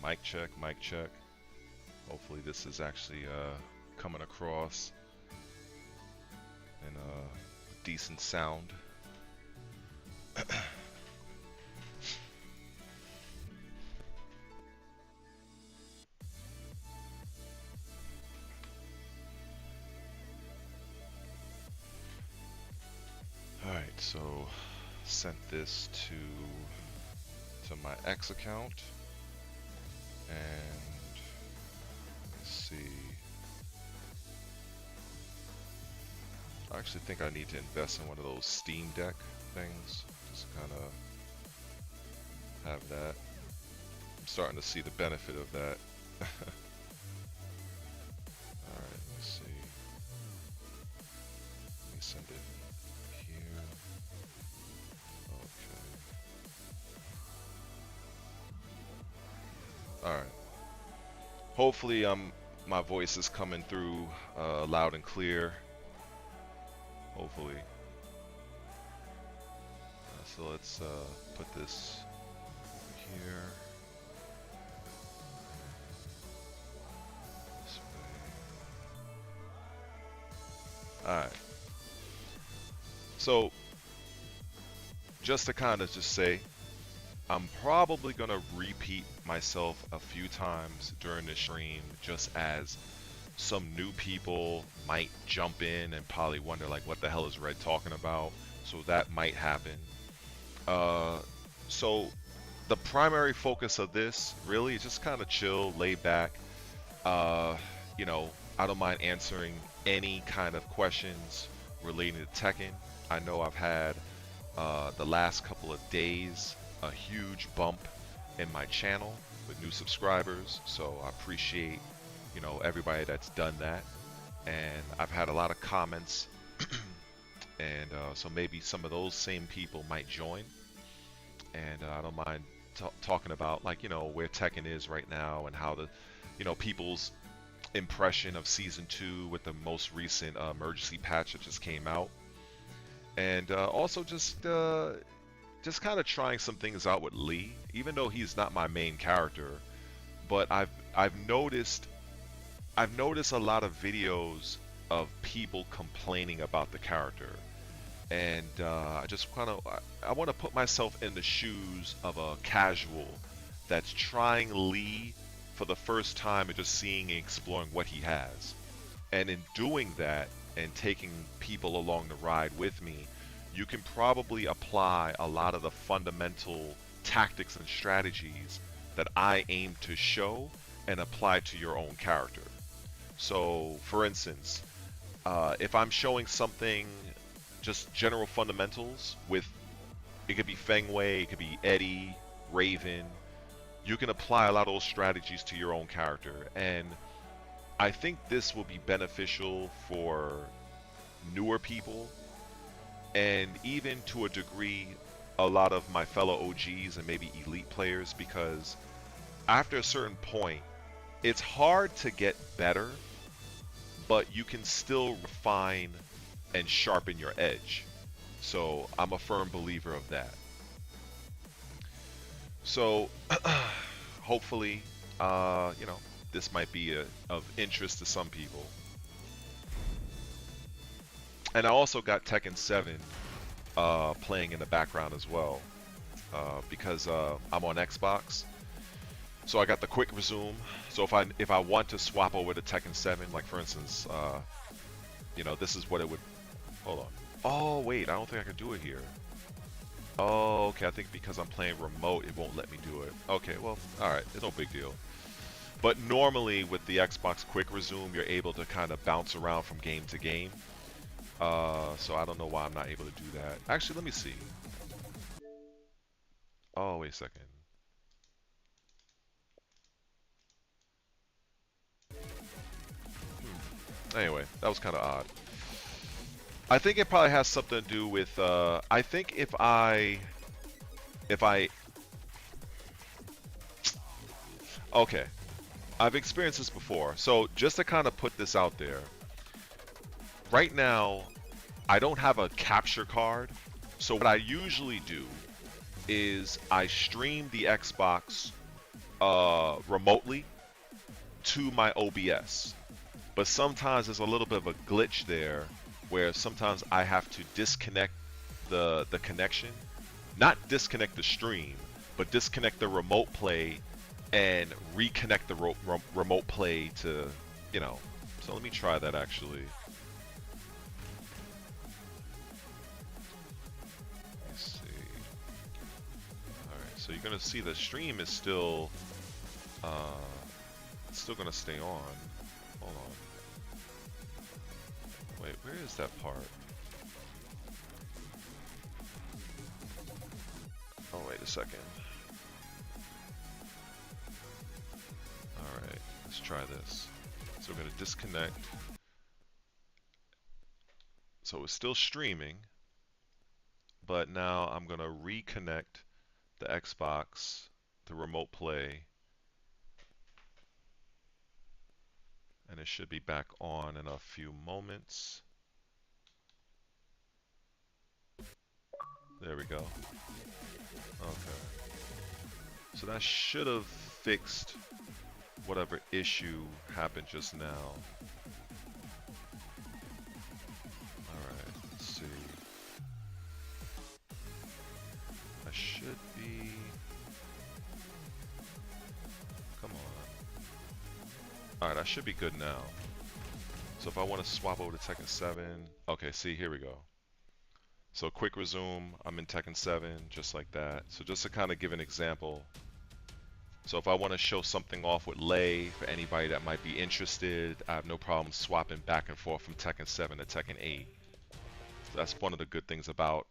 Mic check, mic check. Hopefully this is actually coming across in a decent sound. Alright, so sent this to my X account, and let's see. I actually think I need to invest in one of those Steam Deck things. Just kind of have that. I'm starting to see the benefit of that. Alright, let's see. Let me send it here. Okay. Alright. Hopefully my voice is coming through loud and clear. Hopefully. So let's put this here. This way. Alright. So, just to kind of just say, I'm probably going to repeat myself a few times during the stream just as some new people might jump in and probably wonder like what the hell is Red talking about, so that might happen. So the primary focus of this really is just kind of chill, lay back. You know, I don't mind answering any kind of questions relating to Tekken. I know I've had the last couple of days a huge bump in my channel with new subscribers, so I appreciate, you know, everybody that's done that. And I've had a lot of comments and so maybe some of those same people might join, and I don't mind talking about, like, you know, where Tekken is right now and how the, you know, people's impression of season 2 with the most recent emergency patch that just came out, and also just kind of trying some things out with Lee, even though he's not my main character. But I've noticed a lot of videos of people complaining about the character, and I just kind of I want to put myself in the shoes of a casual that's trying Lee for the first time and just seeing and exploring what he has. And in doing that and taking people along the ride with me, you can probably apply a lot of the fundamental tactics and strategies that I aim to show and apply to your own character. So, for instance, if I'm showing something, just general fundamentals with, it could be Feng Wei, it could be Eddie, Raven, you can apply a lot of those strategies to your own character. And I think this will be beneficial for newer people, and even to a degree a lot of my fellow OGs and maybe elite players, because after a certain point it's hard to get better, but you can still refine and sharpen your edge. So I'm a firm believer of that. So hopefully you know, this might be of interest to some people. And I also got Tekken 7 playing in the background as well, because I'm on Xbox. So I got the quick resume. So if I want to swap over to Tekken 7, like for instance, you know, this is what it would. Hold on. Oh wait, I don't think I can do it here. Oh, okay. I think because I'm playing remote, it won't let me do it. Okay, well, all right. It's no big deal. But normally with the Xbox quick resume, you're able to kind of bounce around from game to game. So I don't know why I'm not able to do that. Actually, let me see. Oh, wait a second. Anyway, that was kind of odd. I think it probably has something to do with, I think if I, okay, I've experienced this before. So just to kind of put this out there, right now, I don't have a capture card. So what I usually do is I stream the Xbox remotely to my OBS. But sometimes there's a little bit of a glitch there where sometimes I have to disconnect the connection, not disconnect the stream, but disconnect the remote play and reconnect the remote play to, you know. So let me try that actually. Let's see. Alright, so you're gonna see the stream is still it's still gonna stay on. Hold on. Wait, where is that part? Oh, wait a second. Alright, let's try this. So we're going to disconnect. So it's still streaming, but now I'm going to reconnect the Xbox, the remote play, and it should be back on in a few moments. There we go. Okay. So that should have fixed whatever issue happened just now. Alright, let's see. I should be... Come on. Alright, I should be good now. So if I want to swap over to Tekken 7... Okay, see, here we go. So quick resume, I'm in Tekken 7, just like that. So just to kind of give an example. So if I want to show something off with Lei, for anybody that might be interested, I have no problem swapping back and forth from Tekken 7 to Tekken 8. So that's one of the good things about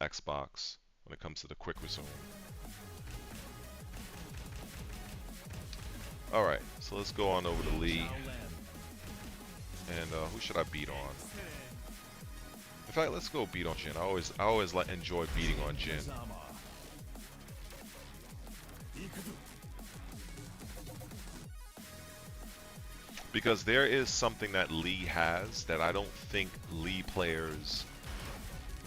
Xbox when it comes to the quick resume. Alright, so let's go on over to Lee. And who should I beat on? In fact, let's go beat on Jin. I always enjoy beating on Jin. Because there is something that Lee has that I don't think Lee players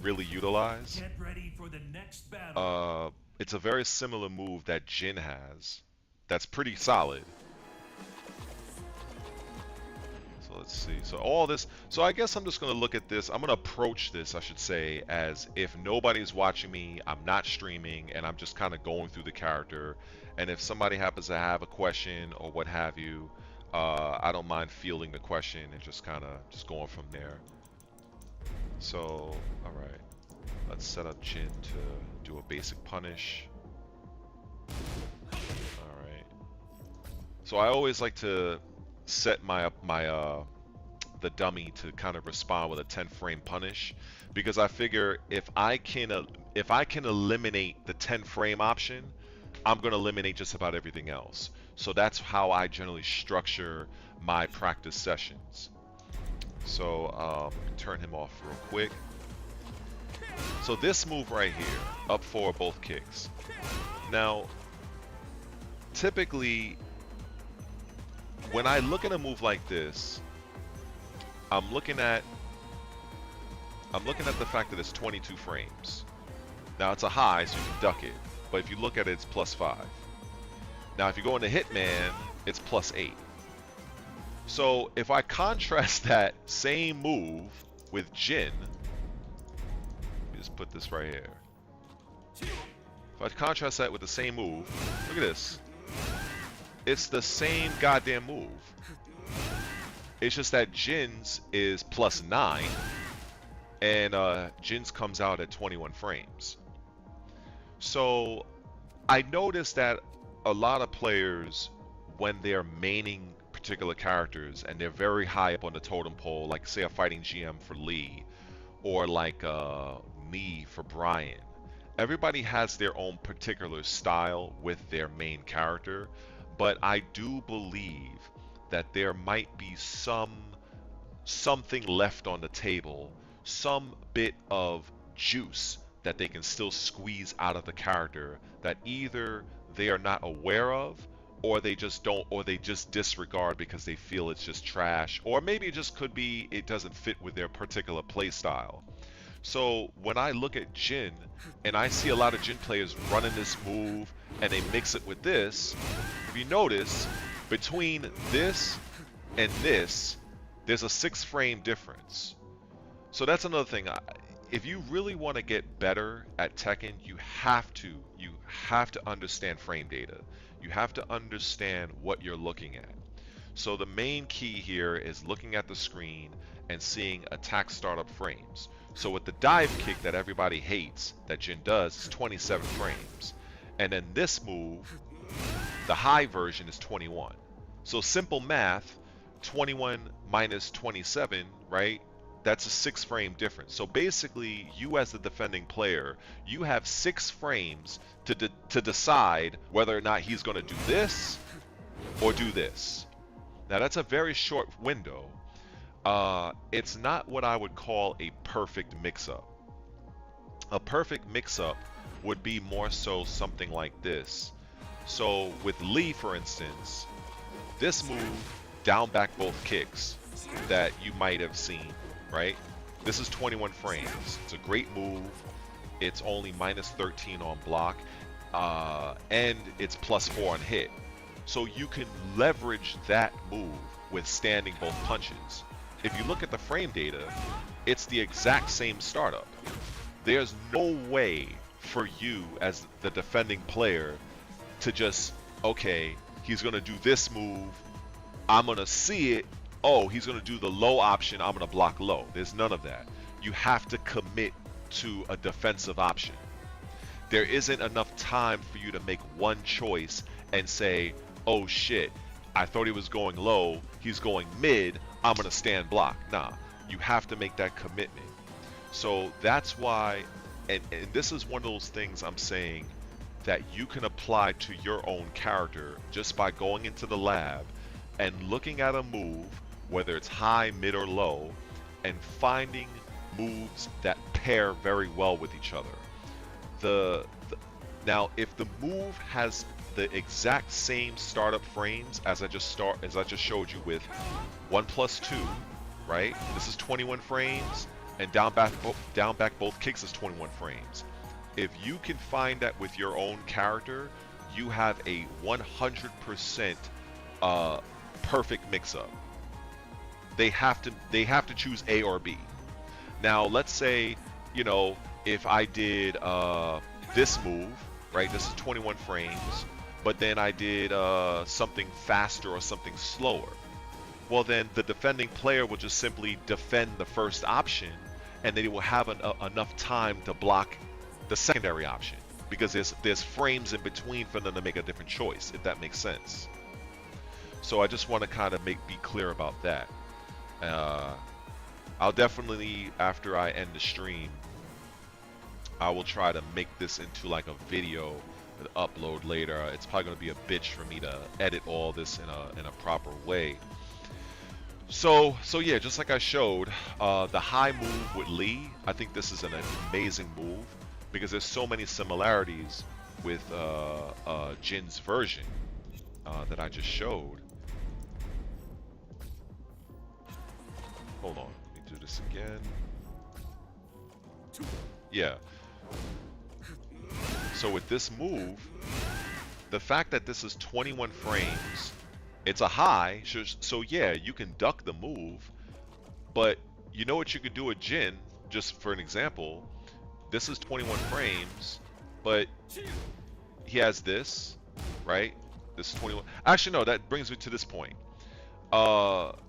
really utilize. Get ready for the next battle. It's a very similar move that Jin has that's pretty solid. So let's see. So all this, so I guess I'm just going to look at this. I'm going to approach this, I should say, as if nobody's watching me, I'm not streaming, and I'm just kind of going through the character. And if somebody happens to have a question or what have you, I don't mind fielding the question and just kind of just going from there. So, alright. Let's set up Jin to do a basic punish. Alright. So I always like to set the dummy to kind of respond with a 10 frame punish, because I figure if I can eliminate the 10 frame option, I'm going to eliminate just about everything else. So that's how I generally structure my practice sessions. So turn him off real quick. So this move right here, up for both kicks. Now, typically, when I look at a move like this, I'm looking at the fact that it's 22 frames. Now it's a high, so you can duck it. But if you look at it, it's +5. Now if you go into Hitman, it's +8. So if I contrast that same move with Jin, let me just put this right here. If I contrast that with the same move, look at this. It's the same goddamn move. It's just that Jin's is +9, and Jin's comes out at 21 frames. So I noticed that a lot of players, when they're maining particular characters and they're very high up on the totem pole, like say a fighting GM for Lee, or like me for Brian, everybody has their own particular style with their main character. But I do believe that there might be something left on the table, some bit of juice that they can still squeeze out of the character that either they are not aware of, or they just don't, or they just disregard because they feel it's just trash, or maybe it just could be it doesn't fit with their particular play style. So when I look at Jin and I see a lot of Jin players running this move and they mix it with this, if you notice, between this and this, there's a 6 frame difference. So that's another thing. If you really want to get better at Tekken, you have to understand frame data. You have to understand what you're looking at. So the main key here is looking at the screen and seeing attack startup frames. So with the dive kick that everybody hates, that Jin does, is 27 frames. And then this move, the high version, is 21. So simple math, 21 minus 27, right? That's a 6 frame difference. So basically, you as the defending player, you have 6 frames to decide whether or not he's going to do this or do this. Now that's a very short window. It's not what I would call a perfect mix-up. A perfect mix-up would be more so something like this. So with Lee, for instance, this move, down back both kicks, that you might have seen, right? This is 21 frames. It's a great move. It's only minus 13 on block, and it's plus 4 on hit. So you can leverage that move with standing both punches. If you look at the frame data, it's the exact same startup. There's no way for you as the defending player to just, okay, he's going to do this move, I'm going to see it, oh, he's going to do the low option, I'm going to block low. There's none of that. You have to commit to a defensive option. There isn't enough time for you to make one choice and say, oh shit, I thought he was going low, he's going mid, I'm going to stand block. Nah, you have to make that commitment. So that's why, and this is one of those things I'm saying that you can apply to your own character just by going into the lab and looking at a move, whether it's high, mid, or low, and finding moves that pair very well with each other. Now, if the move has the exact same startup frames as I just showed you with 1 plus 2, right? This is 21 frames, and down back both kicks is 21 frames. If you can find that with your own character, you have a 100% perfect mix-up. They have to choose A or B. Now, let's say, if I did this move, right? This is 21 frames, but then I did something faster or something slower. Well, then the defending player will just simply defend the first option, and then he will have enough time to block the secondary option, because there's frames in between for them to make a different choice, if that makes sense. So I just want to kind of be clear about that. I'll definitely, after I end the stream, I will try to make this into like a video to upload later. It's probably going to be a bitch for me to edit all this in a proper way. So yeah, just like I showed, the high move with Lee, I think this is an amazing move because there's so many similarities with Jin's version that I just showed. Hold on, let me do this again. Yeah. So with this move, the fact that this is 21 frames, it's a high, so yeah, you can duck the move, but you know what you could do with Jin, just for an example, this is 21 frames, but he has this, right? This is 21. Actually, no, that brings me to this point.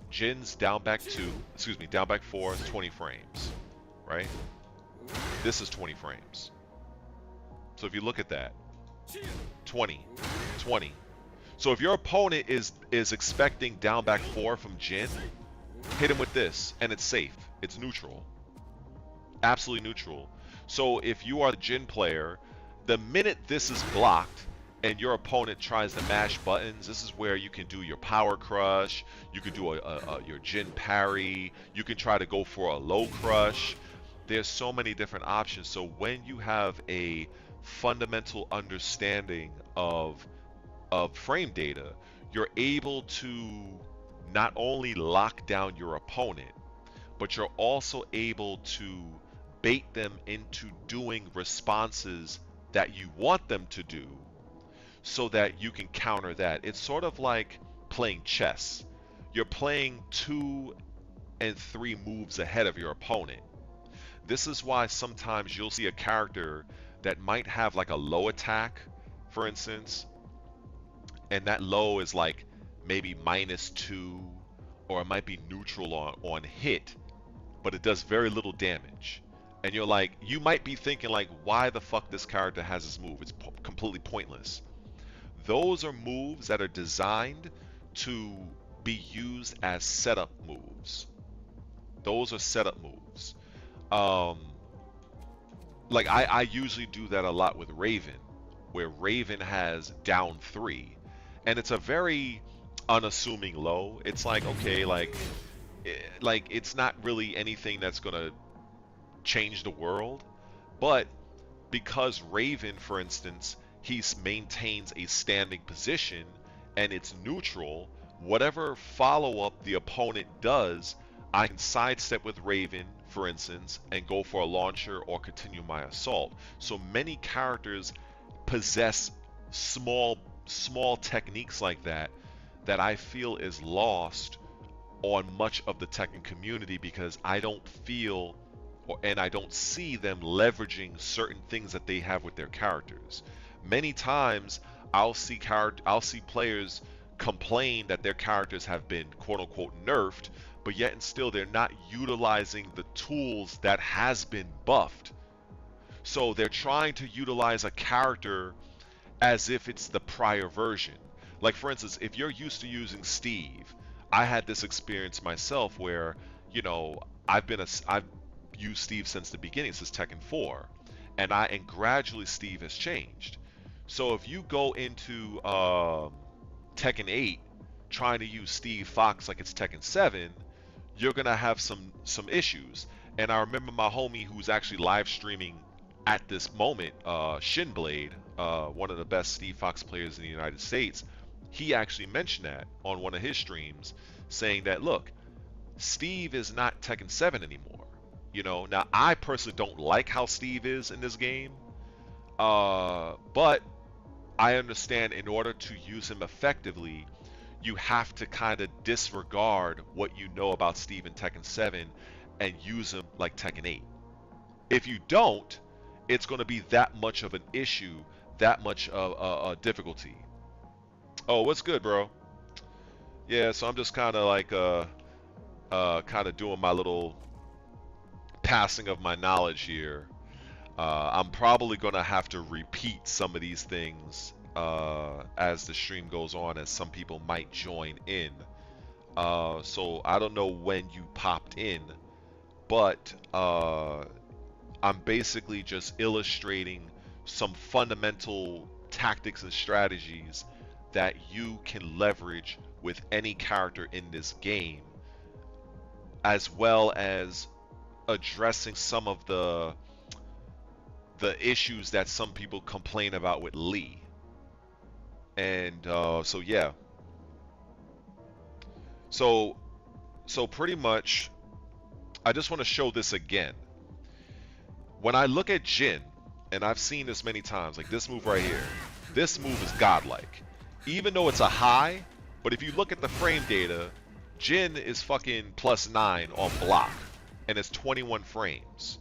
Jin's down back 4 is 20 frames, right? This is 20 frames. So if you look at that, 20. So if your opponent is expecting down back 4 from Jin, hit him with this, and it's safe. It's neutral. Absolutely neutral. So if you are the Jin player, the minute this is blocked and your opponent tries to mash buttons, this is where you can do your power crush, you can do your Jin parry, you can try to go for a low crush. There's so many different options. So when you have a fundamental understanding of frame data, you're able to not only lock down your opponent, but you're also able to bait them into doing responses that you want them to do so that you can counter that. It's sort of like playing chess. You're playing 2 and 3 moves ahead of your opponent. This is why sometimes you'll see a character that might have like a low attack, for instance, and that low is like maybe -2, or it might be neutral on hit, but it does very little damage. And you're like, you might be thinking like, why the fuck this character has this move? It's completely pointless. Those are moves that are designed to be used as setup moves. Those are setup moves. Um, like I usually do that a lot with Raven, where Raven has down 3, and it's a very unassuming low. It's like, okay, like it's not really anything that's gonna change the world, but because Raven, for instance, he maintains a standing position and it's neutral, whatever follow-up the opponent does, I can sidestep with Raven, for instance, and go for a launcher or continue my assault. So many characters possess small techniques like that that I feel is lost on much of the Tekken community, because I don't feel and I don't see them leveraging certain things that they have with their characters. Many times I'll see players complain that their characters have been quote unquote nerfed, but yet and still they're not utilizing the tools that has been buffed. So they're trying to utilize a character as if it's the prior version. Like for instance, if you're used to using Steve, I had this experience myself where, you know, I've used Steve since the beginning, since Tekken 4, and gradually Steve has changed. So if you go into Tekken 8 trying to use Steve Fox like it's Tekken 7, you're gonna have some issues. And I remember my homie who's actually live streaming at this moment, Shinblade, one of the best Steve Fox players in the United States, he actually mentioned that on one of his streams, saying that, look, Steve is not Tekken 7 anymore. You know, now I personally don't like how Steve is in this game, but I understand in order to use him effectively, you have to kind of disregard what you know about Steve in Tekken 7 and use him like Tekken 8. If you don't, it's going to be that much of an issue, that much of a difficulty. Oh, what's good, bro? Yeah, so I'm just kind of like kind of doing my little passing of my knowledge here. I'm probably gonna have to repeat some of these things as the stream goes on, as some people might join in. So I don't know when you popped in, but I'm basically just illustrating some fundamental tactics and strategies that you can leverage with any character in this game, as well as addressing some of the issues that some people complain about with Lee. And so yeah, so pretty much I just want to show this again. When I look at Jin, and I've seen this many times, like this move right here, this move is godlike, even though it's a high. But if you look at the frame data, Jin is fucking +9 on block, and it's 21 frames.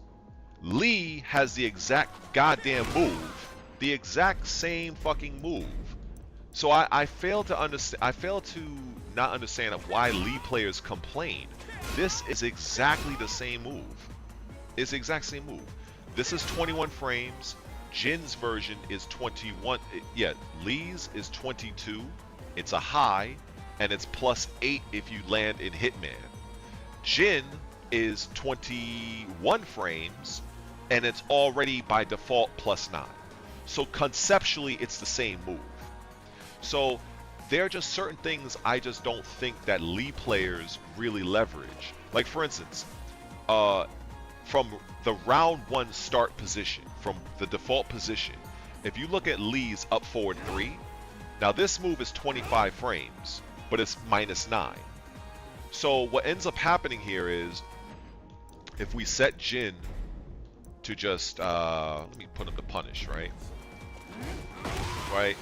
Lee has the exact goddamn move, the exact same fucking move. So I fail to understand. I fail to not understand why Lee players complain. This is exactly the same move. It's the exact same move. This is 21 frames. Jin's version is 21. Yeah, Lee's is 22. It's a high, and it's +8 if you land in Hitman. Jin is 21 frames, and it's already by default +9. So conceptually, it's the same move. So there are just certain things I just don't think that Lee players really leverage. Like for instance, from the round 1 start position, from the default position, if you look at Lee's up forward 3, now this move is 25 frames, but it's -9. So what ends up happening here is, if we set Jin to just let me put him to punish, right? Right.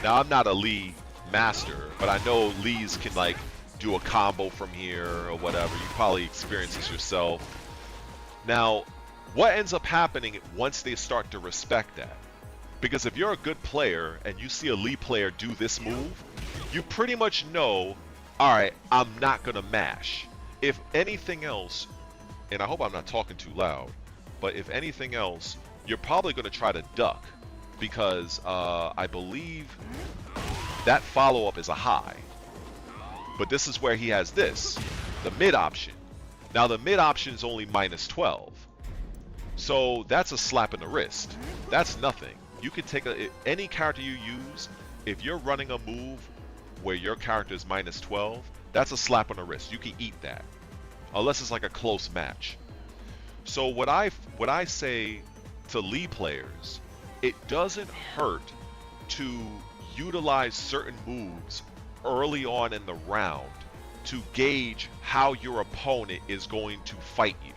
Now I'm not a Lee master, but I know Lees can like do a combo from here or whatever. You probably experience this yourself. Now, what ends up happening once they start to respect that? Because if you're a good player and you see a Lee player do this move, you pretty much know, all right, I'm not going to mash. If anything else, and I hope I'm not talking too loud, but if anything else, you're probably going to try to duck because I believe that follow-up is a high. But this is where he has this, the mid option. Now the mid option is only -12. So that's a slap in the wrist. That's nothing. You can take any character you use, if you're running a move where your character is -12, that's a slap on the wrist. You can eat that. Unless it's like a close match. So what I say to Lee players, it doesn't hurt to utilize certain moves early on in the round to gauge how your opponent is going to fight you.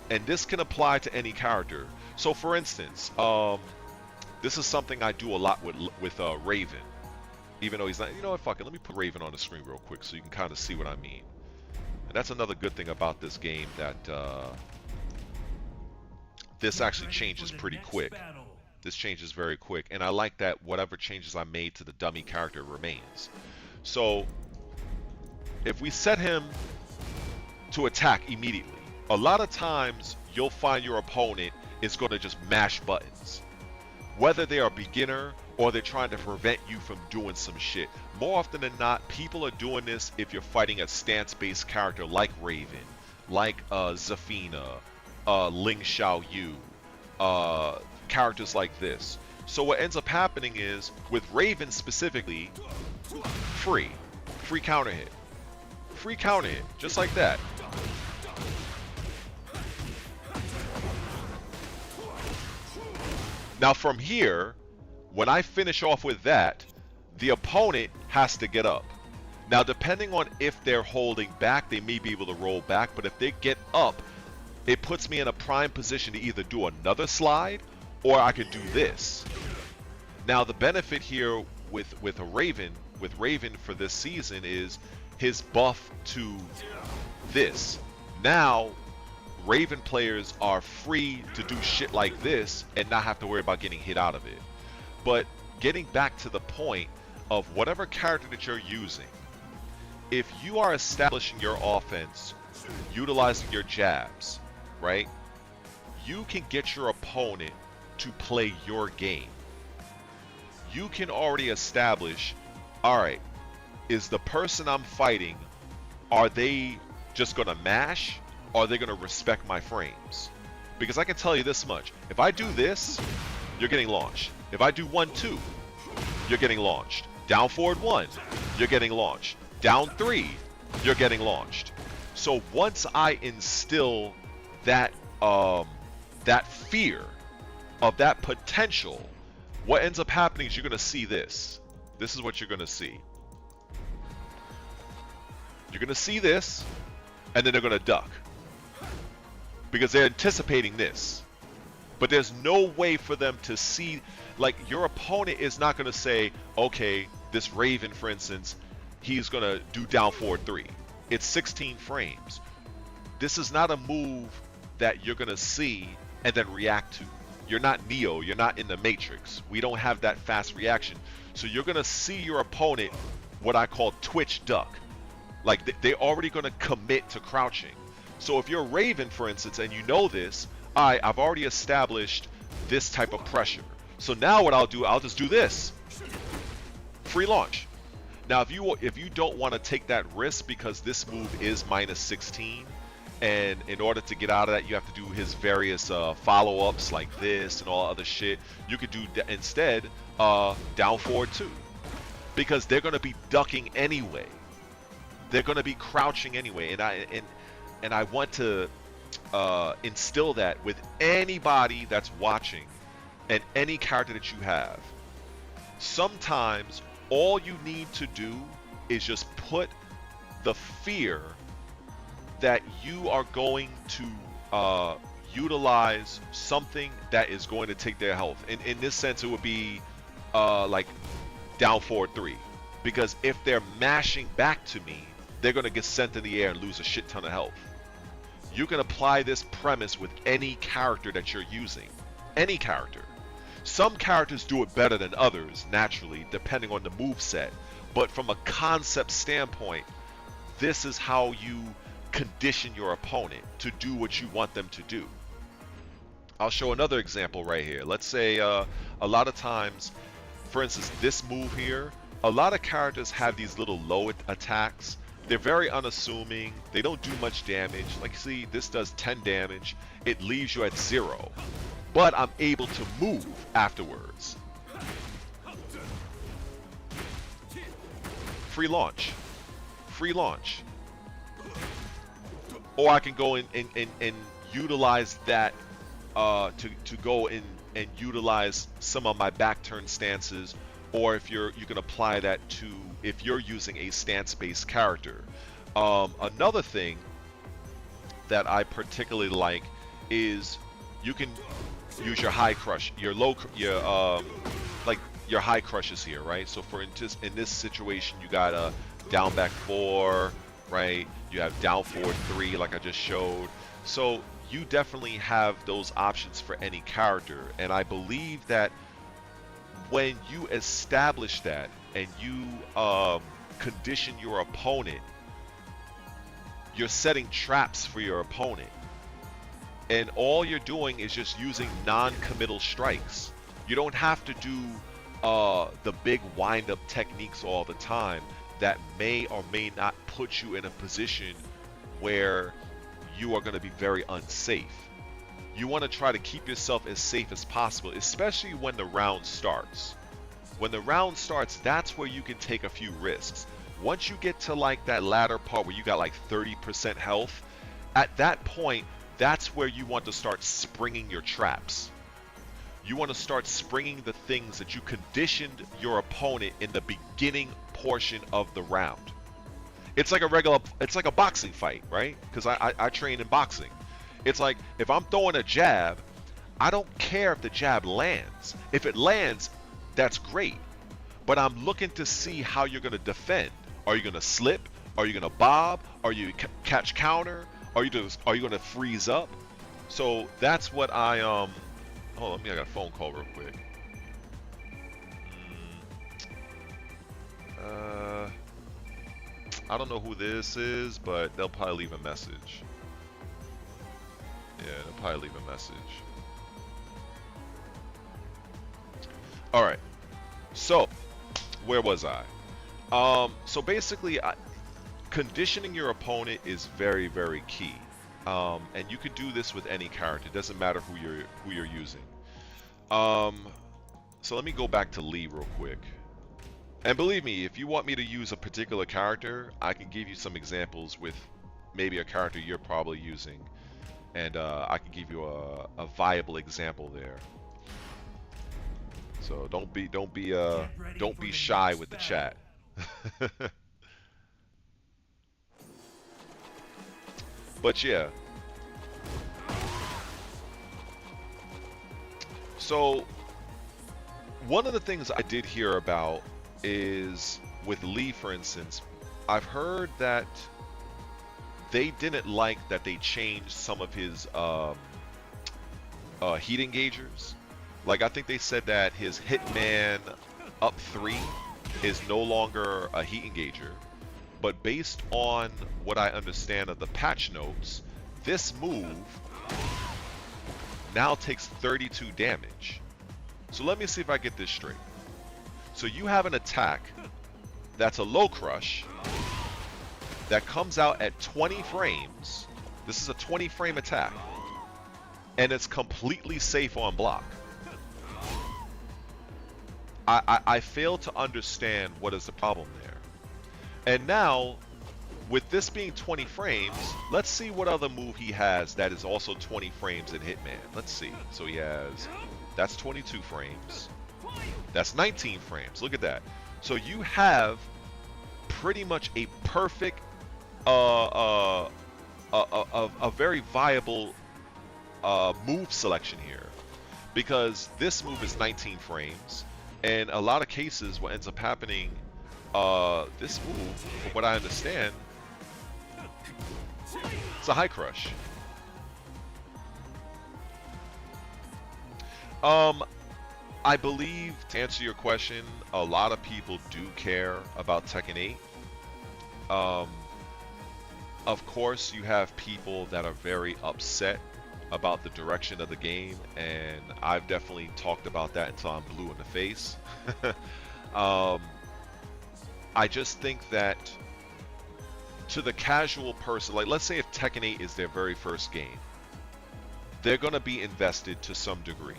And this can apply to any character. So for instance, this is something I do a lot with Raven. Even though he's not, you know what, fuck it, let me put Raven on the screen real quick so you can kind of see what I mean. And that's another good thing about this game, that this actually changes pretty quick. This changes very quick, and I like that whatever changes I made to the dummy character remains. So if we set him to attack immediately, a lot of times you'll find your opponent is going to just mash buttons. Whether they are a beginner or they're trying to prevent you from doing some shit. More often than not, people are doing this if you're fighting a stance-based character like Raven, like Zafina, Ling Xiaoyu, characters like this. So what ends up happening is, with Raven specifically, free counter hit. Free counter hit, just like that. Now from here, when I finish off with that, the opponent has to get up. Now depending on if they're holding back, they may be able to roll back, but if they get up, it puts me in a prime position to either do another slide or I could do this. Now the benefit here with Raven for this season is his buff to this. Now Raven players are free to do shit like this and not have to worry about getting hit out of it. But getting back to the point of whatever character that you're using, if you are establishing your offense, utilizing your jabs, right? You can get your opponent to play your game. You can already establish, all right, is the person I'm fighting, are they just gonna mash? Or are they gonna respect my frames? Because I can tell you this much, if I do this, you're getting launched. If I do 1-2, you're getting launched. Down forward 1, you're getting launched. Down 3, you're getting launched. So once I instill that that fear of that potential, what ends up happening is you're gonna see this. This is what you're gonna see. You're gonna see this, and then they're gonna duck. Because they're anticipating this. But there's no way for them to see, like, your opponent is not going to say, okay, this Raven, for instance, he's going to do down forward 3. It's 16 frames. This is not a move that you're going to see and then react to. You're not Neo, you're not in the Matrix. We don't have that fast reaction. So you're going to see your opponent, what I call twitch duck. Like, they're already going to commit to crouching. So if you're Raven, for instance, and you know this, I've already established this type of pressure. So now what I'll do, I'll just do this. Free launch. Now if you don't want to take that risk because this move is -16, and in order to get out of that you have to do his various follow-ups like this and all other shit, you could do instead down forward 2. Because they're going to be ducking anyway. They're going to be crouching anyway. And I want to instill that with anybody that's watching and any character that you have. Sometimes all you need to do is just put the fear that you are going to utilize something that is going to take their health. In this sense, it would be like down forward 3. Because if they're mashing back to me, they're going to get sent in the air and lose a shit ton of health. You can apply this premise with any character that you're using. Any character. Some characters do it better than others, naturally, depending on the move set. But from a concept standpoint, this is how you condition your opponent to do what you want them to do. I'll show another example right here. Let's say a lot of times, for instance, this move here, a lot of characters have these little low attacks. They're very unassuming. They don't do much damage. Like, see, this does 10 damage. It leaves you at 0. But I'm able to move afterwards. Free launch. Free launch. Or I can go and utilize that to go in and utilize some of my back turn stances. Or if you can apply that to if you're using a stance-based character. Another thing that I particularly like is you can use your high crush, your like your high crushes here, right? So for in this situation, you got a down back 4, right? You have down forward 3, like I just showed. So you definitely have those options for any character, and I believe that when you establish that and you condition your opponent, you're setting traps for your opponent. And all you're doing is just using non-committal strikes. You don't have to do the big wind-up techniques all the time that may or may not put you in a position where you are going to be very unsafe. You want to try to keep yourself as safe as possible, especially when the round starts. When the round starts, that's where you can take a few risks. Once you get to like that latter part where you got like 30% health, at that point, that's where you want to start springing your traps. You want to start springing the things that you conditioned your opponent in the beginning portion of the round. It's like a boxing fight, right? Because I train in boxing. It's like, if I'm throwing a jab, I don't care if the jab lands. If it lands, that's great. But I'm looking to see how you're going to defend. Are you going to slip? Are you going to bob? Are you catch counter? Are you going to freeze up? So that's what I hold on, let me, I got a phone call real quick. I don't know who this is, but they'll probably leave a message. Yeah, they'll probably leave a message. Alright. So, where was I? So basically, conditioning your opponent is very, very key. And you could do this with any character. It doesn't matter who you're using. So let me go back to Lee real quick. And believe me, if you want me to use a particular character, I can give you some examples with maybe a character you're probably using. And I can give you a viable example there. So don't be shy with the chat. But yeah. So one of the things I did hear about is with Lee, for instance, I've heard that they didn't like that they changed some of his heat engagers. Like, I think they said that his Hitman up 3 is no longer a heat engager. But based on what I understand of the patch notes, this move now takes 32 damage. So let me see if I get this straight. So you have an attack that's a low crush that comes out at 20 frames. This is a 20 frame attack. And it's completely safe on block. I fail to understand what is the problem there. And now, with this being 20 frames, let's see what other move he has that is also 20 frames in Hitman. Let's see. So he has, that's 22 frames. That's 19 frames. Look at that. So you have pretty much a perfect, a very viable move selection here, because this move is 19 frames, and a lot of cases what ends up happening, this move, from what I understand, it's a high crush. I believe, to answer your question, a lot of people do care about Tekken 8. Of course, you have people that are very upset about the direction of the game, and I've definitely talked about that until I'm blue in the face. I just think that to the casual person, like let's say if Tekken 8 is their very first game, they're going to be invested to some degree.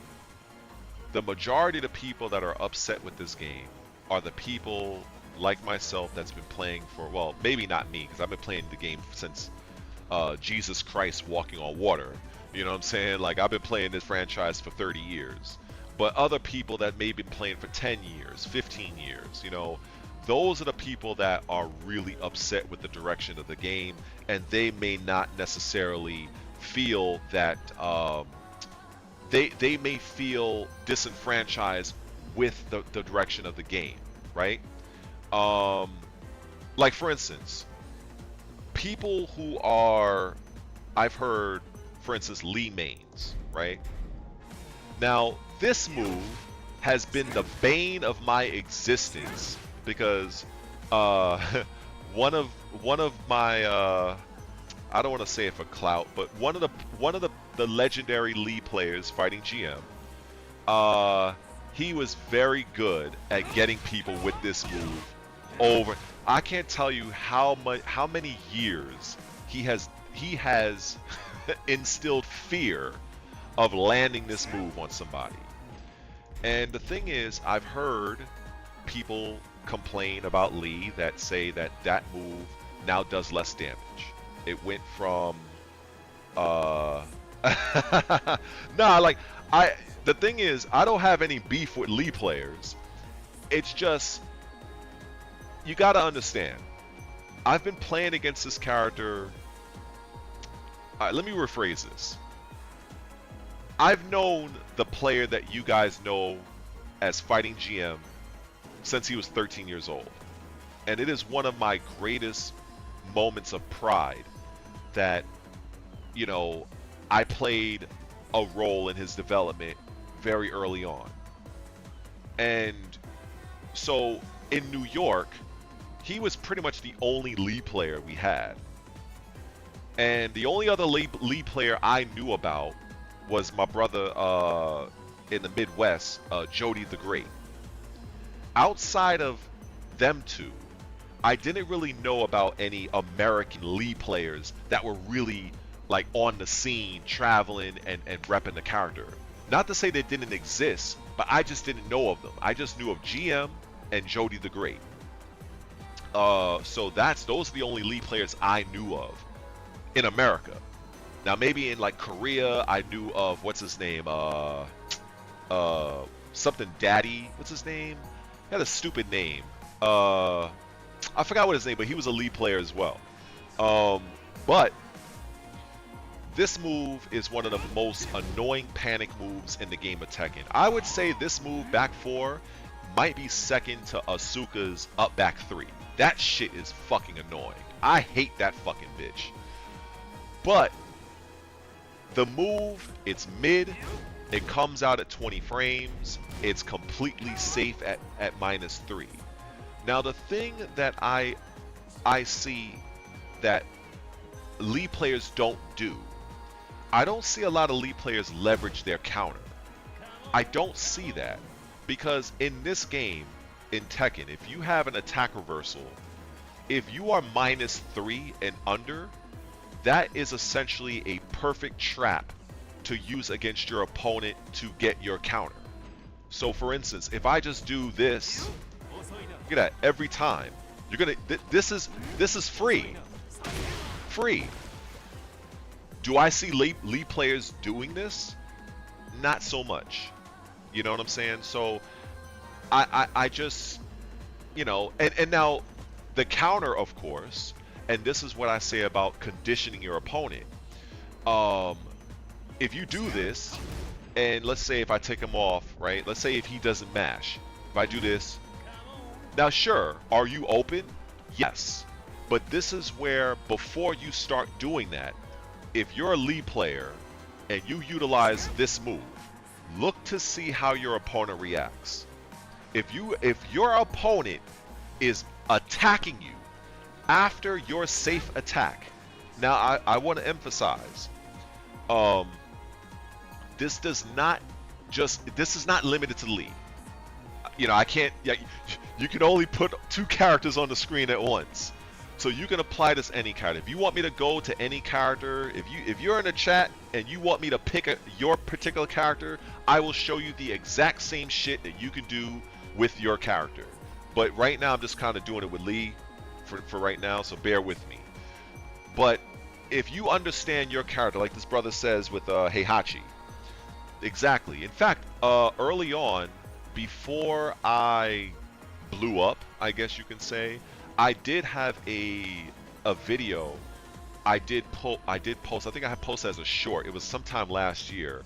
The majority of the people that are upset with this game are the people like myself that's been playing for, well, maybe not me, because I've been playing the game since Jesus Christ walking on water. You know what I'm saying? Like, I've been playing this franchise for 30 years. But other people that may be playing for 10 years, 15 years, you know, those are the people that are really upset with the direction of the game, and they may not necessarily feel that they may feel disenfranchised with the direction of the game, right? Like for instance, people who are, I've heard, for instance, Lee mains, right? Now, this move has been the bane of my existence because one of my I don't want to say it for clout, but one of the legendary Lee players fighting GM, he was very good at getting people with this move over. I can't tell you how many years he has instilled fear of landing this move on somebody. And the thing is, I've heard people complain about Lee that say that move now does less damage. It went from nah, like the thing is, I don't have any beef with Lee players. It's just, you gotta understand, I've been playing against this character. Alright, let me rephrase this. I've known the player that you guys know as Fighting GM since he was 13 years old. And it is one of my greatest moments of pride that, you know, I played a role in his development very early on. And so in New York, he was pretty much the only Lee player we had. And the only other Lee player I knew about was my brother in the Midwest, Jody the Great. Outside of them two, I didn't really know about any American Lee players that were really like on the scene, traveling and repping the character. Not to say they didn't exist, but I just didn't know of them. I just knew of GM and Jody the Great. So those are the only Lee players I knew of in America. Now maybe in like Korea, I knew of what's his name, something Daddy. What's his name? He had a stupid name. I forgot what his name, but he was a Lee player as well. But this move is one of the most annoying panic moves in the game of Tekken. I would say this move, back 4, might be second to Asuka's up back 3. That shit is fucking annoying. I hate that fucking bitch. But the move, it's mid, it comes out at 20 frames, it's completely safe at -3. Now the thing that I see that Lee players don't do, I don't see a lot of Lee players leverage their counter. I don't see that, because in this game, in Tekken, if you have an attack reversal, if you are -3 and under, that is essentially a perfect trap to use against your opponent to get your counter. So for instance, if I just do this, look at that, every time, you're gonna, this is free. Do I see Lee players doing this? Not so much. You know what I'm saying? So I just, you know, and now the counter, of course, and this is what I say about conditioning your opponent. if you do this, and let's say if I take him off, right? Let's say if he doesn't mash. If I do this, now sure, are you open? Yes. But this is where, before you start doing that, if you're a lead player and you utilize this move, look to see how your opponent reacts. If your opponent is attacking you after your safe attack, now I want to emphasize, this is not limited to Lee. You know, I can't. Yeah, you can only put 2 characters on the screen at once, so you can apply this to any character. If you want me to go to any character, if you're in the chat and you want me to pick your particular character, I will show you the exact same shit that you can do with your character. But right now, I'm just kind of doing it with Lee for right now, so bear with me. But if you understand your character, like this brother says with Heihachi, exactly. In fact, early on, before I blew up, I guess you can say, I did have a video. I did post. I think I had posted as a short. It was sometime last year,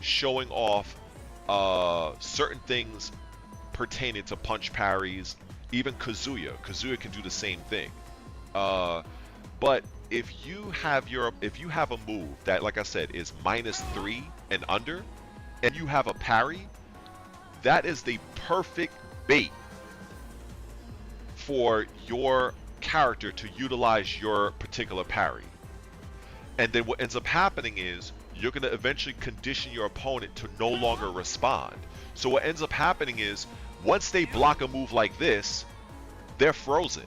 showing off certain things pertaining to punch parries. Even Kazuya can do the same thing. But if you have a move that, like I said, is -3 and under, and you have a parry, that is the perfect bait for your character to utilize your particular parry. And then what ends up happening is you're going to eventually condition your opponent to no longer respond. So what ends up happening is, once they block a move like this, they're frozen.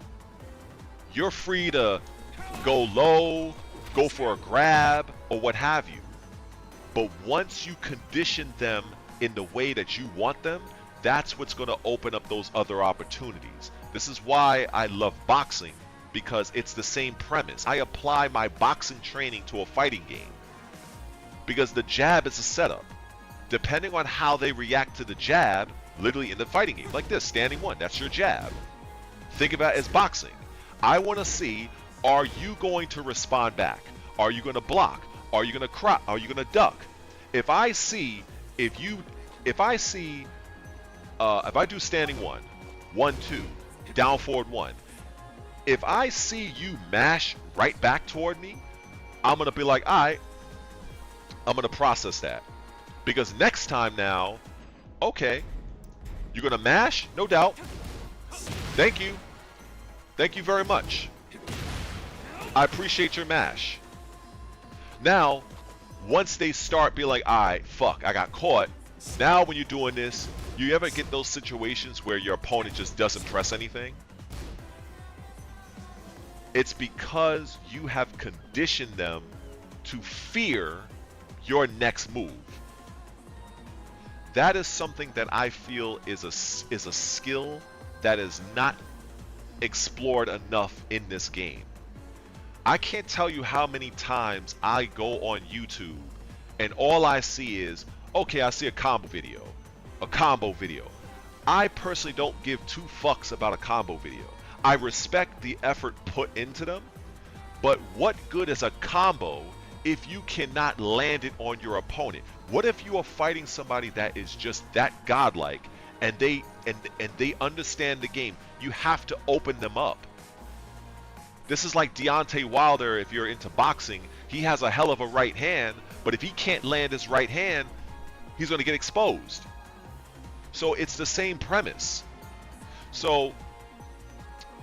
You're free to go low, go for a grab, or what have you. But once you condition them in the way that you want them, that's what's going to open up those other opportunities. This is why I love boxing, because it's the same premise. I apply my boxing training to a fighting game, because the jab is a setup. Depending on how they react to the jab, literally in the fighting game, like this, standing one, that's your jab. Think about it as boxing. I want to see, are you going to respond back? Are you going to block? Are you going to crop? Are you going to duck? If I do standing one, 1, 2, down forward 1, if I see you mash right back toward me, I'm going to be like, all right, I'm going to process that. Because next time now, okay, you're going to mash? No doubt. Thank you. Thank you very much. I appreciate your mash. Now, once they start being like, alright, fuck, I got caught. Now when you're doing this, you ever get those situations where your opponent just doesn't press anything? It's because you have conditioned them to fear your next move. That is something that I feel is a skill that is not explored enough in this game. I can't tell you how many times I go on YouTube and all I see is, okay, I see a combo video. I personally don't give 2 fucks about a combo video. I respect the effort put into them, but what good is a combo if you cannot land it on your opponent? What if you are fighting somebody that is just that godlike and they understand the game? You have to open them up. This is like Deontay Wilder. If you're into boxing, he has a hell of a right hand, but if he can't land his right hand, he's going to get exposed. So it's the same premise. So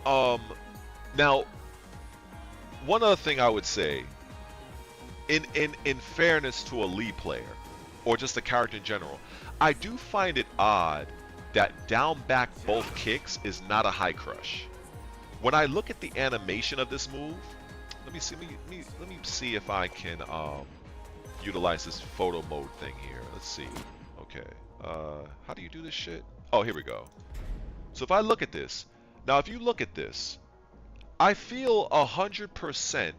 now, one other thing I would say, in fairness to a lead player or just a character in general, I do find it odd that down back both kicks is not a high crush. When I look at the animation of this move, let me see if I can utilize this photo mode thing here. Let's see. Okay. How do you do this shit? Oh, here we go. So if I look at this, now if you look at this, I feel 100%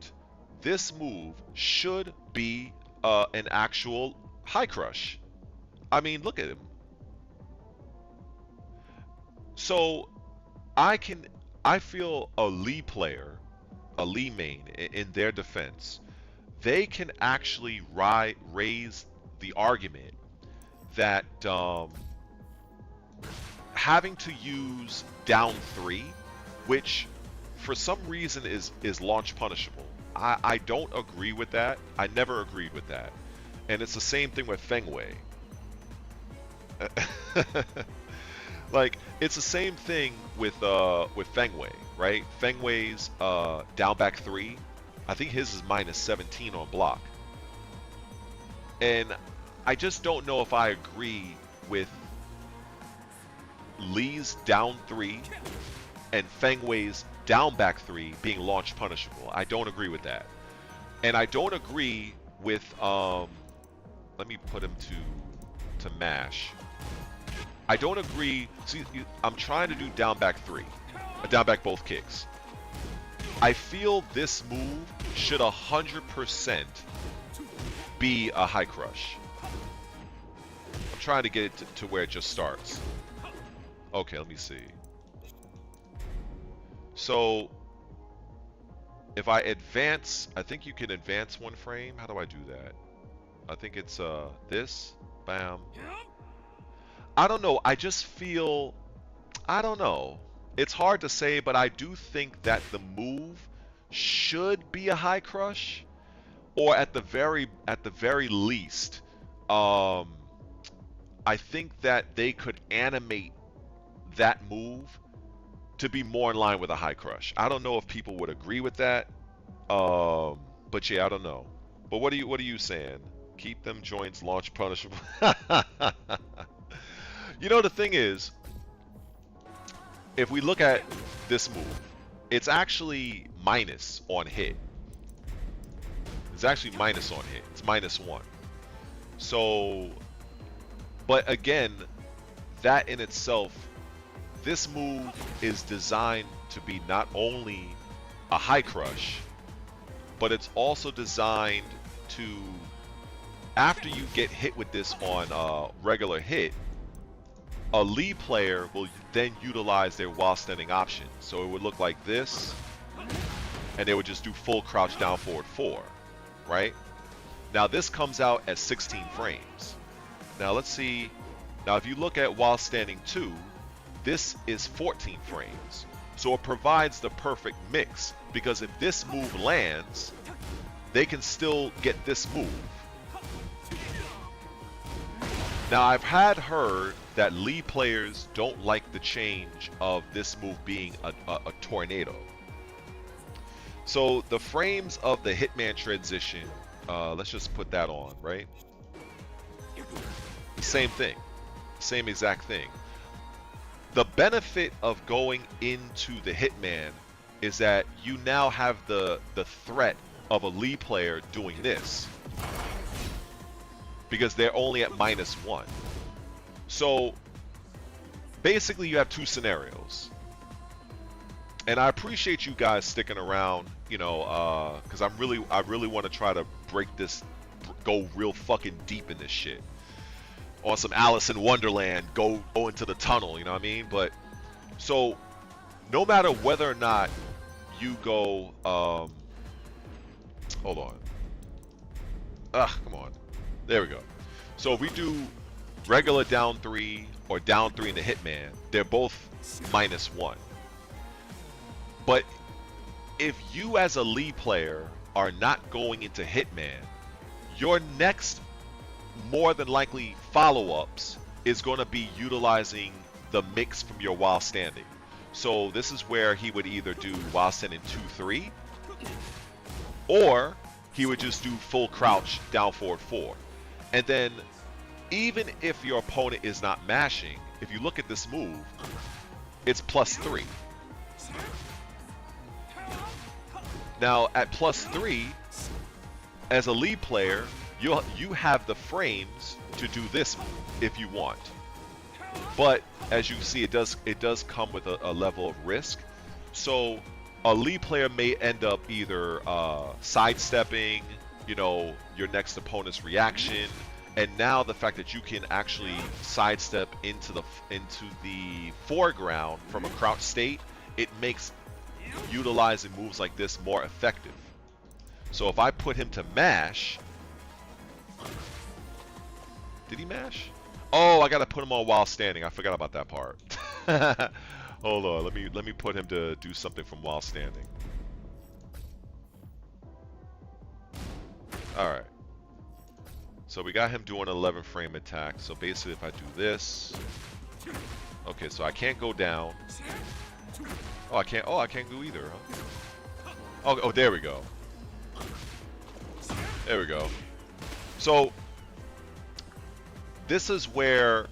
this move should be an actual high crush. I mean, look at him. So I feel a Lee player, a Lee main, in their defense, they can actually raise the argument that having to use down 3, which for some reason is launch punishable. I don't agree with that. I never agreed with that. And it's the same thing with Feng Wei. Like, it's the same thing with Feng Wei, right? Feng Wei's down back 3, I think his is minus 17 on block. And I just don't know if I agree with Lee's down 3 and Feng Wei's down back 3 being launch punishable. I don't agree with that. And I don't agree with let me put him to mash. I don't agree. See, I'm trying to do down back 3. Down back both kicks. I feel this move should 100% be a high crush. I'm trying to get it to where it just starts. Okay, let me see. So if I advance, I think you can advance 1 frame. How do I do that? I think it's this. Bam. I don't know. I just feel, I don't know. It's hard to say, but I do think that the move should be a high crush, or at the very least, I think that they could animate that move to be more in line with a high crush. I don't know if people would agree with that, but yeah, I don't know. But what are you saying? Keep them joints launch punishable. You know, the thing is, if we look at this move, it's actually minus on hit. It's actually minus on hit. It's -1. So, but again, that in itself, this move is designed to be not only a high crush, but it's also designed to, after you get hit with this on regular hit, a Lee player will then utilize their while standing option. So it would look like this, and they would just do full crouch down forward 4, right? Now this comes out at 16 frames. Now let's see. Now if you look at while standing 2, this is 14 frames. So it provides the perfect mix, because if this move lands, they can still get this move. Now I've heard that Lee players don't like the change of this move being a tornado. So the frames of the Hitman transition, let's just put that on, right? Same thing, same exact thing. The benefit of going into the Hitman is that you now have the threat of a Lee player doing this, because they're only at -1. So basically you have 2 scenarios. And I appreciate you guys sticking around, you know, because I really want to try to break this, go real fucking deep in this shit. On some Alice in Wonderland, go into the tunnel, you know what I mean? But so no matter whether or not you go, hold on. Come on. There we go. So if we do regular down 3 or down 3 in the Hitman, they're both -1. But if you as a Lee player are not going into Hitman, your next more than likely follow-ups is going to be utilizing the mix from your while standing. So this is where he would either do while standing 2-3, or he would just do full crouch down forward 4. And then even if your opponent is not mashing, if you look at this move, it's +3. Now at +3, as a lead player, you have the frames to do this move if you want. But as you see, it does come with a level of risk. So a lead player may end up either sidestepping, you know, your next opponent's reaction, and now the fact that you can actually sidestep into the foreground from a crouch state, it makes utilizing moves like this more effective. So if I put him to mash, did he mash? Oh, I gotta put him on while standing. I forgot about that part. Hold on, let me put him to do something from while standing. All right. So we got him doing an 11 frame attack. So basically, if I do this, okay. So I can't go down. Oh, I can't. Oh, I can't go either. Huh? Oh, there we go. There we go. So this is where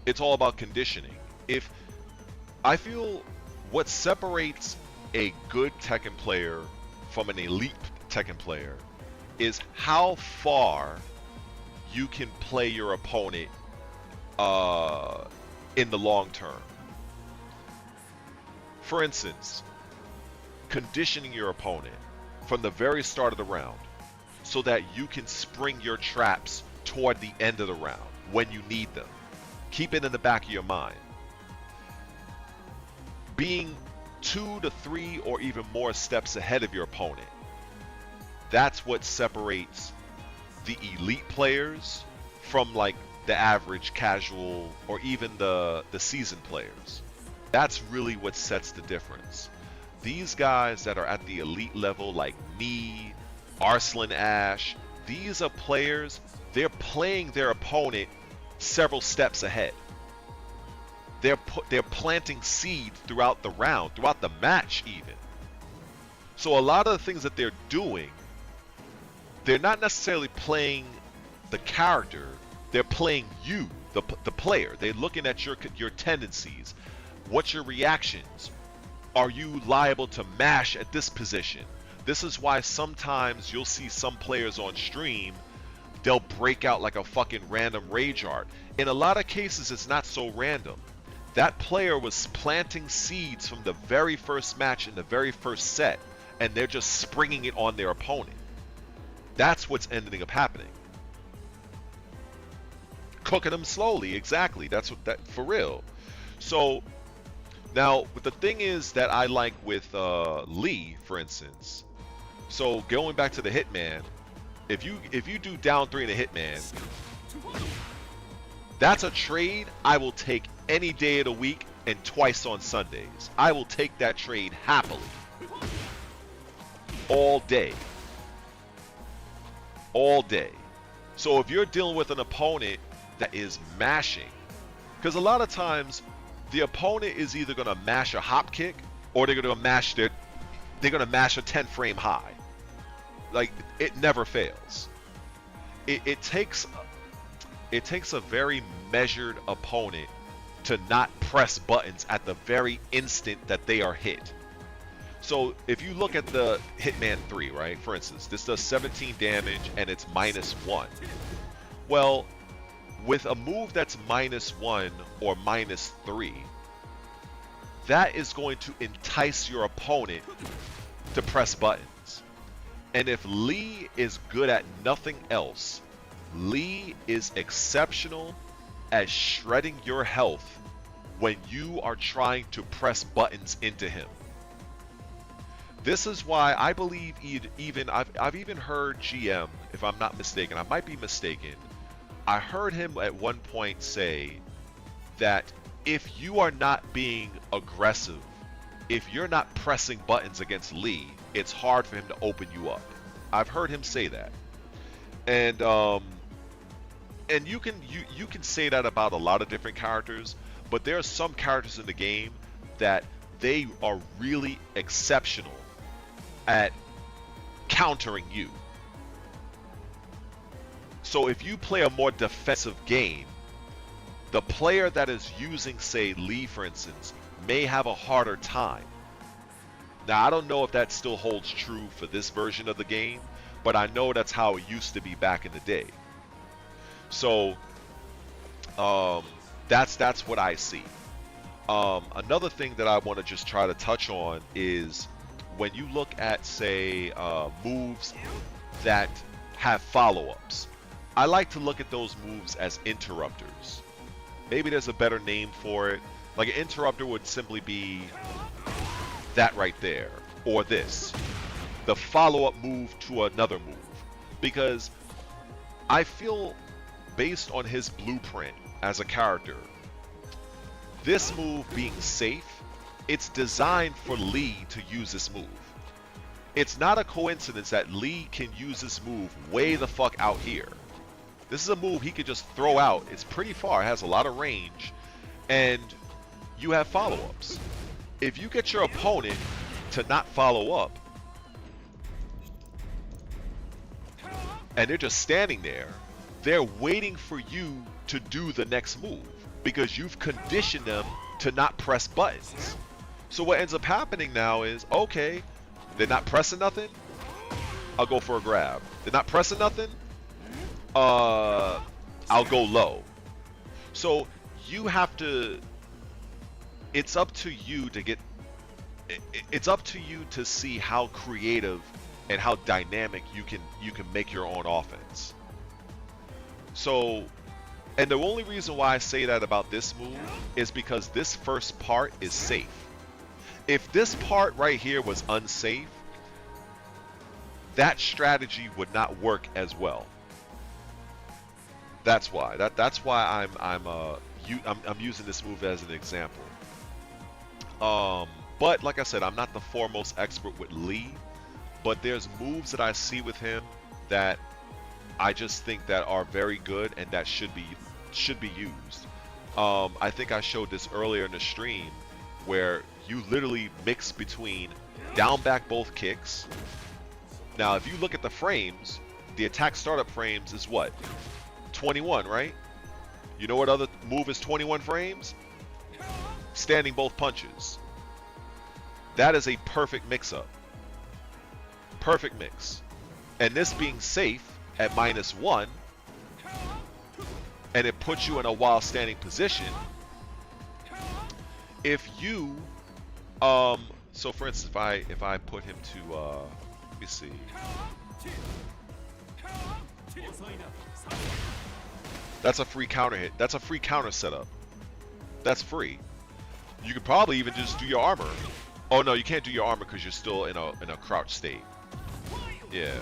it's all about conditioning. If I feel what separates a good Tekken player from an elite Tekken player is how far you can play your opponent in the long term. For instance, conditioning your opponent from the very start of the round so that you can spring your traps toward the end of the round when you need them. Keep it in the back of your mind. Being 2 to 3 or even more steps ahead of your opponent. That's what separates the elite players from like the average casual or even the seasoned players. That's really what sets the difference. These guys that are at the elite level like me, Arslan Ash, these are players, they're playing their opponent several steps ahead. They're planting seeds throughout the round, throughout the match even. So a lot of the things that they're doing, they're not necessarily playing the character, they're playing you, the player. They're looking at your tendencies. What's your reactions? Are you liable to mash at this position? This is why sometimes you'll see some players on stream, they'll break out like a fucking random rage art. In a lot of cases, it's not so random. That player was planting seeds from the very first match in the very first set, and they're just springing it on their opponent. That's what's ending up happening. Cooking them slowly, exactly. That's what that for real. So now, but the thing is that I like with Lee, for instance. So going back to the Hitman, if you do down 3 in a Hitman, that's a trade I will take any day of the week and twice on Sundays. I will take that trade happily. All day. All day. So if you're dealing with an opponent that is mashing, because a lot of times the opponent is either going to mash a hop kick or they're going to mash a 10 frame high. Like, it never fails. It takes a very measured opponent to not press buttons at the very instant that they are hit. So if you look at the Hitman 3, right? For instance, this does 17 damage and it's -1. Well, with a move that's -1 or -3, that is going to entice your opponent to press buttons. And if Lee is good at nothing else, Lee is exceptional at shredding your health when you are trying to press buttons into him. This is why I believe I've even heard GM, if I'm not mistaken, I might be mistaken, I heard him at one point say that if you are not being aggressive, if you're not pressing buttons against Lee, it's hard for him to open you up. I've heard him say that. And you can say that about a lot of different characters, but there are some characters in the game that they are really exceptional at countering you. So if you play a more defensive game, the player that is using, say, Lee, for instance, may have a harder time. Now, I don't know if that still holds true for this version of the game, but I know that's how it used to be back in the day. So that's what I see. Another thing that I want to just try to touch on is when you look at, say, moves that have follow-ups. I like to look at those moves as interrupters. Maybe there's a better name for it. Like an interrupter would simply be that right there, or this. the follow-up move to another move. Because I feel, based on his blueprint as a character, this move being safe, it's designed for Lee to use this move. It's not a coincidence that Lee can use this move way the fuck out here. This is a move he could just throw out. It's pretty far, it has a lot of range, and you have follow-ups. If you get your opponent to not follow up, and they're just standing there, they're waiting for you to do the next move because you've conditioned them to not press buttons. So what ends up happening now is, okay, they're not pressing nothing, I'll go for a grab. They're not pressing nothing, I'll go low. So you have to, it's up to you to get, it's up to you to see how creative and how dynamic you can make your own offense. So, and the only reason why I say that about this move is because this first part is safe. If this part right here was unsafe, that strategy would not work as well. That's why. That's why I'm using this move as an example. But like I said, I'm not the foremost expert with Lee, but there's moves that I see with him that I just think that are very good and that should be used. I think I showed this earlier in the stream where you literally mix between down back both kicks. Now if you look at the frames, the attack startup frames is what? 21, right? You know what other move is 21 frames? Standing both punches. That is a perfect mix-up. Perfect mix. And this being safe at -1, and it puts you in a while standing position. If you, so for instance, if I put him to, let me see. That's a free counter hit. That's a free counter setup. That's free. You could probably even just do your armor. Oh no, you can't do your armor because you're still in a crouch state. Yeah.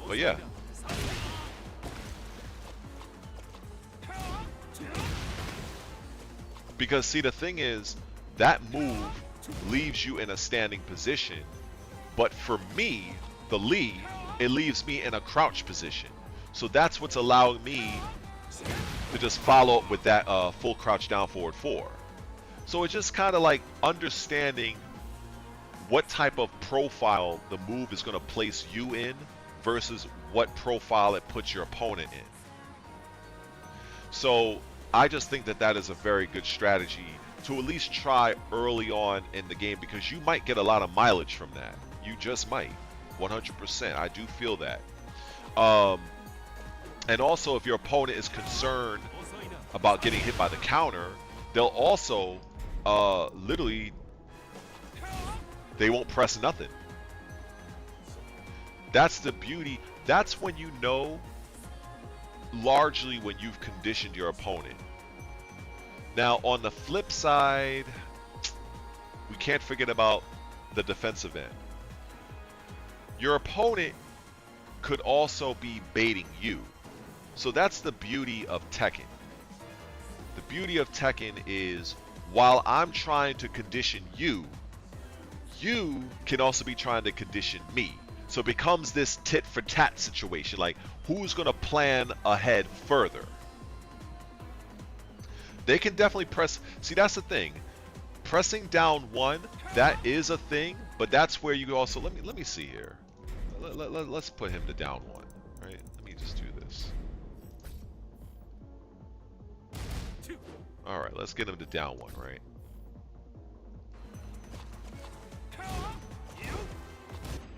But yeah. Because see, the thing is, that move leaves you in a standing position, but for me, the Lee, it leaves me in a crouch position. So that's what's allowing me to just follow up with that full crouch down forward 4. So it's just kind of like understanding what type of profile the move is going to place you in versus what profile it puts your opponent in. So I just think that that is a very good strategy to at least try early on in the game, because you might get a lot of mileage from that. You just might. 100%. I do feel that. And also, if your opponent is concerned about getting hit by the counter, they'll also literally, they won't press nothing. That's the beauty. That's when you know, largely when you've conditioned your opponent. Now, on the flip side, we can't forget about the defensive end. Your opponent could also be baiting you. So that's the beauty of Tekken. The beauty of Tekken is, while I'm trying to condition you, you can also be trying to condition me. So it becomes this tit for tat situation, like who's going to plan ahead further. They can definitely press. See, that's the thing. Pressing down 1, that is a thing, but that's where you also, let me see here. Let's put him to down 1, right? Let me just do this. All right, let's get him to down 1, right?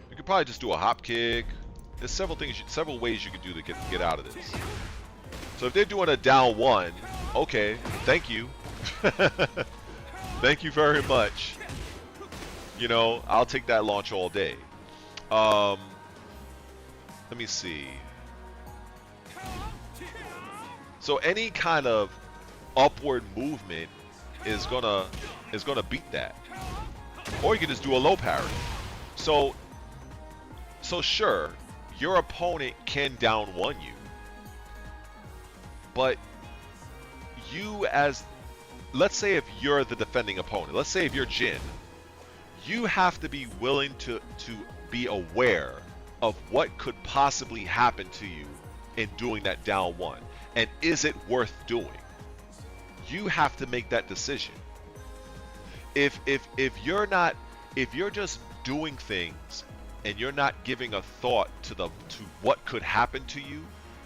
You could probably just do a hop kick. There's several things, several ways you can do to get out of this. So if they're doing a down 1, okay, thank you. Thank you very much. You know, I'll take that launch all day. Let me see. So any kind of upward movement is gonna beat that. Or you can just do a low parry. So, so sure, your opponent can down one you, but you as, let's say if you're the defending opponent, let's say if you're Jin, you have to be willing to be aware of what could possibly happen to you in doing that down one, and is it worth doing? You have to make that decision. If you're not, if you're just doing things and you're not giving a thought to what could happen to you,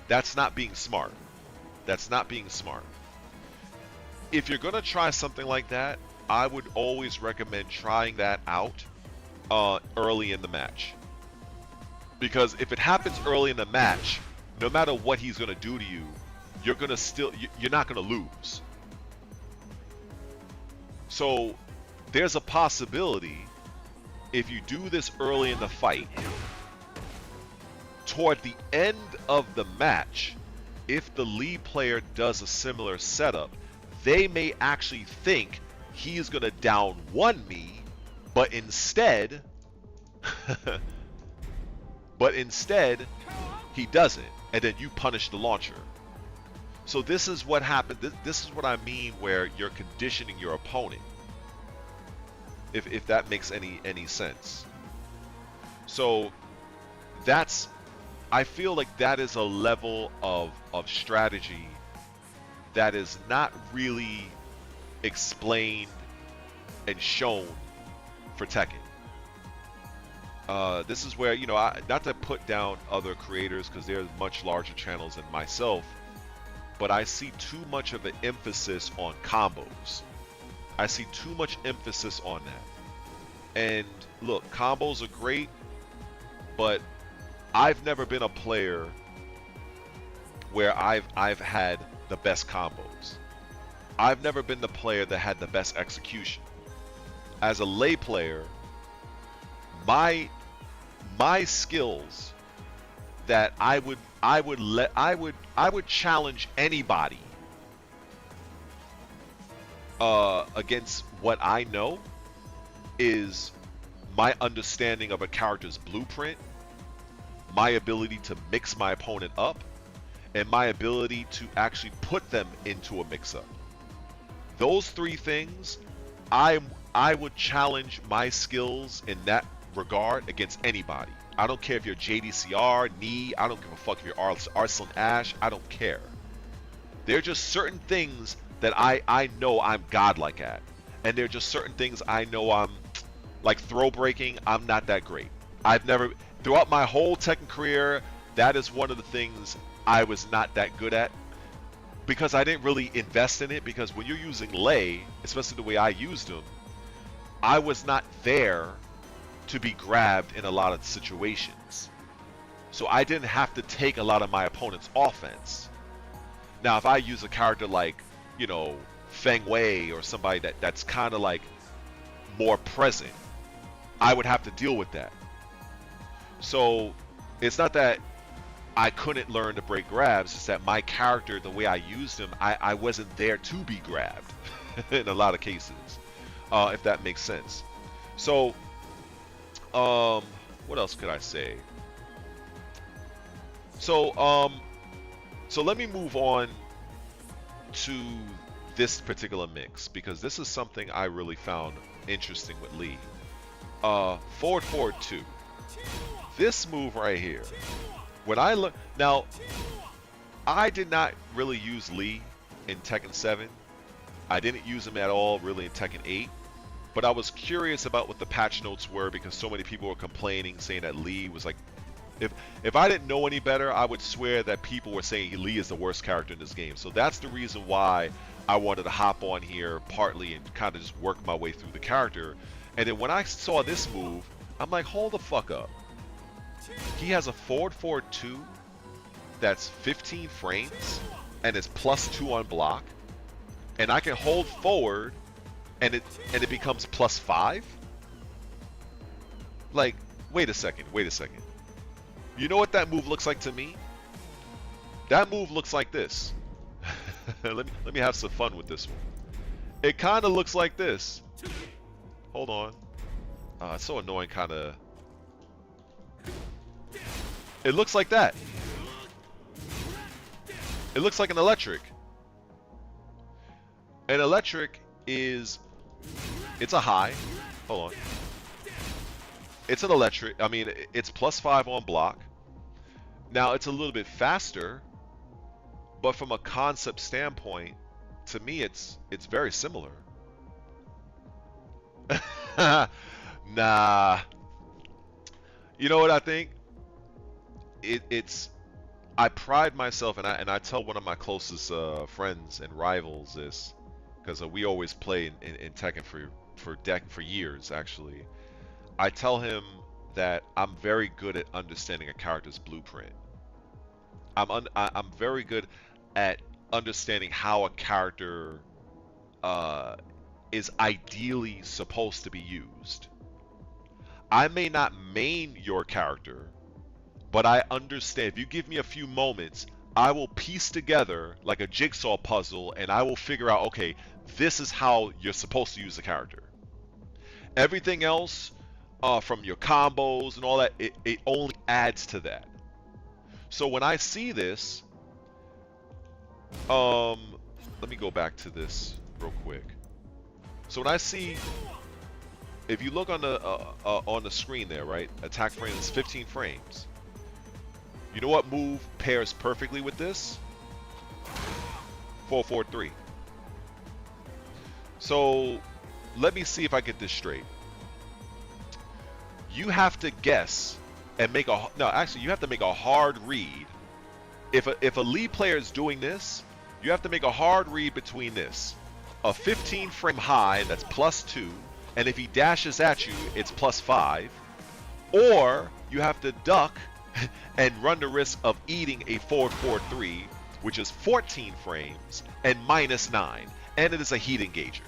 that's not being smart. That's not being smart. If you're gonna try something like that, I would always recommend trying that out early in the match. Because if it happens early in the match, no matter what he's gonna do to you, you're gonna still, you're not gonna lose. So there's a possibility if you do this early in the fight, toward the end of the match, if the lead player does a similar setup, they may actually think he is going to down one me, but instead he doesn't, and then you punish the launcher. So this is what happened. This is what I mean where you're conditioning your opponent, if that makes any sense. So that's, I feel like that is a level of strategy that is not really explained and shown for Tekken. This is where, you know, not to put down other creators because they're much larger channels than myself, but I see too much of an emphasis on combos. I see too much emphasis on that. And look, combos are great, but I've never been a player where I've had the best combos. I've never been the player that had the best execution. As a lay player, my skills that I would challenge anybody against what I know is my understanding of a character's blueprint, my ability to mix my opponent up, and my ability to actually put them into a mix-up. Those three things, I would challenge my skills in that regard against anybody. I don't care if you're JDCR, Knee, I don't give a fuck if you're Arslan Ash, I don't care. There are just certain things that I know I'm godlike at. And there are just certain things I know I'm, like throw breaking, I'm not that great. I've never, throughout my whole Tekken career, that is one of the things I was not that good at. Because I didn't really invest in it, because when you're using lay, especially the way I used them, I was not there to be grabbed in a lot of situations. So I didn't have to take a lot of my opponent's offense. Now if I use a character like, you know, Feng Wei or somebody that's kind of like more present, I would have to deal with that. So it's not that I couldn't learn to break grabs, it's that my character, the way I used him, I wasn't there to be grabbed in a lot of cases, if that makes sense. So what else could I say? So let me move on to this particular mix, because this is something I really found interesting with Lee. Forward 2. This move right here, when I look, now I did not really use Lee in Tekken 7. I didn't use him at all really in Tekken 8. But I was curious about what the patch notes were, because so many people were complaining, saying that Lee was like, if I didn't know any better, I would swear that people were saying Lee is the worst character in this game. So that's the reason why I wanted to hop on here partly and kind of just work my way through the character. And then when I saw this move, I'm like, hold the fuck up. He has a forward 2 that's 15 frames and it's +2 on block, and I can hold forward and it becomes +5. Like, wait a second. You know what that move looks like to me? That move looks like this. let me have some fun with this one. It kind of looks like this. Hold on. It's so annoying, kind of It looks like that. It looks like an electric. An electric is, it's a high. Hold on. It's an electric. I mean, it's +5 on block. Now, it's a little bit faster, but from a concept standpoint, to me, it's very similar. Nah. You know what I think? It's I pride myself, and I tell one of my closest friends and rivals this, because we always play in Tekken for years actually. I tell him that I'm very good at understanding a character's blueprint. I'm very good at understanding how a character is ideally supposed to be used. I may not main your character, but I understand. If you give me a few moments, I will piece together like a jigsaw puzzle, and I will figure out, okay, this is how you're supposed to use the character. Everything else, from your combos and all that, it only adds to that. So when I see this, let me go back to this real quick. So when I see, if you look on the screen there, right, attack frame is 15 frames. You know what move pairs perfectly with this? 4-4-3. So let me see if I get this straight. You have to guess and make a, no, actually you have to make a hard read. If a lead player is doing this, you have to make a hard read between this. A 15 frame high, that's +2, and if he dashes at you, it's +5. Or you have to duck and run the risk of eating a 4-4-3, which is 14 frames and -9, and it is a heat engager.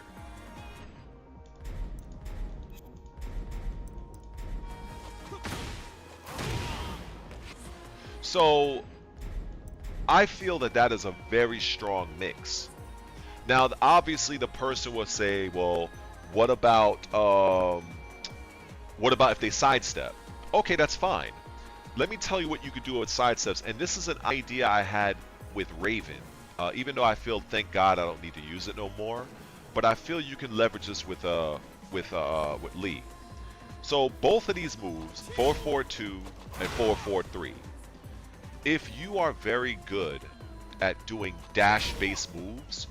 So I feel that that is a very strong mix. Now, obviously, the person will say, "Well, what about if they sidestep?" Okay, that's fine. Let me tell you what you could do with sidesteps, and this is an idea I had with Raven. Even though I feel, thank God, I don't need to use it no more, but I feel you can leverage this with Lee. So both of these moves, 4-4-2 and 4-4-3. If you are very good at doing dash-based moves,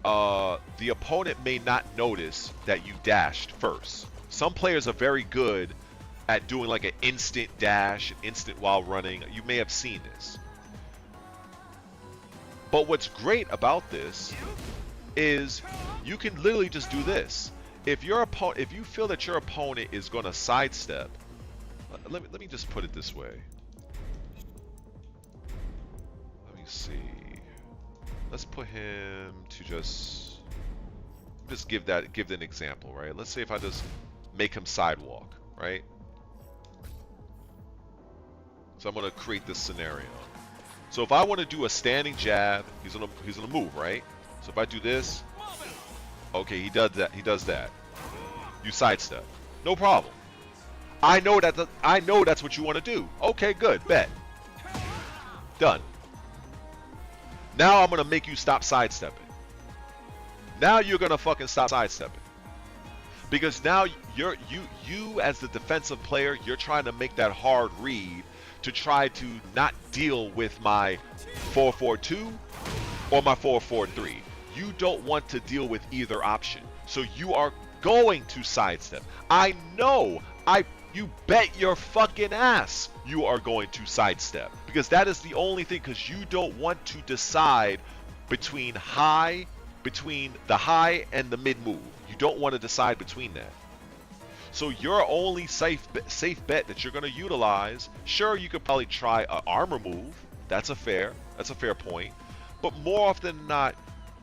the opponent may not notice that you dashed first. Some players are very good at doing like an instant dash, an instant while running. You may have seen this. But what's great about this is you can literally just do this. If you feel that your opponent is going to sidestep, let me just put it this way. Let me see. Let's put him to just give an example, right? Let's say if I just make him sidewalk, right? So I'm going to create this scenario. So if I want to do a standing jab, he's gonna move, right? So if I do this, okay, he does that. You sidestep, no problem. I know that's what you want to do. Okay, good, bet. Done. Now I'm gonna make you stop sidestepping. Now you're gonna fucking stop sidestepping. Because now you as the defensive player, you're trying to make that hard read to try to not deal with my 4-4-2 or my 4-4-3. You don't want to deal with either option. So you are going to sidestep. I know. You bet your fucking ass you are going to sidestep. Because that is the only thing, because you don't want to decide between the high and the mid move. You don't want to decide between that. So your only safe bet that you're going to utilize, sure, you could probably try an armor move. That's a fair point. But more often than not,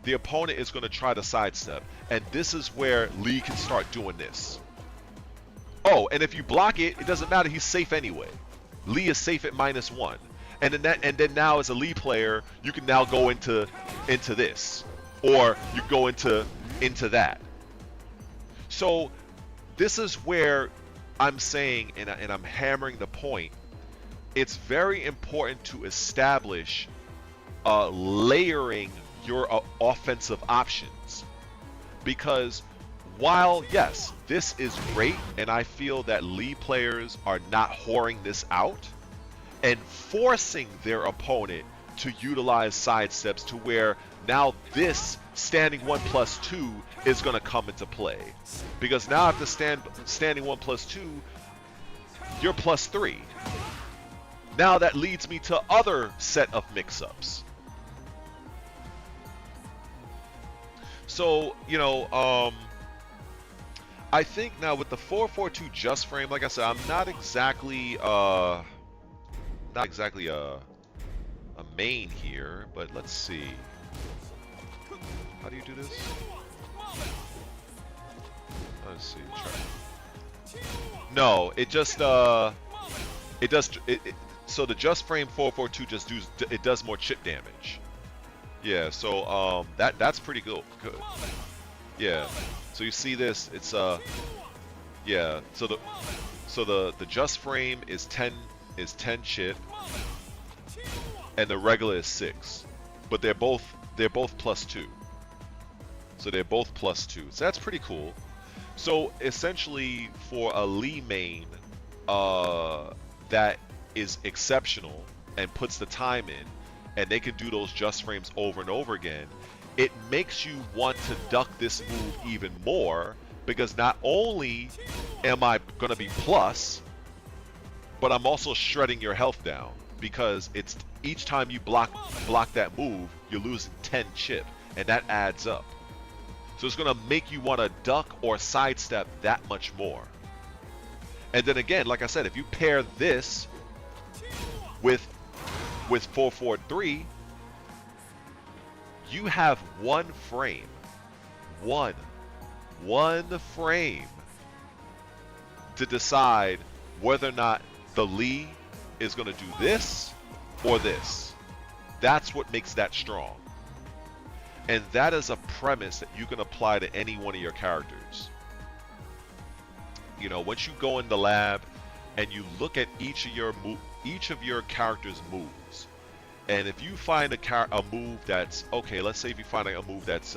the opponent is going to try to sidestep. And this is where Lee can start doing this. Oh, and if you block it, it doesn't matter. He's safe anyway. Lee is safe at -1. And then now as a Lee player, you can now go into this. Or you go into that. So this is where I'm saying, and I'm hammering the point, it's very important to establish layering your offensive options. Because while, yes, this is great, and I feel that League players are not whoring this out and forcing their opponent to utilize sidesteps to where now this standing 1+2 is going to come into play. Because now after standing 1+2, you're +3. Now that leads me to other set of mix-ups. So, you know, I think now with the 4-4-2 just frame, like I said, I'm not exactly a main here, but let's see. How do you do this? Let's see. Try. No, it just so the just frame 4-4-2 just does more chip damage. Yeah, so that's pretty good. Yeah. So you see this, it's yeah, so the just frame is 10 chip and the regular is 6. But they're both +2. So they're both +2. So that's pretty cool. So essentially for a Lee main that is exceptional and puts the time in, and they can do those just frames over and over again, it makes you want to duck this move even more, because not only am I going to be plus, but I'm also shredding your health down, because it's each time you block that move, you're losing 10 chip, and that adds up. So it's going to make you want to duck or sidestep that much more. And then again, like I said, if you pair this with 4-4-3, you have one frame. One frame to decide whether or not the Lee is going to do this or this. That's what makes that strong. And that is a premise that you can apply to any one of your characters. You know, once you go in the lab and you look at each of your characters' moves, and if you find a move that's okay, let's say if you find a move that's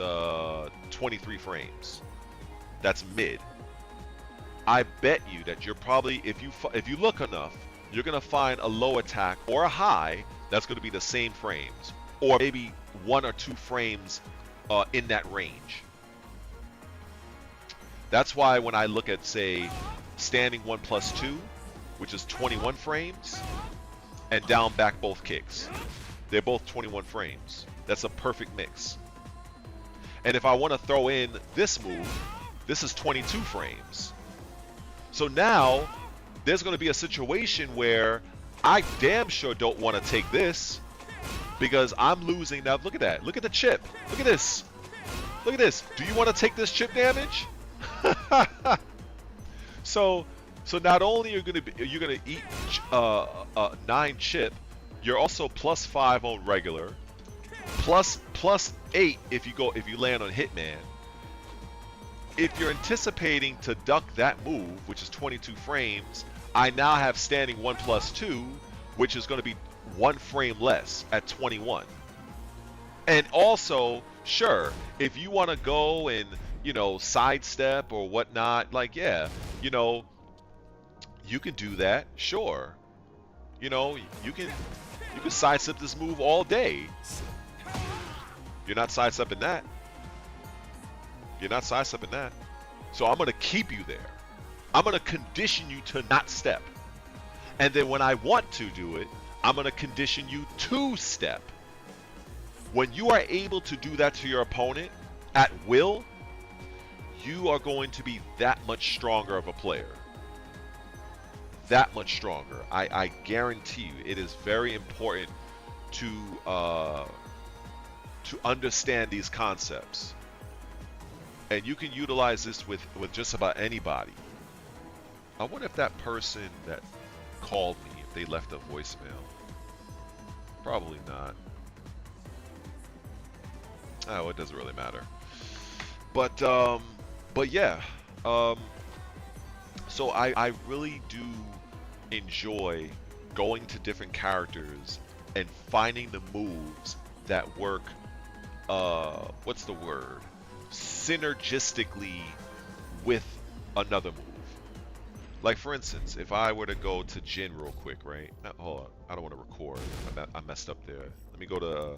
23 frames, that's mid. I bet you that you're probably, if you look enough, you're gonna find a low attack or a high that's gonna be the same frames, or maybe 1 or 2 frames in that range. That's why when I look at, say, standing 1+2, which is 21 frames, and down back both kicks, they're both 21 frames. That's a perfect mix. And if I want to throw in this move, this is 22 frames. So now there's going to be a situation where I damn sure don't want to take this, because I'm losing. Now look at that. Look at the chip. Look at this. Look at this. Do you want to take this chip damage? So not only you're gonna eat 9 chip, you're also +5 on regular, plus 8 if you land on Hitman. If you're anticipating to duck that move, which is 22 frames, I now have standing 1+2, which is going to be 1 frame less at 21. And also, sure, if you want to go and, you know, sidestep or whatnot, like, yeah, you know, you can do that, sure. You know, you can sidestep this move all day. You're not sidestepping that. You're not sidestepping that. So I'm going to keep you there. I'm going to condition you to not step. And then when I want to do it, I'm going to condition you to step. When you are able to do that to your opponent at will, you are going to be that much stronger of a player. That much stronger. I guarantee you, it is very important to understand these concepts. And you can utilize this with just about anybody. I wonder if that person that called me, if they left a voicemail. Probably not. Oh, it doesn't really matter. But yeah. So I really do enjoy going to different characters and finding the moves that work, what's the word? Synergistically with another move. Like for instance, if I were to go to Jin real quick, right? Hold on, I don't want to record. I messed up there. Let me go to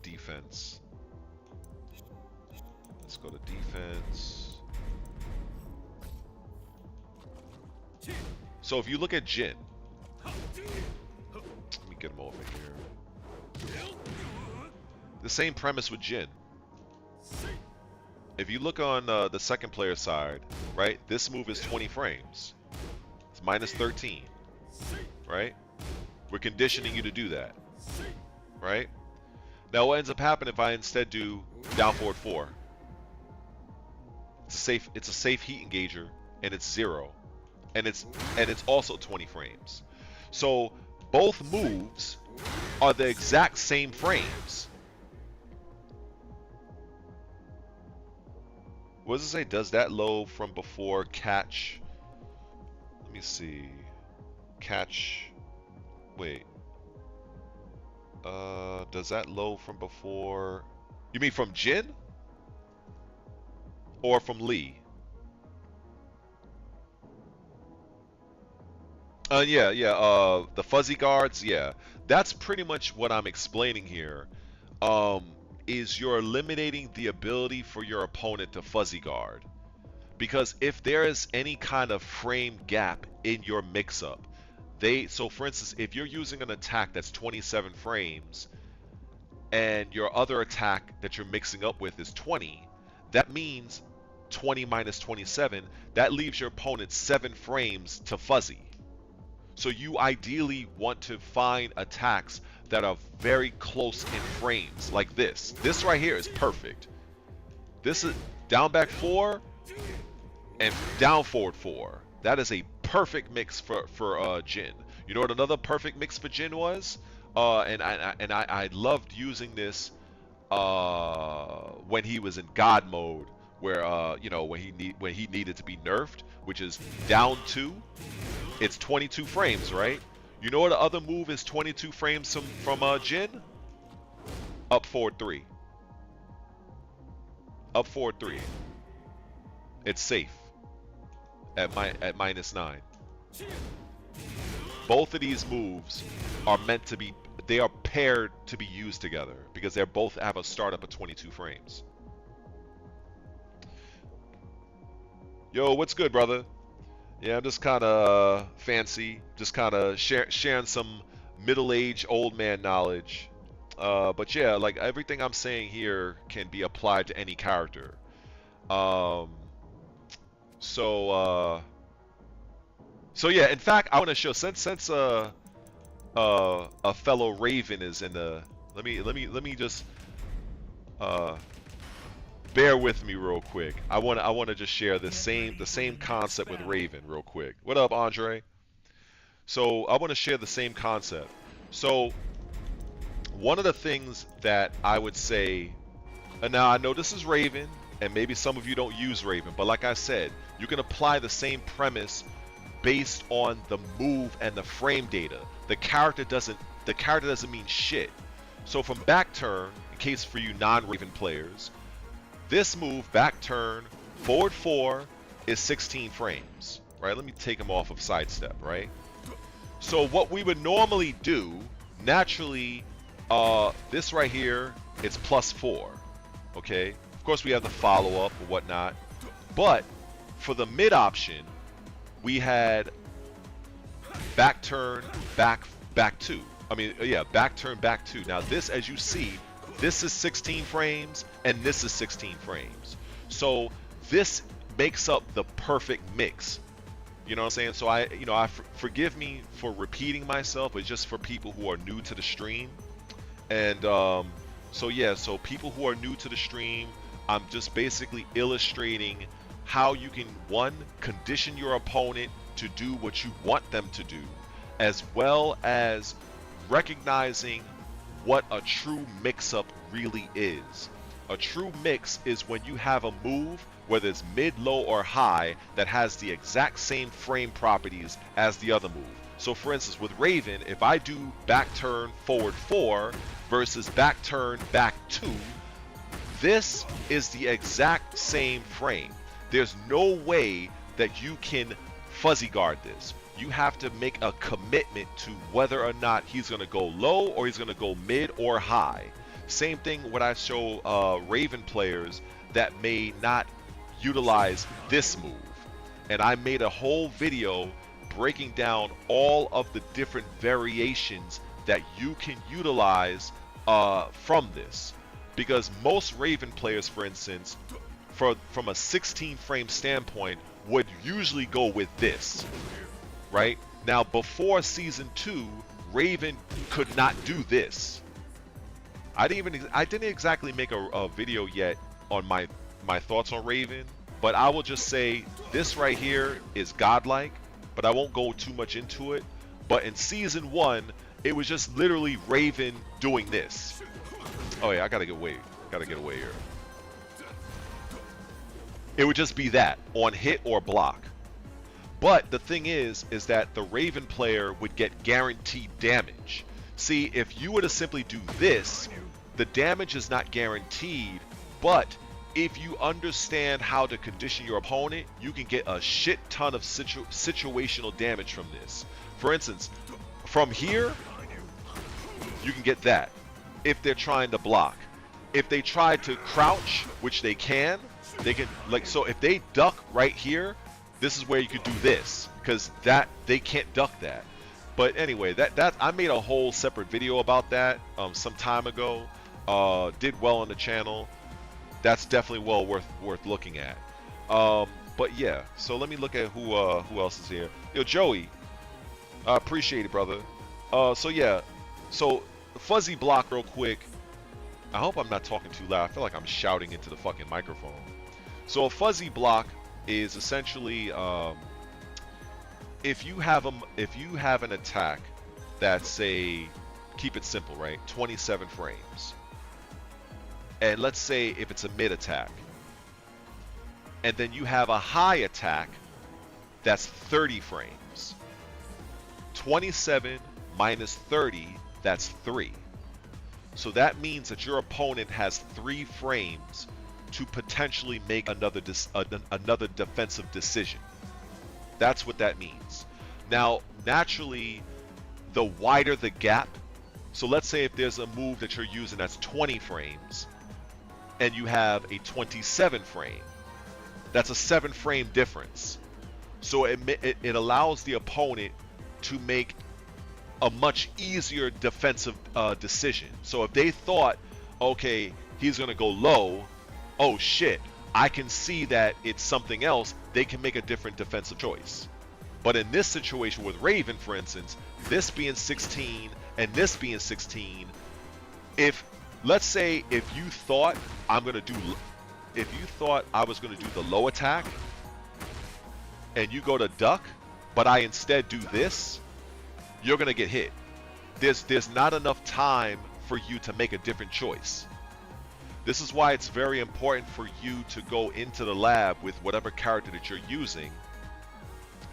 defense. Let's go to defense. So if you look at Jin, let me get him over here. The same premise with Jin. If you look on the second player side, right, this move is 20 frames. It's minus 13, right? We're conditioning you to do that, right? Now what ends up happening if I instead do down forward 4? It's a safe heat engager, and it's 0, and it's also 20 frames. So both moves are the exact same frames. What does it say? Does that load from before catch? Let me see. Catch. Wait. Does that load from before? You mean from Jin? Or from Lee? Yeah. The fuzzy guards, yeah. That's pretty much what I'm explaining here. Is you're eliminating the ability for your opponent to fuzzy guard. Because if there is any kind of frame gap in your mix-up, so for instance, if you're using an attack that's 27 frames, and your other attack that you're mixing up with is 20, that means 20 minus 27, that leaves your opponent 7 frames to fuzzy. So you ideally want to find attacks that are very close in frames, like this. This right here is perfect. This is down back 4 and down forward 4. That is a perfect mix for Jin. You know what another perfect mix for Jin was? And I loved using this when he was in God mode, where you know, when he needed to be nerfed, which is down 2. It's 22 frames, right? You know what the other move is 22 frames from Jin? Up forward 3. Up forward 3. It's safe at minus 9. Both of these moves are meant to be, they are paired to be used together because they both have a startup of 22 frames. Yo, what's good, brother? Yeah, I'm just kind of fancy, just kind of sharing some middle-aged old man knowledge. But yeah, like everything I'm saying here can be applied to any character. So yeah, in fact, I want to show, since a fellow Raven is in the, let me just bear with me real quick. I want to just share the same concept with Raven real quick. What up, Andre? So I want to share the same concept. So one of the things that I would say, and now I know this is Raven, and maybe some of you don't use Raven, but like I said, you can apply the same premise based on the move and the frame data. The character doesn't mean shit. So from back turn, in case for you non-Raven players, this move, back turn, forward 4, is 16 frames, right? Let me take him off of sidestep, right? So what we would normally do, naturally, this right here, it's +4, okay? Of course, we have the follow-up or whatnot, but for the mid option, we had back turn, back 2. I mean, yeah, back turn, back 2. Now this, as you see, this is 16 frames, and this is 16 frames. So this makes up the perfect mix. You know what I'm saying? So forgive me for repeating myself, but just for people who are new to the stream. And so yeah, so people who are new to the stream, I'm just basically illustrating how you can, one, condition your opponent to do what you want them to do, as well as recognizing what a true mix-up really is. A true mix is when you have a move, whether it's mid, low, or high, that has the exact same frame properties as the other move. So for instance, with Raven, if I do back turn forward 4 versus back turn back 2, this is the exact same frame. There's no way that you can fuzzy guard this. You have to make a commitment to whether or not he's going to go low or he's going to go mid or high. Same thing when I show Raven players that may not utilize this move. And I made a whole video breaking down all of the different variations that you can utilize from this. Because most Raven players, for instance, from a 16 frame standpoint, would usually go with this, right? Now, before Season 2, Raven could not do this. I didn't exactly make a video yet on my thoughts on Raven, but I will just say this right here is godlike, but I won't go too much into it. But in Season 1, it was just literally Raven doing this. Oh yeah, I gotta get away here. It would just be that, on hit or block. But the thing is that the Raven player would get guaranteed damage. See, if you were to simply do this, the damage is not guaranteed, but if you understand how to condition your opponent, you can get a shit ton of situational damage from this. For instance, from here, you can get that if they're trying to block. If they try to crouch, which they can, like, so if they duck right here, this is where you could do this, because that they can't duck that. But anyway, that I made a whole separate video about that some time ago. Did well on the channel. That's definitely well worth looking at. But yeah, so let me look at who else is here. Yo, Joey, I appreciate it, brother. So yeah, so fuzzy block real quick. I hope I'm not talking too loud. I feel like I'm shouting into the fucking microphone. So a fuzzy block is essentially if you have an attack that's, say, keep it simple, right? 27 frames. And let's say if it's a mid attack, and then you have a high attack that's 30 frames. 27 minus 30, that's 3. So that means that your opponent has 3 frames to potentially make another defensive decision. That's what that means. Now, naturally, the wider the gap, so let's say if there's a move that you're using that's 20 frames, and you have a 27 frame, that's a 7 frame difference. So it allows the opponent to make a much easier defensive decision. So if they thought, okay, he's going to go low, oh shit, I can see that it's something else, they can make a different defensive choice. But in this situation with Raven, for instance, this being 16 and this being 16, let's say if you thought I was going to do the low attack and you go to duck, but I instead do this, you're going to get hit. There's not enough time for you to make a different choice. This is why it's very important for you to go into the lab with whatever character that you're using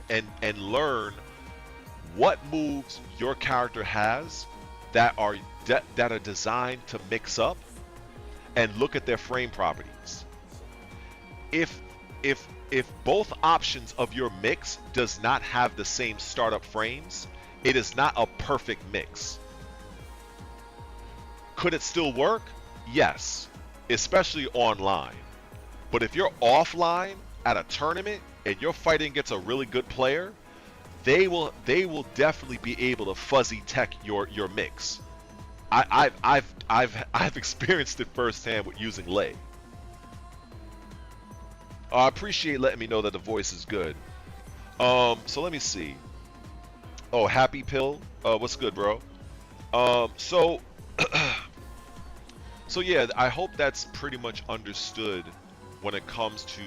and learn what moves your character has that are designed to mix up, and look at their frame properties. If both options of your mix does not have the same startup frames, it is not a perfect mix. Could it still work? Yes, especially online. But if you're offline at a tournament and you're fighting against a really good player, they will definitely be able to fuzzy tech your mix. I've experienced it firsthand with using Lei. I appreciate letting me know that the voice is good. So let me see. Oh, Happy Pill. What's good, bro? So yeah, I hope that's pretty much understood when it comes to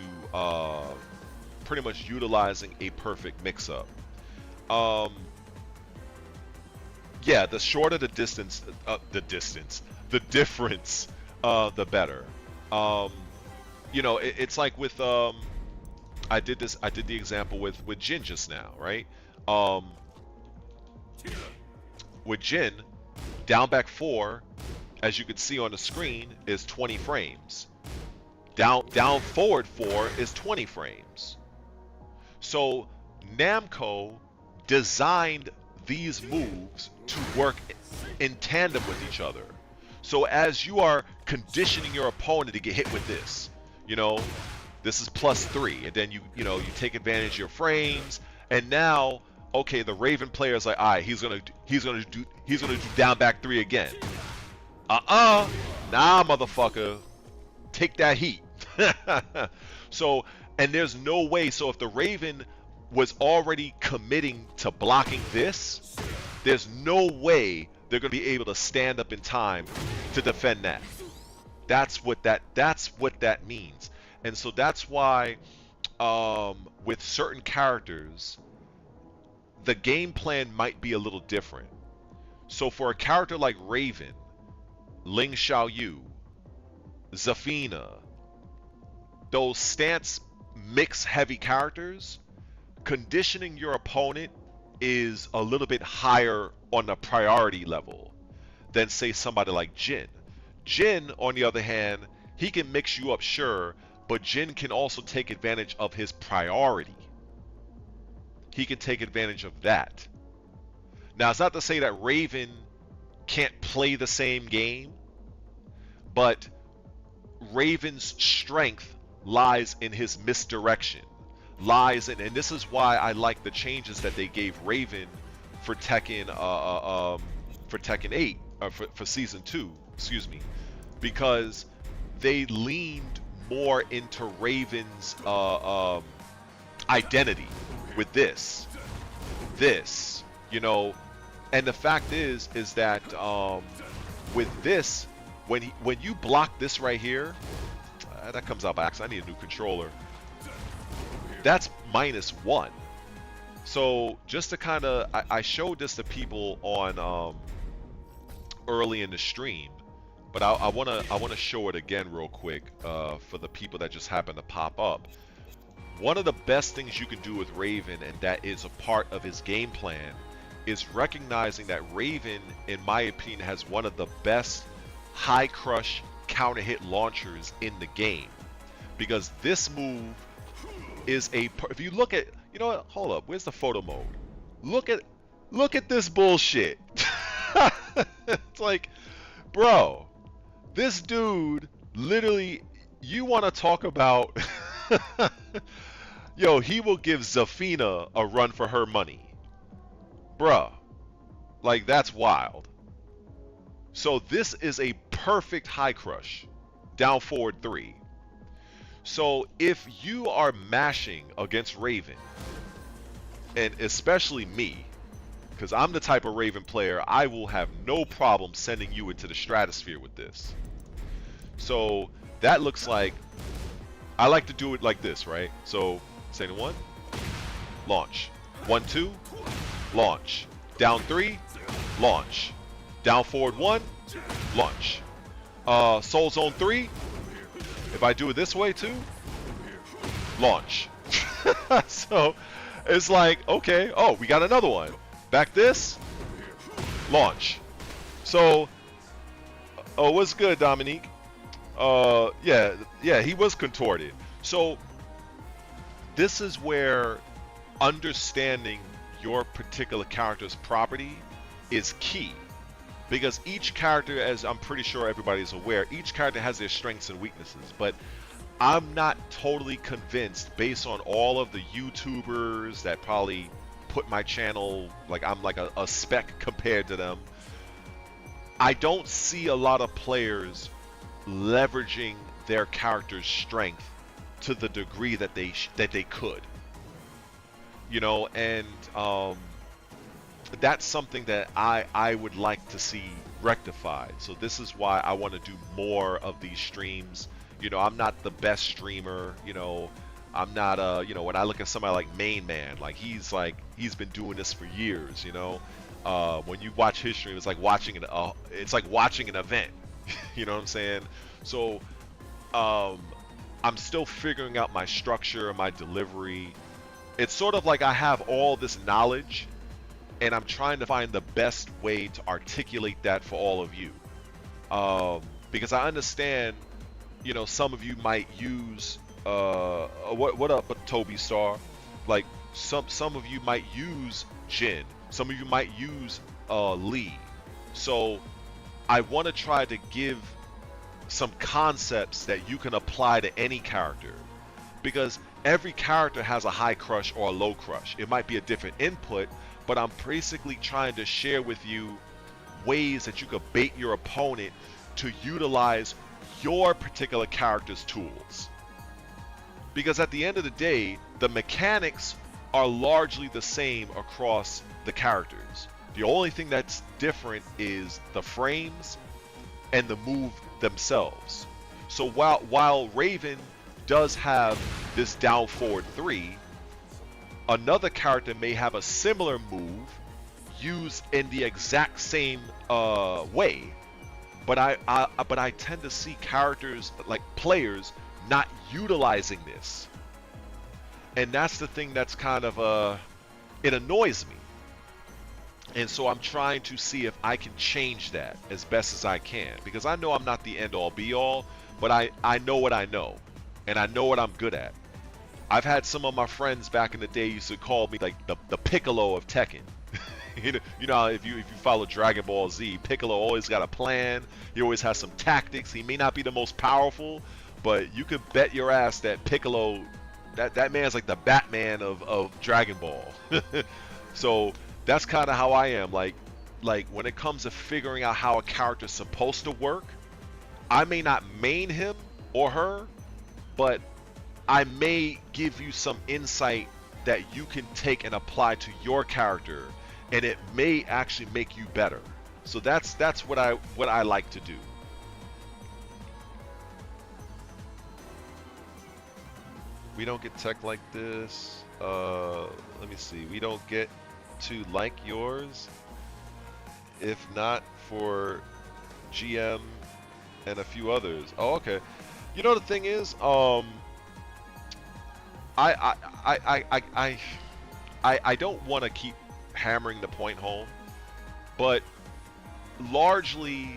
pretty much utilizing a perfect mix-up. Yeah, the shorter the distance, the difference, the better. You know, it's like with I did the example with Jin just now, right? With Jin, down back 4, as you can see on the screen, is 20 frames. Down forward 4 is 20 frames. So Namco designed these moves to work in tandem with each other. So as you are conditioning your opponent to get hit with this, you know, this is +3, and then you take advantage of your frames, and now, okay, the Raven player is like, all right, he's gonna do down back 3 again. Nah, motherfucker, take that heat. So, and there's no way. So if the Raven was already committing to blocking this, there's no way they're going to be able to stand up in time to defend that. That's what that means. And so that's why with certain characters, the game plan might be a little different. So for a character like Raven, Ling Xiaoyu, Zafina, those stance mix heavy characters, conditioning your opponent is a little bit higher on the priority level than, say, somebody like Jin. Jin, on the other hand, he can mix you up, sure, but Jin can also take advantage of his priority. He can take advantage of that. Now, it's not to say that Raven can't play the same game, but Raven's strength lies in his misdirection, and this is why I like the changes that they gave Raven for Tekken, for Tekken 8, for Season 2, excuse me, because they leaned more into Raven's identity with this, and the fact is that with this, when you block this right here, that comes out by accident. I need a new controller. That's -1. So just to kind of, I showed this to people on early in the stream, but I wanna show it again real quick for the people that just happen to pop up. One of the best things you can do with Raven, and that is a part of his game plan, is recognizing that Raven, in my opinion, has one of the best high crush counter hit launchers in the game, because this move is if you look at, you know what, hold up, where's the photo mode? Look at this bullshit. It's like, bro, this dude literally, you want to talk about yo, he will give Zafina a run for her money, bruh. Like, that's wild. So this is a perfect high crush, down forward 3. So if you are mashing against Raven, and especially me, because I'm the type of Raven player, I will have no problem sending you into the stratosphere with this. So that looks like, I like to do it like this, right? So second 1, launch. 1, 2, launch. Down 3, launch. Down forward 1, launch. Soul Zone 3, if I do it this way too, launch. So it's like, okay, oh, we got another one. Back this, launch. So, oh, what's good, Dominique? Yeah, he was contorted. So this is where understanding your particular character's property is key. Because each character, as I'm pretty sure everybody's aware, each character has their strengths and weaknesses. But I'm not totally convinced, based on all of the YouTubers that probably put my channel, like I'm like a speck compared to them. I don't see a lot of players leveraging their character's strength to the degree that they could. You know, and that's something that I would like to see rectified. So this is why I want to do more of these streams. You know, I'm not the best streamer, you know, I'm not you know, when I look at somebody like Main Man, like he's been doing this for years, you know. When you watch his stream, it's like watching an event. You know what I'm saying? So I'm still figuring out my structure, my delivery. It's sort of like I have all this knowledge, and I'm trying to find the best way to articulate that for all of you. Because I understand, some of you might use what up, Toby Star? Like some of you might use Jin, some of you might use Lee. So I want to try to give some concepts that you can apply to any character, because every character has a high crush or a low crush. It might be a different input, but I'm basically trying to share with you ways that you could bait your opponent to utilize your particular character's tools. Because at the end of the day, the mechanics are largely the same across the characters. The only thing that's different is the frames and the move themselves. So while Raven does have this down forward 3, another character may have a similar move used in the exact same way. But I tend to see characters, like players, not utilizing this. And that's the thing that's kind of it annoys me. And so I'm trying to see if I can change that as best as I can, because I know I'm not the end all be all, but I know what I know, and I know what I'm good at. I've had some of my friends back in the day used to call me like the Piccolo of Tekken. You know, if you follow Dragon Ball Z, Piccolo always got a plan. He always has some tactics. He may not be the most powerful, but you could bet your ass that Piccolo, that man's like the Batman of Dragon Ball. So that's kind of how I am. Like when it comes to figuring out how a character's supposed to work, I may not main him or her, but I may give you some insight that you can take and apply to your character, and it may actually make you better. So that's what I like to do. We don't get tech like this. Let me see. We don't get to like yours if not for GM and a few others. Oh, okay. You know, the thing is, I don't want to keep hammering the point home, but largely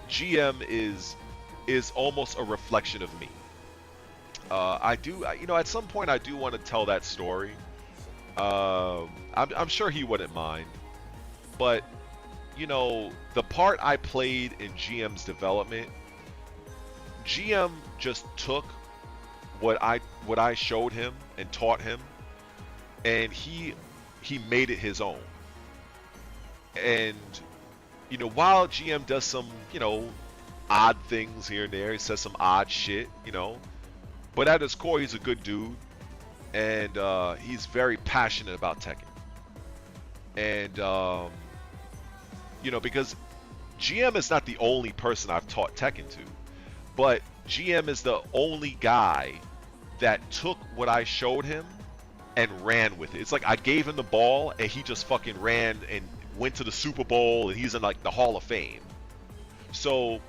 GM is almost a reflection of me. I do, at some point I do want to tell that story. I'm sure he wouldn't mind, but the part I played in GM's development, GM just took what I showed him and taught him, and he made it his own. And while GM does some odd things here and there, he says some odd shit, but at his core he's a good dude, and he's very passionate about Tekken. And because GM is not the only person I've taught Tekken to, but GM is the only guy that took what I showed him and ran with it. It's like I gave him the ball and he just fucking ran and went to the Super Bowl, and he's in like the Hall of Fame. So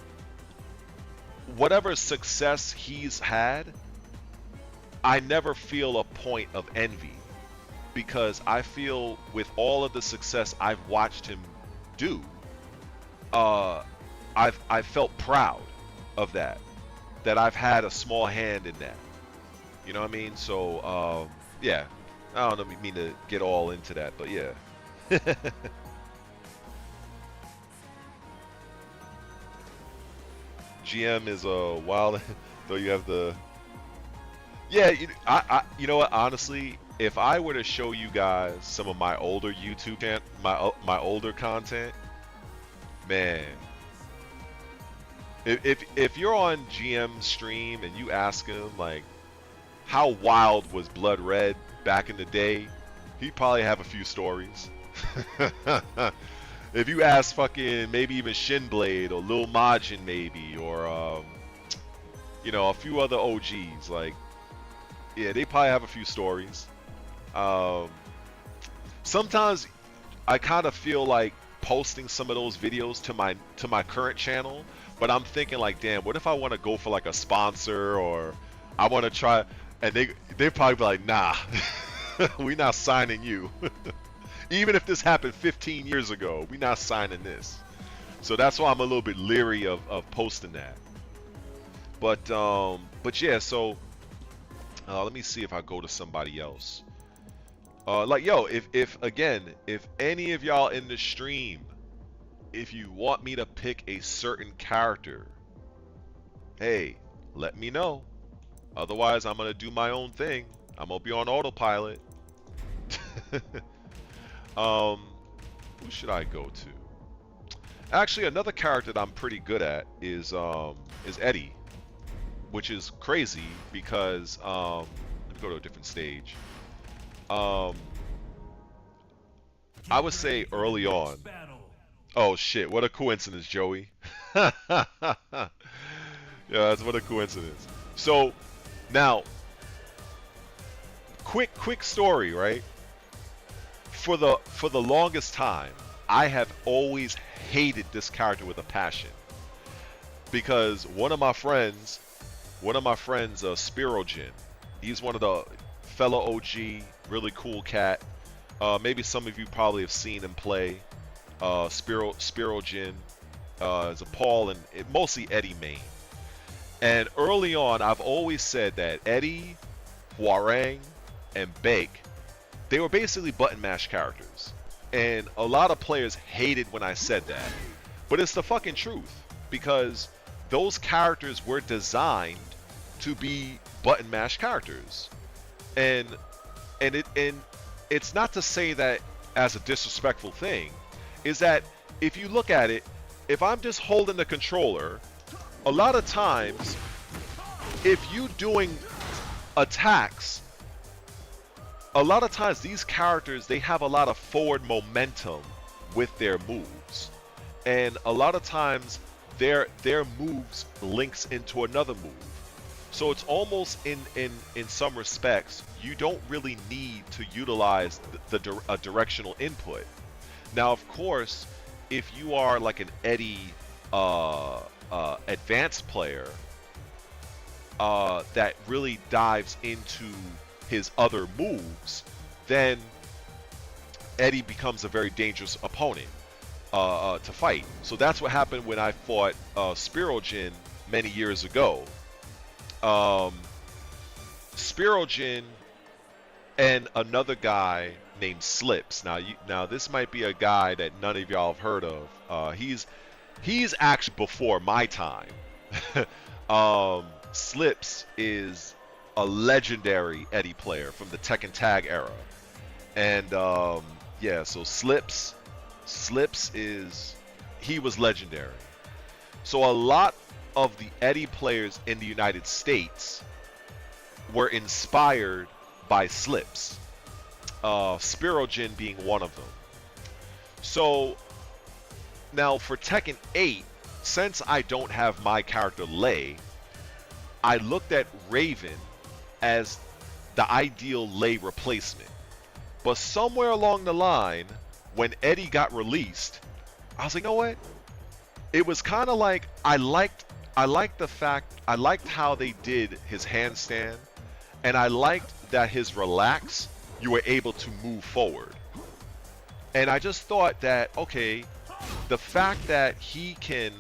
whatever success he's had, I never feel a point of envy, because I feel with all of the success I've watched him do, I've felt proud of that I've had a small hand in that. You know what I mean? So yeah, I don't mean to get all into that, but yeah. GM is a wild, though you have the. Yeah, you know what? Honestly, if I were to show you guys some of my older YouTube my older content, man. If you're on GM's stream and you ask him like, how wild was Blood Red back in the day, he'd probably have a few stories. If you ask fucking maybe even Shinblade or Lil Majin maybe, or a few other OGs, like, yeah, they probably have a few stories. Sometimes I kind of feel like posting some of those videos to my current channel, but I'm thinking like, damn, what if I want to go for like a sponsor, or I want to try, and they probably be like, nah, we not signing you. Even if this happened 15 years ago, we're not signing this. So that's why I'm a little bit leery of posting that. But yeah. So let me see if I go to somebody else. Like yo, if again, if any of y'all in the stream, if you want me to pick a certain character, hey, let me know. Otherwise, I'm gonna do my own thing. I'm gonna be on autopilot. Who should I go to? Actually, another character that I'm pretty good at is Eddie, which is crazy because let me go to a different stage. I would say early on. Oh shit! What a coincidence, Joey. Yeah, that's what a coincidence. So now, quick story, right? For the longest time, I have always hated this character with a passion because one of my friends, Spirojin, he's one of the fellow OG, really cool cat. Maybe some of you probably have seen him play. Spirojin is a Paul and mostly Eddie main. And early on, I've always said that Eddie, Hwoarang, and Bake, they were basically button mash characters. And a lot of players hated when I said that. But it's the fucking truth. Because those characters were designed to be button mash characters. And it's not to say that as a disrespectful thing. Is that if you look at it, if I'm just holding the controller, a lot of times, if you doing attacks, a lot of times these characters, they have a lot of forward momentum with their moves. And a lot of times their moves links into another move. So it's almost in some respects, you don't really need to utilize a directional input. Now, of course, if you are like an Eddie advanced player that really dives into his other moves, then Eddie becomes a very dangerous opponent to fight. So that's what happened when I fought Spirojin many years ago. Spirojin and another guy named Slips. Now this might be a guy that none of y'all have heard of. He's actually before my time. Slips is a legendary Eddie player from the Tekken Tag era. And yeah, so Slips he was legendary. So a lot of the Eddie players in the United States were inspired by Slips. Spirojin being one of them. So now for Tekken 8, since I don't have my character Lei, I looked at Raven as the ideal Lei replacement. But somewhere along the line, when Eddie got released, I was like, you know what? It was kind of like I liked how they did his handstand, and I liked that his relax, you were able to move forward. And I just thought that, okay, the fact that he can,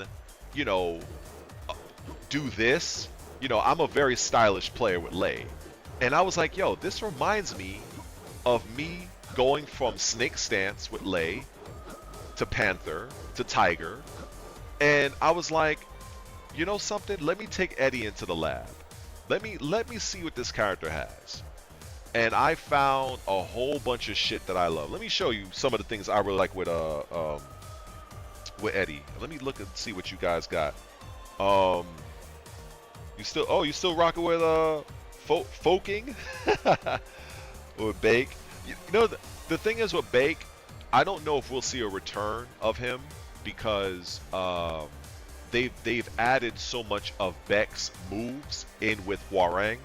do this, I'm a very stylish player with Lei. And I was like, yo, this reminds me of me going from Snake Stance with Lei to Panther to Tiger. And I was like, you know something? Let me take Eddie into the lab. Let me see what this character has. And I found a whole bunch of shit that I love. Let me show you some of the things I really like with Eddie. Let me look and see what you guys got. You still rocking with Folking with Bake. The thing is with Bake, I don't know if we'll see a return of him because they've added so much of Beck's moves in with Hwoarang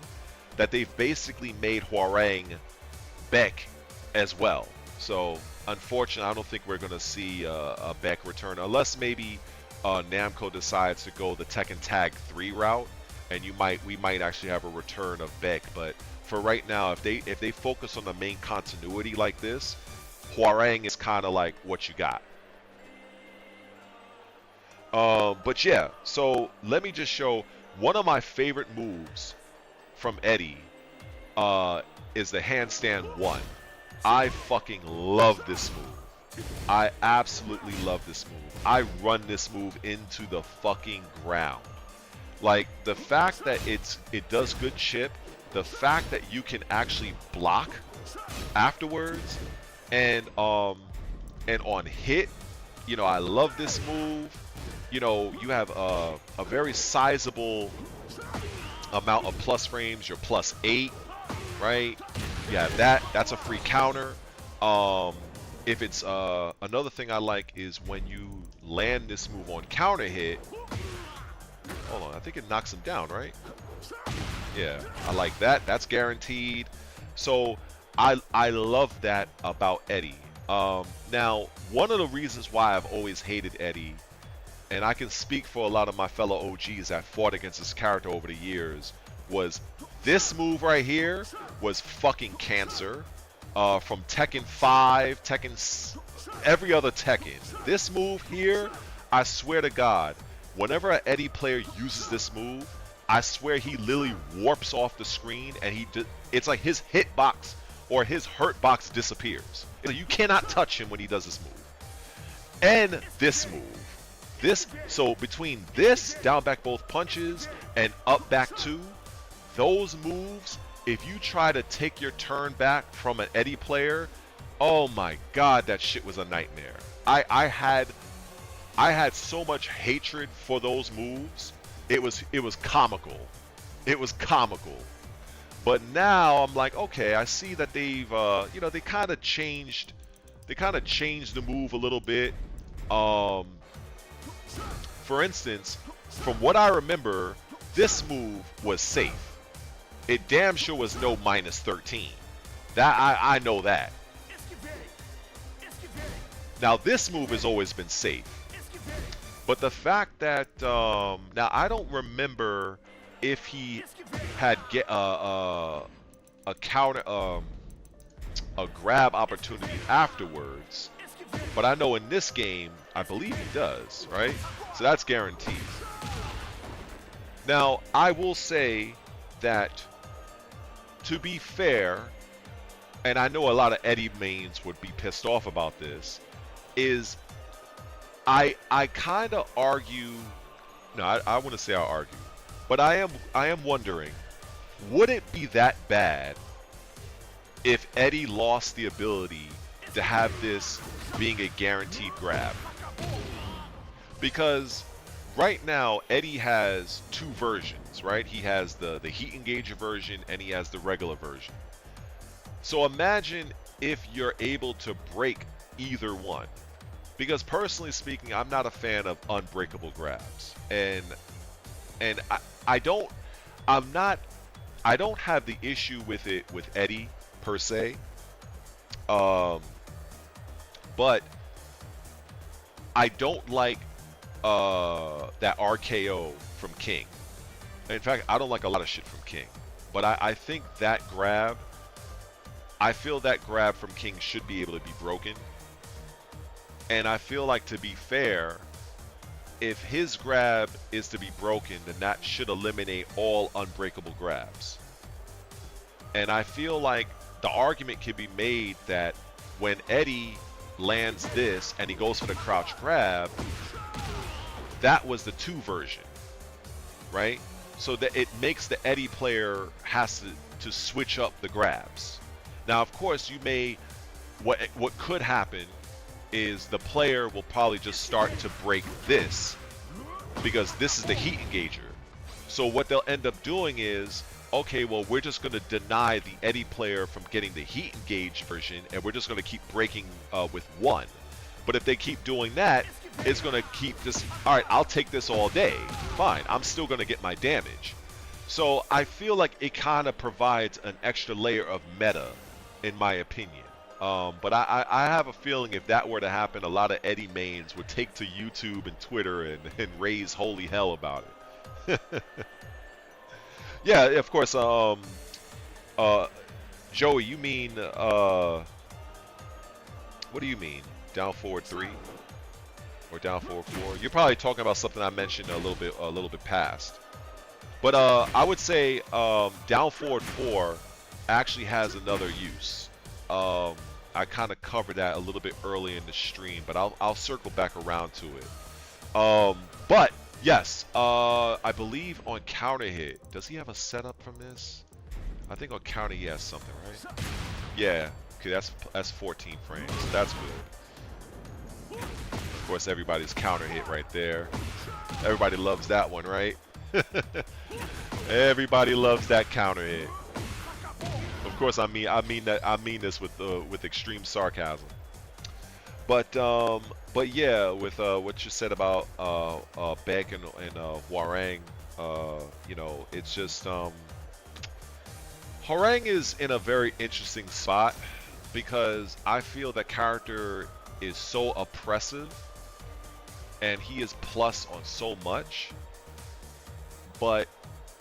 that they've basically made Hwoarang Beck as well. So unfortunately, I don't think we're gonna see a Beck return unless maybe Namco decides to go the Tekken Tag 3 route, and we might actually have a return of Beck. But for right now, if they focus on the main continuity like this, Hwoarang is kind of like what you got. But yeah, so let me just show one of my favorite moves from Eddie is the handstand 1. I fucking love this move. I absolutely love this move. I run this move into the fucking ground. Like, the fact that it does good chip, the fact that you can actually block afterwards, and on hit, you know, I love this move. You know, you have a very sizable amount of plus frames. You're +8, right? You have that. That's a free counter. If it's another thing I like is when you land this move on counter hit. Hold on, I think it knocks him down, right? Yeah, I like that. That's guaranteed. So I love that about Eddie. Now, one of the reasons why I've always hated Eddie, and I can speak for a lot of my fellow OGs that fought against this character over the years, was this move right here was fucking cancer. From Tekken 5, every other Tekken. This move here, I swear to God, whenever an Eddie player uses this move, I swear he literally warps off the screen, and it's like his hitbox or his hurt box disappears. You cannot touch him when he does this move. And this move. So between this, down back both punches, and up back 2, those moves, if you try to take your turn back from an Eddie player, oh my God, that shit was a nightmare. I had so much hatred for those moves. It was comical. It was comical. But now I'm like, okay, I see that they've you know, they kind of changed the move a little bit. For instance, from what I remember, this move was safe. It damn sure was no -13. That I know that. Now this move has always been safe, but the fact that now I don't remember if he had a counter a grab opportunity afterwards, but I know in this game I believe he does, right? So that's guaranteed. Now I will say that, to be fair, and I know a lot of Eddie mains would be pissed off about this, is I kind of argue, no, I want to say I argue, but I am wondering, would it be that bad if Eddie lost the ability to have this being a guaranteed grab? Because right now, Eddie has 2 versions, right? He has the heat engager version, and he has the regular version. So imagine if you're able to break either one. Because personally speaking, I'm not a fan of unbreakable grabs. And I don't have the issue with it with Eddie per se. But I don't like that RKO from King. In fact, I don't like a lot of shit from King. But I think that grab, I feel that grab from King should be able to be broken. And I feel like, to be fair, if his grab is to be broken, then that should eliminate all unbreakable grabs. And I feel like the argument can be made that when Eddie lands this and he goes for the crouch grab, that was the 2 version, right? So that it makes the Eddie player has to switch up the grabs. Now, of course, you may, what could happen is the player will probably just start to break this, because this is the heat engager. So what they'll end up doing is, okay, well, we're just going to deny the Eddie player from getting the heat engage version, and we're just going to keep breaking with 1. But if they keep doing that, it's going to keep this, all right, I'll take this all day. Fine, I'm still going to get my damage. So I feel like it kind of provides an extra layer of meta, in my opinion. But I have a feeling if that were to happen, a lot of Eddie mains would take to YouTube and Twitter and raise holy hell about it. Yeah, of course. Joey, you mean What do you mean? Down forward 3 or down forward 4? You're probably talking about something I mentioned a little bit past. But I would say down forward 4 actually has another use. I kind of covered that a little bit early in the stream, but I'll circle back around to it. But yes, I believe on counter hit, does he have a setup from this? I think on counter he has something, right? Yeah. Okay, that's 14 frames. So that's good. Of course, everybody's counter hit right there. Everybody loves that one, right? Everybody loves that counter hit. Of course, I mean this with extreme sarcasm. But yeah, with what you said about Beck and Hwoarang, you know, it's just Hwoarang is in a very interesting spot because I feel that character is so oppressive and he is plus on so much, but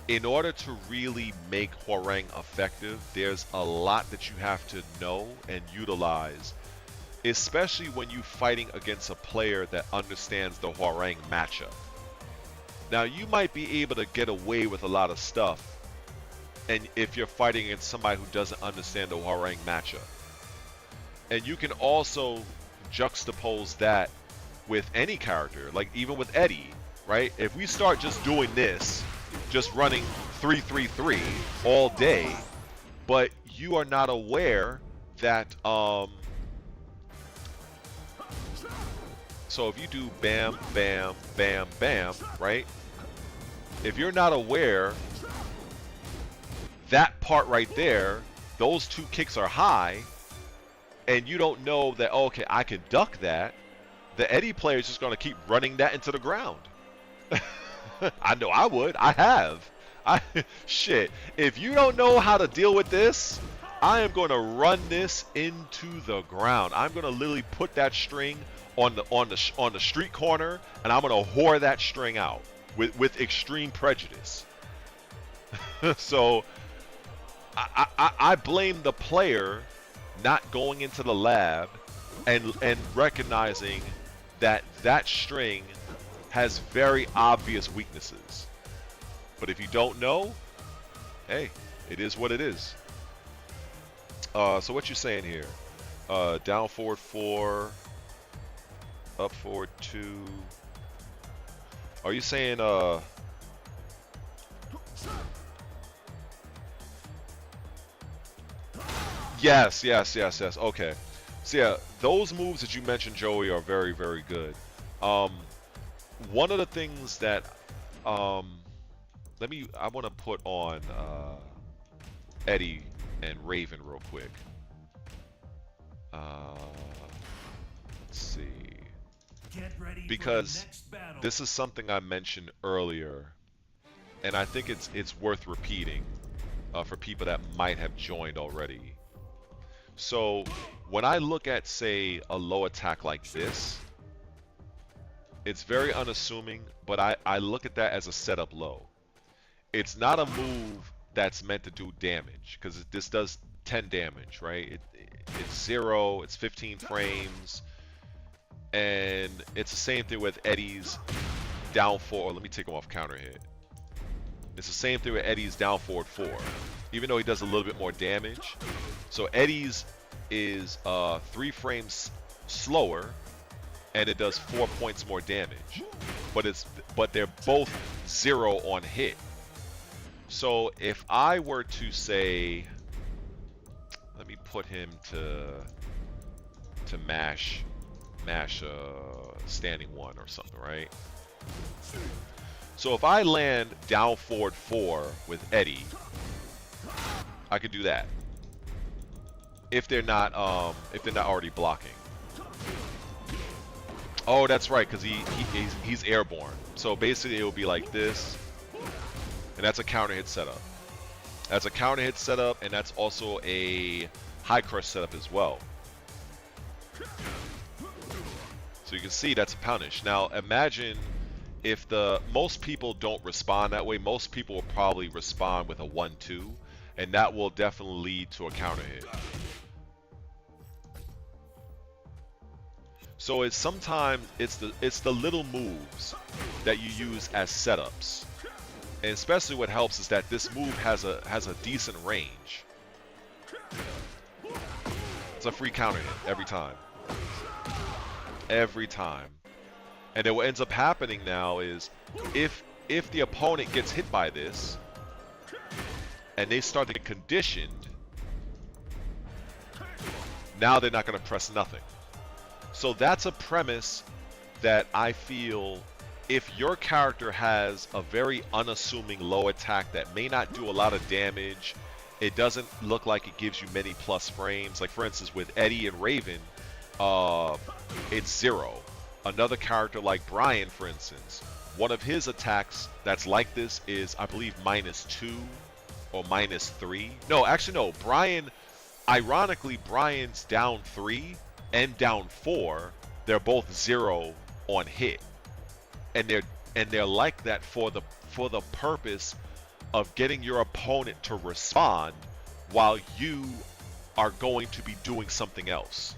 in order to really make Hwoarang effective, there's a lot that you have to know and utilize, especially when you're fighting against a player that understands the Hwoarang matchup. Now, you might be able to get away with a lot of stuff, and if you're fighting against somebody who doesn't understand the Hwoarang matchup. And you can also juxtapose that with any character, like even with Eddie, right? If we start just doing this, just running 3-3-3 all day, but you are not aware that so if you do bam, bam, bam, bam, right? If you're not aware that part right there, those two kicks are high, and you don't know that, oh, okay, I can duck that, the Eddie player is just going to keep running that into the ground. I know I would. I have. Shit. If you don't know how to deal with this, I am going to run this into the ground. I'm going to literally put that string on the street corner, and I'm going to whore that string out with extreme prejudice. So I blame the player not going into the lab and recognizing that that string has very obvious weaknesses. But if you don't know, hey, it is what it is. So what you saying here? Down forward 4, up forward 2. Are you saying Yes. Okay. So yeah, those moves that you mentioned, Joey, are very, very good. One of the things that I want to put on Eddie and Raven real quick. Let's see. Get ready Because for the next battle. this is something I mentioned earlier, and I think it's worth repeating for people that might have joined already. So when I look at, say, a low attack like this, it's very unassuming, but I look at that as a setup low. It's not a move that's meant to do damage, because this does 10 damage, right? It's 0, it's 15 frames, and it's the same thing with Eddie's down 4. Let me take him off counter hit. It's the same thing with Eddie's down forward 4, even though he does a little bit more damage. So Eddie's is 3 frames slower, and it does 4 points more damage. But they're both 0 on hit. So if I were to say, let me put him to mash standing 1 or something, right? So if I land down forward 4 with Eddie, I could do that. If they're not already blocking. Oh, that's right, because he's airborne. So basically, it will be like this, and that's a counter hit setup. That's a counter hit setup, and that's also a high crush setup as well. So you can see that's a punish. Now imagine if most people don't respond that way. Most people will probably respond with a 1-2, and that will definitely lead to a counter hit. So it's sometimes it's the little moves that you use as setups. And especially what helps is that this move has a decent range. It's a free counter hit every time. Every time. And then what ends up happening now is if the opponent gets hit by this and they start to get conditioned, now they're not going to press nothing. So that's a premise that I feel if your character has a very unassuming low attack that may not do a lot of damage, it doesn't look like it gives you many plus frames. Like for instance with Eddie and Raven, it's 0. Another character like Brian, for instance, one of his attacks that's like this is, I believe, -2 or -3. No, actually no. Brian, ironically, Brian's down 3 and down 4. They're both 0 on hit, and they're like that for the purpose of getting your opponent to respond while you are going to be doing something else.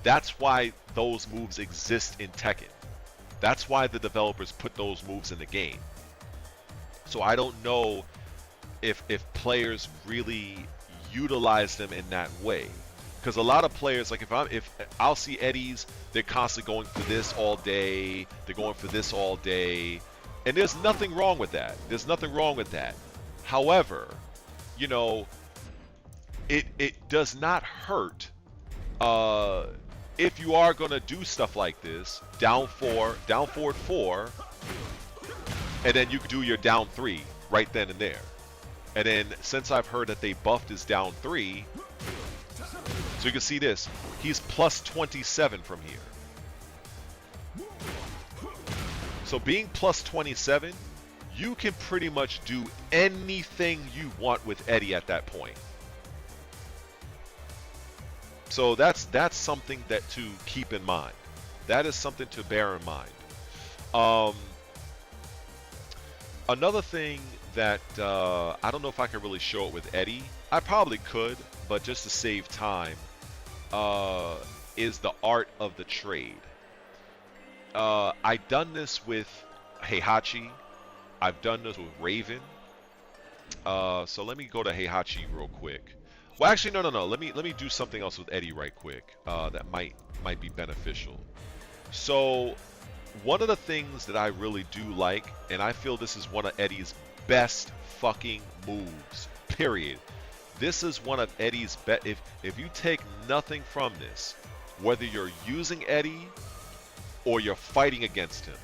That's why those moves exist in Tekken. That's why the developers put those moves in the game. So I don't know if players really utilize them in that way. Because a lot of players, like if I'll see Eddies, they're constantly going for this all day, they're going for this all day, and there's nothing wrong with that. There's nothing wrong with that. However, you know, it does not hurt if you are going to do stuff like this, down forward 4, and then you can do your down 3 right then and there. And then since I've heard that they buffed his down 3, so you can see this, he's plus 27 from here. So being plus 27, you can pretty much do anything you want with Eddie at that point. So that's something that to keep in mind. That is something to bear in mind. Another thing that I don't know if I can really show it with Eddie. I probably could, but just to save time, is the art of the trade. I've done this with Heihachi. I've done this with Raven. So let me go to Heihachi real quick. Well, actually, no. Let me do something else with Eddie right quick. That might be beneficial. So one of the things that I really do like, and I feel this is one of Eddie's best fucking moves, period. This is one of Eddie's best. If you take nothing from this, whether you're using Eddie or you're fighting against him,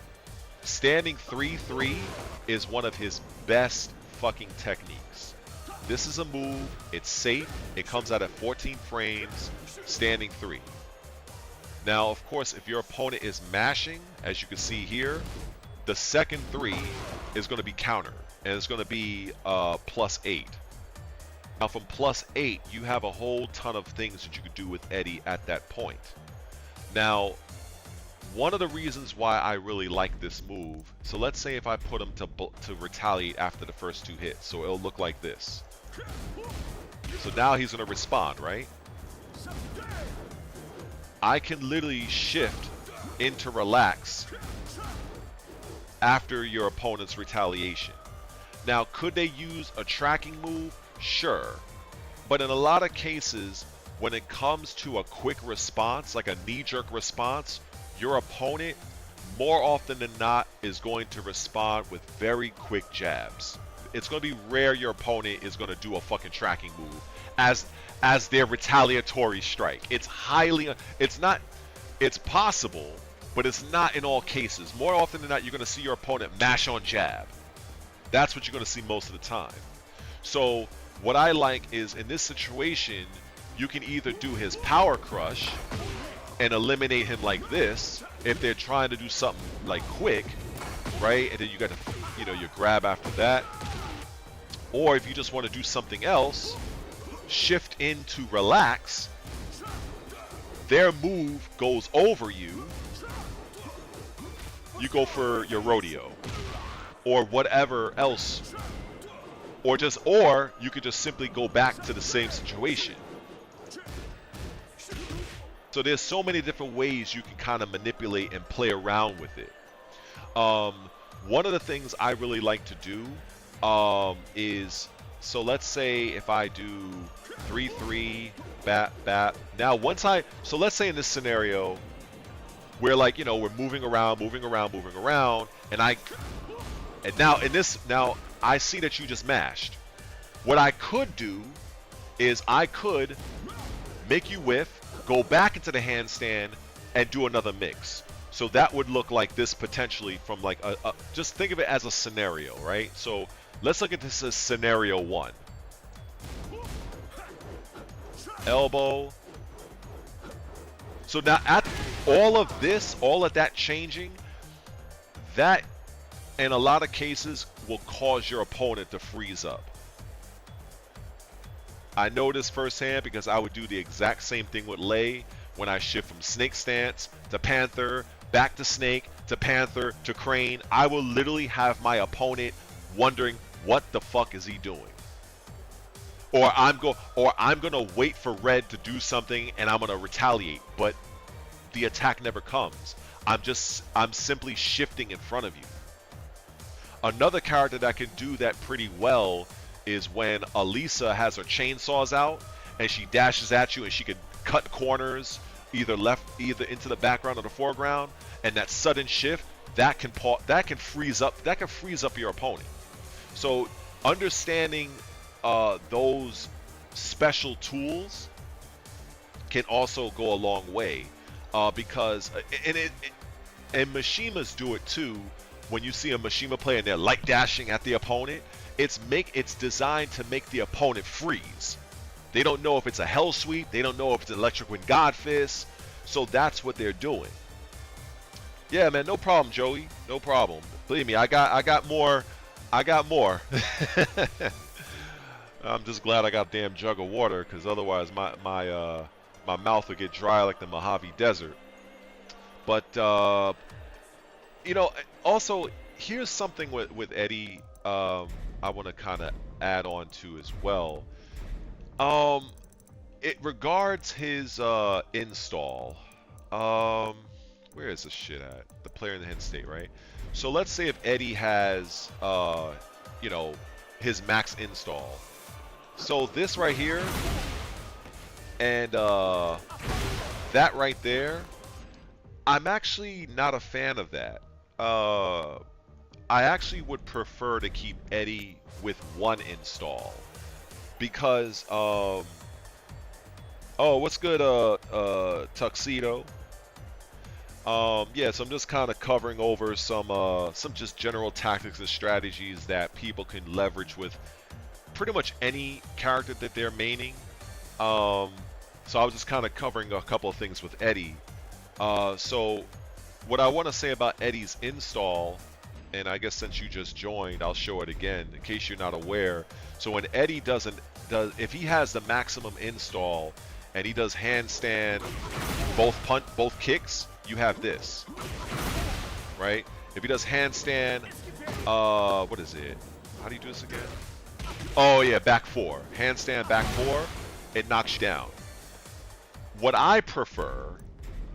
standing 3-3 is one of his best fucking techniques. This is a move, it's safe, it comes out at 14 frames, standing 3. Now, of course, if your opponent is mashing, as you can see here, the second 3 is going to be counter, and it's going to be +8. Now, from +8, you have a whole ton of things that you could do with Eddie at that point. Now, one of the reasons why I really like this move, so let's say if I put him to retaliate after the first 2 hits, so it'll look like this. So now he's going to respond, right? I can literally shift into relax after your opponent's retaliation. Now, could they use a tracking move? Sure. But in a lot of cases, when it comes to a quick response, like a knee-jerk response, your opponent, more often than not, is going to respond with very quick jabs. It's going to be rare your opponent is going to do a fucking tracking move as their retaliatory strike. It's possible, but it's not in all cases. More often than not, you're going to see your opponent mash on jab. That's what you're going to see most of the time. So what I like is, in this situation, you can either do his power crush and eliminate him like this if they're trying to do something like quick, right? And then you got to, you grab after that. Or if you just want to do something else, shift into relax. Their move goes over you. You go for your rodeo or whatever else. Or you could just simply go back to the same situation. So there's so many different ways you can kind of manipulate and play around with it. Um, One of the things I really like to do is, so let's say if I do 3-3, bat, bat. Now so let's say in this scenario, we're like, we're moving around, and now I see that you just mashed. What I could do is I could make you whiff, go back into the handstand, and do another mix. So that would look like this potentially from like just think of it as a scenario, right? So let's look at this as scenario 1. Elbow. So now at all of that changing, that in a lot of cases will cause your opponent to freeze up. I know this firsthand because I would do the exact same thing with Lei when I shift from snake stance to panther, back to snake to panther to crane. I will literally have my opponent wondering what the fuck is he doing. Or I'm gonna wait for red to do something and I'm gonna retaliate, but the attack never comes. I'm simply shifting in front of you. Another character that can do that pretty well is when Alisa has her chainsaws out and she dashes at you and she can cut corners either into the background or the foreground, and that sudden shift that can freeze up your opponent. So understanding those special tools can also go a long way because and Mishimas do it too. When you see a Mishima play and they're light dashing at the opponent, it's designed to make the opponent freeze. They don't know if it's a Hell Sweep. They don't know if it's an Electric Wind God Fist. So that's what they're doing. Yeah, man, no problem, Joey. No problem. Believe me, I got more. I'm just glad I got a damn jug of water, because otherwise my mouth would get dry like the Mojave Desert. But also here's something with Eddie I want to kind of add on to as well. It regards his install. Where is this shit at? The player in the hint state, right? So let's say if Eddie has his max install. So this right here and that right there, I'm actually not a fan of that. I actually would prefer to keep Eddie with one install because oh, what's good, Tuxedo? Yeah, so I'm just kind of covering over some just general tactics and strategies that people can leverage with pretty much any character that they're maining. So I was just kind of covering a couple of things with Eddie. So what I want to say about Eddie's install, and I guess since you just joined, I'll show it again in case you're not aware. So when Eddie if he has the maximum install and he does handstand, both kicks, you have this, right? If he does handstand, what is it? How do you do this again? Oh yeah, back four. Handstand back four, it knocks you down. What I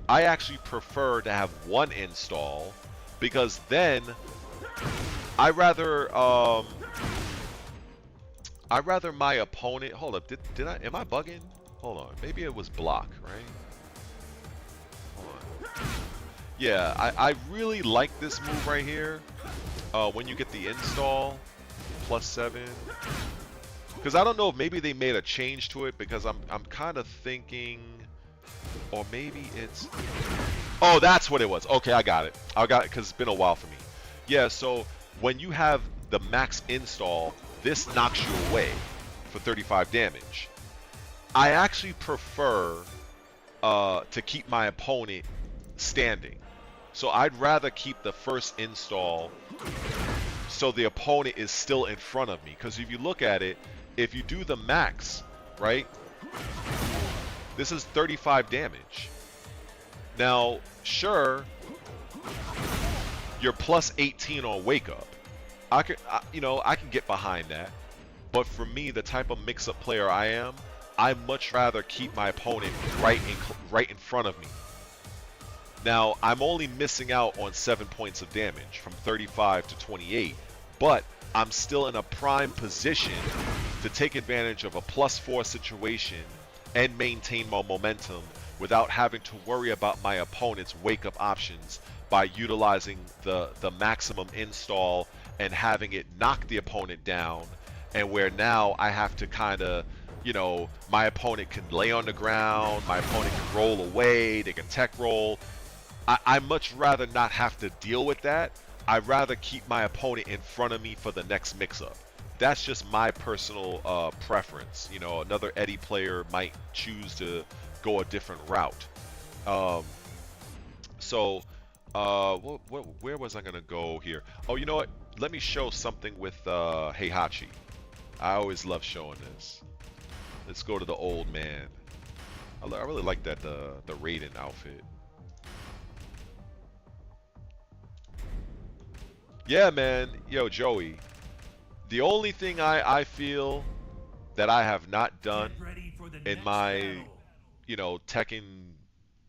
actually prefer to have one install, because then I rather my opponent. Hold up, am I bugging? Hold on, maybe it was block, right? Hold on. Yeah, I really like this move right here. When you get the install +7, because I don't know if maybe they made a change to it, because I'm kind of thinking, or maybe it's, oh, that's what it was. Okay, I got it because it's been a while for me. Yeah, so when you have the max install, this knocks you away for 35 damage. I actually prefer to keep my opponent standing. So I'd rather keep the first install so the opponent is still in front of me. Because if you look at it, if you do the max, right, this is 35 damage. Now, sure, you're +18 on wake up. I can get behind that. But for me, the type of mix-up player I am, I much rather keep my opponent right in front of me. Now, I'm only missing out on 7 points of damage from 35 to 28, but I'm still in a prime position to take advantage of a +4 situation and maintain my momentum without having to worry about my opponent's wake-up options by utilizing the maximum install and having it knock the opponent down, and where now I have to kind of, you know, my opponent can lay on the ground, my opponent can roll away, they can tech roll. I much rather not have to deal with that. I'd rather keep my opponent in front of me for the next mix-up. That's just my personal preference. You know, another Eddie player might choose to go a different route. Where was I gonna go here? Oh, you know what? Let me show something with Heihachi. I always love showing this. Let's go to the old man. I really like that the Raiden outfit. Yeah, man. Yo, Joey. The only thing I feel that I have not done in my, you know, Tekken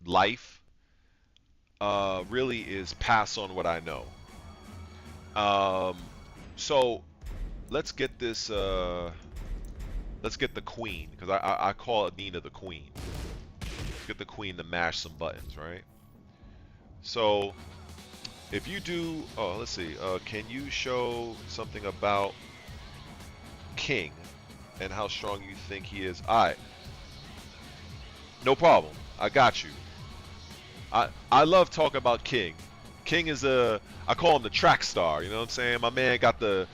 life really is pass on what I know. So let's get this. Let's get the queen, because I call Nina the queen. Let's get the queen to mash some buttons, right? So if you do, oh, let's see. Can you show something about King and how strong you think he is? All right, no problem. I got you. I love talking about King. King is I call him the track star. You know what I'm saying? My man got the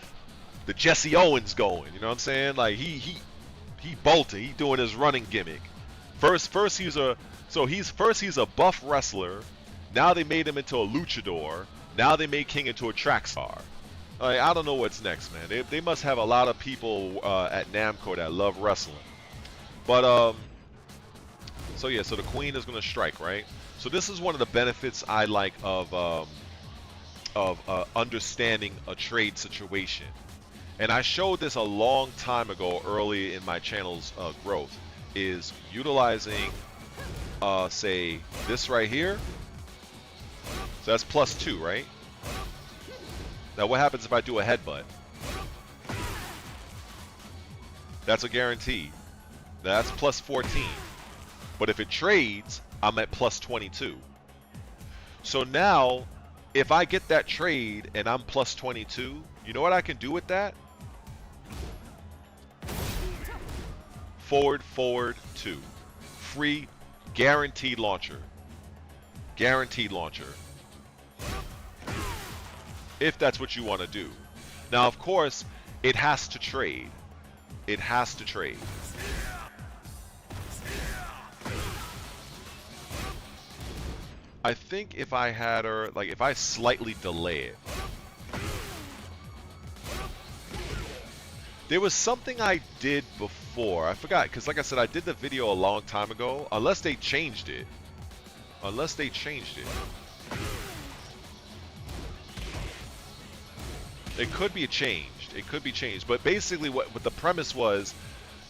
Jesse Owens going. You know what I'm saying? Like he bolted. He doing his running gimmick. First he's a buff wrestler. Now they made him into a luchador. Now they made King into a track star. Like, I don't know what's next, man. They must have a lot of people at Namco that love wrestling. But so yeah, so the queen is gonna strike, right? So this is one of the benefits I like of understanding a trade situation. And I showed this a long time ago, early in my channel's growth, is utilizing, say, this right here. So that's +2, right? Now what happens if I do a headbutt? That's a guarantee. That's +14. But if it trades, I'm at +22. So now, if I get that trade and I'm +22, you know what I can do with that? Forward, 2. Free, guaranteed launcher. Guaranteed launcher. If that's what you want to do. Now, of course, it has to trade. It has to trade. I think if I had her, like, if I slightly delay it. There was something I did before. I forgot, because like I said, I did the video a long time ago. Unless they changed it. Unless they changed it. It could be changed. It could be changed. But basically what the premise was,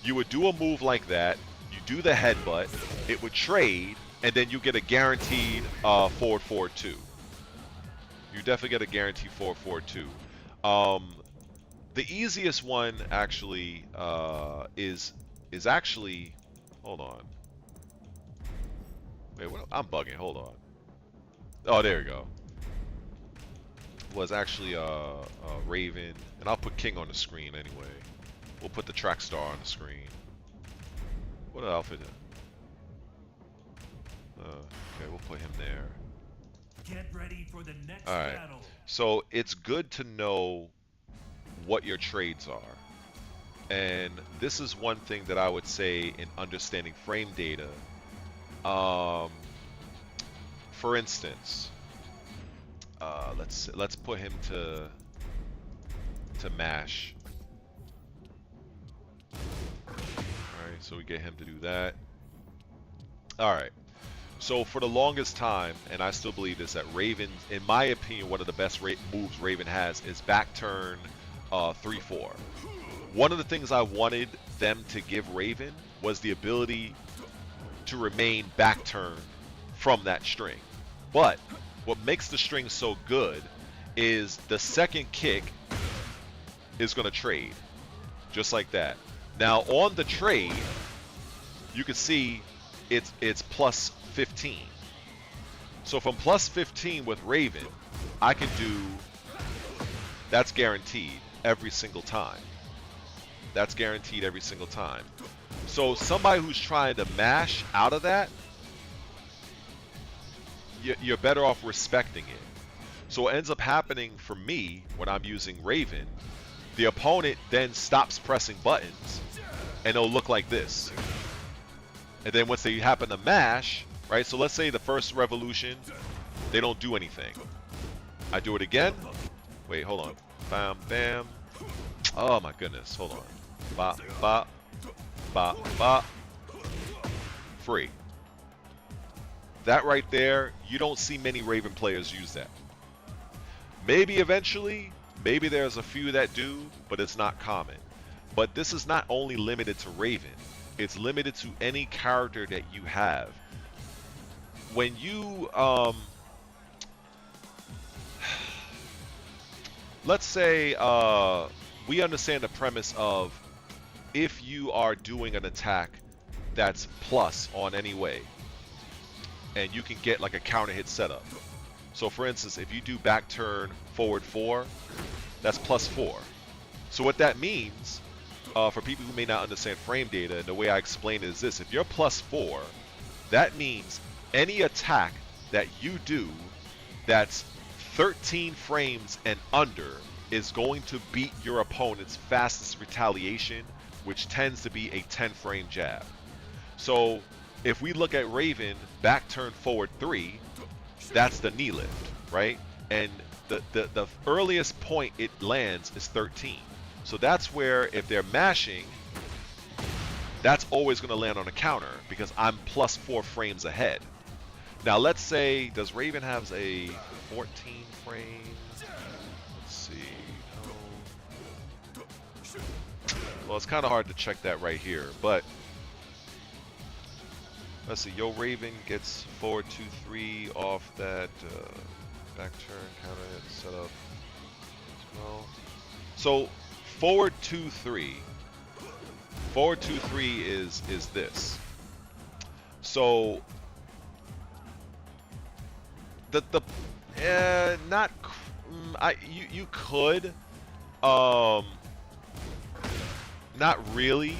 you would do a move like that, you do the headbutt, it would trade, and then you get a guaranteed forward 2. You definitely get a guaranteed forward 2. The easiest one actually is actually, hold on. Wait, what? I'm bugging. Hold on. Oh, there we go. Was actually Raven, and I'll put King on the screen anyway. We'll put the track star on the screen. What outfit? Okay, we'll put him there. Get ready for the next All right. battle. So it's good to know what your trades are, and this is one thing that I would say in understanding frame data. For instance, let's put him to mash. All right, so we get him to do that. All right. So for the longest time, and I still believe this, that Raven, in my opinion, one of the best moves Raven has is back turn 3-4. One of the things I wanted them to give Raven was the ability to remain back turn from that string. But what makes the string so good is the second kick is going to trade, just like that. Now on the trade, you can see it's plus 15. So from plus 15 with Raven, I can do, that's guaranteed every single time. That's guaranteed every single time. So somebody who's trying to mash out of that, you're better off respecting it. So what ends up happening for me when I'm using Raven, the opponent then stops pressing buttons and it'll look like this. And then once they happen to mash, right? So let's say the first revolution, they don't do anything. I do it again. Wait, hold on. Bam, bam. Oh my goodness, hold on. Bop, bop, bop, bop. Free. That right there, you don't see many Raven players use that. Maybe eventually, maybe there's a few that do, but it's not common. But this is not only limited to Raven, it's limited to any character that you have. When you, let's say we understand the premise of if you are doing an attack that's plus on any way, and you can get like a counter hit setup. So for instance, if you do back turn forward 4, that's plus 4. So what that means, for people who may not understand frame data, and the way I explain it is this: if you're plus 4, that means any attack that you do that's 13 frames and under is going to beat your opponent's fastest retaliation, which tends to be a 10 frame jab. So if we look at Raven back turn forward 3, that's the knee lift, right? And the earliest point it lands is 13. So that's where if they're mashing, that's always going to land on a counter because I'm plus 4 frames ahead. Now let's say, does Raven have a 14 frame? Let's see. No. Well, it's kind of hard to check that right here, but let's see. Yo Raven gets forward 2-3 off that back turn counter hit setup as well. So forward 2-3. Forward 2-3 is this. So not you could not really.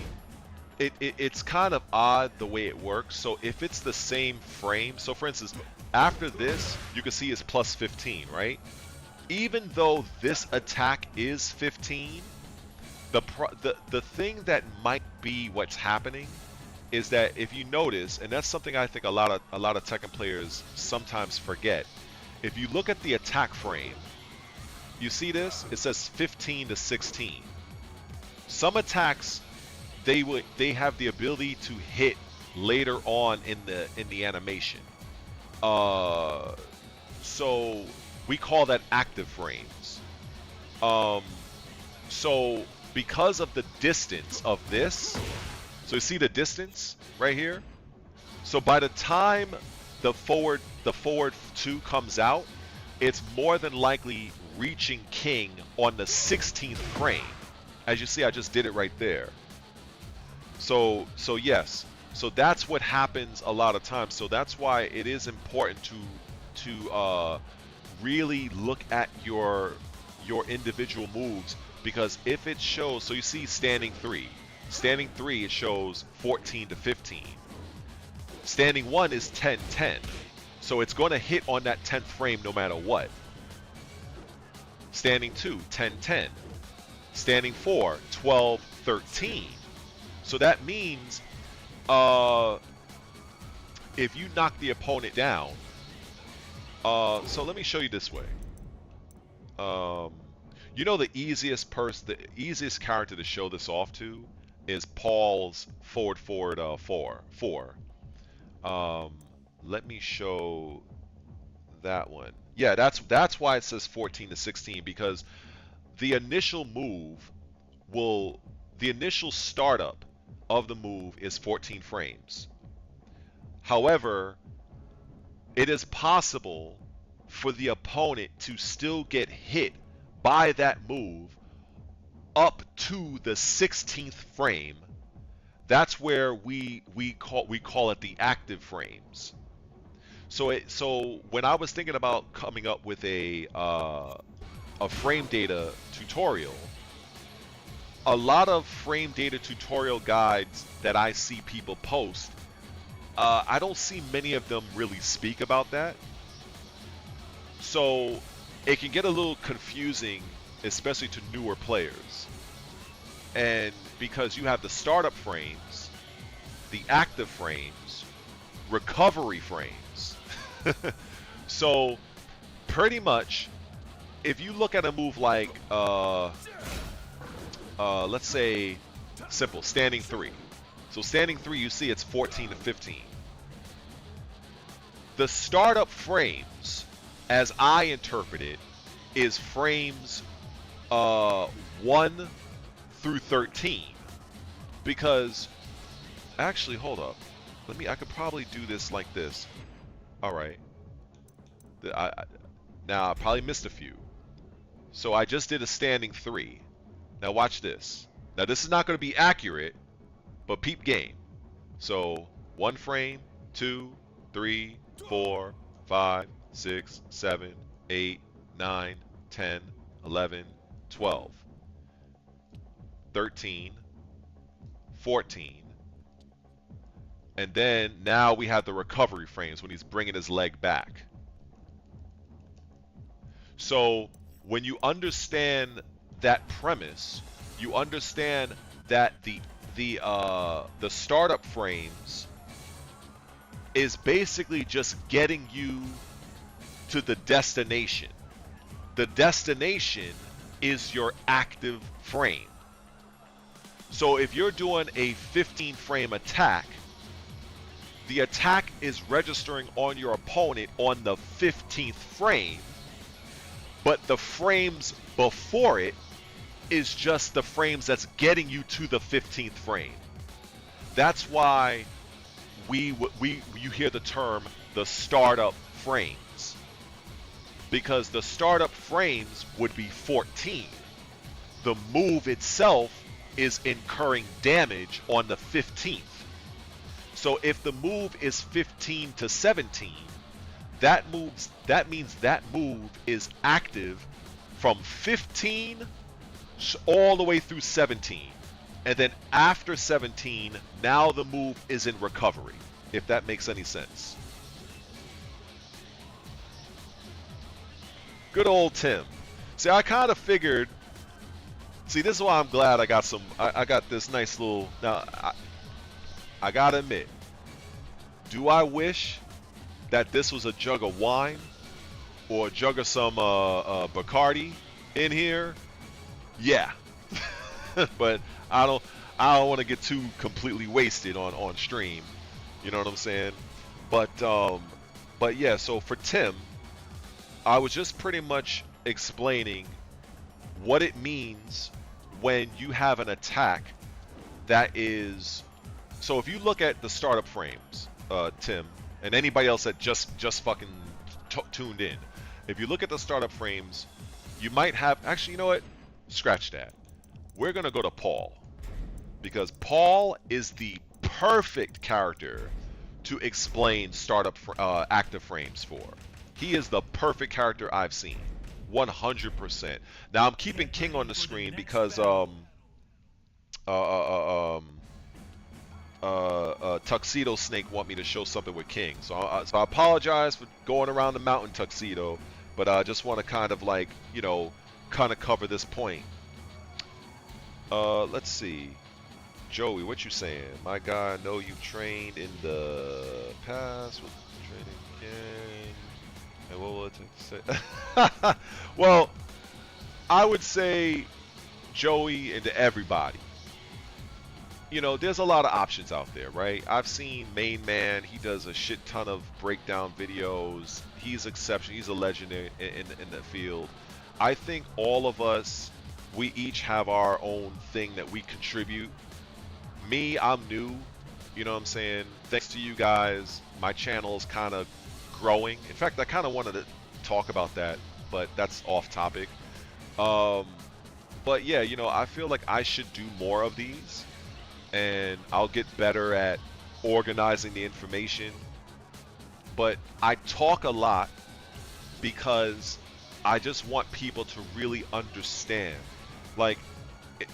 It's kind of odd the way it works. So if it's the same frame, so for instance, after this, you can see it's plus 15, right? Even though this attack is 15, the thing that might be what's happening is that if you notice, and that's something I think a lot of Tekken players sometimes forget. If you look at the attack frame, you see this? It says 15 to 16. Some attacks, they have the ability to hit later on in the animation. So we call that active frames. So because of the distance of this, so you see the distance right here. So by the time the forward 2 comes out, it's more than likely reaching King on the 16th frame. As you see, I just did it right there. So yes, so that's what happens a lot of times. So that's why it is important to really look at your individual moves, because if it shows, so you see standing 3, it shows 14 to 15. Standing 1 is 10-10, so it's going to hit on that 10th frame no matter what. Standing 2, 10-10. Standing 4, 12-13. So that means if you knock the opponent down, so let me show you this way. You know, the easiest character to show this off to is Paul's forward 4. Let me show that one. Yeah, that's why it says 14 to 16, because the initial move will the initial startup of the move is 14 frames. However, it is possible for the opponent to still get hit by that move up to the 16th frame. That's where we call it the active frames. So when I was thinking about coming up with a frame data tutorial, a lot of frame data tutorial guides that I see people post, I don't see many of them really speak about that. So it can get a little confusing, especially to newer players. And because you have the startup frames, the active frames, recovery frames. So pretty much, if you look at a move like, let's say, simple, standing 3. So standing 3, you see it's 14 to 15. The startup frames, as I interpret it, is frames 1 through 13. Because, actually, hold up. I could probably do this like this. All right. Now, I probably missed a few. So I just did a standing 3. Now watch this. Now this is not going to be accurate, but peep game. So 1 frame, 2, 3, 4, 5, 6, 7, 8, 9, 10, 11, 12, 13, 14. And then now we have the recovery frames when he's bringing his leg back. So when you understand that premise, you understand that the startup frames is basically just getting you to the destination. The destination is your active frame. So if you're doing a 15 frame attack, the attack is registering on your opponent on the 15th frame, but the frames before it is just the frames that's getting you to the 15th frame. That's why you hear the term the startup frames, because the startup frames would be 14. The move itself is incurring damage on the 15th. So if the move is 15 to 17, that means that move is active from 15 all the way through 17. And then after 17, now the move is in recovery, if that makes any sense. Good old Tim. See, I kind of figured. See, this is why I'm glad I got I got this nice little. Now, I gotta admit, do I wish that this was a jug of wine or a jug of some Bacardi in here? Yeah. But I don't want to get too completely wasted on stream. You know what I'm saying? But yeah, so for Tim, I was just pretty much explaining what it means when you have an attack that is. So if you look at the startup frames, Tim, and anybody else that just fucking tuned in, if you look at the startup frames, you might have. Actually, you know what? Scratch that. We're gonna go to Paul, because Paul is the perfect character to explain startup active frames for. He is the perfect character I've seen, 100%. Now I'm keeping King on the screen because Tuxedo Snake want me to show something with King. So I apologize for going around the mountain, Tuxedo, but I just want to kind of like, you know, kind of cover this point. Let's see. Joey, what you saying? My guy, I know you've trained in the past with training King. And what will it take to say? Well, I would say Joey and to everybody. You know, there's a lot of options out there, right? I've seen Main Man. He does a shit ton of breakdown videos. He's exceptional. He's a legend in the field. I think all of us we each have our own thing that we contribute. Me, I'm new. You know what I'm saying? Thanks to you guys, my channel is kind of growing. In fact, I kind of wanted to talk about that, but that's off topic. Um, but yeah, you know, I feel like I should do more of these, and I'll get better at organizing the information. But I talk a lot because I just want people to really understand. Like,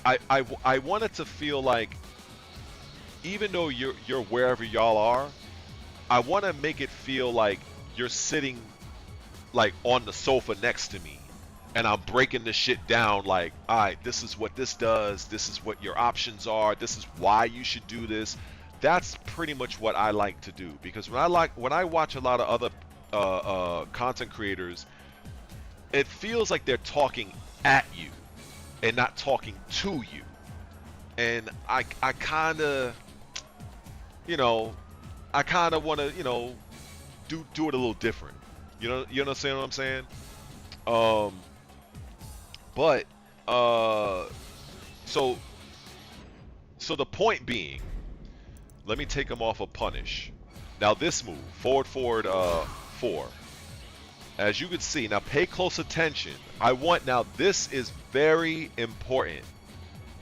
I want it to feel like, even though you're wherever y'all are, I want to make it feel like you're sitting like on the sofa next to me, and I'm breaking the shit down. Like, all right, this is what this does. This is what your options are. This is why you should do this. That's pretty much what I like to do, because when I watch a lot of other content creators, it feels like they're talking at you and not talking to you. And I kind of, you know, I kind of want to, you know, do it a little different. You understand what I'm saying? But so the point being, let me take him off of punish. Now this move, forward 4. As you can see, now pay close attention. Now this is very important.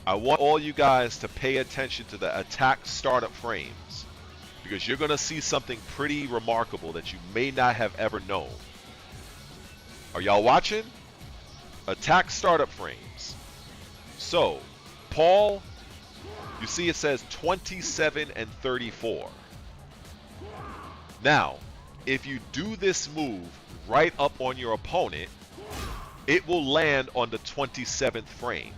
I want all you guys to pay attention to the attack startup frames, because you're going to see something pretty remarkable that you may not have ever known. Are y'all watching? Attack startup frames. So, Paul, you see it says 27 and 34. Now, if you do this move right up on your opponent, it will land on the 27th frame.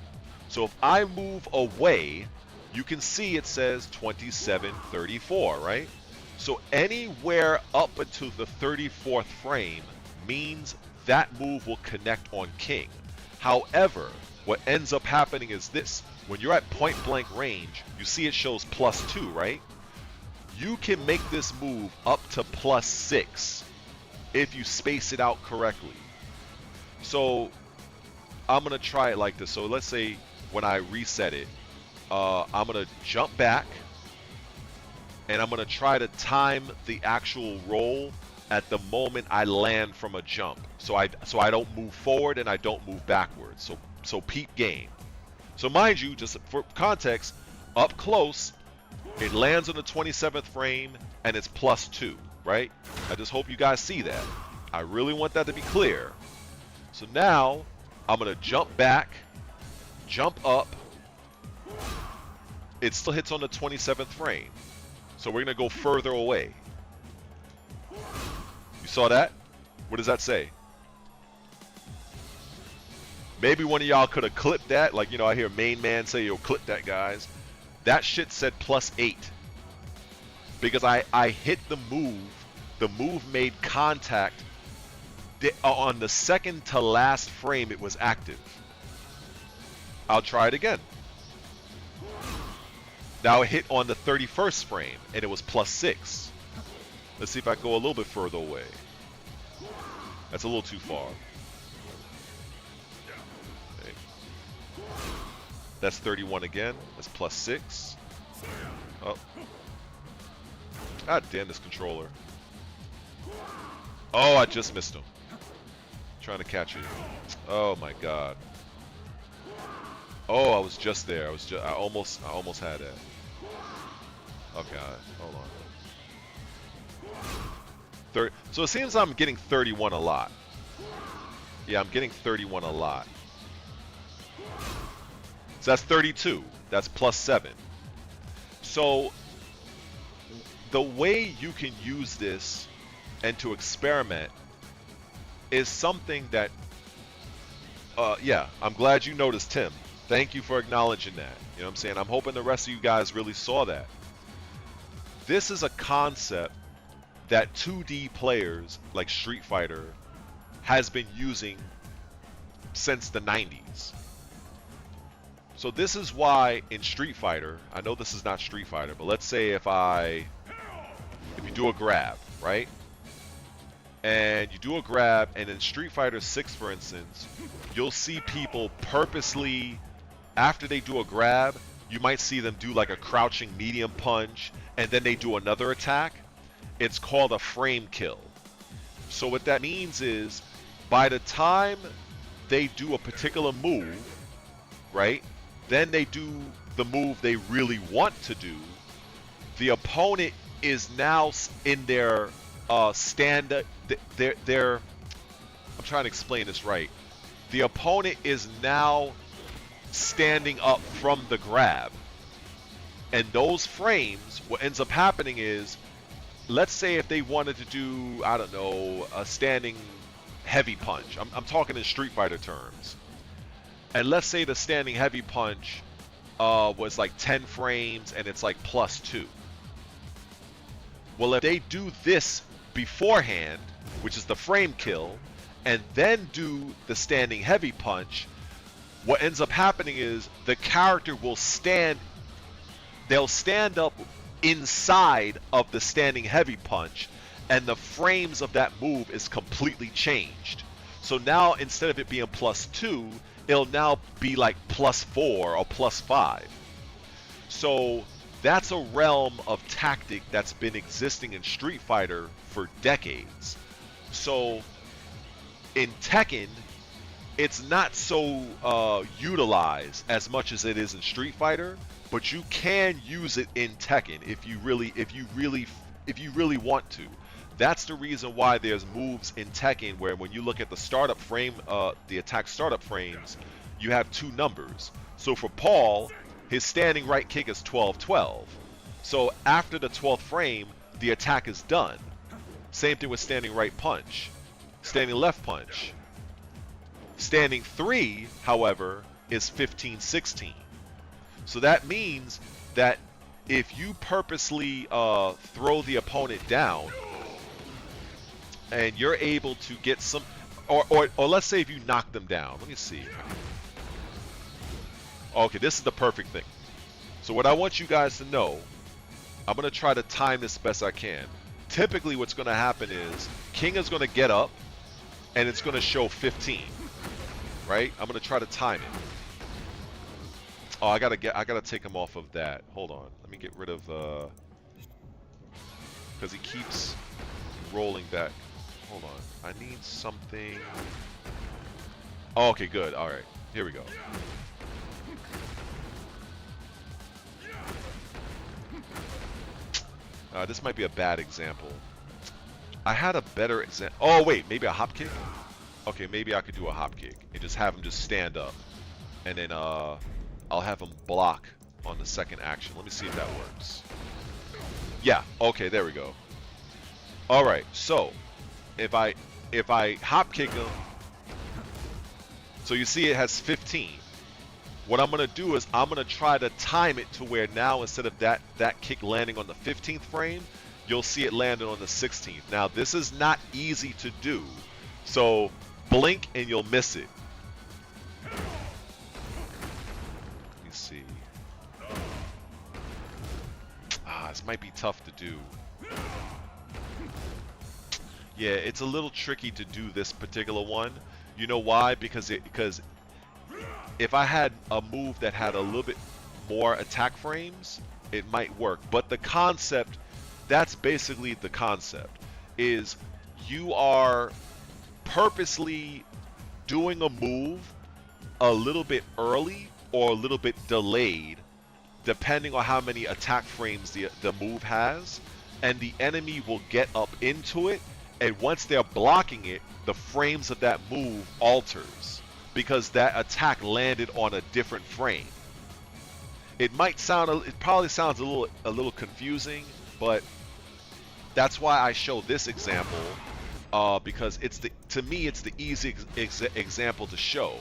So if I move away, you can see it says 2734, right? So anywhere up until the 34th frame means that move will connect on king. However, what ends up happening is this. When you're at point blank range, you see it shows +2, right? You can make this move up to +6 if you space it out correctly. So I'm going to try it like this. So let's say when I reset it, I'm going to jump back, and I'm going to try to time the actual roll at the moment I land from a jump. So I don't move forward and I don't move backwards. So peep game. So mind you, just for context, up close, it lands on the 27th frame and it's +2, right? I just hope you guys see that. I really want that to be clear. So now I'm going to jump back, jump up. It still hits on the 27th frame. So we're going to go further away. You saw that? What does that say? Maybe one of y'all could have clipped that. Like, you know, I hear main man say, yo, clip that, guys. That shit said +8. Because I hit the move. The move made contact. On the second to last frame, it was active. I'll try it again. Now it hit on the 31st frame, and it was +6. Let's see if I go a little bit further away. That's a little too far. Okay. That's 31 again. That's +6. Oh. God damn this controller. Oh, I just missed him. Trying to catch it. Oh my god. Oh, I was just there. I almost had that. Okay, hold on. So it seems I'm getting 31 a lot. Yeah, I'm getting 31 a lot. So that's 32. That's +7. So the way you can use this and to experiment is something that, yeah, I'm glad you noticed, Tim. Thank you for acknowledging that. You know what I'm saying? I'm hoping the rest of you guys really saw that. This is a concept that 2D players like Street Fighter has been using since the 90s. So this is why in Street Fighter, I know this is not Street Fighter, but let's say if you do a grab, right? and you do a grab, and in Street Fighter 6, for instance, you'll see people purposely, after they do a grab, you might see them do like a crouching medium punch, and then they do another attack. It's called a frame kill. So what that means is, by the time they do a particular move, right, then they do the move they really want to do, the opponent is now in their their I'm trying to explain this right. The opponent is now standing up from the grab. And those frames, what ends up happening is, let's say if they wanted to do, I don't know, a standing heavy punch. I'm talking in Street Fighter terms. And let's say the standing heavy punch was like 10 frames and it's like +2. Well, if they do this beforehand, which is the frame kill, and then do the standing heavy punch, what ends up happening is the character will they'll stand up inside of the standing heavy punch, and the frames of that move is completely changed. So now instead of it being +2, it'll now be like +4 or +5. So that's a realm of tactic that's been existing in Street Fighter for decades. So in Tekken, it's not so utilized as much as it is in Street Fighter, but you can use it in Tekken if you really want to. That's the reason why there's moves in Tekken where when you look at the startup frame, the attack startup frames, you have 2 numbers. So for Paul, his standing right kick is 12-12. So after the 12th frame, the attack is done. Same thing with standing right punch, standing left punch. Standing 3, however, is 15-16. So that means that if you purposely throw the opponent down and you're able to get some, or let's say if you knock them down. Let me see. Okay, this is the perfect thing. So what I want you guys to know, I'm going to try to time this best I can. Typically what's going to happen is King is going to get up and it's going to show 15. Right? I'm going to try to time it. Oh, I got to take him off of that. Hold on. Let me get rid of cuz he keeps rolling back. Hold on. I need something. Oh, okay, good. All right. Here we go. This might be a bad example. I had a better example. Oh, wait. Maybe a hop kick? Okay, maybe I could do a hop kick and just have him just stand up. And then I'll have him block on the second action. Let me see if that works. Yeah, okay, there we go. Alright, so if I hop kick him, so you see it has 15. What I'm going to do is I'm going to try to time it to where now instead of that kick landing on the 15th frame, you'll see it landing on the 16th. Now this is not easy to do, so blink and you'll miss it. Let me see. This might be tough to do. Yeah, it's a little tricky to do this particular one. You know why? Because if I had a move that had a little bit more attack frames, it might work. But the concept, that's basically the concept, is you are purposely doing a move a little bit early or a little bit delayed, depending on how many attack frames the move has, and the enemy will get up into it, and once they're blocking it, the frames of that move alters because that attack landed on a different frame. It probably sounds a little confusing, but that's why I show this example, because to me it's the easy example to show,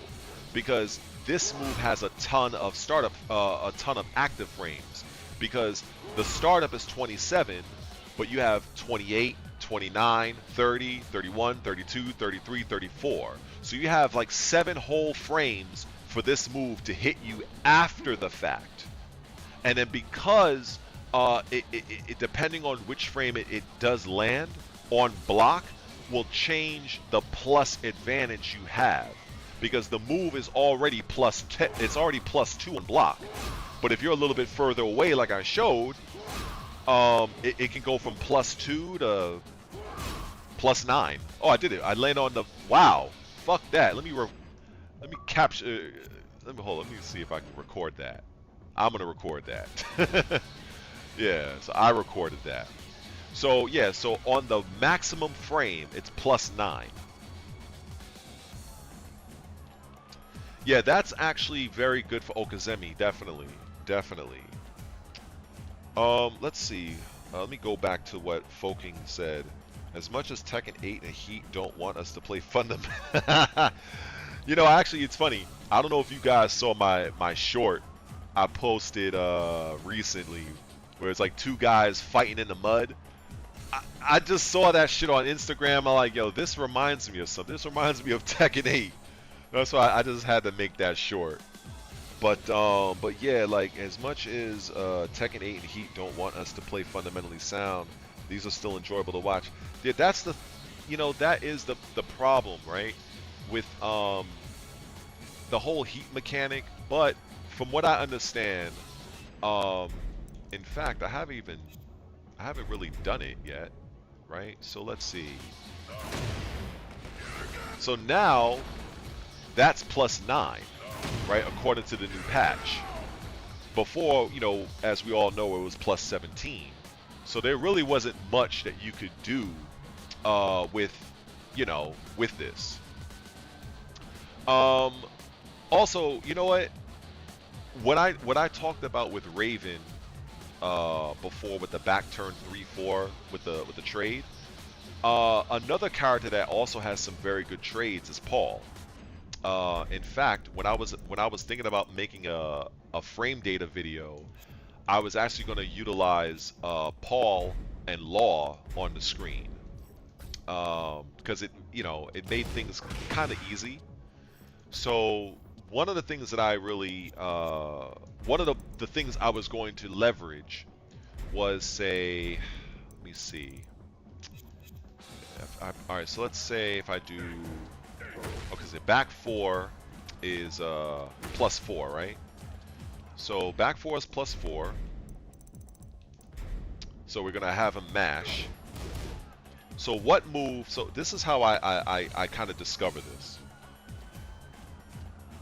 because this move has a ton of active frames, because the startup is 27, but you have 28, 29, 30, 31, 32, 33, 34. So you have like 7 whole frames for this move to hit you after the fact. And then because it depending on which frame it does land on block, will change the plus advantage you have, because the move is already it's already +2 on block. But if you're a little bit further away, like I showed, it can go from +2 to +9. Oh, I did it. I land on the, wow. Fuck that. Let me capture. Let me hold. Let me see if I can record that. I'm gonna record that. Yeah. So I recorded that. So yeah. So on the maximum frame, it's +9. Yeah, that's actually very good for Okazemi. Definitely. Definitely. Let's see. Let me go back to what Folking said. As much as Tekken 8 and Heat don't want us to play Fundamental. You know, actually, it's funny. I don't know if you guys saw my short I posted recently, where it's like two guys fighting in the mud. I just saw that shit on Instagram. I'm like, yo, this reminds me of something. This reminds me of Tekken 8. That's why I just had to make that short. But yeah, like, as much as Tekken 8 and Heat don't want us to play fundamentally sound, these are still enjoyable to watch. Yeah, that's the, you know, that is the problem, right? With the whole Heat mechanic. But from what I understand, in fact, I haven't really done it yet, right? So let's see. So now that's +9, right? According to the new patch. Before, you know, as we all know, it was +17. So there really wasn't much that you could do with, you know, with this. Also, you know what I talked about with Raven before, with the back turn 3-4 with the trade. Another character that also has some very good trades is Paul. In fact, when I was thinking about making a frame data video, I was actually going to utilize Paul and Law on the screen, because it made things kind of easy. So one of the things that I really one of the things I was going to leverage was, say, let me see. All right, so let's say if I do, okay, so back 4 is +4, right? So back 4 is +4. So we're gonna have him mash. So what move? So this is how I kind of discover this.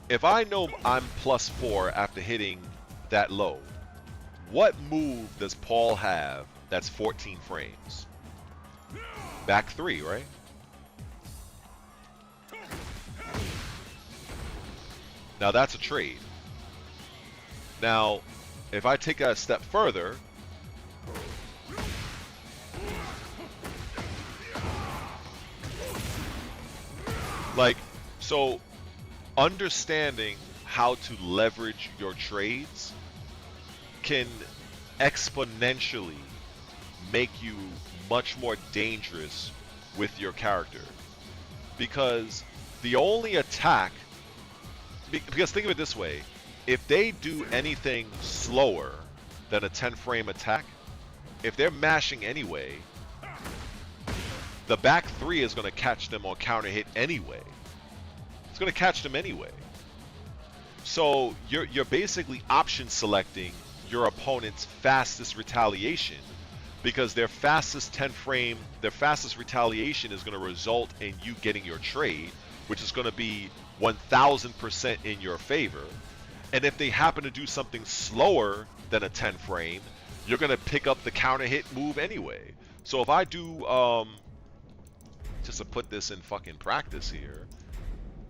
If I know I'm +4 after hitting that low, what move does Paul have that's 14 frames? Back 3, right? Now that's a trade. Now, if I take that a step further, like, so understanding how to leverage your trades can exponentially make you much more dangerous with your character. Because the only attack, because think of it this way, if they do anything slower than a 10 frame attack, if they're mashing anyway, the back 3 is going to catch them on counter hit anyway. It's going to catch them anyway. So you're basically option selecting your opponent's fastest retaliation, because their fastest 10 frame, their fastest retaliation is going to result in you getting your trade, which is going to be 1000% in your favor. And if they happen to do something slower than a 10 frame, you're going to pick up the counter hit move anyway. So if I do, just to put this in fucking practice here,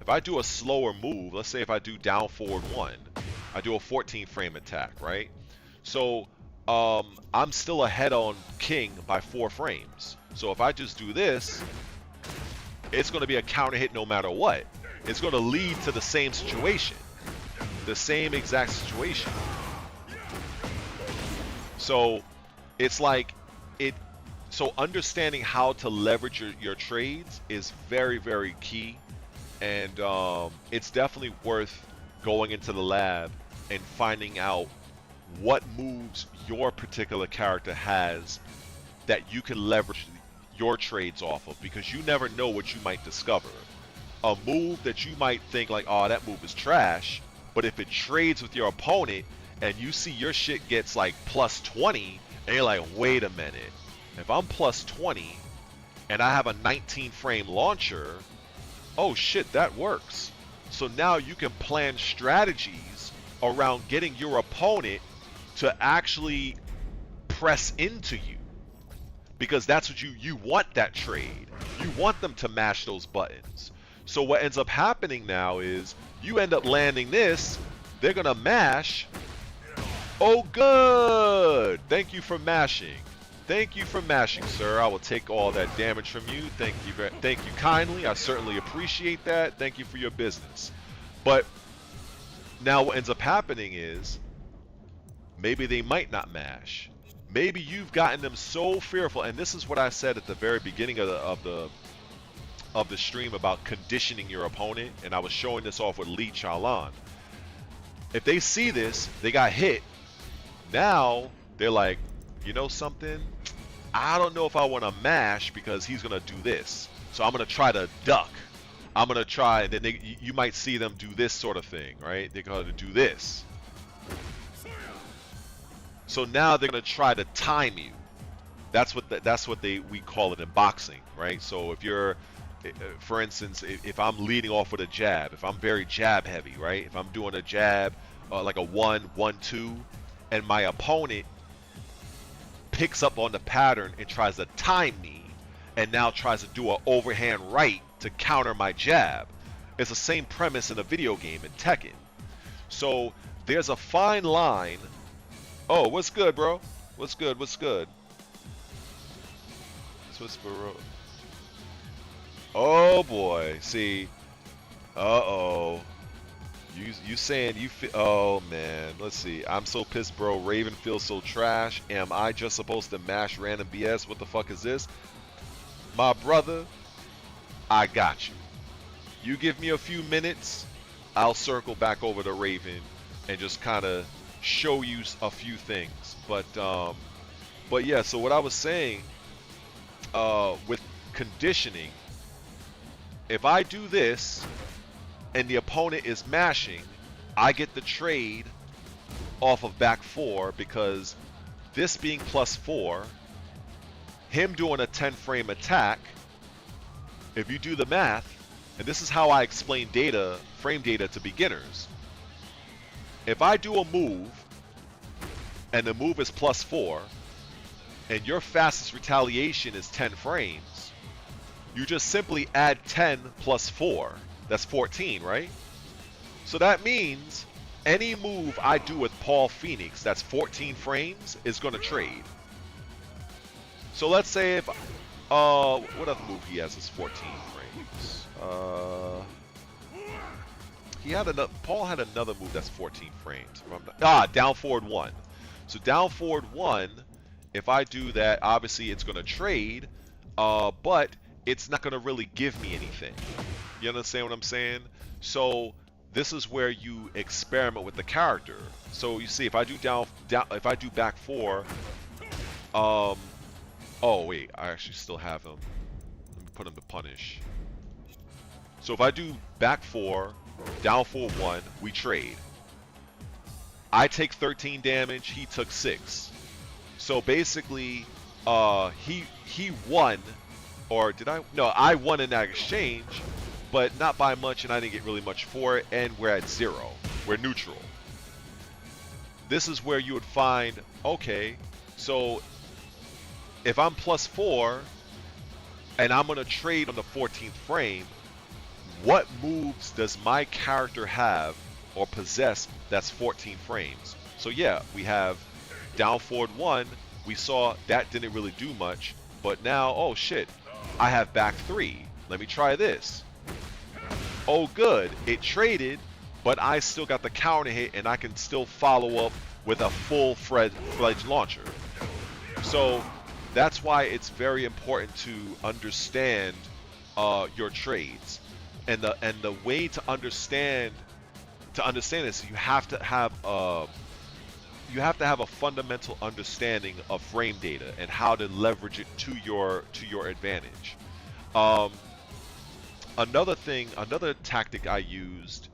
if I do a slower move, let's say if I do down forward 1, I do a 14 frame attack, right? So I'm still ahead on King by 4 frames. So if I just do this, it's going to be a counter hit no matter what. It's going to lead to the same situation. The same exact situation. So it's like so understanding how to leverage your trades is very, very key. And it's definitely worth going into the lab and finding out what moves your particular character has that you can leverage your trades off of, because you never know what you might discover. A move that you might think like, oh, that move is trash, but if it trades with your opponent and you see your shit gets like plus 20, and you're like, wait a minute, if I'm plus 20 and I have a 19 frame launcher, oh shit, that works. So now you can plan strategies around getting your opponent to actually press into you, because that's what you want, that trade. You want them to mash those buttons. So what ends up happening now is you end up landing this, they're gonna mash. Oh good, thank you for mashing. Thank you for mashing, sir. I will take all that damage from you. Thank you kindly. I certainly appreciate that. Thank you for your business. But now what ends up happening is maybe they might not mash. Maybe you've gotten them so fearful, and this is what I said at the very beginning of the stream about conditioning your opponent, and I was showing this off with Lee Chalan. If they see this, they got hit. Now they're like, you know something? I don't know if I want to mash because he's gonna do this. So I'm gonna try to duck. I'm gonna try, and then you might see them do this sort of thing, right? They're gonna do this. So now they're gonna try to time you. That's what we call it in boxing, right? So if you're, for instance, if I'm leading off with a jab, if I'm very jab heavy, right? If I'm doing a jab like a 1-1-2, and my opponent picks up on the pattern and tries to time me, and now tries to do an overhand right to counter my jab. It's the same premise in a video game in Tekken. So there's a fine line. Oh, what's good, bro? What's good? What's good? Oh boy, see. Uh-oh. You saying you feel, oh man, let's see. I'm so pissed, bro. Raven feels so trash. Am I just supposed to mash random BS? What the fuck is this? My brother, I got you. You give me a few minutes, I'll circle back over to Raven and just kind of show you a few things. But yeah, so what I was saying with conditioning, if I do this and the opponent is mashing, I get the trade off of back 4, because this being +4, him doing a 10 frame attack, if you do the math, and this is how I explain frame data to beginners. If I do a move and the move is +4 and your fastest retaliation is 10 frames, you just simply add 10 + 4. That's 14, right? So that means any move I do with Paul Phoenix that's 14 frames is going to trade. So let's say if, what other move he has is 14 frames? Paul had another move that's 14 frames. Down forward 1. So down forward 1, if I do that, obviously it's going to trade, but it's not going to really give me anything. You understand what I'm saying? So this is where you experiment with the character. So you see, if I do if I do back 4, oh wait, I actually still have him. Let me put him to punish. So if I do back 4, down forward 1, we trade. I take 13 damage, he took 6. So basically, he won, or did I? No, I won in that exchange, but not by much, and I didn't get really much for it, and we're at 0. We're neutral. This is where you would find, okay, so if I'm +4, and I'm going to trade on the 14th frame, what moves does my character have or possess that's 14 frames? So yeah, we have down forward 1, we saw that didn't really do much, but now, oh shit, I have back 3. Let me try this. Oh good, it traded, but I still got the counter hit, and I can still follow up with a full-fledged launcher. So that's why it's very important to understand your trades, and the way to understand this, you have to have you have to have a fundamental understanding of frame data and how to leverage it to your advantage. Um, another tactic I used,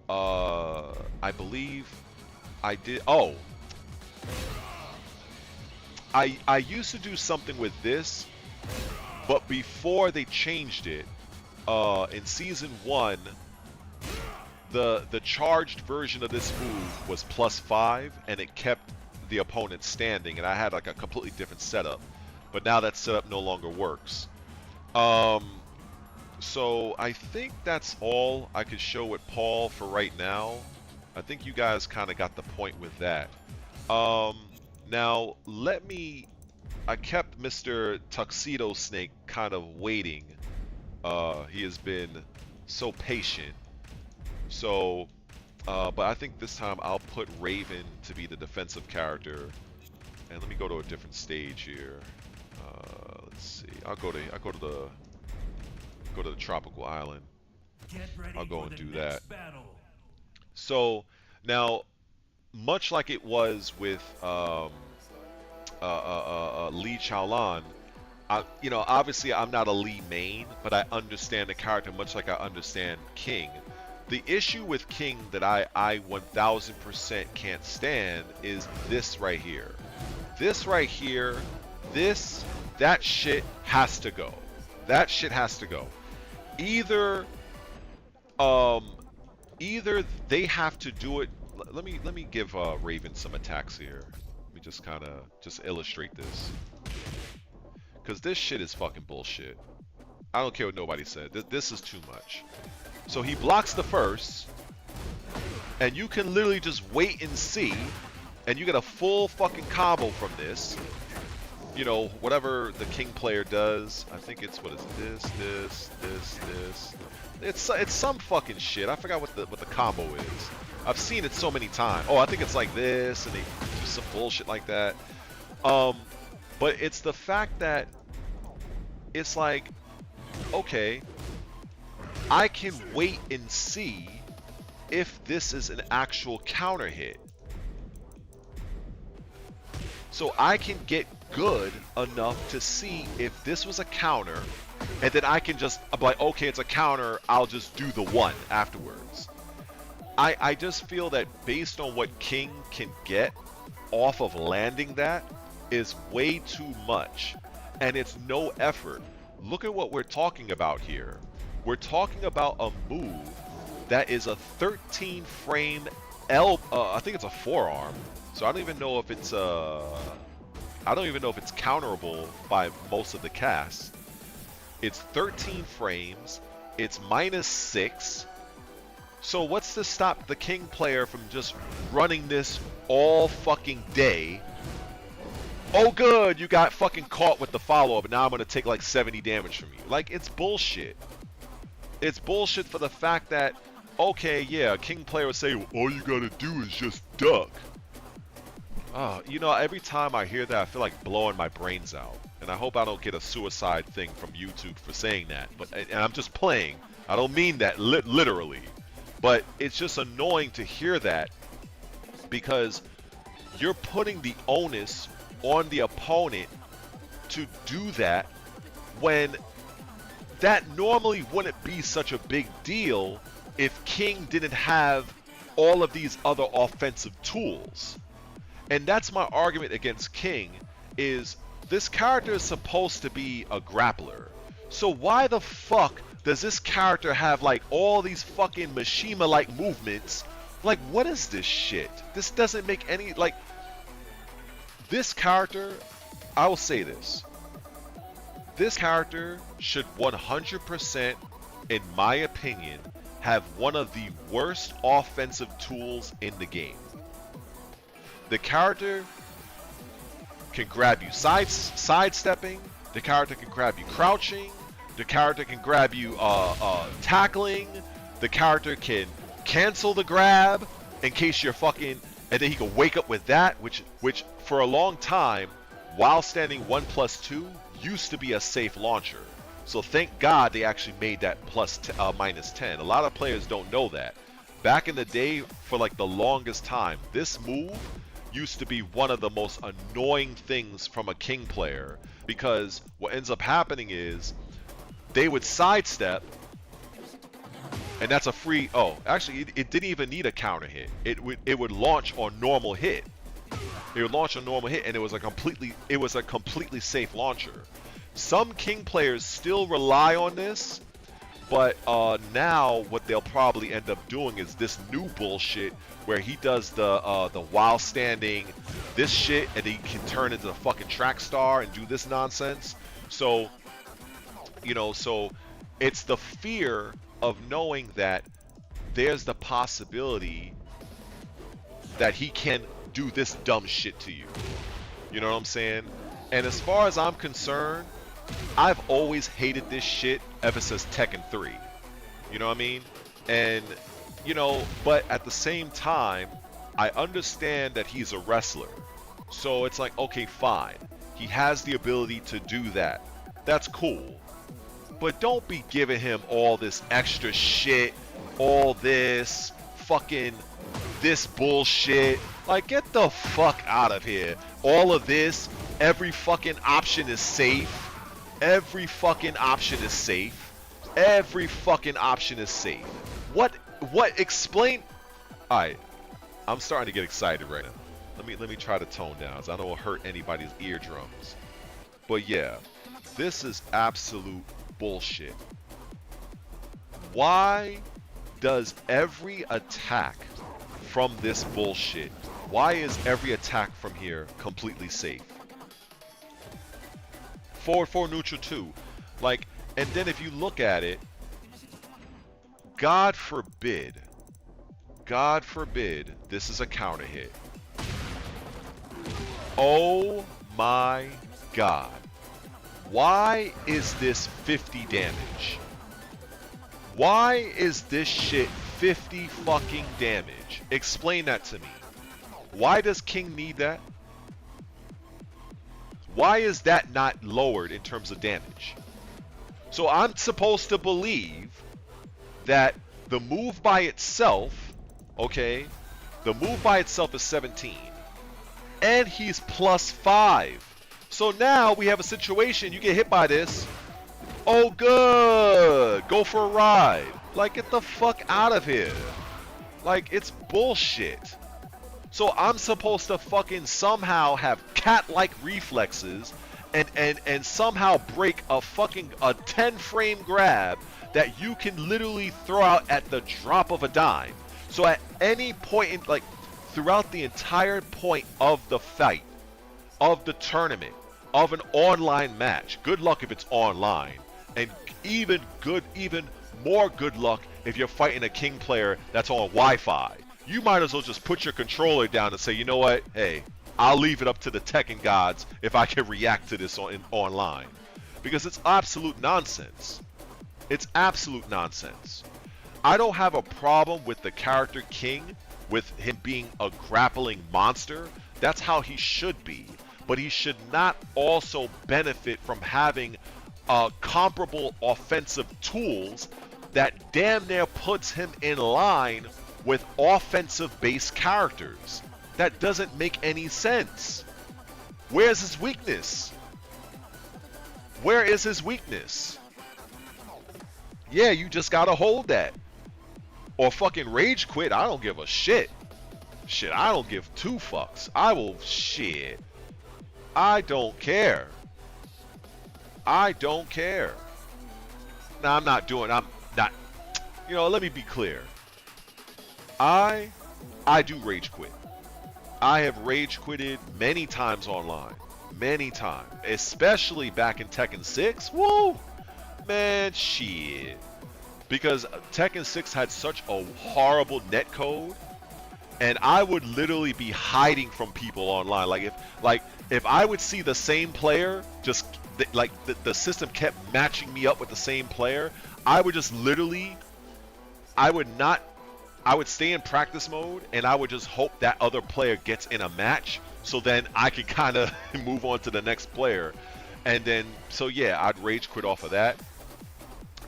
I believe I did. Oh, I used to do something with this, but before they changed it, in season 1, the charged version of this move was +5, and it kept the opponent standing, and I had like a completely different setup. But now that setup no longer works. So I think that's all I could show with Paul for right now. I think you guys kind of got the point with that. Now I kept Mr. Tuxedo Snake kind of waiting. He has been so patient. So, but I think this time I'll put Raven to be the defensive character. And let me go to a different stage here. Let's see. I'll go to the tropical island. I'll go and do that. So now, much like it was with Lee Chaolan, obviously I'm not a Lee main, but I understand the character much like I understand King. The issue with King that I 1000% can't stand is this right here. This right here, that shit has to go. That shit has to go. Either they have to do it. Let me give Raven some attacks here. Let me just illustrate this. Because this shit is fucking bullshit. I don't care what nobody said. This is too much. So he blocks the first, and you can literally just wait and see, and you get a full fucking combo from this. You know, whatever the King player does. I think it's, what is it? This. It's some fucking shit. I forgot what the combo is. I've seen it so many times. Oh, I think it's like this, and they do some bullshit like that. But it's the fact that it's like, okay, I can wait and see if this is an actual counter hit. So I can get good enough to see if this was a counter, and then I can just, I'm like, okay, it's a counter, I'll just do the one afterwards. I just feel that based on what King can get off of landing that is way too much, and it's no effort. Look at what we're talking about here. We're talking about a move that is a 13 frame I think it's a forearm. So I don't even know if it's counterable by most of the cast. It's 13 frames. It's -6. So what's to stop the King player from just running this all fucking day? Oh good, you got fucking caught with the follow-up, and now I'm gonna take like 70 damage from you. Like, it's bullshit. It's bullshit for the fact that, okay, yeah, a King player would say, well, all you gotta do is just duck. Every time I hear that, I feel like blowing my brains out. And I hope I don't get a suicide thing from YouTube for saying that. And I'm just playing. I don't mean that literally. But it's just annoying to hear that, because you're putting the onus on the opponent to do that when that normally wouldn't be such a big deal if King didn't have all of these other offensive tools. And that's my argument against King, is this character is supposed to be a grappler. So why the fuck does this character have like all these fucking Mishima-like movements? Like, what is this shit? This doesn't make any, like, this character, I will say this. This character should 100%, in my opinion, have one of the worst offensive tools in the game. The character can grab you sidestepping, the character can grab you crouching, the character can grab you tackling, the character can cancel the grab in case you're fucking, and then he can wake up with that, which for a long time, while standing 1+2, used to be a safe launcher. So thank God they actually made that -10. A lot of players don't know that. Back in the day, for like the longest time, this move used to be one of the most annoying things from a King player, because what ends up happening is they would sidestep, and that's a free. Oh, actually, it didn't even need a counter hit. It would launch on normal hit. It would launch a normal hit, and it was a completely safe launcher. Some King players still rely on this, but now what they'll probably end up doing is this new bullshit where he does the while standing this shit, and he can turn into a fucking track star and do this nonsense. So, so it's the fear of knowing that there's the possibility that he can do this dumb shit to you. You know what I'm saying? And as far as I'm concerned, I've always hated this shit ever since Tekken 3. You know what I mean? And, but at the same time, I understand that he's a wrestler. So it's like, okay, fine. He has the ability to do that. That's cool. But don't be giving him all this extra shit, all this fucking this bullshit. Like, get the fuck out of here. All of this, every fucking option is safe. Every fucking option is safe. Every fucking option is safe. What explain? Alright. I'm starting to get excited right now. Let me try to tone down, so I don't want to hurt anybody's eardrums. But yeah, this is absolute bullshit. Why does every attack from this bullshit, why is every attack from here completely safe? Forward 4, neutral 2. Like, and then if you look at it, God forbid, this is a counter hit. Oh my God. Why is this 50 damage? Why is this shit 50 fucking damage? Explain that to me. Why does King need that? Why is that not lowered in terms of damage? So I'm supposed to believe that the move by itself, okay, the move by itself is 17. And he's +5. So now we have a situation, you get hit by this. Oh good, go for a ride. Like, get the fuck out of here. Like, it's bullshit. So I'm supposed to fucking somehow have cat-like reflexes and somehow break a 10 frame grab that you can literally throw out at the drop of a dime. So at any point in, like, throughout the entire point of the fight, of the tournament, of an online match, good luck if it's online, and even more good luck if you're fighting a King player that's on Wi-Fi. You might as well just put your controller down and say, you know what, hey, I'll leave it up to the Tekken gods if I can react to this online. Because it's absolute nonsense. It's absolute nonsense. I don't have a problem with the character King, with him being a grappling monster. That's how he should be. But he should not also benefit from having comparable offensive tools that damn near puts him in line with offensive-based characters. That doesn't make any sense. Where's his weakness? Where is his weakness? Yeah, you just gotta hold that. Or fucking rage quit. I don't give a shit. Shit, I don't give two fucks. Shit. I don't care. I don't care. Now, I'm not, let me be clear. I do rage quit. I have rage quitted many times online. Many times. Especially back in Tekken 6. Woo! Man, shit. Because Tekken 6 had such a horrible netcode, and I would literally be hiding from people online. If I would see the same player, the system kept matching me up with the same player, I would just literally, I would stay in practice mode, and I would just hope that other player gets in a match, so then I could kind of move on to the next player. And then, so yeah, I'd rage quit off of that.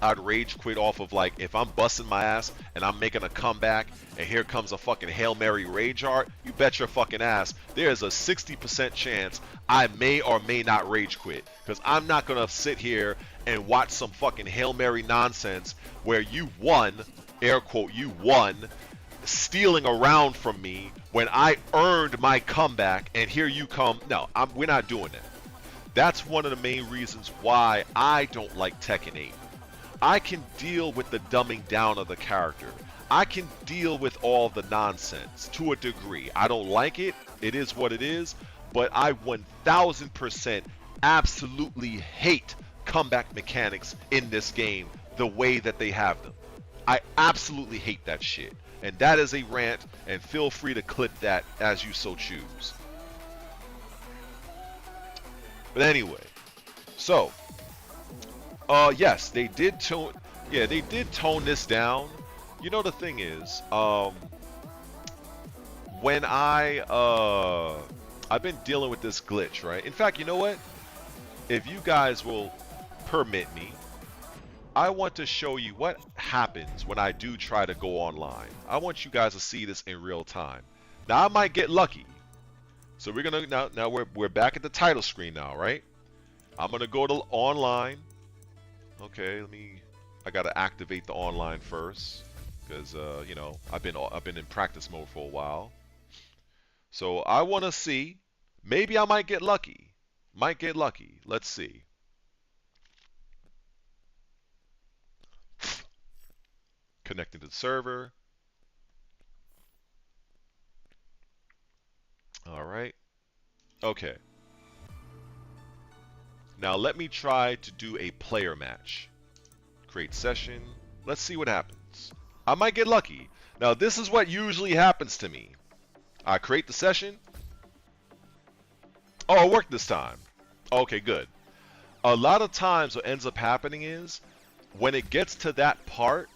I'd rage quit off of like if I'm busting my ass and I'm making a comeback and here comes a fucking Hail Mary rage art, you bet your fucking ass there's a 60% chance I may or may not rage quit. Because I'm not gonna sit here and watch some fucking Hail Mary nonsense where you won, air quote, you won, stealing around from me when I earned my comeback and here you come. No, we're not doing that. That's one of the main reasons why I don't like Tekken 8. I can deal with the dumbing down of the character. I can deal with all the nonsense to a degree. I don't like it. It is what it is. But I 1000% absolutely hate comeback mechanics in this game the way that they have them. I absolutely hate that shit. And that is a rant, and feel free to clip that as you so choose. But anyway, so yes, they did tone. Yeah, they did tone this down. You know, the thing is, when I've been dealing with this glitch, right? In fact, you know what? If you guys will permit me, I want to show you what happens when I do try to go online. I want you guys to see this in real time. Now I might get lucky. So we're gonna now we're back at the title screen now, right? I'm gonna go to online. Okay, I gotta activate the online first because you know, I've been in practice mode for a while. So I want to see, maybe I might get lucky. Might get lucky. Let's see. Connecting to the server. All right. Okay. Now let me try to do a player match. Create session. Let's see what happens. I might get lucky. Now this is what usually happens to me. I create the session. Oh, it worked this time. Okay, good. A lot of times what ends up happening is when it gets to that part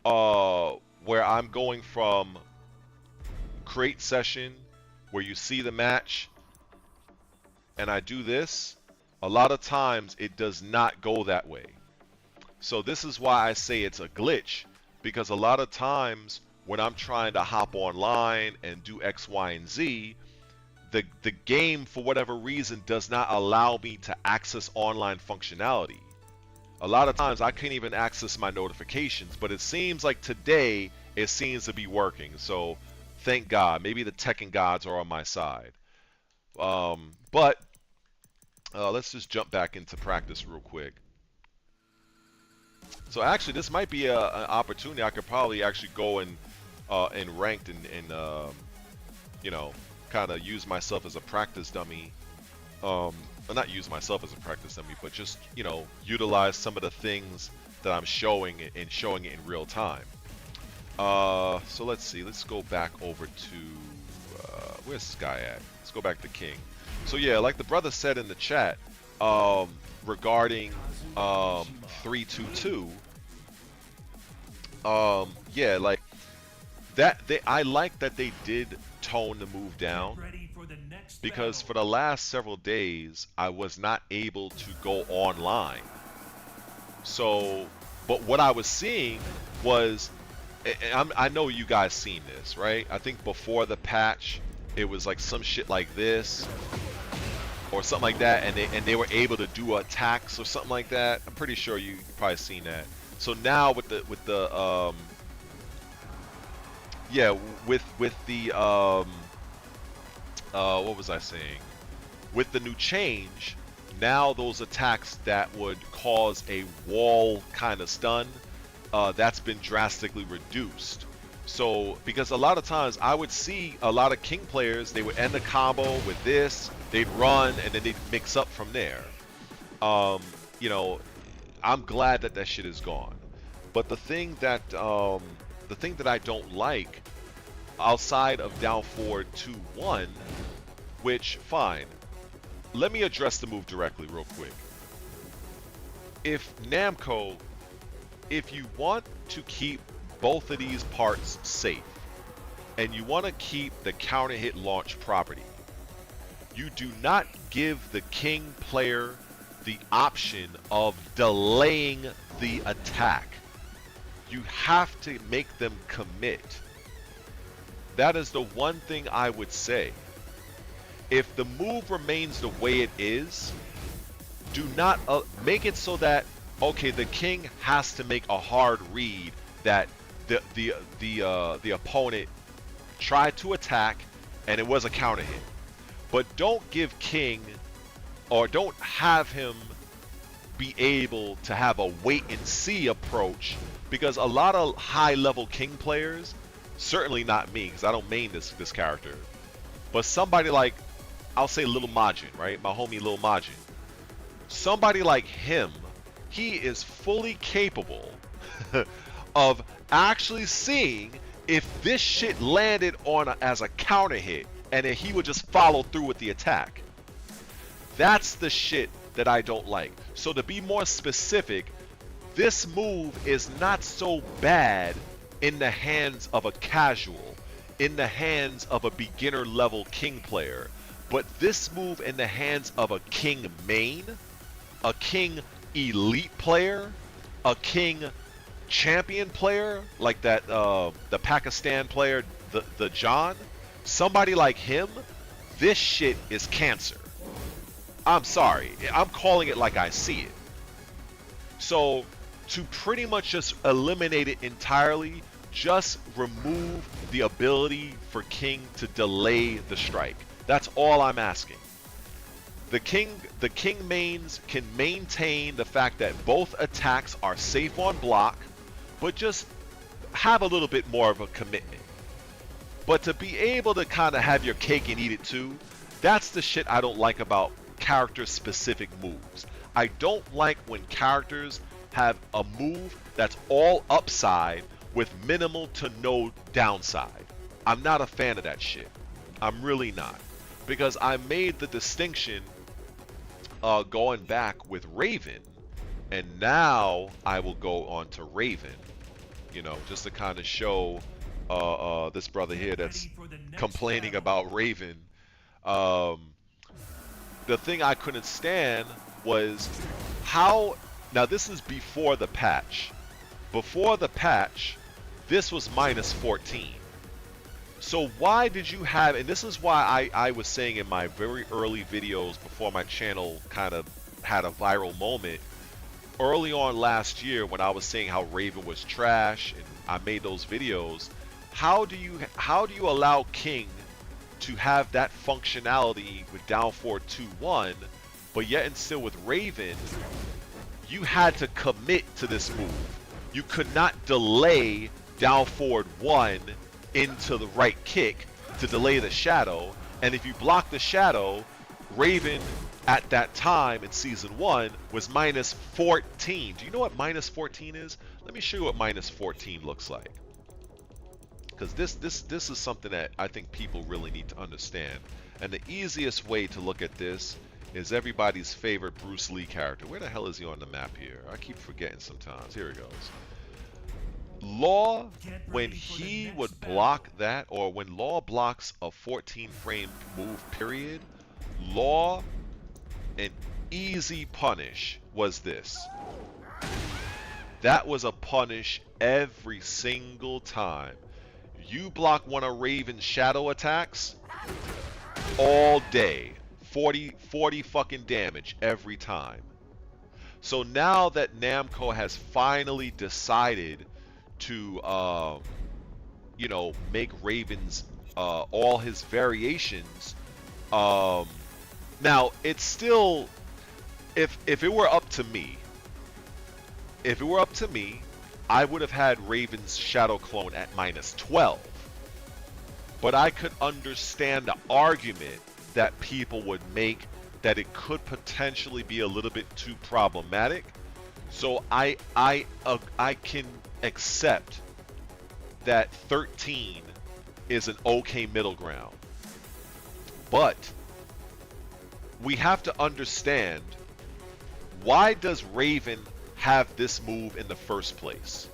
where I'm going from create session where you see the match and I do this, a lot of times it does not go that way. So this is why I say it's a glitch, because a lot of times when I'm trying to hop online and do X, Y, and Z, the game, for whatever reason, does not allow me to access online functionality. A lot of times I can't even access my notifications, but it seems like today it seems to be working. So thank God. Maybe the Tekken gods are on my side. But let's just jump back into practice real quick. So actually, this might be an opportunity. I could probably actually go and ranked and you know, kind of use myself as a practice dummy. Well, not use myself as a practice dummy, but just, you know, utilize some of the things that I'm showing and showing it in real time. So let's see. Let's go back over to where's this guy at? Let's go back to King. So yeah, like the brother said in the chat, regarding 322, yeah, like that. I like that they did tone the move down, because for the last several days I was not able to go online. So, but what I was seeing was, I know you guys seen this, right? I think before the patch, it was like some shit like this or something like that, and they were able to do attacks or something like that. I'm pretty sure you probably seen that. So now with the yeah, with the what was I saying? With the new change, now those attacks that would cause a wall kind of stun, that's been drastically reduced. So, because a lot of times I would see a lot of King players, they would end the combo with this, they'd run, and then they'd mix up from there. You know, I'm glad that that shit is gone. But the thing that I don't like, outside of down forward 2-1, which, fine. Let me address the move directly real quick. If Namco, if you want to keep both of these parts safe, and you want to keep the counter hit launch property, you do not give the King player the option of delaying the attack. You have to make them commit. That is the one thing I would say. If the move remains the way it is, do not make it so that, okay, the king has to make a hard read that the opponent tried to attack and it was a counter hit. But don't give king, or don't have him be able to have a wait and see approach, because a lot of high level king players, certainly not me because I don't main this character, but somebody like, I'll say Little Majin, right? My homie Little Majin. Somebody like him, he is fully capable of actually seeing if this shit landed on as a counter hit, and then he would just follow through with the attack. That's the shit that I don't like. So to be more specific, this move is not so bad in the hands of a casual, in the hands of a beginner level king player. But this move in the hands of a king main, a king elite player, a king champion player, like that the Pakistan player, the John, somebody like him, this shit is cancer. I'm sorry, I'm calling it like I see it. So to pretty much just eliminate it entirely, just remove the ability for king to delay the strike. That's all I'm asking. The king mains can maintain the fact that both attacks are safe on block, but just have a little bit more of a commitment. But to be able to kind of have your cake and eat it too, that's the shit I don't like about character-specific moves. I don't like when characters have a move that's all upside with minimal to no downside. I'm not a fan of that shit. I'm really not. Because I made the distinction going back with Raven, and now I will go on to Raven, you know, just to kind of show this brother here that's complaining about Raven. The thing I couldn't stand was how, now this is before the patch. Before the patch, this was minus 14. So why did you have, and this is why I was saying in my very early videos before my channel kind of had a viral moment, early on last year when I was saying how Raven was trash and I made those videos, how do you allow King to have that functionality with down forward 2-1, but yet and still with Raven, you had to commit to this move. You could not delay down forward 1 into the right kick to delay the shadow, and if you block the shadow, Raven at that time in season 1 was minus 14. Do you know what minus 14 is? Let me show you what minus 14 looks like, because this is something that I think people really need to understand. And the easiest way to look at this is everybody's favorite Bruce Lee character. Where the hell is he on the map here? I keep forgetting sometimes. Here he goes. Law, when he would block that, or when Law blocks a 14 frame move period, Law, an easy punish was this. That was a punish every single time. You block one of Raven's shadow attacks all day. 40 fucking damage every time. So now that Namco has finally decided to you know, make Raven's all his variations, now it's still, if it were up to me, I would have had Raven's shadow clone at minus 12. But I could understand the argument that people would make that it could potentially be a little bit too problematic. So I can accept that 13 is an okay middle ground. But we have to understand, why does Raven have this move in the first place?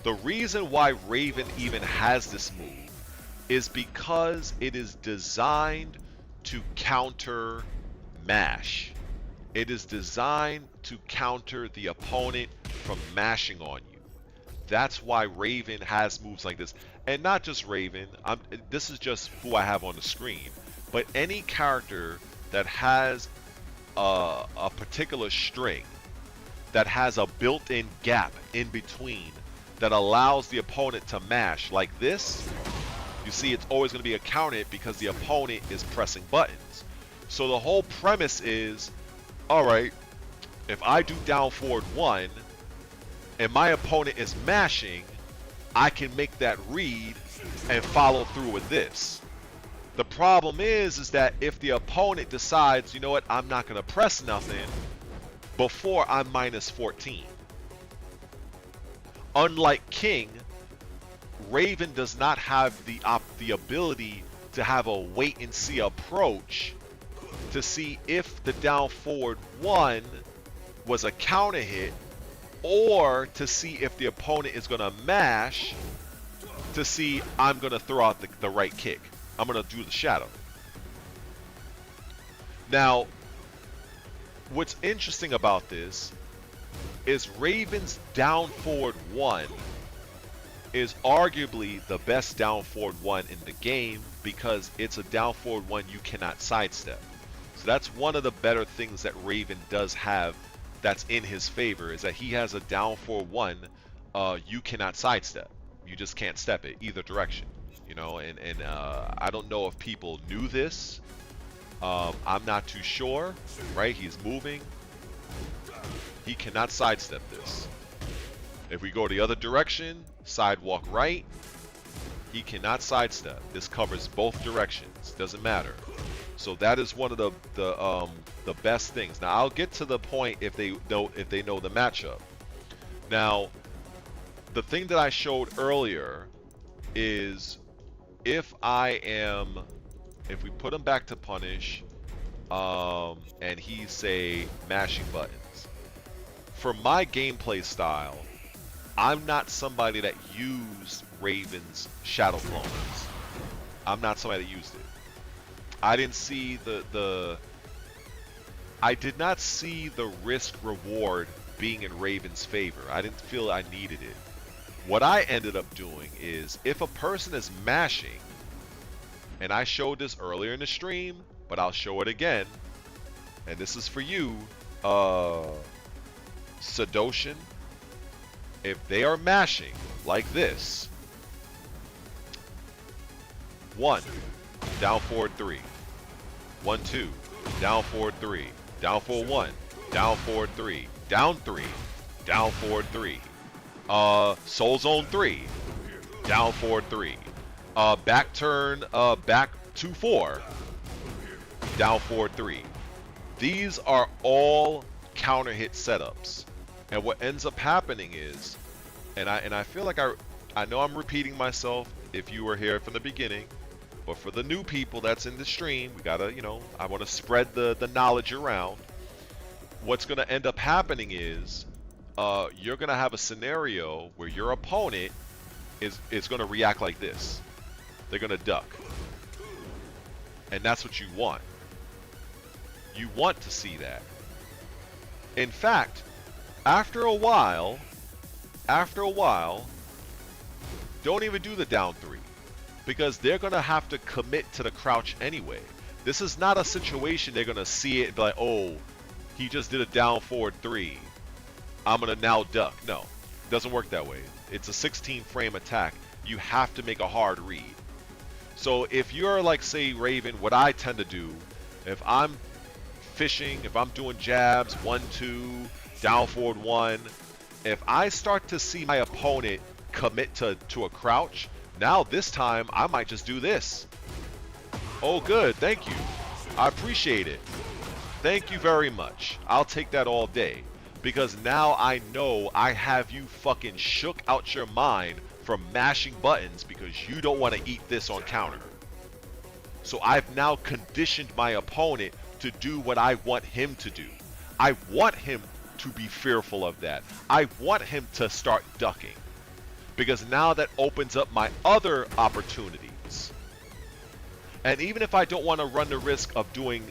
The reason why Raven even has this move is because it is designed to counter MASH. It is designed to counter the opponent from mashing on you. That's why Raven has moves like this. And not just Raven, this is just who I have on the screen. But any character that has a particular string that has a built-in gap in between that allows the opponent to mash like this, you see it's always going to be a counter hit because the opponent is pressing buttons. So the whole premise is, alright, if I do down forward 1 and my opponent is mashing, I can make that read and follow through with this. The problem is that if the opponent decides, you know what, I'm not going to press nothing before I'm minus 14. Unlike King, Raven does not have the ability to have a wait and see approach to see if the down forward 1 was a counter hit, or to see if the opponent is going to mash to see I'm going to throw out the right kick. I'm going to do the shadow. Now, what's interesting about this is Raven's down forward 1 is arguably the best down forward 1 in the game because it's a down forward 1 you cannot sidestep. So that's one of the better things that Raven does have that's in his favor, is that he has a down forward 1 you cannot sidestep. You just can't step it either direction. You know, and I don't know if people knew this. I'm not too sure, right? He's moving. He cannot sidestep this. If we go the other direction, sidewalk right, he cannot sidestep. This covers both directions. Doesn't matter. So that is one of the best things. Now I'll get to the point if they know the matchup. Now, the thing that I showed earlier is if we put him back to punish, and he's say mashing buttons. For my gameplay style, I'm not somebody that used Raven's shadow clones. I'm not somebody that used it. I didn't see I did not see the risk reward being in Raven's favor. I didn't feel I needed it. What I ended up doing is, if a person is mashing, and I showed this earlier in the stream, but I'll show it again, and this is for you, Sadoshin, if they are mashing like this, 1, down forward 3, 1, 2, down forward 3, down forward 1, down forward 3, down 3, down forward 3, soul zone 3, down forward 3, back turn, back 2, 4, down forward 3. These are all counter hit setups. And what ends up happening is, and I feel like I know I'm repeating myself if you were here from the beginning, but for the new people that's in the stream, we gotta, you know, I want to spread the knowledge around. What's gonna end up happening is, you're gonna have a scenario where your opponent is gonna react like this. They're gonna duck, and that's what you want. You want to see that. In fact, after a while, don't even do the down 3, because they're going to have to commit to the crouch anyway. This is not a situation they're going to see it and be like, oh, he just did a down forward 3. I'm going to now duck. No, it doesn't work that way. It's a 16 frame attack. You have to make a hard read. So if you're like, say, Raven, what I tend to do, if I'm fishing, if I'm doing jabs, 1, 2, down forward 1, if I start to see my opponent commit to a crouch, now this time I might just do this. Oh good, thank you. I appreciate it. Thank you very much. I'll take that all day. Because now I know I have you fucking shook out your mind from mashing buttons because you don't want to eat this on counter. So I've now conditioned my opponent to do what I want him to do. I want him to be fearful of that. I want him to start ducking. Because now that opens up my other opportunities. And even if I don't want to run the risk of doing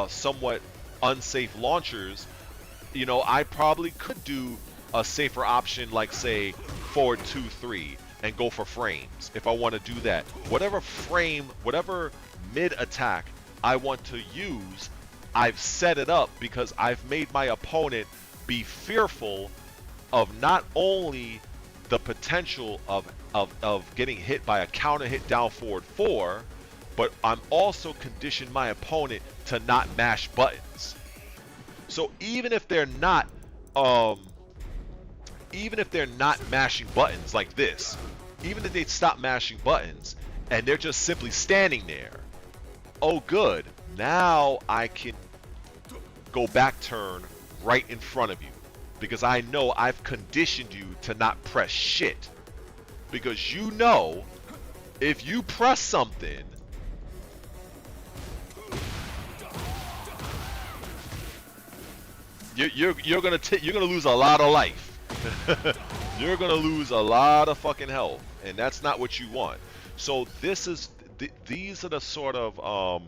somewhat unsafe launchers, you know, I probably could do a safer option like, say, forward 2-3 and go for frames if I want to do that. Whatever frame, whatever mid attack I want to use, I've set it up because I've made my opponent be fearful of not only the potential of getting hit by a counter hit down forward 4, but I'm also conditioned my opponent to not mash buttons. So even if they're not mashing buttons like this, even if they stop mashing buttons and they're just simply standing there, oh good, now I can go back turn right in front of you because I know I've conditioned you to not press shit. Because you know, if you press something, you're gonna lose a lot of life. You're gonna lose a lot of fucking health, and that's not what you want. So these are the sort of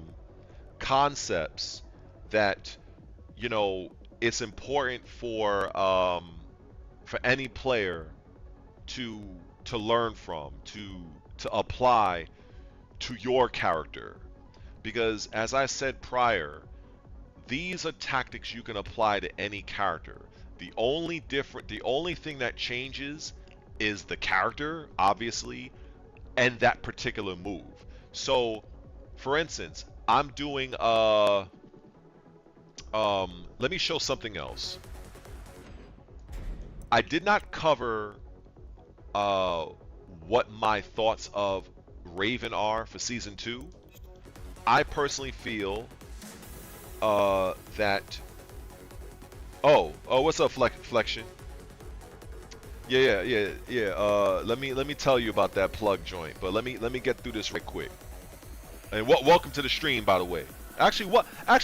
concepts that, you know, it's important for any player to learn from, to apply to your character, because as I said prior, these are tactics you can apply to any character. The only thing that changes is the character, obviously, and that particular move. So, for instance, I'm doing let me show something else. I did not cover what my thoughts of Raven are for season 2. I personally feel that what's up, Flexion? Yeah. Let me tell you about that plug joint, but let me get through this right quick. And welcome to the stream, by the way. Actually,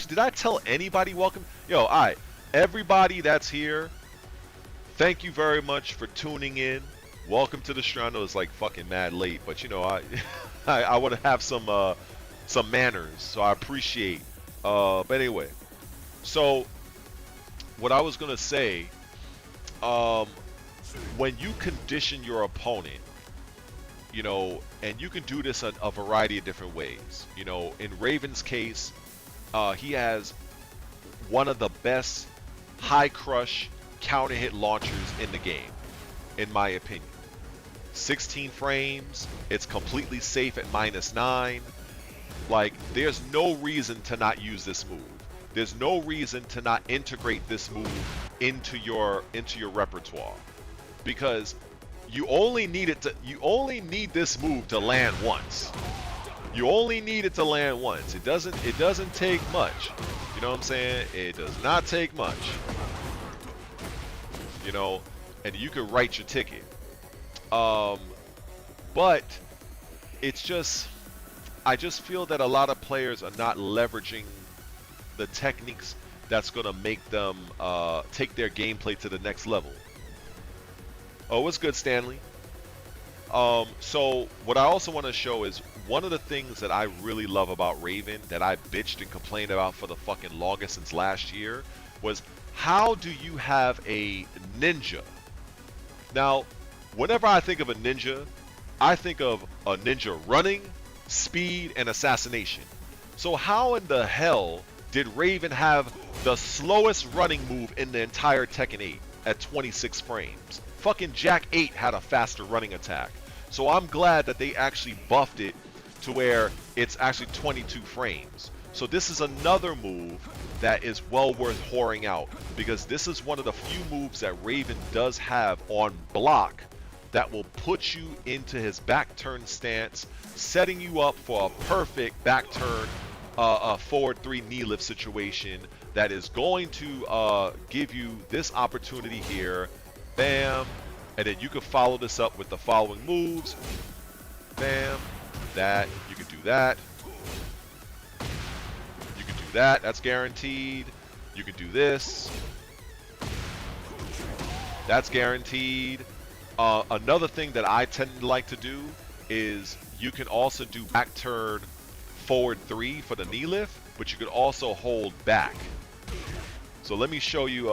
did I tell anybody welcome? Yo, alright, everybody that's here, thank you very much for tuning in. Welcome to the stream. I know it's like fucking mad late, but you know, I want to have some manners, so I appreciate. But anyway, so what I was gonna say, when you condition your opponent, you know, and you can do this in a variety of different ways. You know, in Raven's case, he has one of the best high crush counter hit launchers in the game, in my opinion. 16 frames, it's completely safe at -9. Like, there's no reason to not use this move. There's no reason to not integrate this move into your repertoire, because you only need this move to land once. You only need it to land once. It doesn't take much. You know what I'm saying? It does not take much. You know, and you can write your ticket. But it's just, I just feel that a lot of players are not leveraging the techniques that's gonna make them take their gameplay to the next level. Oh, what's good, Stanley? So what I also want to show is one of the things that I really love about Raven that I bitched and complained about for the fucking longest since last year was, how do you have a ninja? Now, whenever I think of a ninja, I think of a ninja running, speed, and assassination. So how in the hell did Raven have the slowest running move in the entire Tekken 8 at 26 frames? Fucking Jack 8 had a faster running attack. So I'm glad that they actually buffed it to where it's actually 22 frames. So this is another move that is well worth whoring out, because this is one of the few moves that Raven does have on block that will put you into his back turn stance, setting you up for a perfect back turn forward 3 knee lift situation that is going to give you this opportunity here. Bam. And then you can follow this up with the following moves. Bam. That. You can do that. You can do that. That's guaranteed. You can do this. That's guaranteed. Another thing that I tend to like to do is you can also do back turn forward 3 for the knee lift, but you could also hold back. So let me show you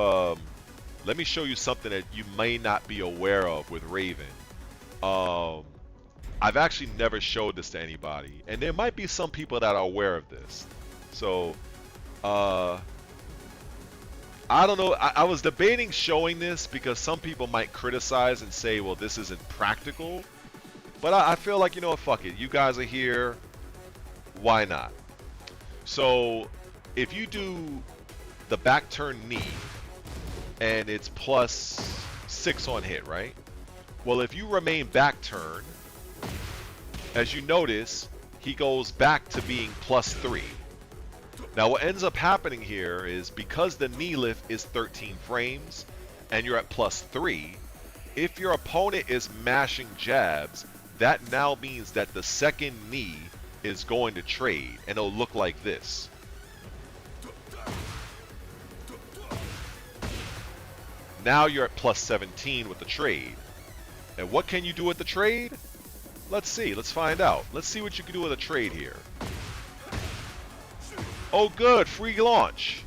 something that you may not be aware of with Raven. Um, I've actually never showed this to anybody, and there might be some people that are aware of this. So, I don't know. I was debating showing this because some people might criticize and say, well, this isn't practical. But I feel like, you know what, fuck it. You guys are here. Why not? So, if you do the back turn knee, and it's +6 on hit, right? Well, if you remain back turn, as you notice, he goes back to being +3. Now, what ends up happening here is because the knee lift is 13 frames and you're at +3, if your opponent is mashing jabs, that now means that the second knee is going to trade, and it'll look like this. Now you're at +17 with the trade. And what can you do with the trade? Let's see. Let's find out. Let's see what you can do with a trade here. Oh, good. Free launch.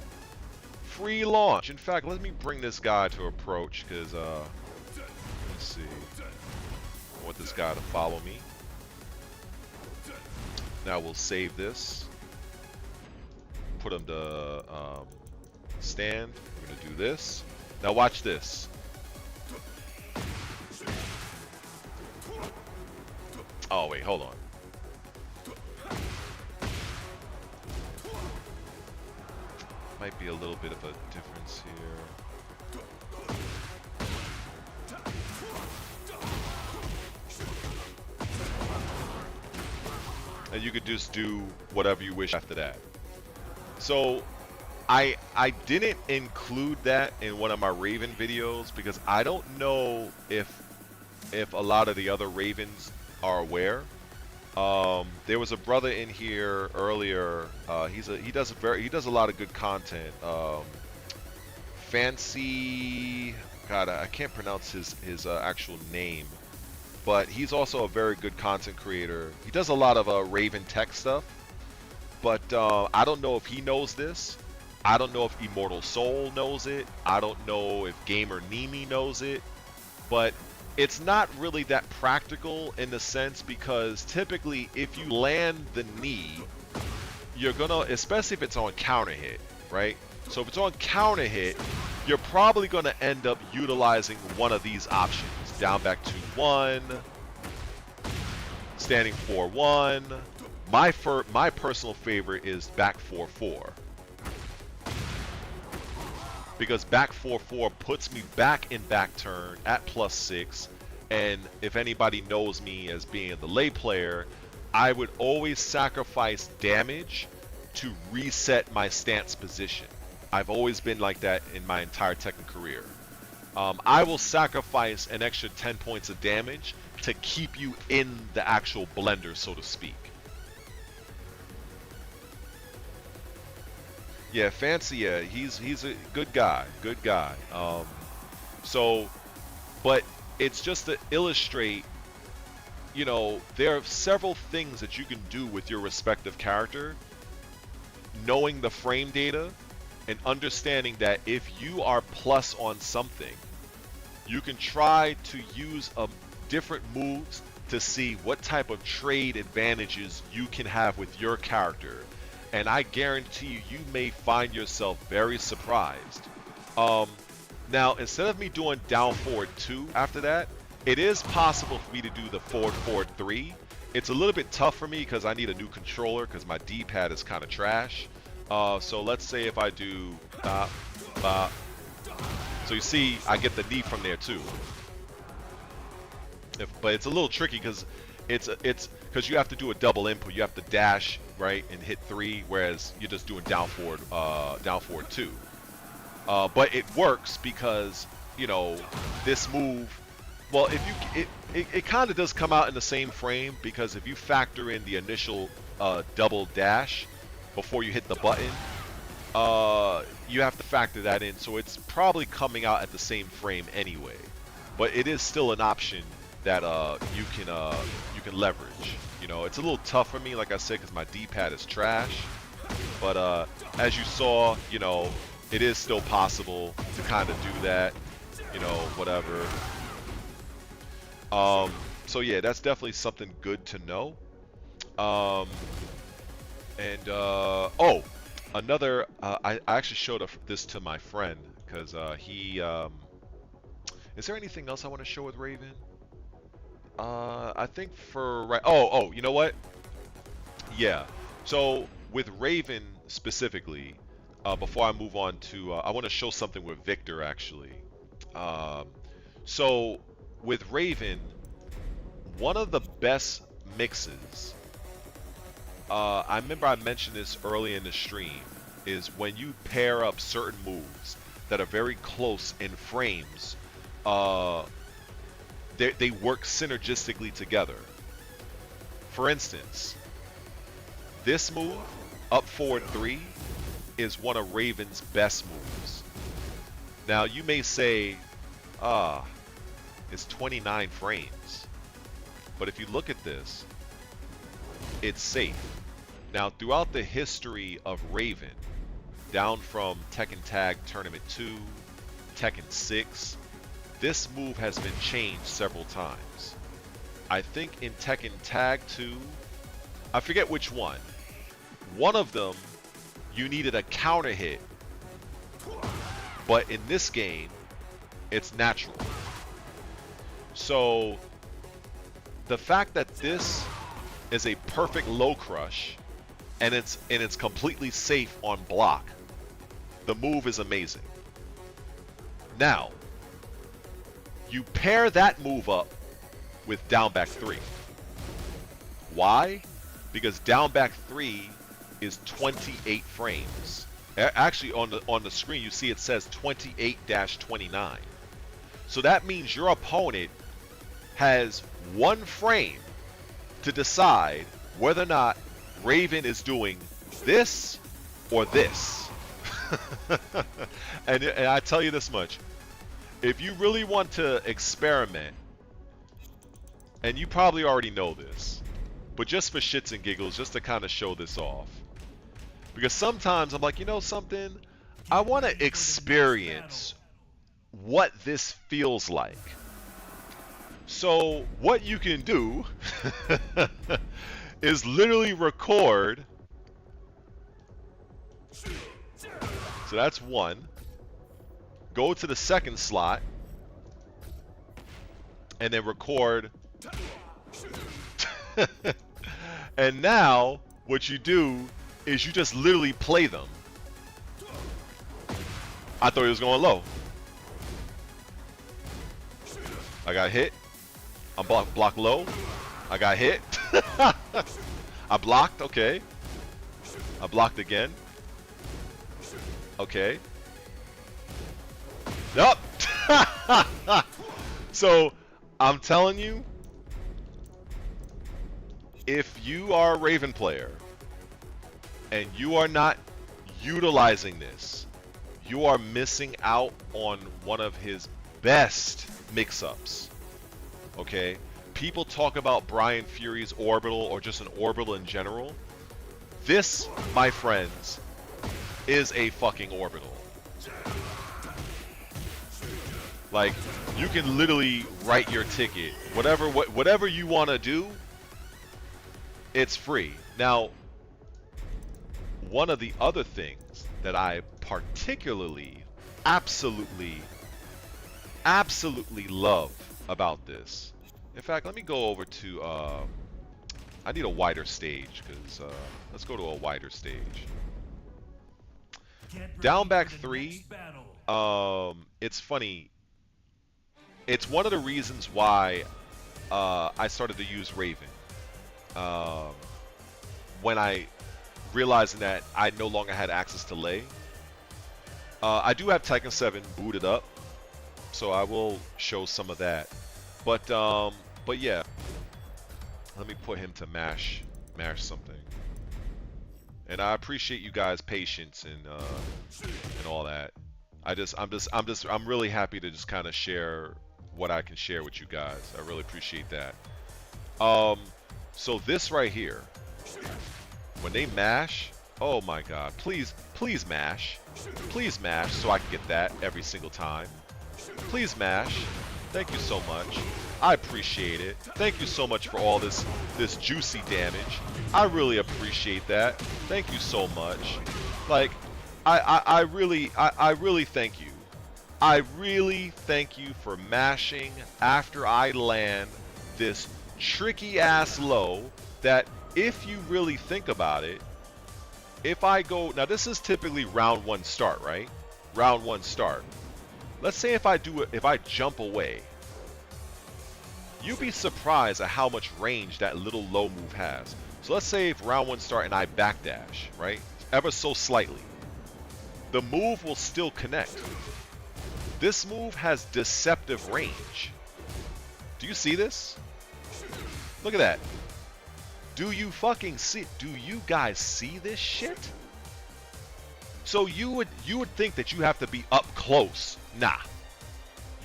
Free launch. In fact, let me bring this guy to approach because, let's see. I want this guy to follow me. Now we'll save this. Put him to stand. We're going to do this. Now watch this. Oh, wait. Hold on. Might be a little bit of a difference here. And you could just do whatever you wish after that. So I didn't include that in one of my Raven videos because I don't know if a lot of the other Ravens are aware. There was a brother in here earlier. He does a lot of good content. Fancy, God, I can't pronounce his actual name, but he's also a very good content creator. He does a lot of Raven tech stuff, but I don't know if he knows this. I don't know if Immortal Soul knows it. I don't know if Gamer Nimi knows it, but it's not really that practical in the sense because typically if you land the knee, you're gonna, especially if it's on counter hit, right? So if it's on counter hit, you're probably gonna end up utilizing one of these options. Down back 2-1, standing 4-1. My personal favorite is back 4-4. Because back 4-4 puts me back in back turn at +6, and if anybody knows me as being the lay player, I would always sacrifice damage to reset my stance position. I've always been like that in my entire Tekken career. I will sacrifice an extra 10 points of damage to keep you in the actual blender, so to speak. Yeah, Fancy, yeah, he's a good guy, but it's just to illustrate, you know, there are several things that you can do with your respective character, knowing the frame data, and understanding that if you are plus on something, you can try to use different moves to see what type of trade advantages you can have with your character. And I guarantee you, you may find yourself very surprised. Now, instead of me doing down forward 2 after that, it is possible for me to do the forward 3. It's a little bit tough for me because I need a new controller because my D-pad is kind of trash. So let's say if I do bop, bop. So you see, I get the knee from there too. But it's a little tricky because it's because you have to do a double input. You have to dash right and hit 3, whereas you're just doing down forward 2. But it works because, you know, this move. Well, if you it kind of does come out in the same frame because if you factor in the initial double dash before you hit the button, you have to factor that in. So it's probably coming out at the same frame anyway. But it is still an option that you can leverage. You know, it's a little tough for me, like I said, because my D-pad is trash. But as you saw, you know, it is still possible to kind of do that, you know, whatever. So yeah, that's definitely something good to know. Um, oh, another, I actually showed this to my friend because is there anything else I want to show with Raven? I think for right. Oh, you know what? Yeah. So with Raven specifically, before I move on to, I want to show something with Victor actually. Um, so with Raven, one of the best mixes, I remember I mentioned this early in the stream, is when you pair up certain moves that are very close in frames, uh, they work synergistically together. For instance, this move, up forward 3, is one of Raven's best moves. Now you may say, it's 29 frames. But if you look at this, it's safe. Now throughout the history of Raven, down from Tekken Tag Tournament 2, Tekken 6, this move has been changed several times. I think in Tekken Tag 2, I forget which one. One of them, you needed a counter hit. But in this game, it's natural. So, the fact that this is a perfect low crush, and it's completely safe on block, the move is amazing. Now, you pair that move up with down back 3. Why? Because down back 3 is 28 frames. Actually, on the screen you see it says 28-29. So that means your opponent has 1 frame to decide whether or not Raven is doing this or this. and I tell you this much. If you really want to experiment, and you probably already know this, but just for shits and giggles, just to kind of show this off. Because sometimes I'm like, you know something? I want to experience what this feels like. So what you can do is literally record. So that's 1. Go to the second slot and then record. And now what you do is you just literally play them. I thought he was going low. I got hit. I'm blocked low. I got hit. I blocked. Okay. I blocked again. Okay. Yup. So I'm telling you, if you are a Raven player and you are not utilizing this, you are missing out on one of his best mix-ups. Okay? People talk about Brian Fury's orbital or just an orbital in general. This, my friends, is a fucking orbital. Like, you can literally write your ticket. Whatever you want to do, it's free. Now, one of the other things that I particularly, absolutely love about this. In fact, let me go over to, I need a wider stage, because, let's go to a wider stage. Down back 3, it's funny. It's one of the reasons why I started to use Raven. When I realized that I no longer had access to Lei. I do have Tekken 7 booted up, so I will show some of that. But yeah, let me put him to mash something. And I appreciate you guys' patience and all that. I'm really happy to just kind of share what I can share with you guys. I really appreciate that. So this right here, when they mash, Oh my god. Please, please mash. Please mash so I can get that every single time. Please mash. Thank you so much. I appreciate it. Thank you so much for all this juicy damage. I really appreciate that. Thank you so much. Like, I really thank you. I really thank you for mashing after I land this tricky ass low that if you really think about it, if I go, now this is typically round one start, right? Round one start. Let's say if I do it, if I jump away, you'd be surprised at how much range that little low move has. So let's say if round one start and I backdash, right? Ever so slightly. The move will still connect. This move has deceptive range. Do you see this? Look at that. Do you fucking see? Do you guys see this shit? So you would think that you have to be up close. Nah.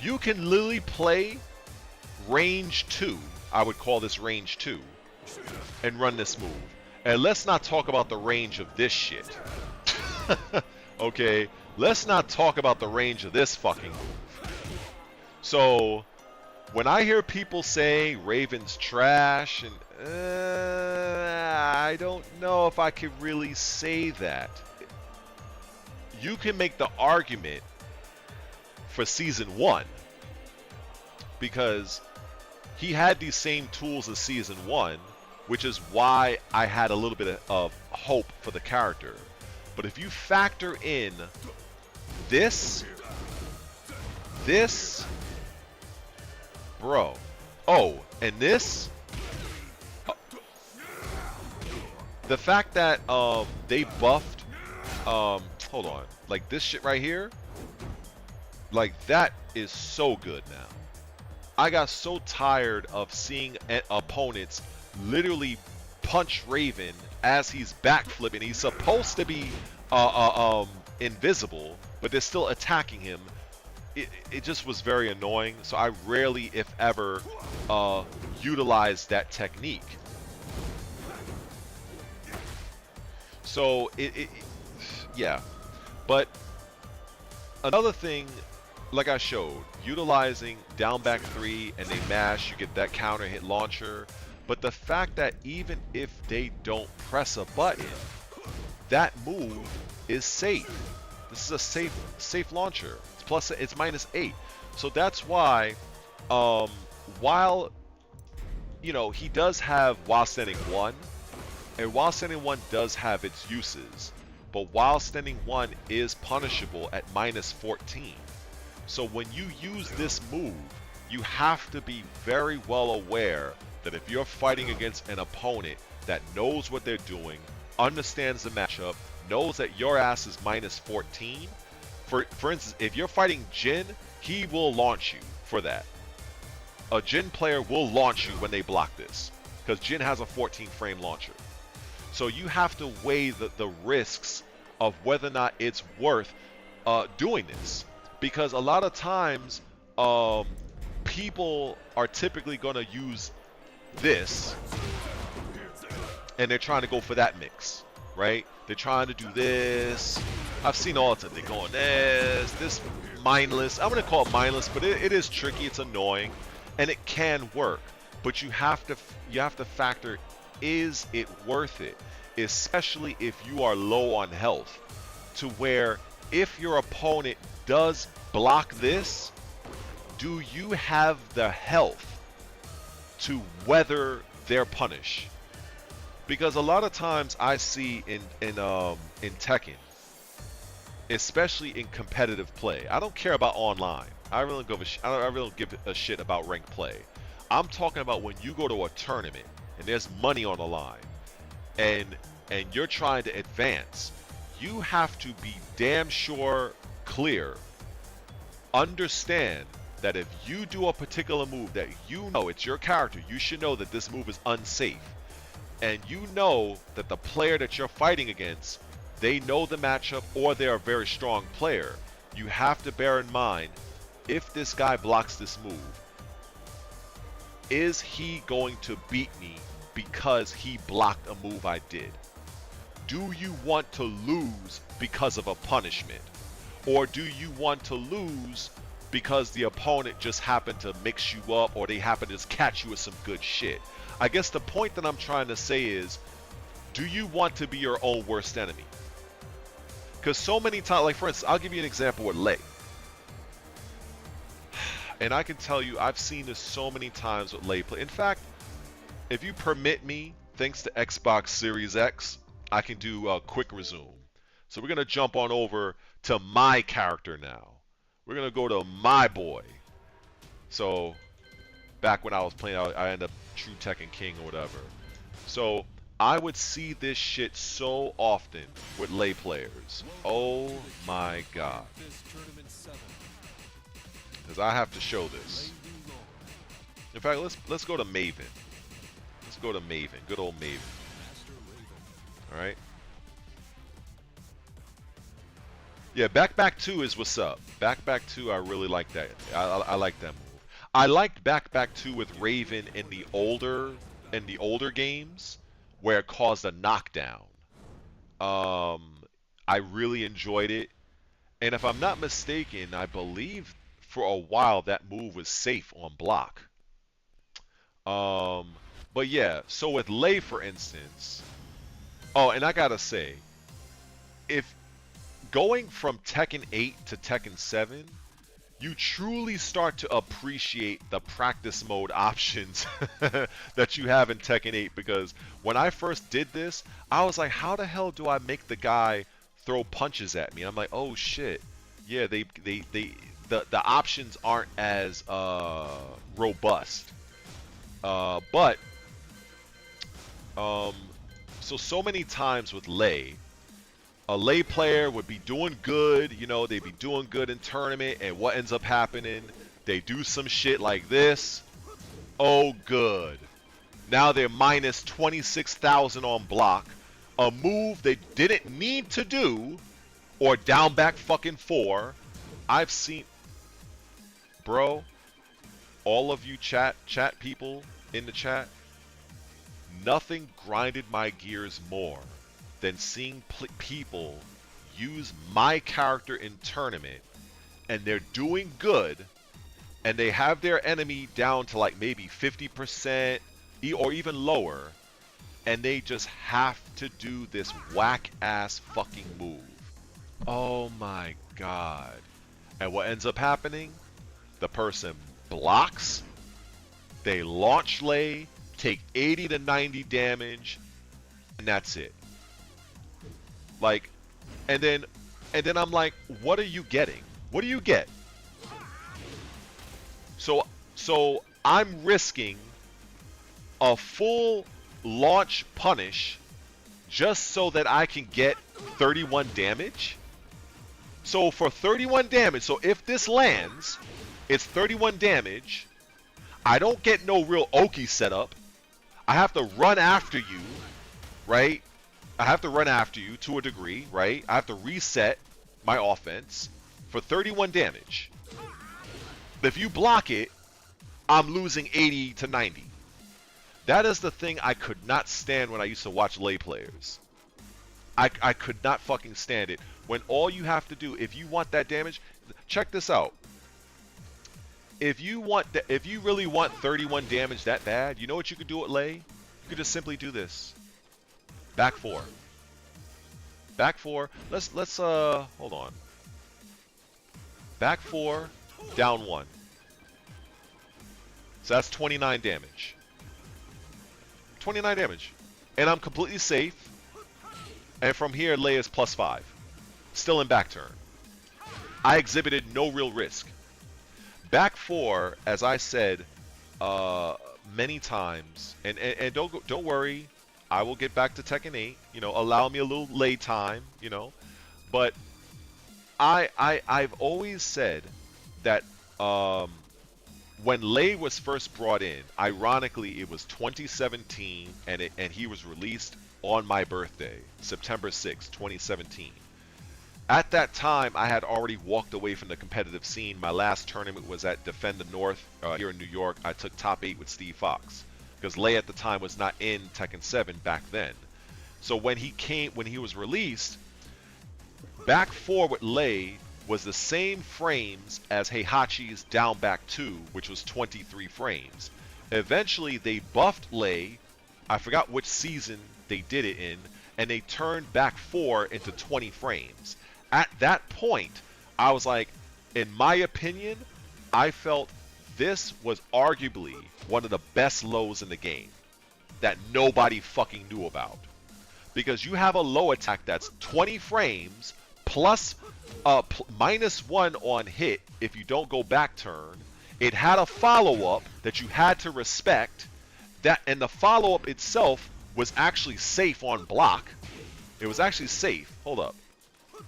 You can literally play range 2. I would call this range 2. And run this move. And let's not talk about the range of this shit. Okay? Let's not talk about the range of this fucking move. So, when I hear people say Raven's trash, and I don't know if I could really say that. You can make the argument for Season 1 because he had these same tools as Season 1, which is why I had a little bit of hope for the character. But if you factor in this, bro, oh, and this, the fact that they buffed, hold on, like this shit right here, like that is so good now. I got so tired of seeing opponents literally punch Raven as he's backflipping. He's supposed to be invisible, but they're still attacking him. It just was very annoying. So I rarely, if ever, utilized that technique. So yeah. But another thing, like I showed, utilizing down back 3 and they mash, you get that counter hit launcher. But the fact that even if they don't press a button, that move is safe. This is a safe launcher. It's plus, it's -8. So that's why, while, you know, he does have while standing 1, and while standing 1 does have its uses, but while standing 1 is punishable at -14. So when you use this move, you have to be very well aware that if you're fighting against an opponent that knows what they're doing, understands the matchup, knows that your ass is -14, for instance, if you're fighting Jin, he will launch you for that. A Jin player will launch you when they block this, because Jin has a 14 frame launcher. So you have to weigh the risks of whether or not it's worth doing this. Because a lot of times, people are typically going to use this, and they're trying to go for that mix, right? They're trying to do this. I've seen all the time. They're going this mindless. I'm going to call it mindless, but it is tricky. It's annoying, and it can work. But you have to factor, is it worth it? Especially if you are low on health, to where if your opponent does block this, do you have the health to weather their punish? Because a lot of times I see in Tekken, especially in competitive play, I don't care about online. I really don't give a shit about ranked play. I'm talking about when you go to a tournament and there's money on the line, and you're trying to advance, you have to be damn sure clear. Understand that if you do a particular move that you know it's your character, you should know that this move is unsafe. And you know that the player that you're fighting against, they know the matchup or they're a very strong player. You have to bear in mind, if this guy blocks this move, is he going to beat me because he blocked a move I did? do you want to lose because of a punishment? Or do you want to lose because the opponent just happened to mix you up or they happen to just catch you with some good shit? I guess the point that I'm trying to say is, do you want to be your own worst enemy? Because so many times, like for instance, I'll give you an example with Lei. And I can tell you, I've seen this so many times with Lei play. In fact, if you permit me, thanks to Xbox Series X, I can do a quick resume. So we're going to jump on over to my character now. We're going to go to my boy. So back when I was playing, I ended up True Tekken King or whatever. So I would see this shit so often with Lei players. Oh my god. Because I have to show this. In fact, let's go to Maven. Let's go to Maven. Good old Maven. Alright. Yeah, back 2 is what's up. Back 2, I really like that. I like that move. I liked back 2 with Raven in the older games where it caused a knockdown. I really enjoyed it. And if I'm not mistaken, I believe for a while that move was safe on block. But yeah, so with Lei, for instance, oh, and I gotta say, if going from Tekken 8 to Tekken 7, you truly start to appreciate the practice mode options that you have in Tekken 8, because when I first did this, I was like, how the hell do I make the guy throw punches at me? And I'm like, oh shit, yeah, the options aren't as robust. But so many times with Lei, a Lei player would be doing good, you know, they'd be doing good in tournament, and what ends up happening, they do some shit like this. Oh, good. Now they're minus 26,000 on block, a move they didn't need to do, or down back fucking 4. I've seen, bro, all of you chat people in the chat, nothing grinded my gears more than seeing people use my character in tournament and they're doing good and they have their enemy down to like maybe 50% or even lower, and they just have to do this whack ass fucking move. Oh my god. And what ends up happening? The person blocks, they launch Lei, take 80 to 90 damage, and that's it. Like, and then I'm like, what are you getting? What do you get? So I'm risking a full launch punish just so that I can get 31 damage? So for 31 damage, so if this lands, it's 31 damage. I don't get no real Oki setup. I have to run after you, right? I have to run after you to a degree, right? I have to reset my offense for 31 damage. But if you block it, I'm losing 80 to 90. That is the thing I could not stand when I used to watch Lei players. I could not fucking stand it. When all you have to do, if you want that damage, check this out. If you really want 31 damage that bad, you know what you could do with Lei? You could just simply do this. Back 4. Back 4. Let's hold on. Back 4, down 1. So that's 29 damage. 29 damage. And I'm completely safe. And from here, Lei is +5. Still in back turn. I exhibited no real risk. Back 4, as I said many times, and don't worry, I will get back to Tekken 8. You know, allow me a little Lei time. You know, but I've always said that when Lei was first brought in, ironically, it was 2017, and he was released on my birthday, September 6, 2017. At that time, I had already walked away from the competitive scene. My last tournament was at Defend the North here in New York. I took top 8 with Steve Fox because Lei at the time was not in Tekken 7 back then. So when he was released, back 4 with Lei was the same frames as Heihachi's down back 2, which was 23 frames. Eventually, they buffed Lei. I forgot which season they did it in, and they turned back 4 into 20 frames. At that point, I was like, in my opinion, I felt this was arguably one of the best lows in the game that nobody fucking knew about. Because you have a low attack that's 20 frames plus -1 on hit if you don't go back turn. It had a follow-up that you had to respect, and the follow-up itself was actually safe on block. It was actually safe. Hold up. Oh,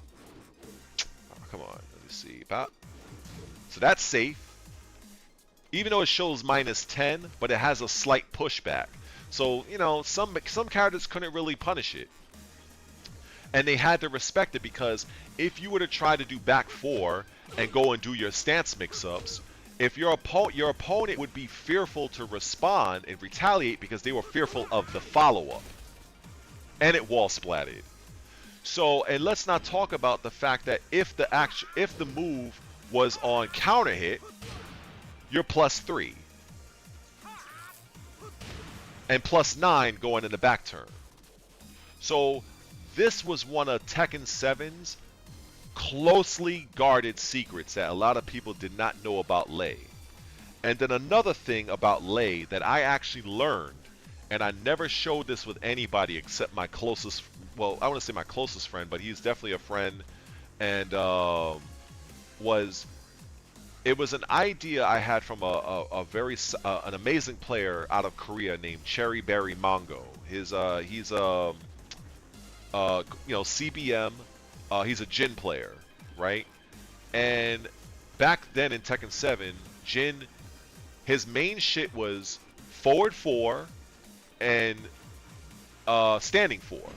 come on. Let me see. So that's safe. Even though it shows -10, but it has a slight pushback. So, you know, some characters couldn't really punish it. And they had to respect it, because if you were to try to do back 4 and go and do your stance mix-ups, if your opponent would be fearful to respond and retaliate because they were fearful of the follow-up. And it wall splatted. So, and let's not talk about the fact that if the move was on counter hit, you're +3. And +9 going in the back turn. So this was one of Tekken 7's closely guarded secrets that a lot of people did not know about Lei. And then another thing about Lei that I actually learned, and I never showed this with anybody except my closest, well, I want to say my closest friend, but he's definitely a friend, and it was an idea I had from an amazing player out of Korea named Cherry Berry Mongo. He's CBM. He's a Jin player, right? And back then in Tekken 7, Jin, his main shit was forward 4 and standing 4.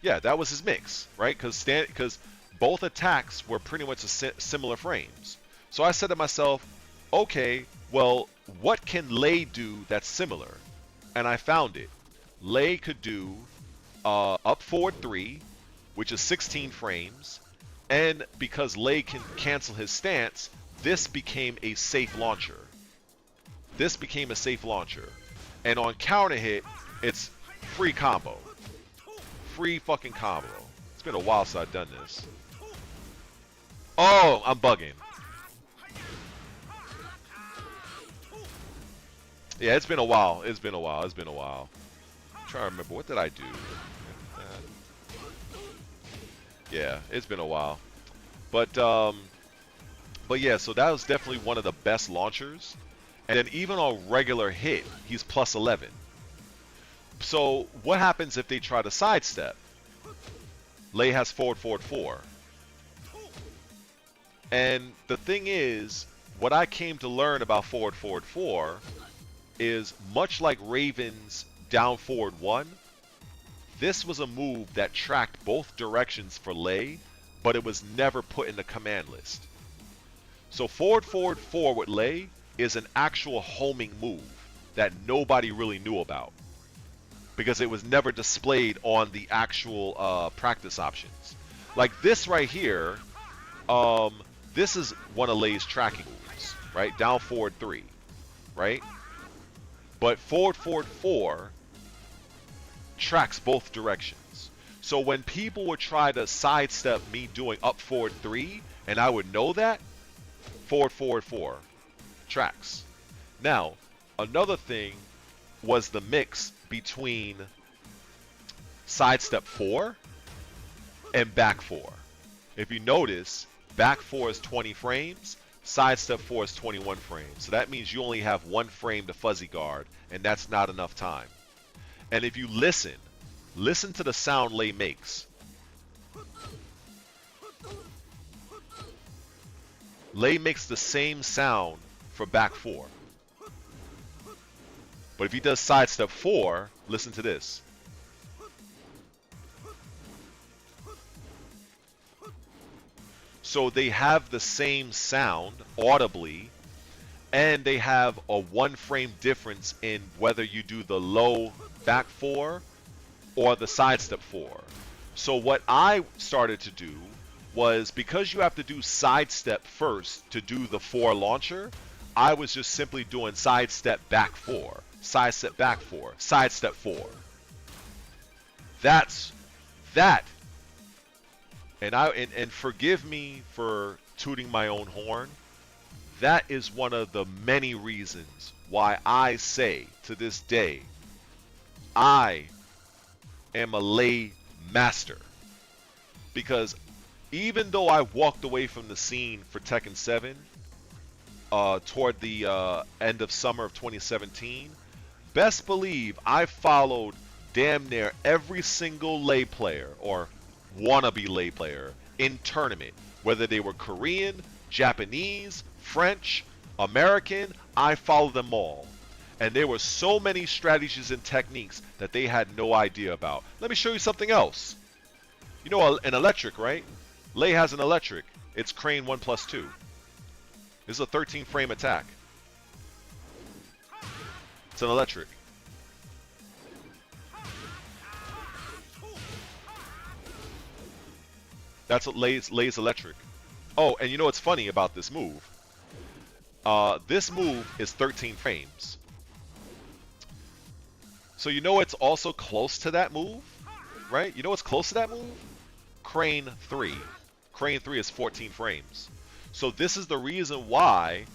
Yeah, that was his mix, right? Because both attacks were pretty much similar frames. So I said to myself, okay, well, what can Lei do that's similar? And I found it. Lei could do up forward 3, which is 16 frames, and because Lei can cancel his stance, this became a safe launcher. And on counter hit, it's free combo. Free fucking combo. It's been a while since I've done this. Oh, I'm bugging. Yeah, it's been a while. I'm trying to remember, what did I do? Yeah, it's been a while. But yeah, so that was definitely one of the best launchers. And then even on regular hit, he's +11. So what happens if they try to sidestep? Lei has forward 4. And the thing is, what I came to learn about forward 4 is, much like Raven's down forward 1, this was a move that tracked both directions for Lei, but it was never put in the command list. So forward 4 with Lei is an actual homing move that nobody really knew about, because it was never displayed on the actual practice options. Like this right here, this is one of Lei's tracking moves, right? Down forward 3, right? But forward 4 tracks both directions. So when people would try to sidestep me doing up forward 3, and I would know that, forward 4 tracks. Now, another thing was the mix between sidestep 4 and back 4. If you notice, back 4 is 20 frames, sidestep 4 is 21 frames. So that means you only have 1 frame to fuzzy guard, and that's not enough time. And if you listen to the sound Lei makes. Lei makes the same sound for back 4. But if he does sidestep 4, listen to this. So they have the same sound audibly, and they have a 1 frame difference in whether you do the low back 4 or the sidestep 4. So what I started to do was, because you have to do sidestep first to do the 4 launcher, I was just simply doing sidestep back 4, sidestep back 4, sidestep 4. That's that. And forgive me for tooting my own horn. That is one of the many reasons why I say to this day, I am a lay master. Because even though I walked away from the scene for Tekken 7 toward the end of summer of 2017, best believe I followed damn near every single lay player or wannabe lay player in tournament, whether they were Korean, Japanese, French, American. I followed them all. And there were so many strategies and techniques that they had no idea about. Let me show you something else. You know an electric, right? Lei has an electric. It's Crane 1+2. This is a 13 frame attack. It's an electric. That's what Lei's electric. Oh, and you know what's funny about this move? This move is 13 frames. So you know it's also close to that move, right? You know what's close to that move? Crane 3. Crane 3 is 14 frames. So this is the reason why,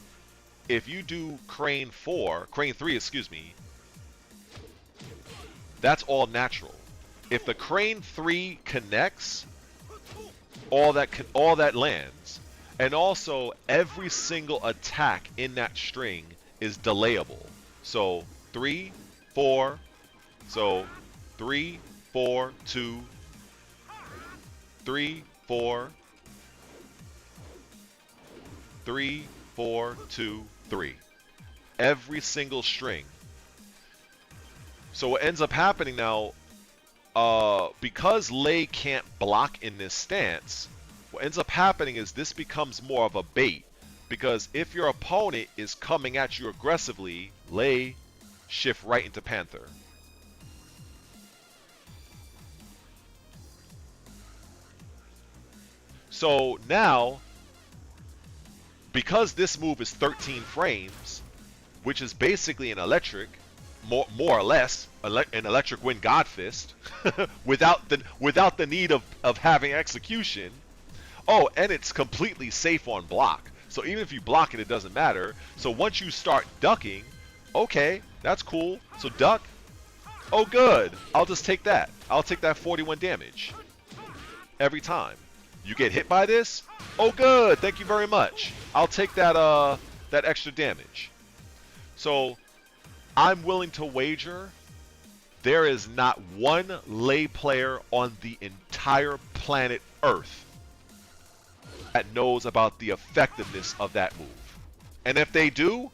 if you do Crane 3, excuse me, that's all natural. If the Crane 3 connects, all that lands. And also, every single attack in that string is delayable. So 3, 4, so 3, 4, 2, 3, 4, 3, 4, 2, 3. Every single string. So what ends up happening now, because Lei can't block in this stance, what ends up happening is this becomes more of a bait. Because if your opponent is coming at you aggressively, Lei shift right into Panther. So now, because this move is 13 frames, which is basically an electric, more or less, an electric wind God Fist, without the need of having execution. Oh, and it's completely safe on block. So even if you block it, it doesn't matter. So once you start ducking, okay, that's cool. So duck. Oh, good. I'll just take that. I'll take that 41 damage every time. You get hit by this? Oh, good. Thank you very much. I'll take that that extra damage. So I'm willing to wager there is not one Lei player on the entire planet Earth that knows about the effectiveness of that move. And if they do,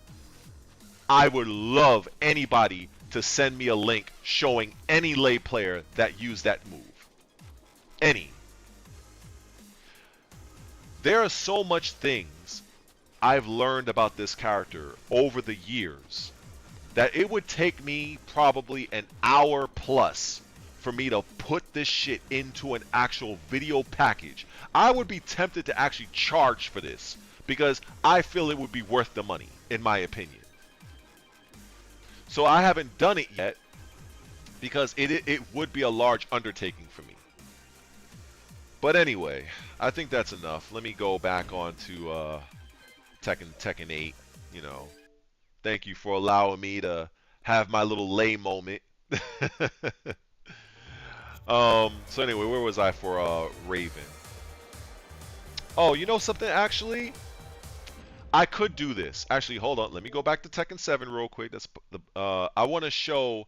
I would love anybody to send me a link showing any Lei player that used that move. Any. There are so much things I've learned about this character over the years that it would take me probably an hour plus for me to put this shit into an actual video package. I would be tempted to actually charge for this because I feel it would be worth the money, in my opinion. So I haven't done it yet because it would be a large undertaking for me. But anyway, I think that's enough. Let me go back on to Tekken 8. You know, thank you for allowing me to have my little Lei moment. So anyway, where was I for Raven? Oh, you know something? Actually, I could do this. Actually, hold on. Let me go back to Tekken 7 real quick. That's I want to show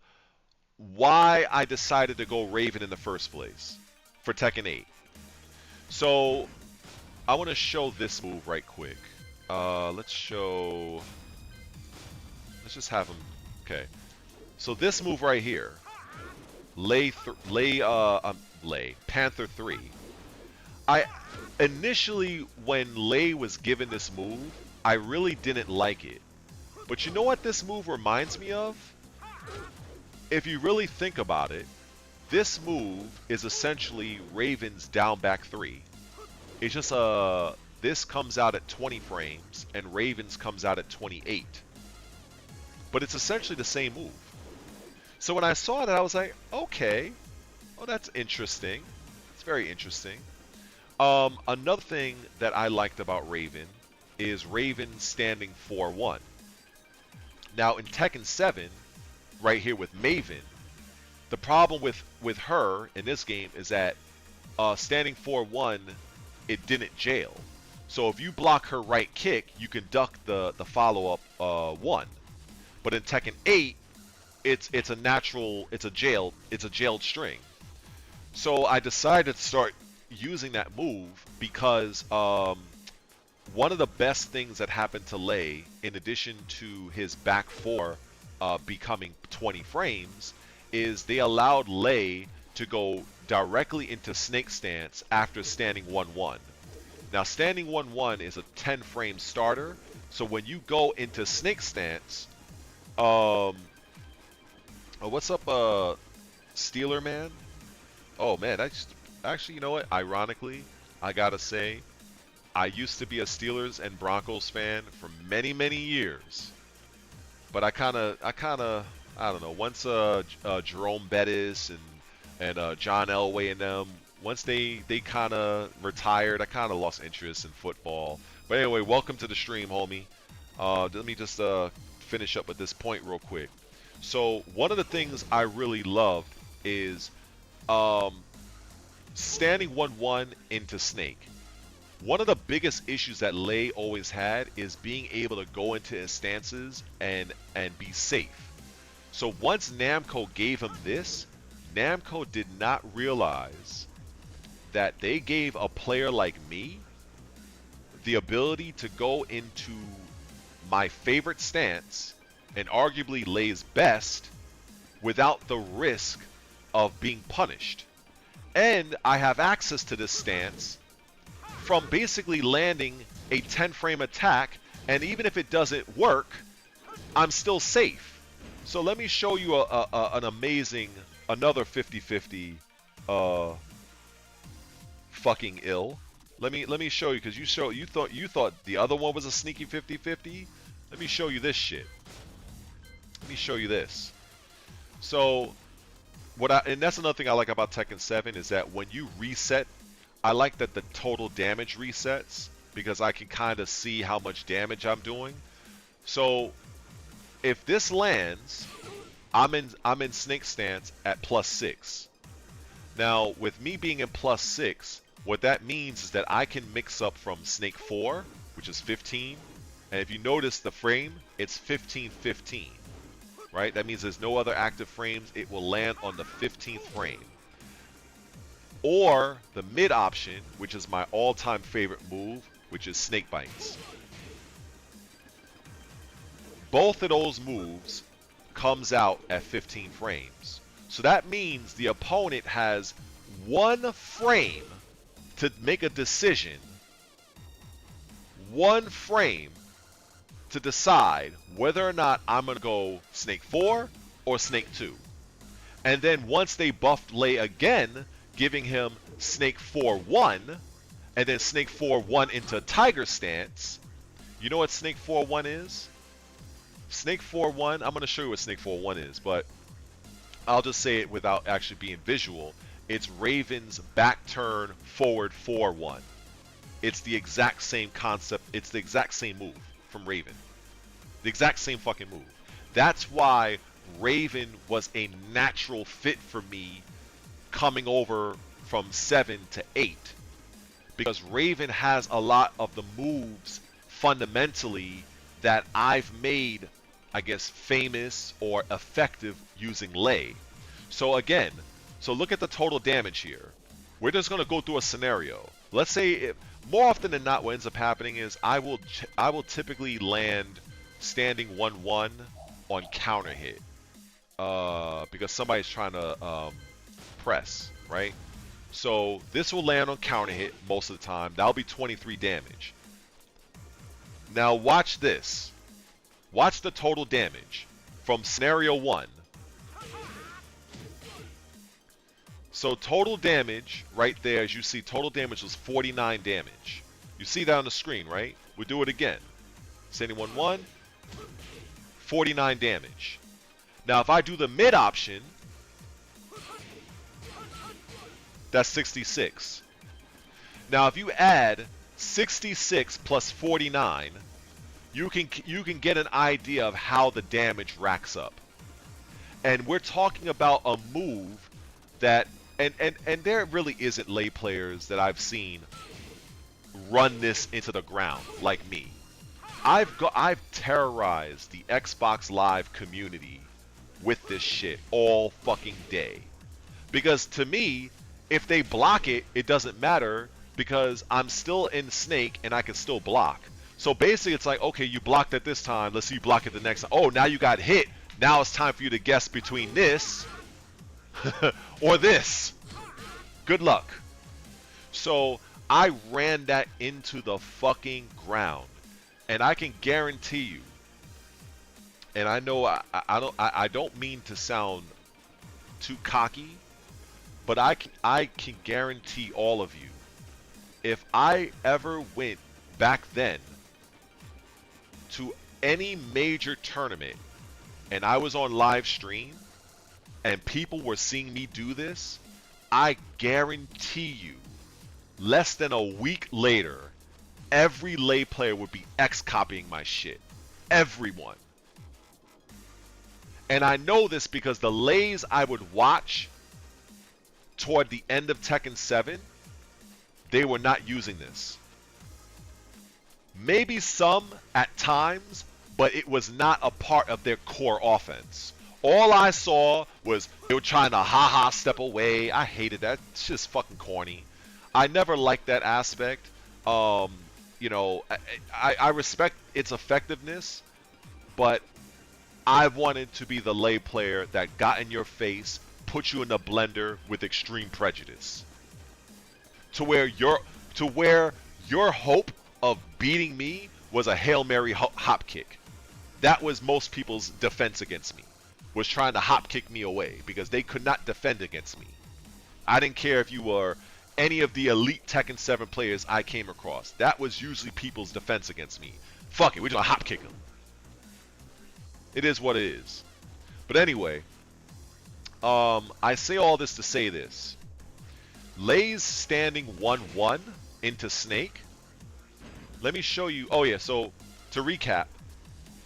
why I decided to go Raven in the first place for Tekken 8. So I want to show this move right quick. Let's just have him. Okay. So this move right here, Panther 3. I initially, when Lei was given this move, I really didn't like it. But you know what this move reminds me of? If you really think about it, this move is essentially Raven's down back 3. It's just this comes out at 20 frames and Raven's comes out at 28. But it's essentially the same move. So when I saw that, I was like, okay, oh, that's interesting. It's very interesting. Another thing that I liked about Raven is Raven standing 4-1. Now in Tekken 7, right here with Maven, the problem with her in this game is that standing 4-1, it didn't jail. So if you block her right kick, you can duck the follow-up 1. But in Tekken 8, it's a jailed string. So I decided to start using that move because one of the best things that happened to Lei, in addition to his back 4 becoming 20 frames, is they allowed Lei to go directly into Snake Stance after standing 1-1. Now standing 1-1 is a 10 frame starter, so when you go into Snake Stance, oh, what's up, Steeler Man? Oh man, actually, you know what? Ironically, I gotta say, I used to be a Steelers and Broncos fan for many, many years. But I don't know. Once Jerome Bettis and John Elway and them, once they kind of retired, I kind of lost interest in football. But anyway, welcome to the stream, homie. Let me just finish up with this point real quick. So one of the things I really love is standing 1-1 into Snake. One of the biggest issues that Lei always had is being able to go into his stances and be safe. So once Namco gave him this, Namco did not realize that they gave a player like me the ability to go into my favorite stance and arguably Lei's best without the risk of being punished. And I have access to this stance from basically landing a 10 frame attack, and even if it doesn't work, I'm still safe. So let me show you an amazing, another 50-50 fucking ill. Let me show you, because you thought the other one was a sneaky 50-50. Let me show you this shit. Let me show you this. So and that's another thing I like about Tekken 7 is that when you reset, I like that the total damage resets because I can kind of see how much damage I'm doing. So if this lands, I'm in Snake Stance at +6. Now with me being in +6, what that means is that I can mix up from Snake 4, which is 15, and if you notice the frame, it's 15-15. Right? That means there's no other active frames. It will land on the 15th frame. Or the mid option, which is my all-time favorite move, which is Snake Bites. Both of those moves comes out at 15 frames. So that means the opponent has 1 frame to make a decision. 1 frame to decide whether or not I'm going to go Snake 4 or Snake 2. And then once they buffed Lei again, giving him Snake 4-1, and then Snake 4-1 into Tiger Stance, you know what Snake 4-1 is? Snake 4-1, I'm going to show you what Snake 4-1 is, but I'll just say it without actually being visual. It's Raven's back turn forward 4-1. It's the exact same concept. It's the exact same move from Raven. The exact same fucking move. That's why Raven was a natural fit for me coming over from 7 to 8. Because Raven has a lot of the moves fundamentally that I've made, I guess, famous or effective using Lei. So again, so look at the total damage here. We're just going to go through a scenario. Let's say, more often than not, what ends up happening is I will typically land standing 1-1 on counter hit because somebody's trying to press, right? So this will land on counter hit most of the time. That'll be 23 damage. Now watch this. Watch the total damage from scenario 1. So total damage right there, as you see, total damage was 49 damage. You see that on the screen, right? We'll do it again. Standing 1-1, 49 damage. Now if I do the mid option, that's 66. Now if you add 66 plus 49, you can get an idea of how the damage racks up. And we're talking about a move that and there really isn't lay players that I've seen run this into the ground like me. I've terrorized the Xbox Live community with this shit all fucking day. Because to me, if they block it, it doesn't matter because I'm still in Snake and I can still block. So basically it's like, okay, you blocked it this time, let's see you block it the next time. Oh, now you got hit. Now it's time for you to guess between this or this. Good luck. So I ran that into the fucking ground. And I can guarantee you, and I know I don't mean to sound too cocky, but I can guarantee all of you, if I ever went back then to any major tournament and I was on live stream and people were seeing me do this, I guarantee you, less than a week later, every lay player would be X-copying my shit. Everyone. And I know this because the lays I would watch toward the end of Tekken 7, they were not using this. Maybe some at times, but it was not a part of their core offense. All I saw was they were trying to ha-ha step away. I hated that. It's just fucking corny. I never liked that aspect. You know, I respect its effectiveness, but I wanted to be the lay player that got in your face, put you in the blender with extreme prejudice. To where your hope of beating me was a Hail Mary hop kick. That was most people's defense against me, was trying to hop kick me away because they could not defend against me. I didn't care if you were any of the elite Tekken 7 players I came across. That was usually people's defense against me. Fuck it, we're just gonna hop kick them. It is what it is. But anyway, I say all this to say this. Lay's standing 1-1 into Snake. Let me show you. Oh yeah, so to recap,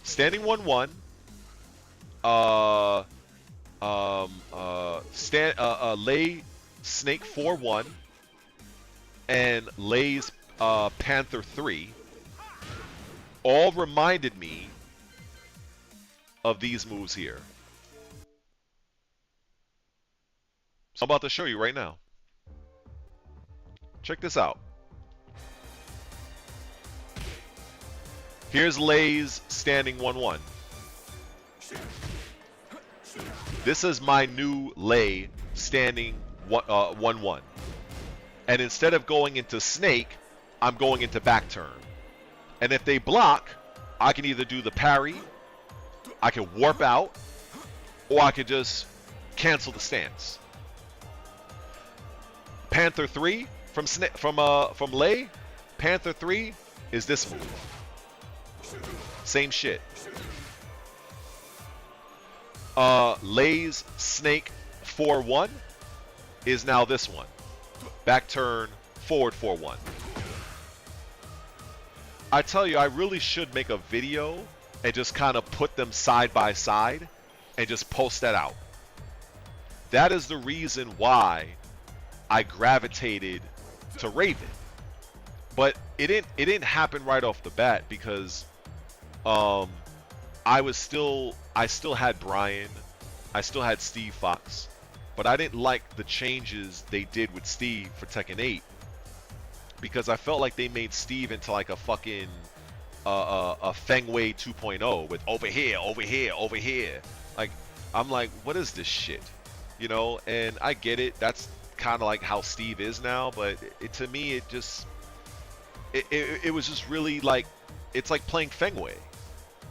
standing 1-1. Lay Snake 4-1 and Lay's Panther 3 all reminded me of these moves here. So I'm about to show you right now. Check this out. Here's Lay's standing 1-1. This is my new Lay standing 1-1. And instead of going into Snake, I'm going into back turn. And if they block, I can either do the parry, I can warp out, or I could just cancel the stance. Panther 3 from Lay, Panther 3 is this move. Same shit. Lay's Snake 4-1 is now this one. Back turn, forward 4-1. I tell you, I really should make a video and just kind of put them side by side and just post that out. That is the reason why I gravitated to Raven. But it didn't happen right off the bat because I still had Brian, I still had Steve Fox, but I didn't like the changes they did with Steve for Tekken 8 because I felt like they made Steve into like a fucking a Fengwei 2.0 with over here, over here, over here. Like, I'm like, what is this shit? You know, and I get it. That's kind of like how Steve is now, but to me, it was just really like, it's like playing Fengwei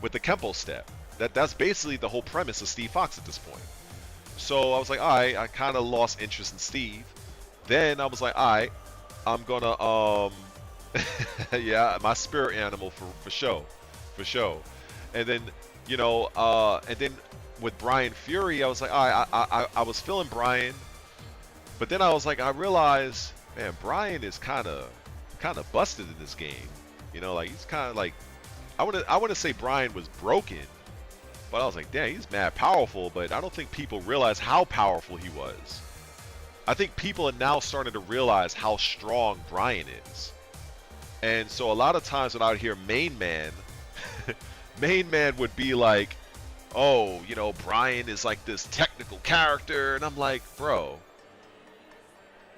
with the Kempo step. That's basically the whole premise of Steve Fox at this point. So I was like, all right, I kind of lost interest in Steve. Then I was like, all right, I'm gonna yeah, my spirit animal for show, for show. And then and then with Brian Fury, I was like, all right, I was feeling Brian, but then I was like, I realized, man, Brian is kind of busted in this game. Like he's kind of like, I wouldn't say Brian was broken, but I was like, damn, he's mad powerful. But I don't think people realize how powerful he was. I think people are now starting to realize how strong Brian is. And so a lot of times when I would hear main man, main man would be like, oh, Brian is like this technical character. And I'm like, bro,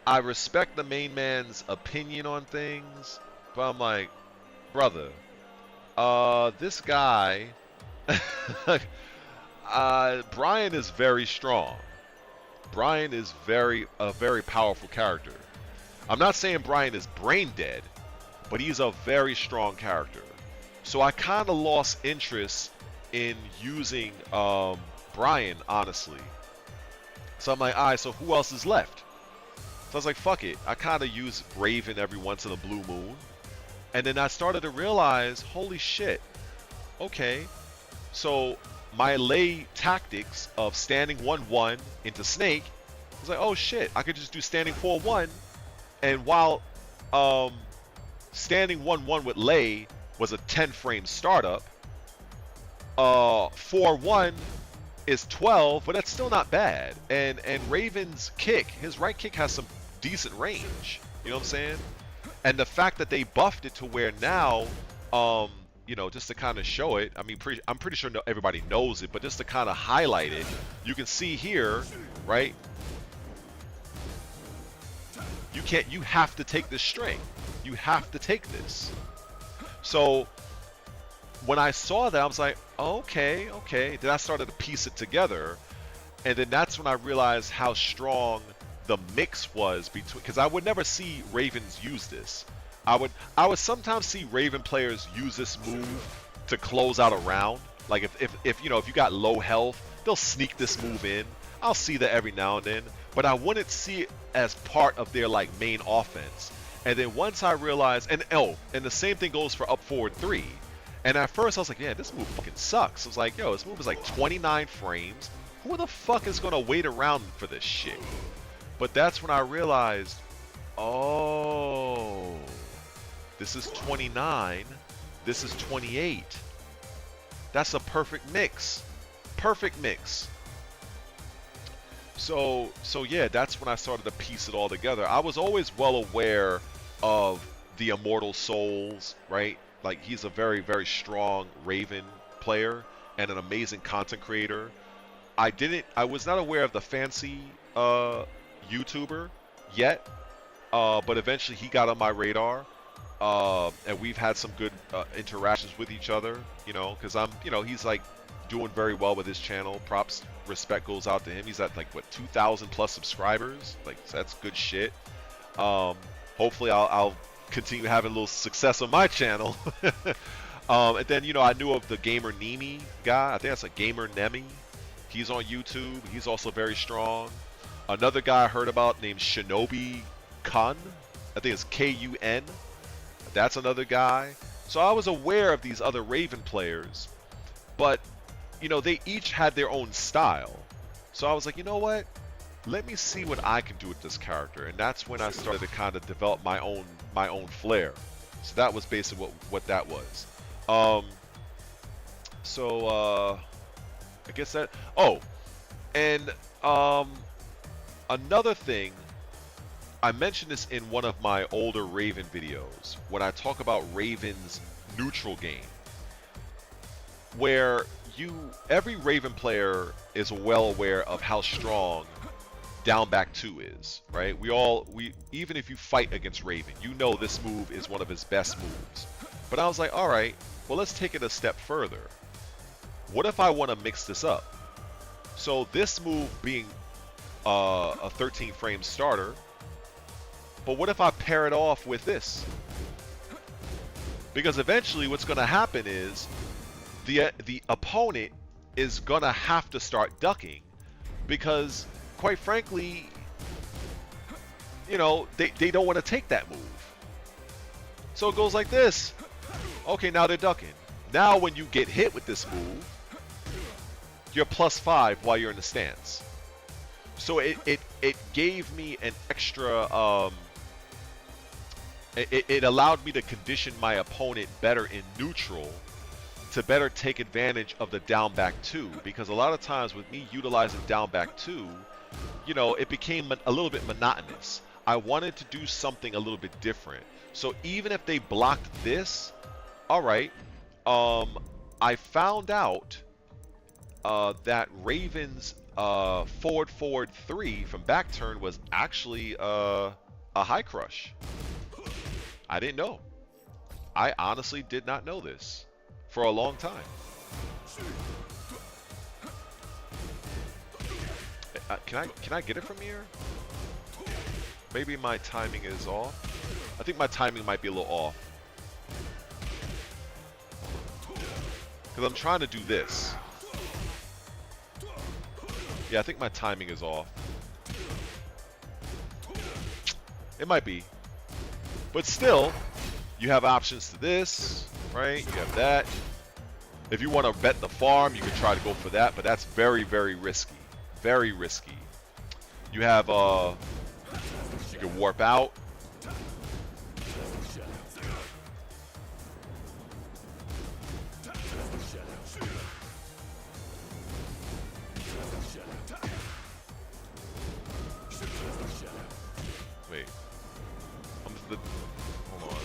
I respect the main man's opinion on things, but I'm like, brother, this guy, Brian is very strong. Brian is a very powerful character. I'm not saying Brian is brain dead, but he's a very strong character. So I kind of lost interest in using Brian, honestly. So I'm like, all right, so who else is left? So I was like, fuck it. I kind of use Raven every once in a blue moon. And then I started to realize, holy shit, okay, so my lay tactics of standing 1-1 into Snake, I was like, oh shit, I could just do standing 4-1, and while standing 1-1 with lay was a 10-frame startup, 4-1 is 12, but that's still not bad. And Raven's kick, his right kick has some decent range, you know what I'm saying? And the fact that they buffed it to where now, just to kind of show it, I mean, I'm pretty sure everybody knows it, but just to kind of highlight it, you can see here, right? You have to take this string. You have to take this. So when I saw that, I was like, okay. Then I started to piece it together, and then that's when I realized how strong the mix was between, because I would never see Ravens use this. I would sometimes see Raven players use this move to close out a round. Like if you got low health, they'll sneak this move in. I'll see that every now and then, but I wouldn't see it as part of their like main offense. And then once I realized, and the same thing goes for up forward 3. And at first I was like, yeah, this move fucking sucks. I was like, yo, this move is like 29 frames. Who the fuck is gonna wait around for this shit? But that's when I realized, oh, this is 29, this is 28. That's a perfect mix. Perfect mix. So yeah, that's when I started to piece it all together. I was always well aware of the Immortal Souls, right? Like, he's a very, very strong Raven player and an amazing content creator. I was not aware of the fancy YouTuber yet, but eventually he got on my radar, and we've had some good interactions with each other, because he's like doing very well with his channel. Props, respect goes out to him. He's at like, what, 2,000 plus subscribers? Like, so that's good shit. Hopefully I'll continue having a little success on my channel. And then, I knew of the Gamer Nemi guy. I think that's a Gamer Nemi. He's on YouTube. He's also very strong. Another guy I heard about named Shinobi Kun. I think it's Kun. That's another guy. So I was aware of these other Raven players, but they each had their own style. So I was like, you know what? Let me see what I can do with this character, and that's when I started to kind of develop my own flair. So that was basically what that was. I guess that. Oh, and another thing, I mentioned this in one of my older Raven videos when I talk about Raven's neutral game, where every Raven player is well aware of how strong down back 2 is, right? Even if you fight against Raven, this move is one of his best moves. But I was like, all right, well, let's take it a step further. What if I want to mix this up? So this move being a 13 frame starter, but what if I pair it off with this? Because eventually what's going to happen is the opponent is going to have to start ducking, because, quite frankly, you know, they don't want to take that move. So it goes like this. Okay, now they're ducking. Now when you get hit with this move, you're +5 while you're in the stance. So it gave me an extra, it allowed me to condition my opponent better in neutral to better take advantage of the down back 2, because a lot of times with me utilizing down back 2, you know, it became a little bit monotonous. I wanted to do something a little bit different. So even if they blocked this, all right, I found out that Raven's forward 3 from back turn was actually a high crush. I didn't know. I honestly did not know this for a long time. Can I get it from here? Maybe my timing is off. I think my timing might be a little off. Because I'm trying to do this. Yeah, I think my timing is off. It might be. But still, you have options to this, right? You have that. If you want to bet the farm, you can try to go for that, but that's very, very risky. Very risky. You have, you can warp out. Wait. Hold on.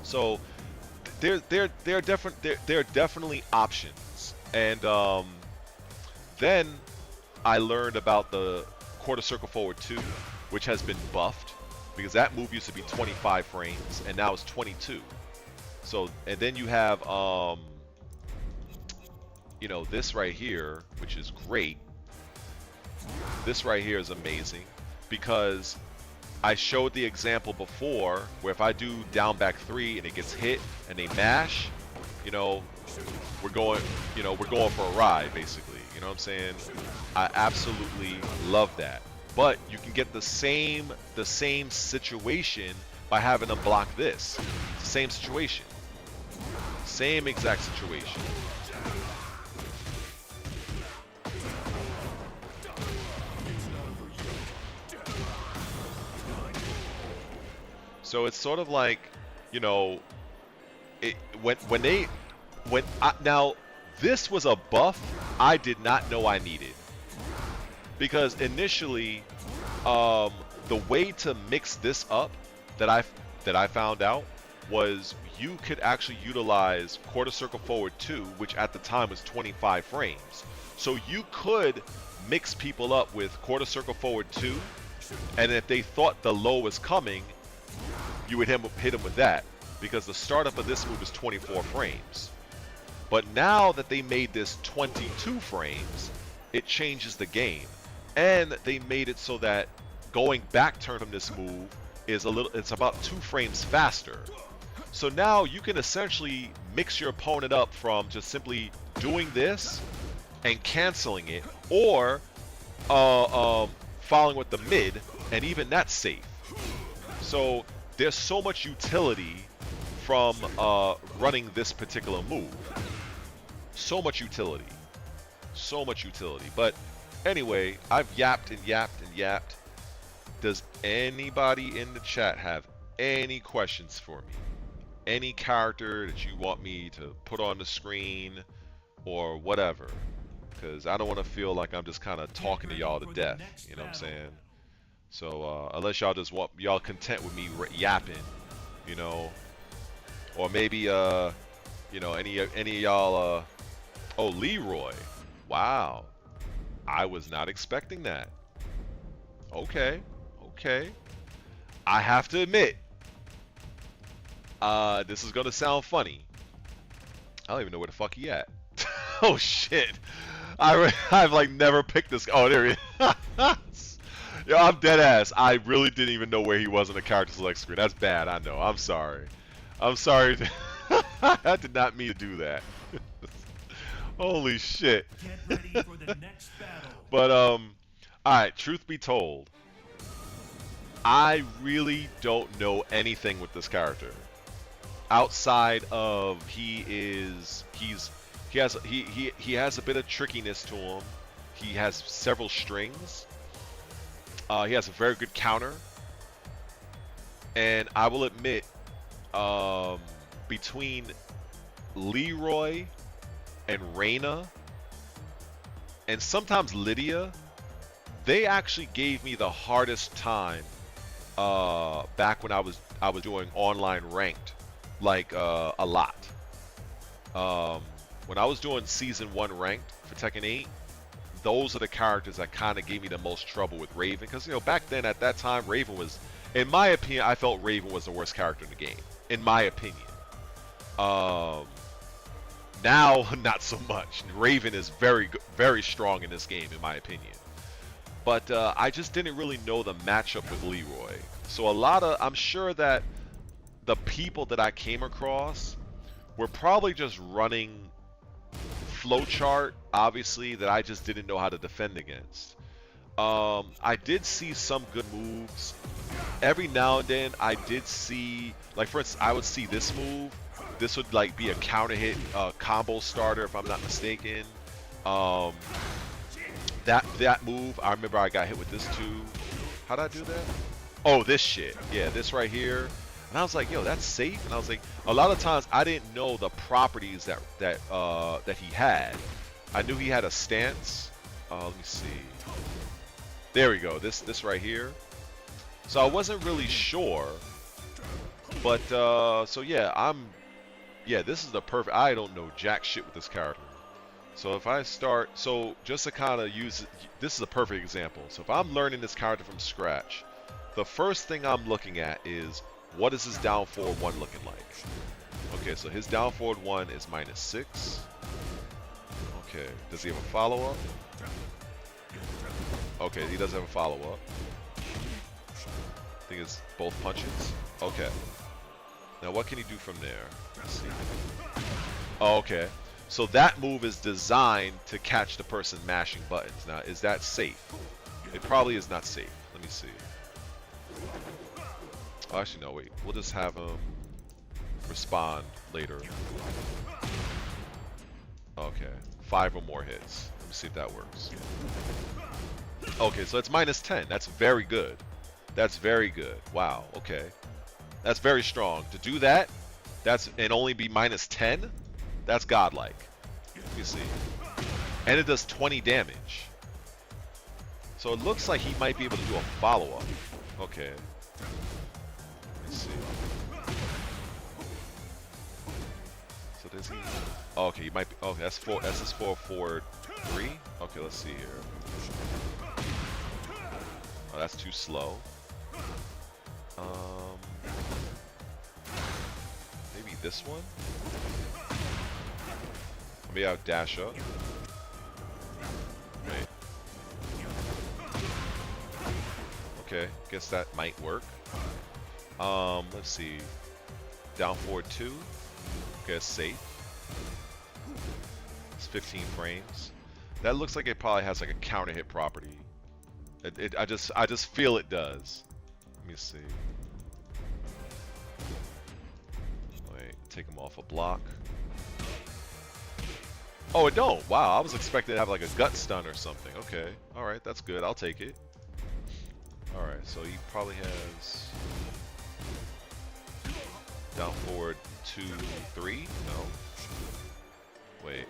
So there are definitely options, and then I learned about the quarter circle forward 2, which has been buffed, because that move used to be 25 frames and now it's 22. So, and then you have you know, this right here, which is great. This right here is amazing, because I showed the example before where if I do down back 3 and it gets hit and they mash, you know, we're going for a ride, basically. You know what I'm saying? I absolutely love that. But you can get the same situation by having them block this. It's the same situation. Same exact situation. So it's sort of like, you know, now this was a buff I did not know I needed, because initially the way to mix this up that I found out was you could actually utilize quarter circle forward 2, which at the time was 25 frames. So you could mix people up with quarter circle forward 2, and if they thought the low was coming, you would hit him with that, because the startup of this move is 24 frames. But now that they made this 22 frames, it changes the game. And they made it so that going back turn from this move is it's about 2 frames faster. So now you can essentially mix your opponent up from just simply doing this and canceling it, or following with the mid, and even that's safe. So there's so much utility from running this particular move. So much utility. So much utility. But anyway, I've yapped and yapped and yapped. Does anybody in the chat have any questions for me? Any character that you want me to put on the screen or whatever? Because I don't want to feel like I'm just kind of talking to y'all to death. You know what I'm saying? So unless y'all just want, y'all content with me yapping, you know, or maybe you know, any of y'all oh, Leroy, wow, I was not expecting that. Okay, I have to admit, this is gonna sound funny. I don't even know where the fuck he at. Oh shit, I've like never picked this. Oh, there he is. Yo, I'm dead ass. I really didn't even know where he was on the character select screen. That's bad, I know. I'm sorry. I did not mean to do that. Holy shit. Get ready for the next battle. But alright, truth be told, I really don't know anything with this character. Outside of he has a bit of trickiness to him. He has several strings. He has a very good counter. And I will admit, between Leroy and Reina, and sometimes Lydia, they actually gave me the hardest time back when I was doing online ranked, like a lot. When I was doing season 1 ranked for Tekken 8, those are the characters that kind of gave me the most trouble with Raven, because back then at that time Raven was, in my opinion, I felt Raven was the worst character in the game, in my opinion. Now not so much. Raven is very strong in this game, in my opinion. But I just didn't really know the matchup with Leroy. So I'm sure that the people that I came across were probably just running flowchart, obviously, that I just didn't know how to defend against. I did see some good moves. Every now and then I did see, like for instance, I would see this move. This would like be a counter hit combo starter if I'm not mistaken. That move, I remember I got hit with this too. How'd I do that? Oh, this shit. Yeah, this right here. And I was like, yo, that's safe. And I was like, a lot of times I didn't know the properties that he had. I knew he had a stance. Let me see. There we go. This right here. So I wasn't really sure. But so yeah, this is the perfect. I don't know jack shit with this character. So if I start, so just to kind of use, this is a perfect example. So if I'm learning this character from scratch, the first thing I'm looking at is, what is his down forward 1 looking like? Okay, so his down forward 1 is -6. Okay, does he have a follow-up? Okay, he doesn't have a follow-up. I think it's both punches. Okay. Now what can he do from there? Let's see. Oh, okay. So that move is designed to catch the person mashing buttons. Now, is that safe? It probably is not safe. Let me see. Oh, actually, no, wait. We'll just have him respond later. Okay. 5 or more hits. Let me see if that works. Okay, so it's -10. That's very good. That's very good. Wow, okay. That's very strong. To do that, and only be -10? That's godlike. Let me see. And it does 20 damage. So it looks like he might be able to do a follow-up. Okay. Let's see. So does he? Oh, okay, he might be. Okay, that's his 4-4-3. Okay, let's see here. Oh, that's too slow. Maybe this one? Maybe I'll dash up. Wait. Okay, guess that might work. Let's see. Down forward 2. Okay, it's safe. It's 15 frames. That looks like it probably has like a counter hit property. I just feel it does. Let me see. Wait, take him off a block. Oh, it don't. Wow, I was expecting to have like a gut stun or something. Okay, all right, that's good. I'll take it. All right, so he probably has down forward 2, 3. No. Wait.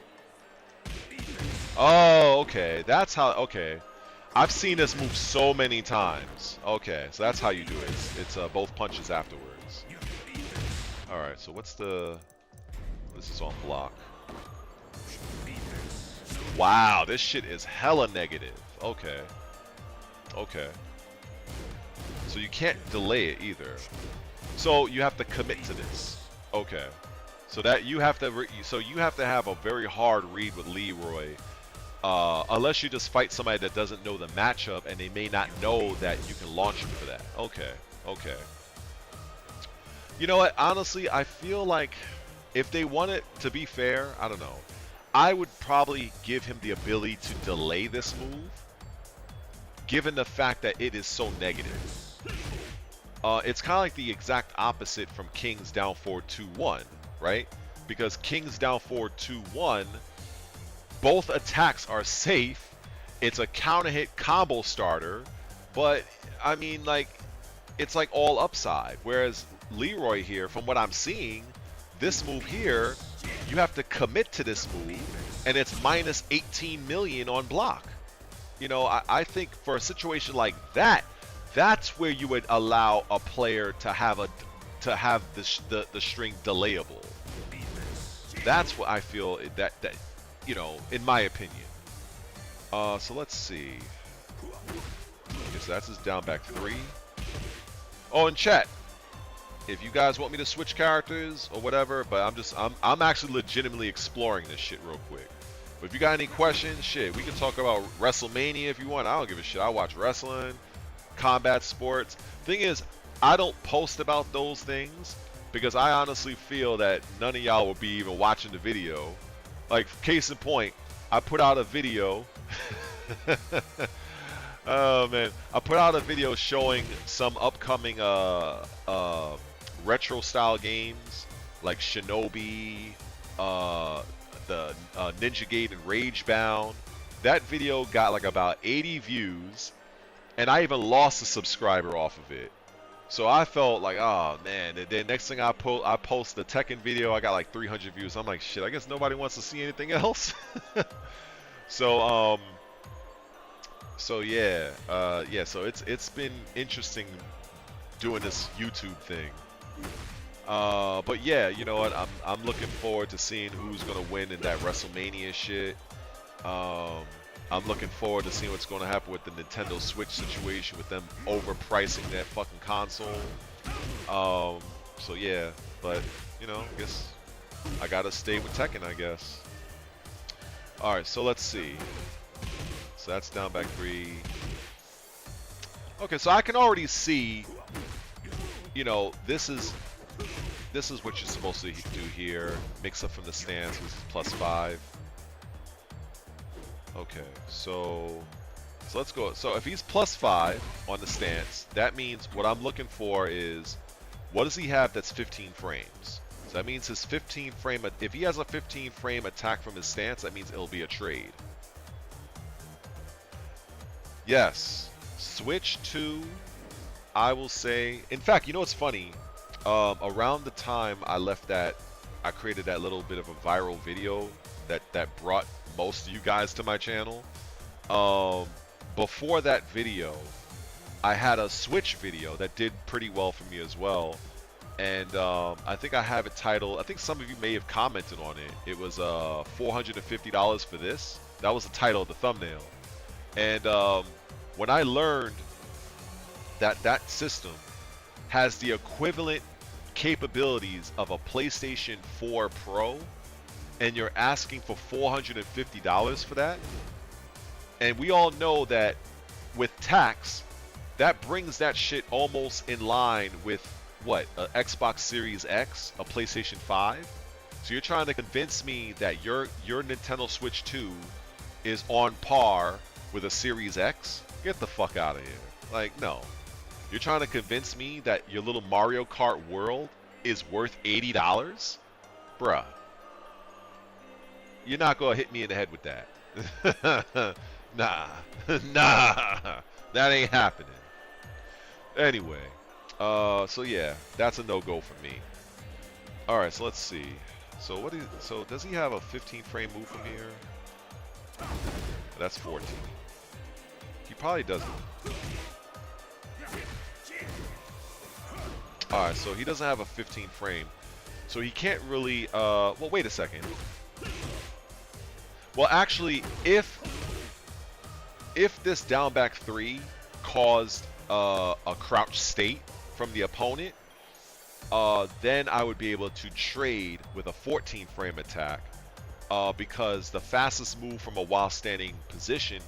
Oh, okay. That's how. Okay. I've seen this move so many times. Okay, so that's how you do it. It's both punches afterwards. Alright, so what's the... This is on block. Wow, this shit is hella negative. Okay. Okay. So you can't delay it either. So you have to commit to this. Okay. So that you have to have a very hard read with Leroy. Unless you just fight somebody that doesn't know the matchup and they may not know that you can launch him for that. Okay, okay. You know what? Honestly, I feel like if they want it to be fair, I don't know. I would probably give him the ability to delay this move, given the fact that it is so negative. It's kind of like the exact opposite from King's down forward 2-1, right? Because King's down forward 2-1, both attacks are safe. It's a counter hit combo starter, but I mean, like, it's like all upside. Whereas Leroy here, from what I'm seeing, this move here, you have to commit to this move, and it's minus 18 million on block. You know, I think for a situation like that, that's where you would allow a player to have the string delayable. That's what I feel that you know, in my opinion. So let's see. Okay, so that's his down back 3. Oh, and chat, if you guys want me to switch characters or whatever, but I'm actually legitimately exploring this shit real quick. But if you got any questions, shit, we can talk about WrestleMania if you want. I don't give a shit. I watch wrestling, combat sports. Thing is, I don't post about those things because I honestly feel that none of y'all will be even watching the video. Like, case in point, I put out a video. Oh man, I put out a video showing some upcoming retro style games like Shinobi, the Ninja Gaiden Ragebound. That video got like about 80 views, and I even lost a subscriber off of it. So I felt like, oh man. And then next thing I post the Tekken video, I got like 300 views. I'm like, shit, I guess nobody wants to see anything else. So yeah, so it's been interesting doing this YouTube thing. But yeah, you know what? I'm looking forward to seeing who's gonna win in that WrestleMania shit. I'm looking forward to seeing what's gonna happen with the Nintendo Switch situation, with them overpricing that fucking console. So yeah, but you know, I guess I gotta stay with Tekken, I guess. All right, so let's see. So that's down back 3. Okay, so I can already see, you know, this is what you're supposed to do here. Mix up from the stance, which is +5. Okay, so let's go. So if he's +5 on the stance, that means what I'm looking for is, what does he have that's 15 frames? So that means his 15 frame, if he has a 15 frame attack from his stance, that means it'll be a trade. Yes, Switch 2, I will say. In fact, you know what's funny? Around the time I created that little bit of a viral video that brought most of you guys to my channel. Before that video, I had a Switch video that did pretty well for me as well. And I think I have it titled, I think some of you may have commented on it. It was $450 for this. That was the title of the thumbnail. And when I learned that that system has the equivalent capabilities of a PlayStation 4 Pro, and you're asking for $450 for that, and we all know that with tax, that brings that shit almost in line with what, an Xbox Series X, a PlayStation 5. So you're trying to convince me that your Nintendo Switch 2 is on par with a Series X? Get the fuck out of here. Like, no. You're trying to convince me that your little Mario Kart World is worth $80? Bruh. You're not gonna hit me in the head with that. Nah. Nah. That ain't happening. Anyway. So yeah, that's a no-go for me. Alright, so let's see. So does he have a 15 frame move from here? That's 14. He probably doesn't. Alright, so he doesn't have a 15 frame. So he can't really, well, wait a second. Well, actually, if this down back 3 caused a crouch state from the opponent, then I would be able to trade with a 14 frame attack, because the fastest move from a while standing position,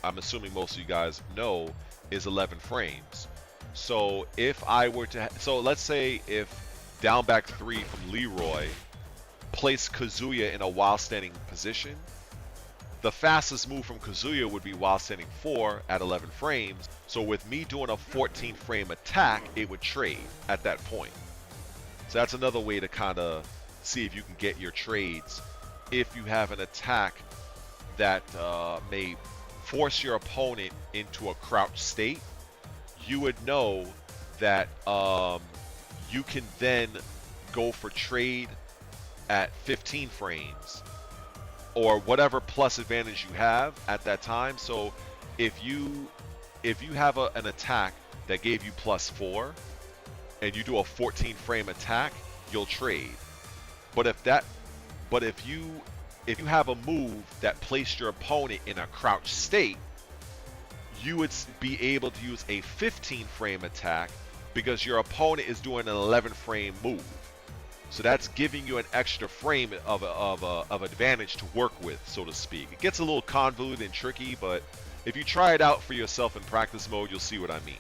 I'm assuming most of you guys know, is 11 frames. So if I were to, so let's say if down back 3 from Leroy place Kazuya in a while standing position, the fastest move from Kazuya would be while standing 4 at 11 frames. So with me doing a 14 frame attack, it would trade at that point. So that's another way to kind of see if you can get your trades. If you have an attack that may force your opponent into a crouch state, you would know that you can then go for trade at 15 frames or whatever plus advantage you have at that time. So if you have an attack that gave you +4 and you do a 14 frame attack, you'll trade. But if you have a move that placed your opponent in a crouch state, you would be able to use a 15 frame attack because your opponent is doing an 11 frame move. So that's giving you an extra frame of advantage to work with, so to speak. It gets a little convoluted and tricky, but if you try it out for yourself in practice mode, you'll see what I mean.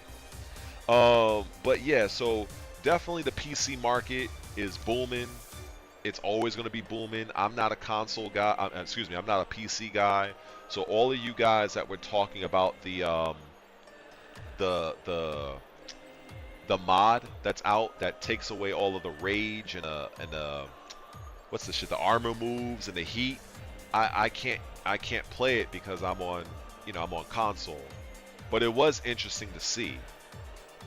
But yeah, so definitely the PC market is booming. It's always going to be booming. I'm not a console guy. I'm not a PC guy. So all of you guys that were talking about the mod that's out that takes away all of the rage and what's the shit, the armor moves and the heat, I can't play it because I'm on console. But it was interesting to see.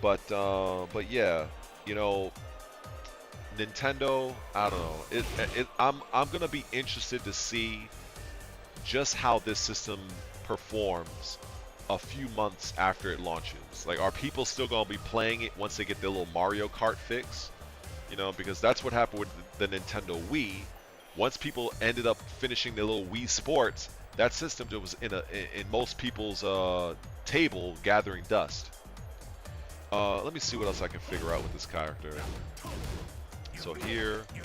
But yeah, Nintendo, I don't know. I'm gonna be interested to see just how this system performs a few months after it launches. Like, are people still gonna be playing it once they get their little Mario Kart fix? Because that's what happened with the Nintendo Wii. Once people ended up finishing their little Wii Sports, that system was in most people's table gathering dust. Let me see what else I can figure out with this character. So here, let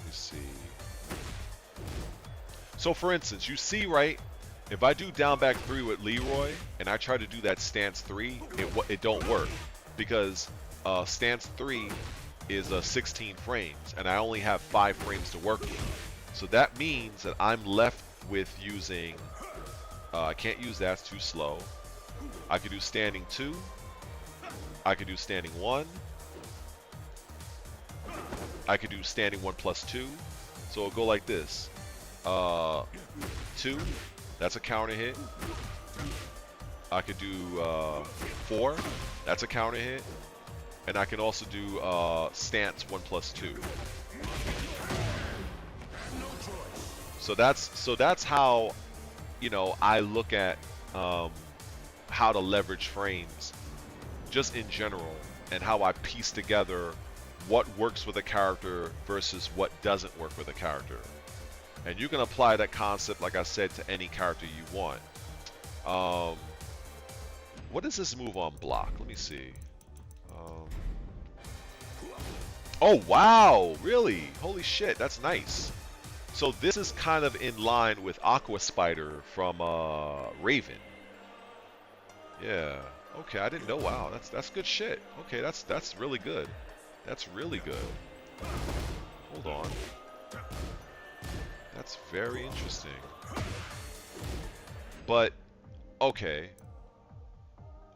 me see. So for instance, you see, right? If I do down back 3 with Leroy and I try to do that stance 3, it don't work because stance 3 is 16 frames and I only have 5 frames to work with. So that means that I'm left with using. I can't use that; it's too slow. I could do standing 2. I could do standing 1. I could do standing 1 + 2. So it'll go like this. 2. That's a counter hit. I could do 4. That's a counter hit. And I can also do stance 1 + 2. So that's how I look at how to leverage frames just in general and how I piece together what works with a character versus what doesn't work with a character. And you can apply that concept, like I said, to any character you want. What is this move on block? Let me see. Oh, wow! Really? Holy shit, that's nice. So this is kind of in line with Aqua Spider from Raven. Yeah. Okay, I didn't know. Wow, that's good shit. Okay, that's really good. That's really good. Hold on. That's very interesting. But okay.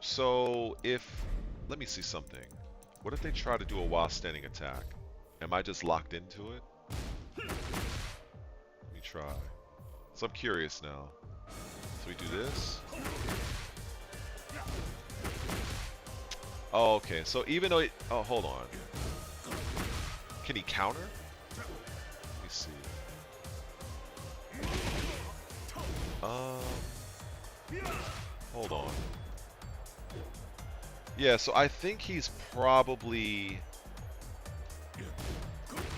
So let me see something. What if they try to do a while standing attack? Am I just locked into it? Let me try. So I'm curious now. So we do this. Oh, okay. So even though oh, hold on. Can he counter? Let me see. Hold on. Yeah, so I think he's probably.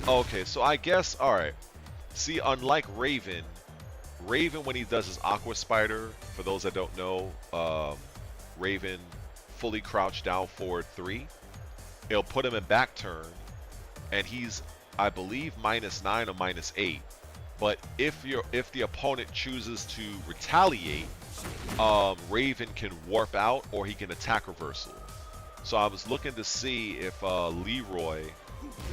Okay, so I guess, alright. See, unlike Raven, when he does his Aqua Spider, for those that don't know, Raven fully crouched down forward 3. It'll put him in back turn, and he's, I believe, -9 or -8. But if the opponent chooses to retaliate, Raven can warp out or he can attack reversal. So I was looking to see if Leroy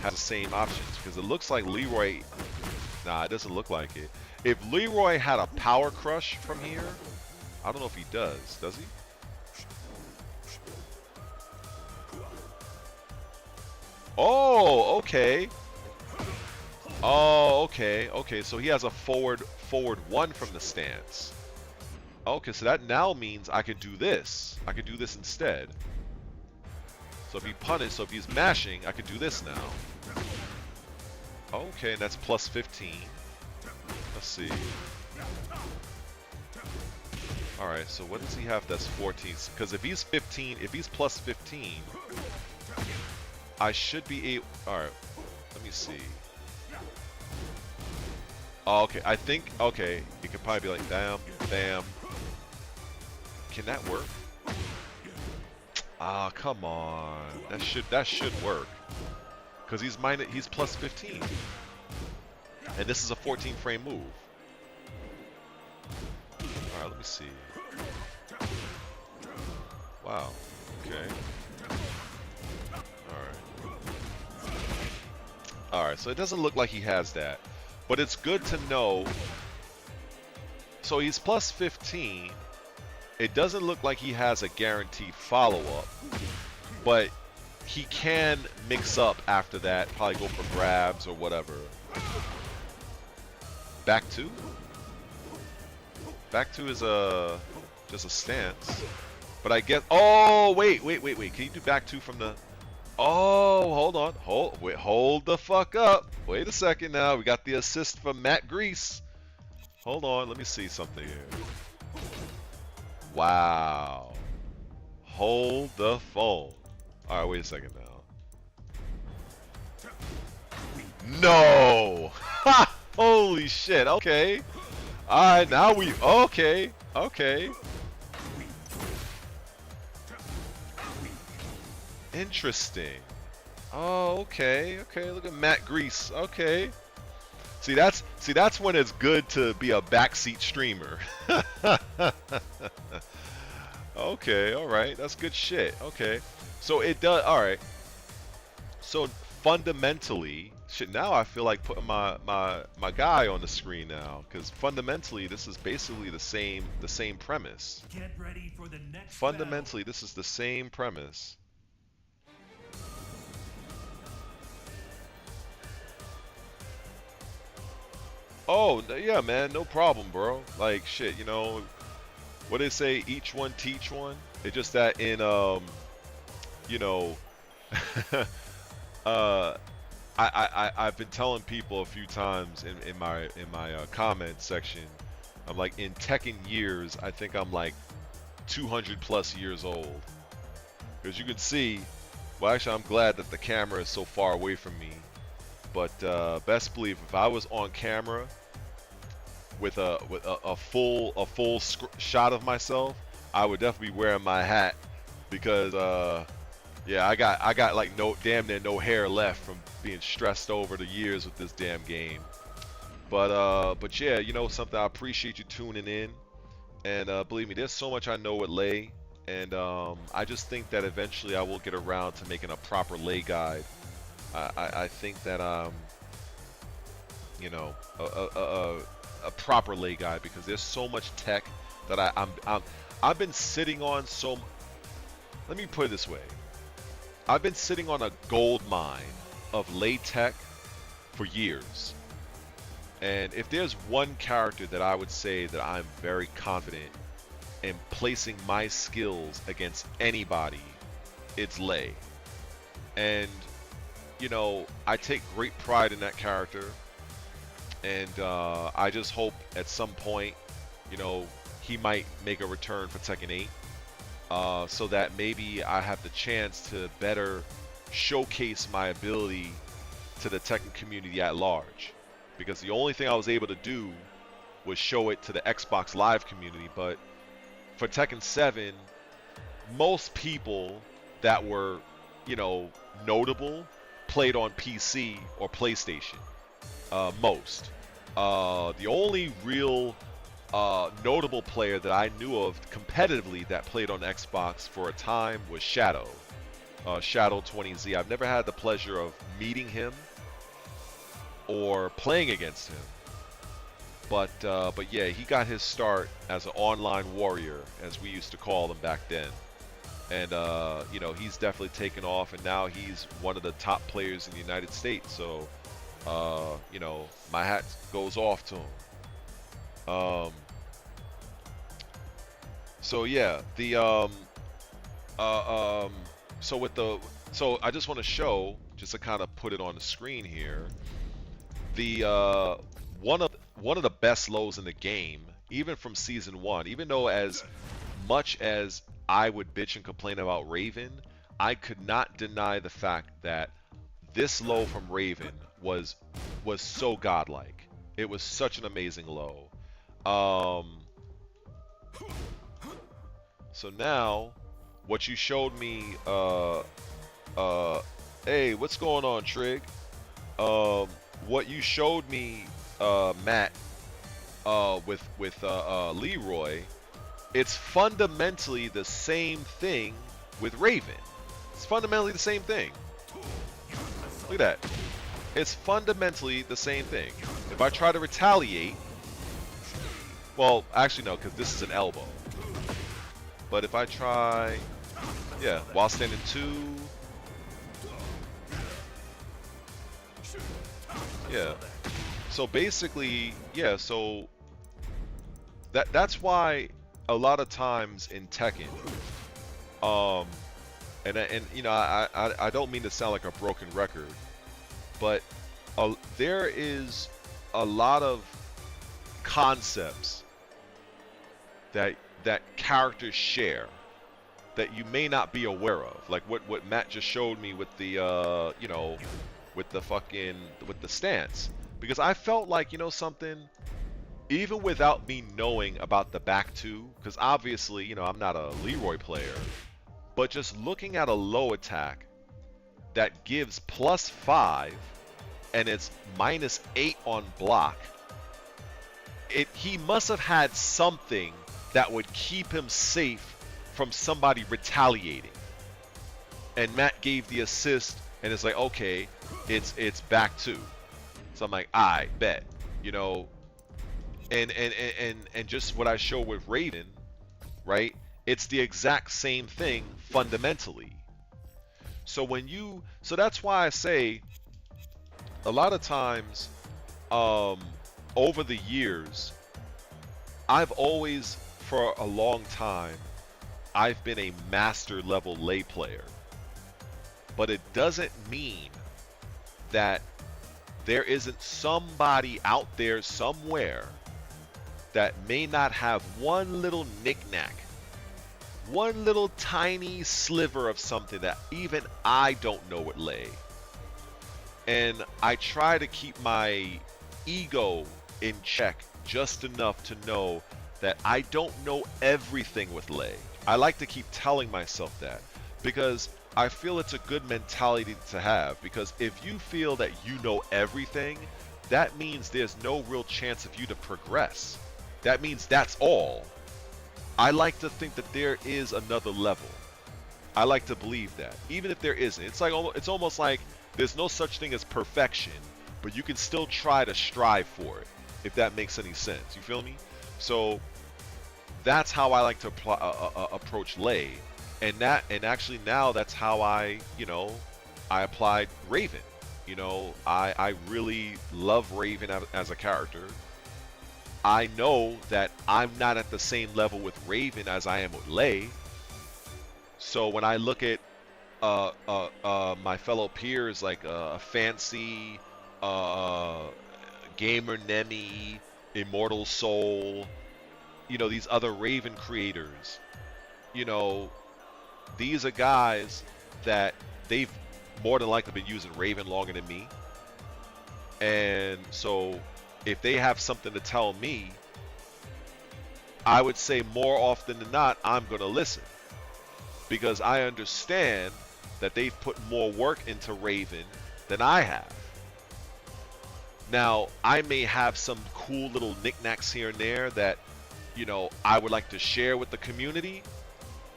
has the same options because it looks like Leroy. Nah, it doesn't look like it. If Leroy had a power crush from here, I don't know if he does. Does he? Oh, okay. Oh, okay, okay. So he has a forward one from the stance. Okay, so that now means I can do this. I can do this instead. So if he punished, so if he's mashing, I can do this now. Okay, and that's plus 15. Let's see. Alright, so what does he have that's 14? Because if he's 15, if he's plus 15, I should be able... Alright, let me see. Oh, okay, I think... Okay, it could probably be like, bam, bam. Can that work? Ah, come on. That should work. Because he's plus 15. And this is a 14 frame move. Alright, let me see. Wow. Okay. Alright. Alright, so it doesn't look like he has that. But it's good to know. So he's plus 15. It doesn't look like he has a guaranteed follow-up. But he can mix up after that. Probably go for grabs or whatever. Back two? Back two is just a stance. But I guess... Oh, wait. Can you do back two from the... Oh, hold on. Hold the fuck up. Wait a second now. We got the assist from Matt Grease. Hold on. Let me see something here. Wow. Hold the phone. All right, wait a second now. No! Ha! Holy shit. Okay. All right, now we... Okay. Okay. Interesting. Oh, okay. Okay, look at Matt Grease. Okay. See, that's when it's good to be a backseat streamer. Okay, all right. That's good shit. Okay. So it does... All right. So fundamentally... Shit, now I feel like putting my guy on the screen now, because fundamentally this is basically the same premise. Get ready for the next Fundamentally, this is the same premise. Oh yeah, man, no problem, bro. Like shit, you know, what they say, each one teach one. It's just that in you know, I've been telling people a few times in my comment section, I'm like, in Tekken years, I think I'm like 200 plus years old. Because you can see, well actually I'm glad that the camera is so far away from me, but best believe if I was on camera with a full shot of myself, I would definitely be wearing my hat, because yeah, I got like damn near no hair left from being stressed over the years with this damn game. But yeah, you know something, I appreciate you tuning in, and believe me, there's so much I know with Lay, and I just think that eventually I will get around to making a proper Lay guide. I think that you know, a proper Lay guide, because there's so much tech that I've been sitting on so. Let me put it this way. I've been sitting on a gold mine of Lay tech for years. And if there's one character that I would say that I'm very confident in placing my skills against anybody, it's Lay. And, you know, I take great pride in that character. And I just hope at some point, you know, he might make a return for Tekken 8. So that maybe I have the chance to better showcase my ability to the Tekken community at large. Because the only thing I was able to do was show it to the Xbox Live community. But for Tekken 7, most people that were, you know, notable played on PC or PlayStation. Most. The only real notable player that I knew of competitively that played on Xbox for a time was Shadow. Shadow 20Z. I've never had the pleasure of meeting him or playing against him. But yeah, he got his start as an online warrior, as we used to call him back then. And you know, he's definitely taken off, and now he's one of the top players in the United States. So you know, my hat goes off to him. So yeah, the so with the I just want to show, just to kind of put it on the screen here, the one of the best lows in the game, even from season 1. Even though as much as I would bitch and complain about Raven, I could not deny the fact that this low from Raven was so godlike. It was such an amazing low. So now, what you showed me, hey, what's going on, Trig? What you showed me, Matt, with Leroy, it's fundamentally the same thing with Raven. It's fundamentally the same thing. Look at that. It's fundamentally the same thing. If I try to retaliate, well, actually no, because this is an elbow. But if I try, yeah, while standing 2, yeah. So basically, yeah, so that's why a lot of times in Tekken, and you know, I don't mean to sound like a broken record, but there is a lot of concepts that characters share that you may not be aware of, like what Matt just showed me with the you know, with the stance, because I felt like, you know something, even without me knowing about the back 2, because obviously, you know, I'm not a Leroy player, but just looking at a low attack that gives +5 and it's -8 on block, he must have had something that would keep him safe from somebody retaliating. And Matt gave the assist, and it's like, okay, it's back 2. So I'm like, I bet, you know, and just what I show with Raiden, right? It's the exact same thing fundamentally. So that's why I say a lot of times, over the years, I've always, for a long time, I've been a master level lay player. But it doesn't mean that there isn't somebody out there somewhere that may not have one little knick-knack, one little tiny sliver of something that even I don't know at lay. And I try to keep my ego in check just enough to know that I don't know everything with lay. I like to keep telling myself that, because I feel it's a good mentality to have, because if you feel that you know everything, that means there's no real chance of you to progress. That means that's all. I like to think that there is another level. I like to believe that, even if there isn't. It's almost like there's no such thing as perfection, but you can still try to strive for it, if that makes any sense. You feel me? So that's how I like to approach lay, and actually now that's how I applied Raven. You know, I really love Raven as a character. I know that I'm not at the same level with Raven as I am with lay. So when I look at my fellow peers like Fancy, Gamer Nemi, Immortal Soul, you know, these other Raven creators, you know, these are guys that they've more than likely been using Raven longer than me. And so if they have something to tell me, I would say more often than not, I'm going to listen, because I understand that they've put more work into Raven than I have. Now, I may have some cool little knickknacks here and there that, you know, I would like to share with the community,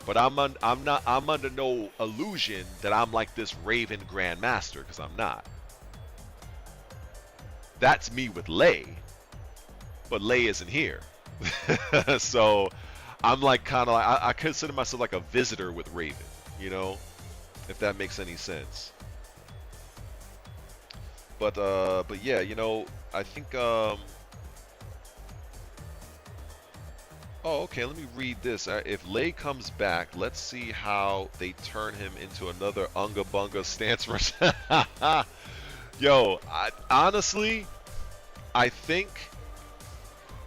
But I'm under no illusion that I'm like this Raven Grandmaster, because I'm not. That's me with Lei, but Lei isn't here. So I'm like kind of like I consider myself like a visitor with Raven, you know, if that makes any sense. But yeah, you know, I think oh, okay, let me read this. If Lei comes back, let's see how they turn him into another Unga Bunga stance rush. Yo, honestly, I think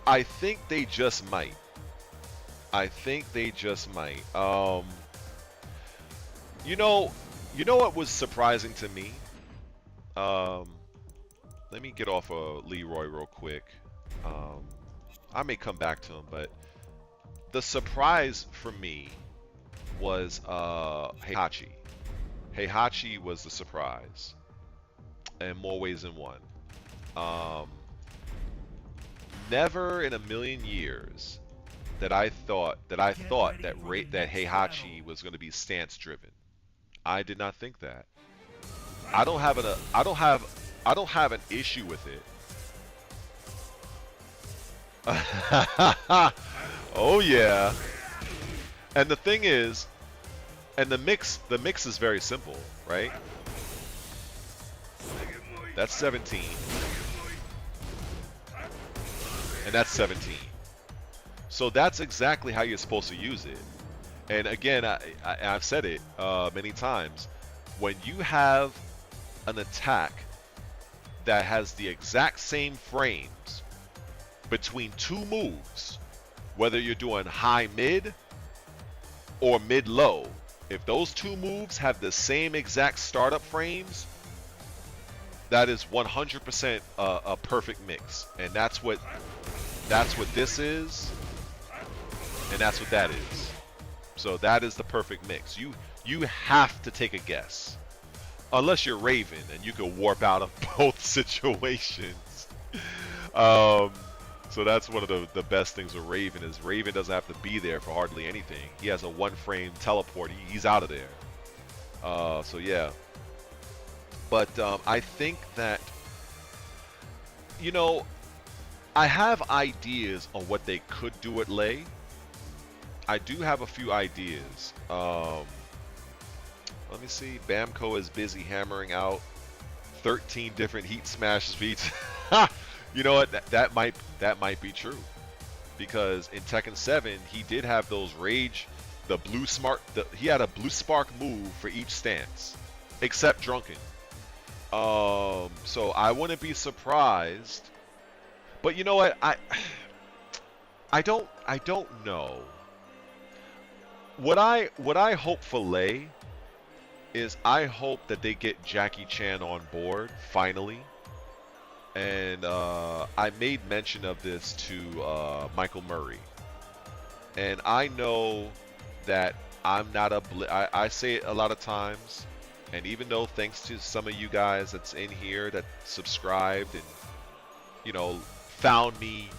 I think they just might. I think they just might. You know, you know what was surprising to me? Um, Let me get off of Leroy real quick. Um, I may come back to him, but the surprise for me was Heihachi. Heihachi was the surprise in more ways than one. Um, Never in a million years that I thought that Heihachi was going to be stance driven. I did not think that. I don't have I don't have an issue with it. Oh yeah. And the thing is, and the mix is very simple, right? That's 17. And that's 17. So that's exactly how you're supposed to use it. And again, I've said it many times. When you have an attack that has the exact same frames between two moves, whether you're doing high mid or mid low, if those two moves have the same exact startup frames, that is 100% a perfect mix. And that's what this is, and that's what that is. So that is the perfect mix. You have to take a guess. Unless you're Raven and you can warp out of both situations. So that's one of the best things with Raven is Raven doesn't have to be there for hardly anything. He has a one frame teleport. He's out of there. So yeah. But I think that, you know, I have ideas on what they could do at Lei. I do have a few ideas. Let me see. Bamco is busy hammering out 13 different Heat Smash feats. You know what? That might be true, because in Tekken 7 he did have those rage, the blue smart. He had a blue spark move for each stance, except Drunken. So I wouldn't be surprised. But you know what? I don't know. What I hope for Lei is I hope that they get Jackie Chan on board finally. And I made mention of this to Michael Murray. And I know that I'm not I say it a lot of times. And even though thanks to some of you guys that's in here that subscribed and, you know, found me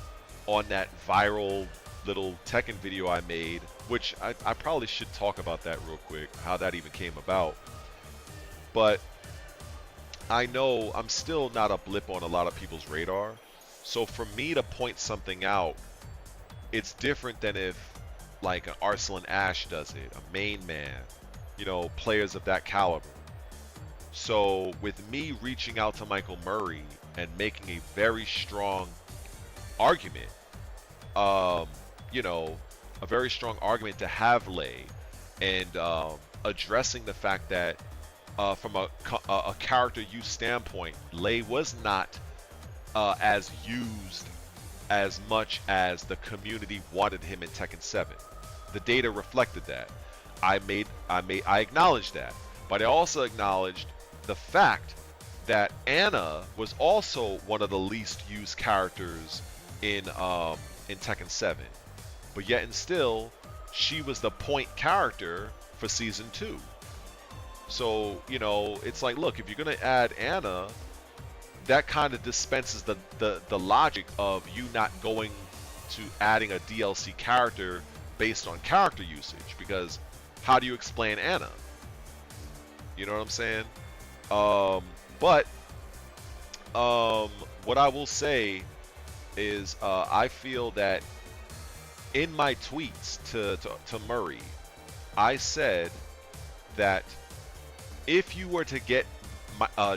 on that viral little Tekken video I made, which I probably should talk about that real quick, how that even came about. But I know I'm still not a blip on a lot of people's radar. So for me to point something out, it's different than if like an Arslan Ash does it, a main man, you know, players of that caliber. So with me reaching out to Michael Murray and making a very strong argument, you know, a very strong argument to have Lei, and addressing the fact that from a character use standpoint, Lei was not as used as much as the community wanted him in Tekken 7. The data reflected that. I acknowledged that, but I also acknowledged the fact that Anna was also one of the least used characters in Tekken 7, but yet and still she was the point character for season 2. So, you know, it's like, look, if you're gonna add Anna, that kind of dispenses the logic of you not going to adding a DLC character based on character usage, because how do you explain Anna? You know what I'm saying? But what I will say is I feel that in my tweets to Murray, I said that if you were to get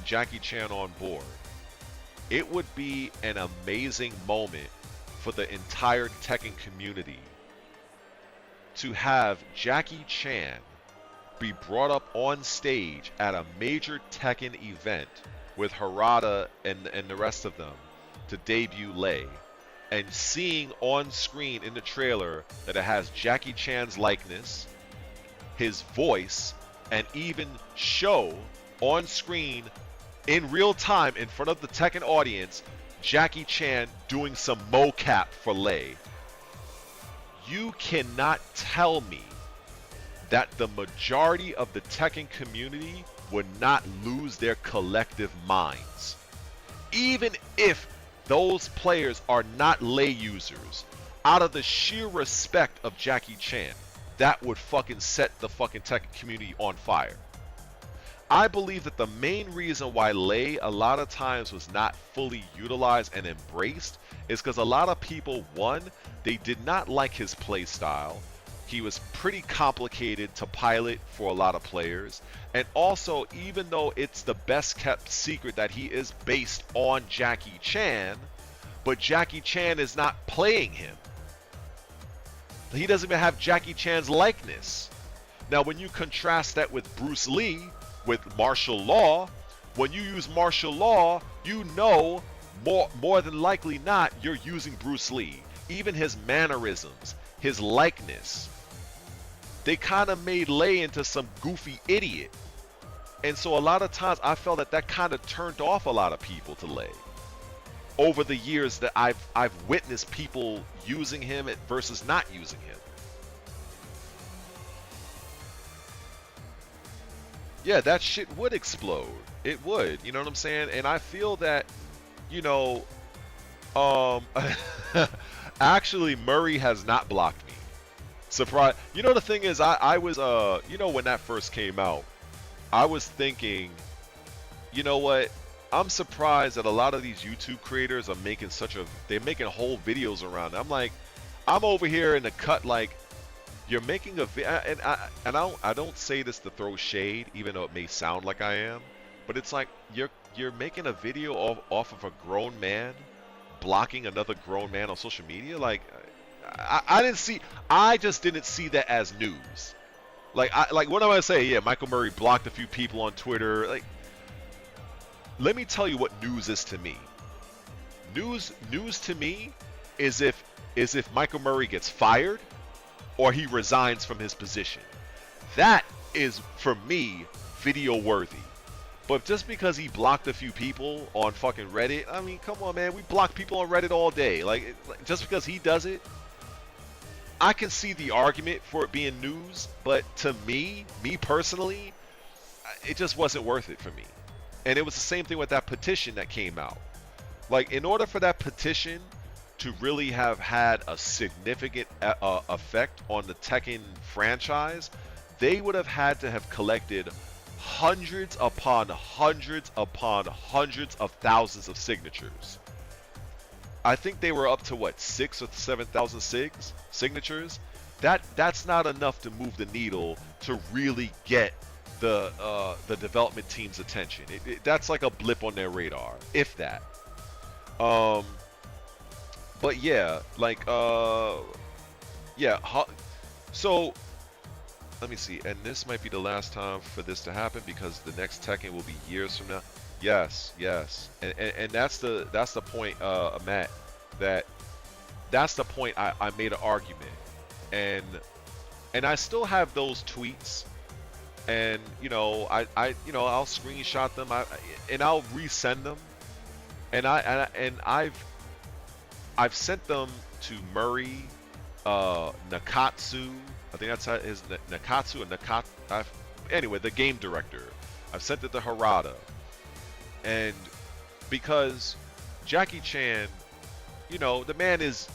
Jackie Chan on board, it would be an amazing moment for the entire Tekken community to have Jackie Chan be brought up on stage at a major Tekken event with Harada and the rest of them to debut Lei, and seeing on screen in the trailer that it has Jackie Chan's likeness, his voice, and even show on screen in real time in front of the Tekken audience Jackie Chan doing some mocap for Lei. You cannot tell me that the majority of the Tekken community would not lose their collective minds. Even if those players are not Lei users, out of the sheer respect of Jackie Chan, that would fucking set the fucking Tekken community on fire. I believe that the main reason why Lei a lot of times was not fully utilized and embraced is because a lot of people, one, they did not like his play style. He was pretty complicated to pilot for a lot of players. And also, even though it's the best kept secret that he is based on Jackie Chan, but Jackie Chan is not playing him. He doesn't even have Jackie Chan's likeness. Now, when you contrast that with Bruce Lee, with martial law, when you use martial law, you know more than likely not you're using Bruce Lee. Even his mannerisms, his likeness, they kind of made Lei into some goofy idiot. And so a lot of times I felt that kind of turned off a lot of people to Lei. Over the years that I've witnessed people using him versus not using him. Yeah, that shit would explode. It would, you know what I'm saying? And I feel that, you know, actually Murray has not blocked me. Surprise. You know, the thing is, I was, you know, when that first came out, I was thinking, you know what? I'm surprised that a lot of these YouTube creators are making they're making whole videos around it. I'm like, I'm over here in the cut like, you're making a and I don't say this to throw shade, even though it may sound like I am, but it's like you're making a video off of a grown man blocking another grown man on social media. Like, I just didn't see that as news. Like what am I say? Yeah, Michael Murray blocked a few people on Twitter. Like, let me tell you what news is to me. News to me is if Michael Murray gets fired or he resigns from his position. That is, for me, video worthy. But just because he blocked a few people on fucking Reddit, I mean, come on, man, we block people on Reddit all day. Like just because he does it, I can see the argument for it being news, but to me personally, it just wasn't worth it for me. And it was the same thing with that petition that came out. Like, in order for that petition to really have had a significant effect on the Tekken franchise, they would have had to have collected hundreds upon hundreds upon hundreds of thousands of signatures. I think they were up to what, 6,000 or 7,000 signatures. That's not enough to move the needle to really get the development team's attention. That's like a blip on their radar, if that. But yeah, like yeah. So let me see. And this might be the last time for this to happen because the next Tekken will be years from now. Yes. And that's the point, Matt. That's the point I made an argument, and I still have those tweets, and you know I you know, I'll screenshot them, and I'll resend them, and I've sent them to Murray, Nakatsu. I think that's his Nakatsu, and anyway, the game director. I've sent it to Harada, and because Jackie Chan, you know, the man he's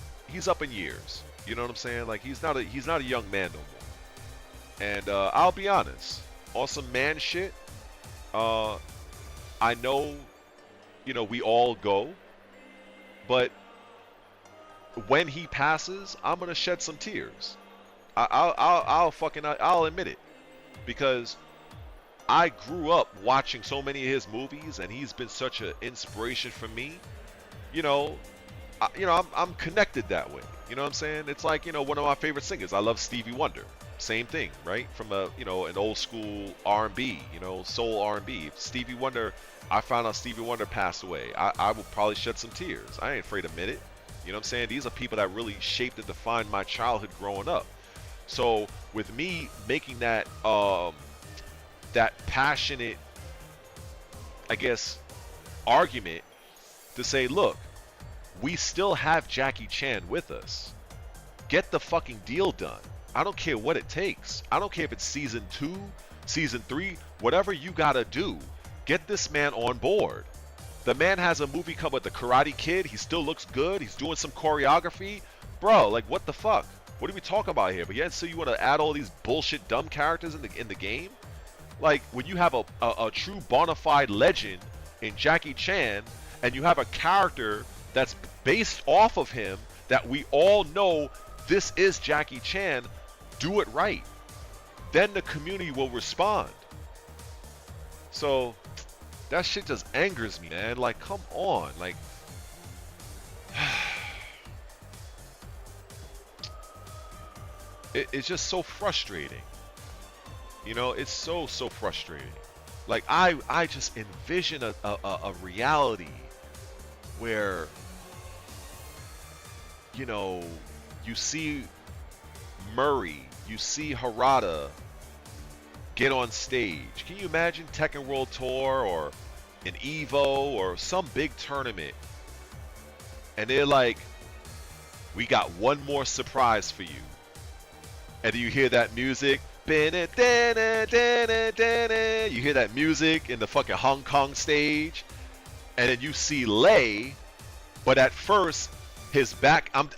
up in years. You know what I'm saying? Like he's not a young man no more. And I'll be honest, on some man shit, uh, I know, you know, we all go, but when he passes, I'm gonna shed some tears. I'll admit it because I grew up watching so many of his movies, and he's been such an inspiration for me. You know, I'm connected that way. You know what I'm saying? It's like, you know, one of my favorite singers. I love Stevie Wonder. Same thing, right? From a, you know, an old school R&B, you know, soul R&B. If Stevie Wonder, I found out Stevie Wonder passed away, I will probably shed some tears. I ain't afraid to admit it. You know what I'm saying? These are people that really shaped and defined my childhood growing up. So with me making that passionate, I guess, argument to say, look, we still have Jackie Chan with us. Get the fucking deal done. I don't care what it takes. I don't care if it's season 2, season 3, whatever you gotta do. Get this man on board. The man has a movie coming with the Karate Kid. He still looks good. He's doing some choreography. Bro, like, what the fuck? What are we talking about here? But yet, so you want to add all these bullshit dumb characters in the game? Like, when you have a true bona fide legend in Jackie Chan, and you have a character that's based off of him that we all know this is Jackie Chan, do it right. Then the community will respond. So that shit just angers me, man. Like, come on. Like, it's just so frustrating. You know, it's so frustrating. Like, I just envision a reality where, you know, you see Murray, you see Harada get on stage. Can you imagine Tekken World Tour or an Evo or some big tournament, and they're like, we got one more surprise for you. And you hear that music, you hear that music in the fucking Hong Kong stage, and then you see Lei, but at first his back, I'm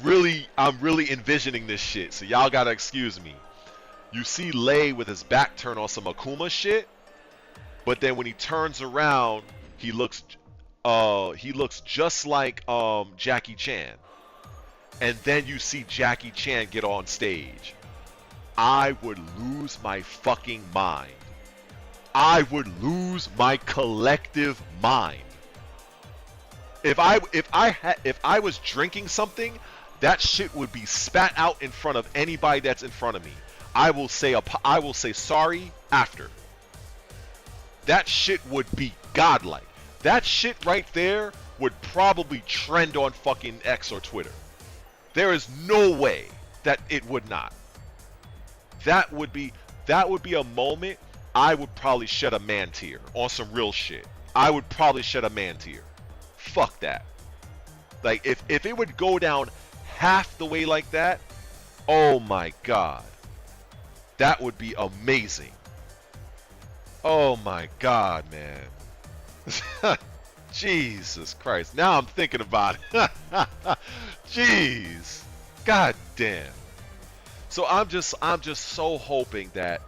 really envisioning this shit, so y'all gotta excuse me. You see Lei with his back turned on some Akuma shit, but then when he turns around, he looks just like Jackie Chan. And then you see Jackie Chan get on stage. I would lose my fucking mind. I would lose my collective mind. If I was drinking something, that shit would be spat out in front of anybody that's in front of me. I will say sorry after. That shit would be godlike. That shit right there would probably trend on fucking X or Twitter. There is no way that it would not. That would be a moment I would probably shed a man tear on some real shit. I would probably shed a man tear. Fuck that. Like, if it would go down half the way like that, oh my god. That would be amazing. Oh my god, man. Jesus Christ. Now I'm thinking about it. Jeez. God damn. So I'm just so hoping that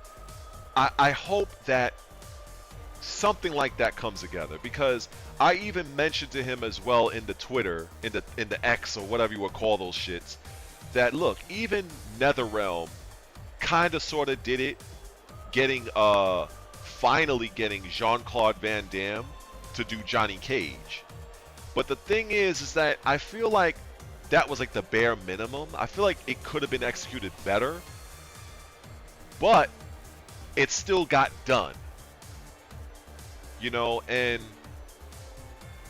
I hope that something like that comes together, because I even mentioned to him as well in the Twitter, in the X or whatever you would call those shits, that look, even NetherRealm kind of sort of did it, finally getting Jean-Claude Van Damme to do Johnny Cage. But the thing is that I feel like that was like the bare minimum. I feel like it could have been executed better, but it still got done. You know, and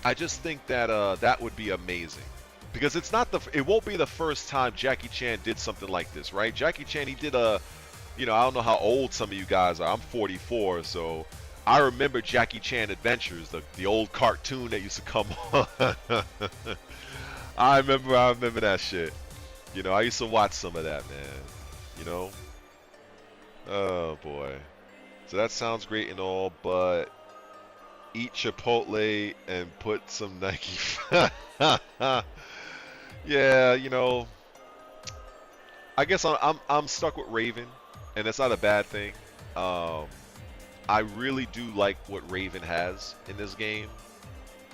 I just think that that would be amazing, because it won't be the first time Jackie Chan did something like this, right? Jackie Chan, he did I don't know how old some of you guys are. I'm 44, so I remember Jackie Chan Adventures, the old cartoon that used to come on. I remember that shit. You know, I used to watch some of that, man. You know? Oh boy. So that sounds great and all, but eat Chipotle and put some Nike. Yeah, you know, I guess I'm stuck with Raven, and that's not a bad thing. Um, I really do like what Raven has in this game,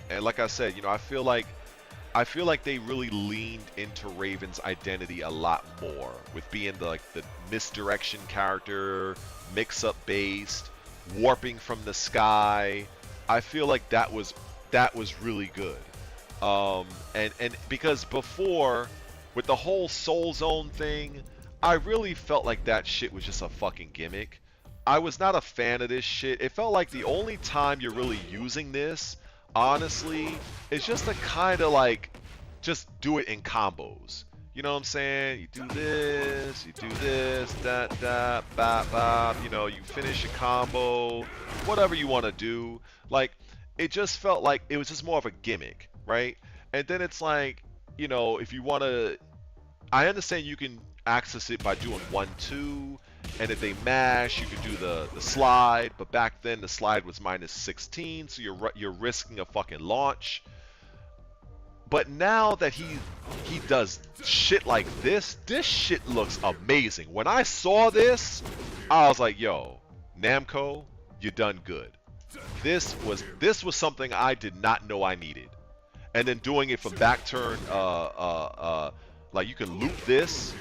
and like I said, I feel like they really leaned into Raven's identity a lot more with being the misdirection character, mix-up based, warping from the sky. I feel like that was really good. And because before with the whole Soul Zone thing, I really felt like that shit was just a fucking gimmick. I was not a fan of this shit. It felt like the only time you're really using this, honestly, is just to kind of like just do it in combos. You know what I'm saying? You do this, that, bop, bop. You know, you finish a combo, whatever you want to do. Like, it just felt like it was just more of a gimmick, right? And then it's like, if you want to, I understand you can access it by doing 1-2, and if they mash, you can do the slide. But back then, the slide was minus 16, so you're risking a fucking launch. But now that he does shit like this shit looks amazing. When I saw this, I was like, yo, Namco, you done good. This was something I did not know I needed. And then doing it from back turn, like you can loop this,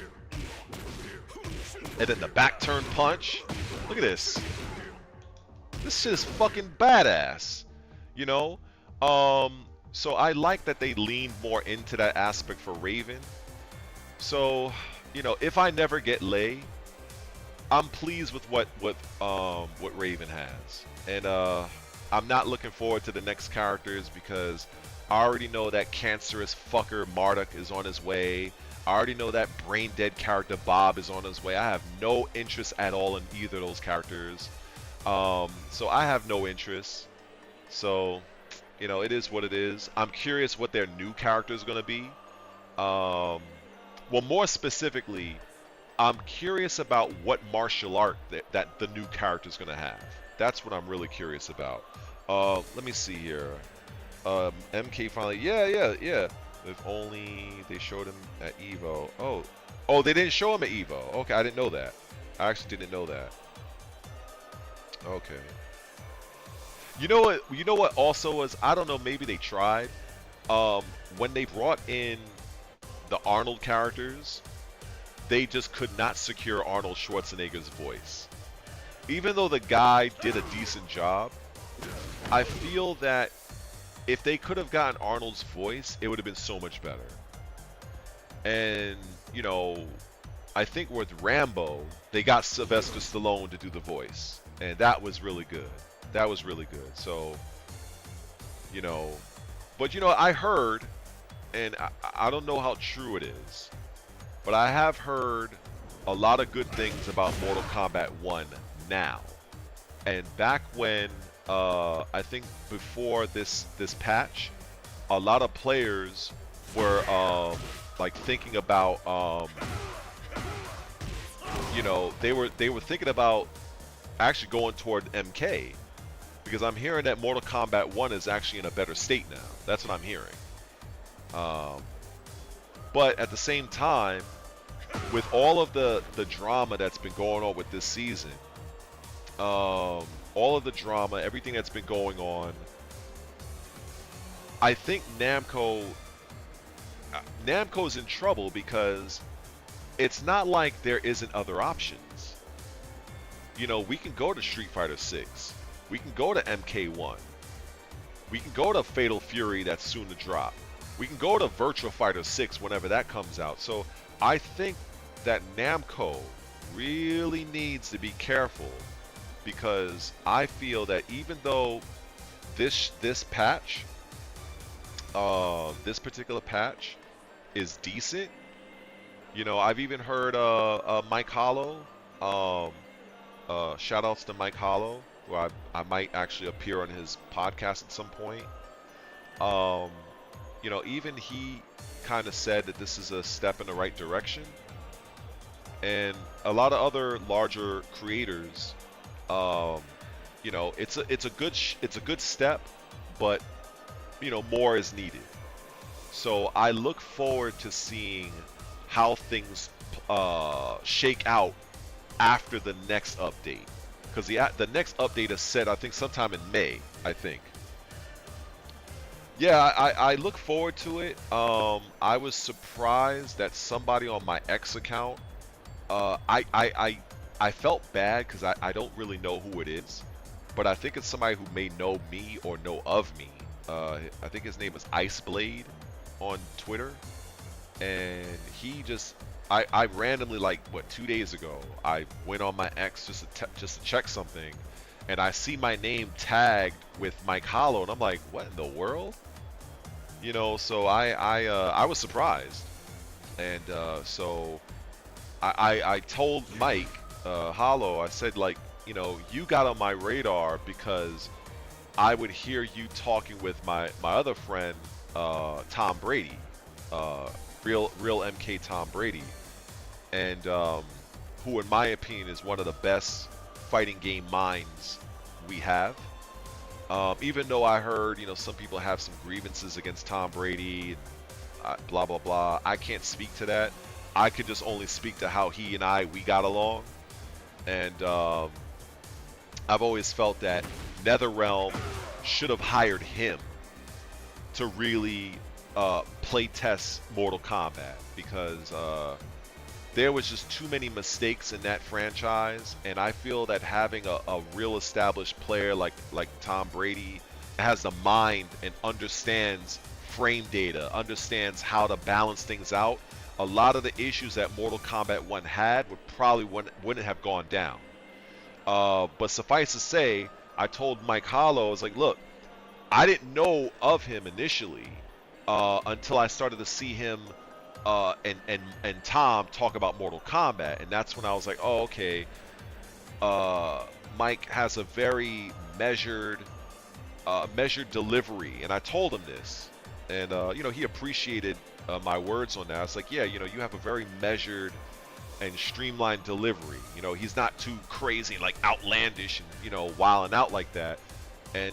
and then the back turn punch. Look at this. This shit is fucking badass. You know? So I like that they leaned more into that aspect for Raven. So, if I never get Lei, I'm pleased with what Raven has. And I'm not looking forward to the next characters because I already know that cancerous fucker Marduk is on his way. I already know that brain dead character Bob is on his way. I have no interest at all in either of those characters. So I have no interest. So, it is what it is. I'm curious what their new character is going to be. Well, more specifically, I'm curious about what martial art that the new character is going to have. That's what I'm really curious about. Let me see here. MK finally, yeah. If only they showed him at Evo. Oh, they didn't show him at Evo. Okay, I didn't know that. I actually didn't know that. Okay. You know what? You know what? Also was, I don't know. Maybe they tried. When they brought in the Arnold characters, they just could not secure Arnold Schwarzenegger's voice. Even though the guy did a decent job, I feel that if they could have gotten Arnold's voice, it would have been so much better. And, I think with Rambo, they got Sylvester Stallone to do the voice. And that was really good. That was really good. So, but, I heard, and I don't know how true it is, but I have heard a lot of good things about Mortal Kombat 1 now. And back when, I think before this patch, a lot of players were like thinking about, they were thinking about actually going toward MK, because I'm hearing that Mortal Kombat 1 is actually in a better state now. That's what I'm hearing. But at the same time, with all of the drama that's been going on with this season, all of the drama, everything that's been going on, I think Namco's in trouble because it's not like there isn't other options. We can go to Street Fighter 6. We can go to MK1. We can go to Fatal Fury that's soon to drop. We can go to Virtua Fighter 6 whenever that comes out. So I think that Namco really needs to be careful, because I feel that even though this patch, this particular patch is decent, I've even heard Mike Hollow. Shout outs to Mike Hollow, where I might actually appear on his podcast at some point. Even he kind of said that this is a step in the right direction. And a lot of other larger creators, it's a good step, but more is needed. So I look forward to seeing how things shake out after the next update, because the next update is set, I think, sometime in May, I think. Yeah, I look forward to it. I was surprised that somebody on my X account, uh, I, I, I, I felt bad because I don't really know who it is, but I think it's somebody who may know me or know of me. I think his name is Iceblade on Twitter, and he just, I randomly, like, what, 2 days ago, I went on my X just to check something, and I see my name tagged with Mike Hollow, and I'm like, what in the world? You know, so I was surprised, and so I told Mike Hollow, I said, like, you know, you got on my radar because I would hear you talking with my other friend Tom Brady, real MK Tom Brady, and who in my opinion is one of the best fighting game minds we have. Even though I heard, you know, some people have some grievances against Tom Brady, and, blah blah blah. I can't speak to that. I could just only speak to how he and we got along, and I've always felt that NetherRealm should have hired him to really play test Mortal Kombat, because there was just too many mistakes in that franchise, and I feel that having a real established player like Tom Brady has the mind and understands frame data, understands how to balance things out, a lot of the issues that Mortal Kombat 1 had would probably wouldn't have gone down. But suffice to say, I told Mike Hollow, I was like, look, I didn't know of him initially until I started to see him and Tom talk about Mortal Kombat, and that's when I was like, oh, okay. Mike has a very measured delivery, and I told him this, and you know, he appreciated my words on that. I was like, yeah, you know, you have a very measured and streamlined delivery. You know, he's not too crazy and like outlandish and, you know, wilding out like that, and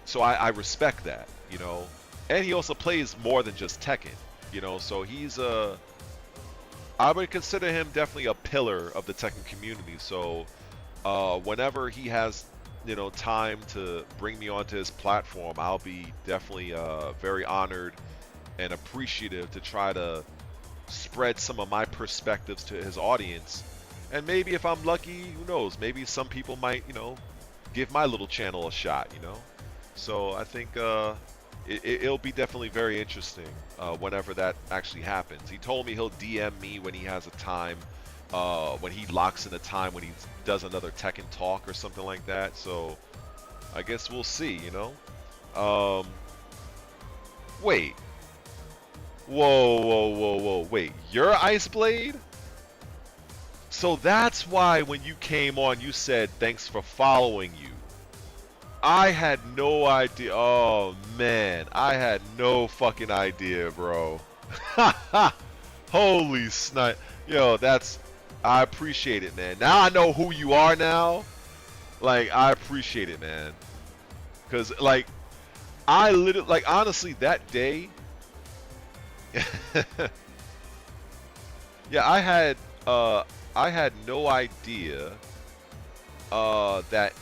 so I respect that, you know. And he also plays more than just Tekken, you know, so he's I would consider him definitely a pillar of the Tekken community. So whenever he has, you know, time to bring me onto his platform, I'll be definitely very honored and appreciative to try to spread some of my perspectives to his audience. And maybe if I'm lucky, who knows, maybe some people might, you know, give my little channel a shot, you know. So I think it'll be definitely very interesting whenever that actually happens. He told me he'll DM me when he has a time, when he locks in a time when he does another Tekken talk or something like that. So I guess we'll see, you know. Wait. Whoa. Wait, you're Iceblade? So that's why when you came on, you said thanks for following you. I had no idea. Oh, man. I had no fucking idea, bro. Holy snipe. Yo, I appreciate it, man. Now I know who you are now. Like, I appreciate it, man. Because, like, I literally, like, honestly, that day. Yeah, I had no idea that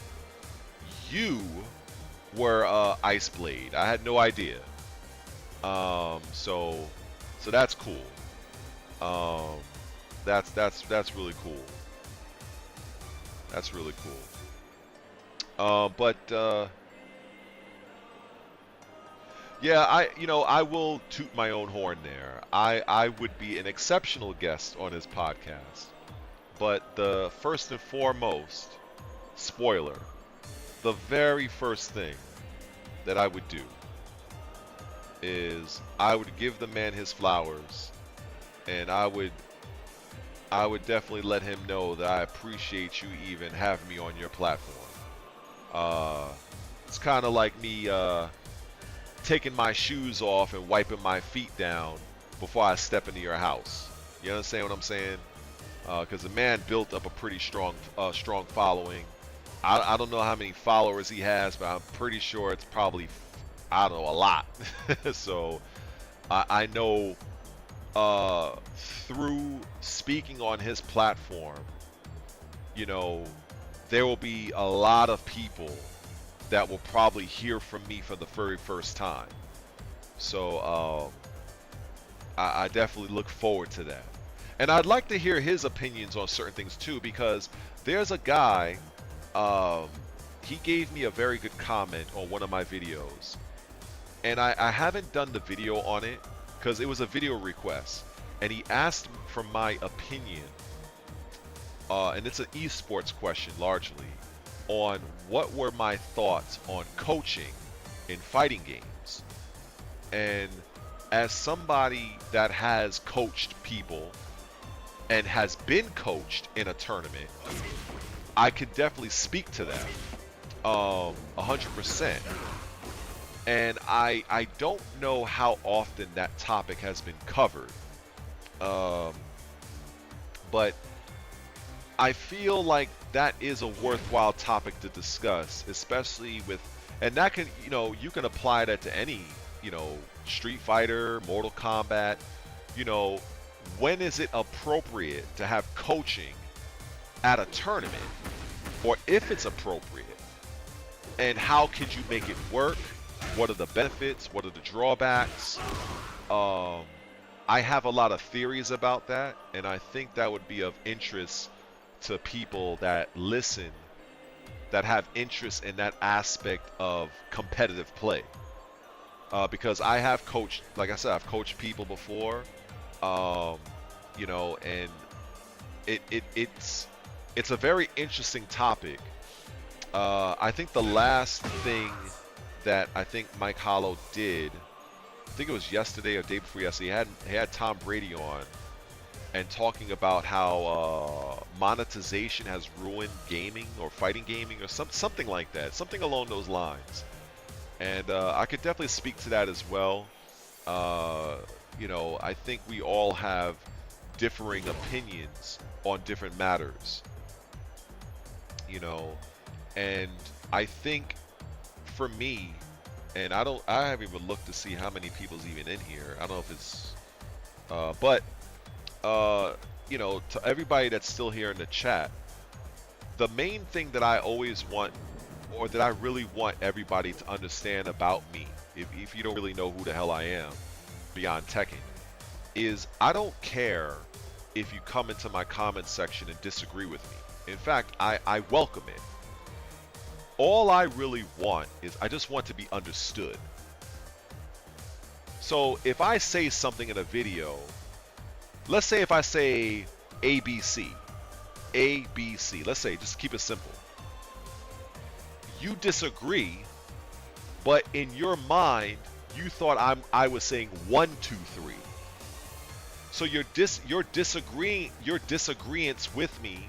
you were Iceblade. I had no idea. So that's cool. That's really cool. That's really cool. But yeah, I will toot my own horn there. I would be an exceptional guest on his podcast. But the first and foremost, spoiler, the very first thing that I would do is I would give the man his flowers, and I would definitely let him know that I appreciate you even having me on your platform. It's kind of like me taking my shoes off and wiping my feet down before I step into your house. You understand what I'm saying? Because the man built up a pretty strong following. I don't know how many followers he has, but I'm pretty sure it's probably, I don't know, a lot. So I know uh, through speaking on his platform, you know, there will be a lot of people that will probably hear from me for the very first time. So I definitely look forward to that. And I'd like to hear his opinions on certain things too, because there's a guy, um, he gave me a very good comment on one of my videos. And I haven't done the video on it because it was a video request. And he asked for my opinion, and it's an esports question largely, on what were my thoughts on coaching in fighting games. And as somebody that has coached people and has been coached in a tournament, I could definitely speak to that 100%. And I don't know how often that topic has been covered, but I feel like that is a worthwhile topic to discuss, especially with, and that can, you can apply that to any, Street Fighter, Mortal Kombat, when is it appropriate to have coaching at a tournament, or if it's appropriate, and how could you make it work? What are the benefits? What are the drawbacks? I have a lot of theories about that, and I think that would be of interest to people that listen, that have interest in that aspect of competitive play. Because I have coached, like I said, I've coached people before, and it's a very interesting topic. I think the last thing that I think Mike Hollow did, I think it was yesterday or day before yesterday, he had Tom Brady on and talking about how monetization has ruined gaming or fighting gaming or something like that, something along those lines. And I could definitely speak to that as well. I think we all have differing opinions on different matters, and I think for me, and I haven't even looked to see how many people's even in here. I don't know if it's, but to everybody that's still here in the chat, the main thing that I always want, or that I really want everybody to understand about me, if you don't really know who the hell I am beyond Tekken, is I don't care if you come into my comment section and disagree with me. In fact, I welcome it. All I really want is I just want to be understood. So if I say something in a video, let's say if I say ABC, let's say, just keep it simple. You disagree, but in your mind, you thought I was saying 1, 2, 3. So your disagreements with me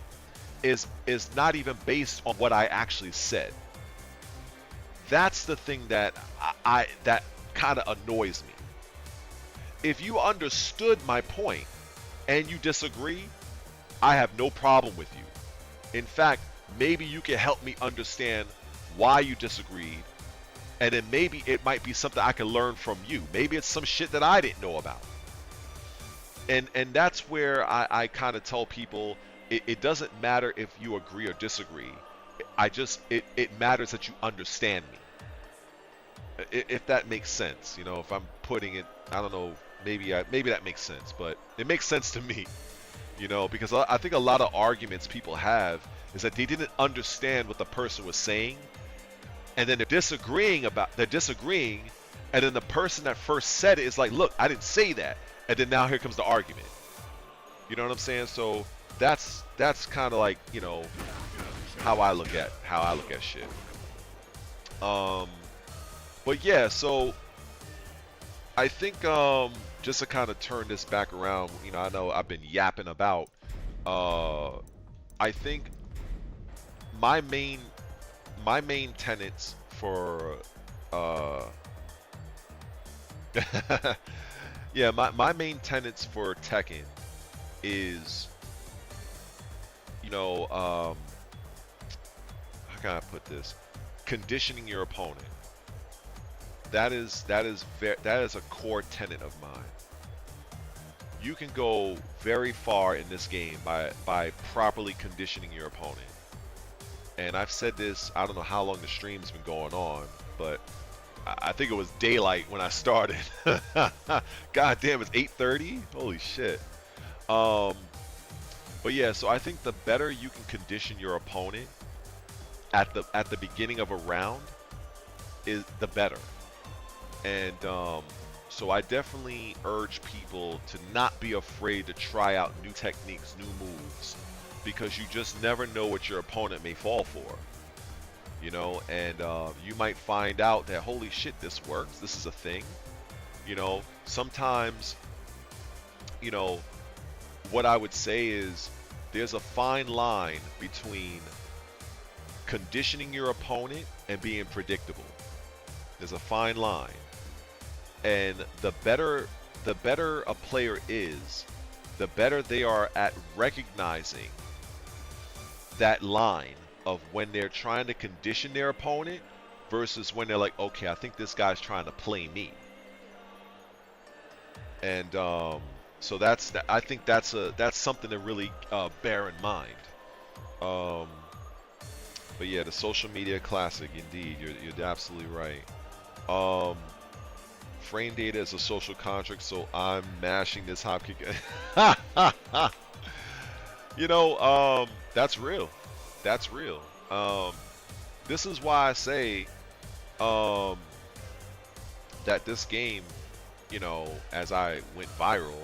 is not even based on what I actually said. That's the thing that that kind of annoys me. If you understood my point and you disagree, I have no problem with you. In fact, maybe you can help me understand why you disagreed, and then maybe it might be something I can learn from you. Maybe it's some shit that I didn't know about. And that's where I kind of tell people, it doesn't matter if you agree or disagree. It matters that you understand me. If that makes sense, if I'm putting it, I don't know, maybe that makes sense, but it makes sense to me, because I think a lot of arguments people have is that they didn't understand what the person was saying, and then they're disagreeing, and then the person that first said it is like, look, I didn't say that, and then now here comes the argument. You know what I'm saying? So that's kind of like, how I look at shit. But yeah, so I think just to kind of turn this back around, I know I've been yapping about. I think my main tenets for yeah, my main tenets for Tekken is, how can I put this? Conditioning your opponent. That is a core tenet of mine. you can go very far in this game by properly conditioning your opponent. And I've said this, I don't know how long the stream's been going on, but I think it was daylight when I started. God damn, it's 8:30? Holy shit. Um, but yeah, so I think the better you can condition your opponent at the beginning of a round is the better. And so I definitely urge people to not be afraid to try out new techniques, new moves, because you just never know what your opponent may fall for. You know, and you might find out that, holy shit, this works, this is a thing. You know, sometimes, you know, what I would say is there's a fine line between conditioning your opponent and being predictable. There's a fine line. And the better a player is, the better they are at recognizing that line of when they're trying to condition their opponent versus when they're like, okay, I think this guy's trying to play me. And so I think that's something to really bear in mind. But yeah, the social media classic, indeed, you're absolutely right. Frame data is a social contract, so I'm mashing this hopkick. You know, that's real. That's real. This is why I say that this game, you know, as I went viral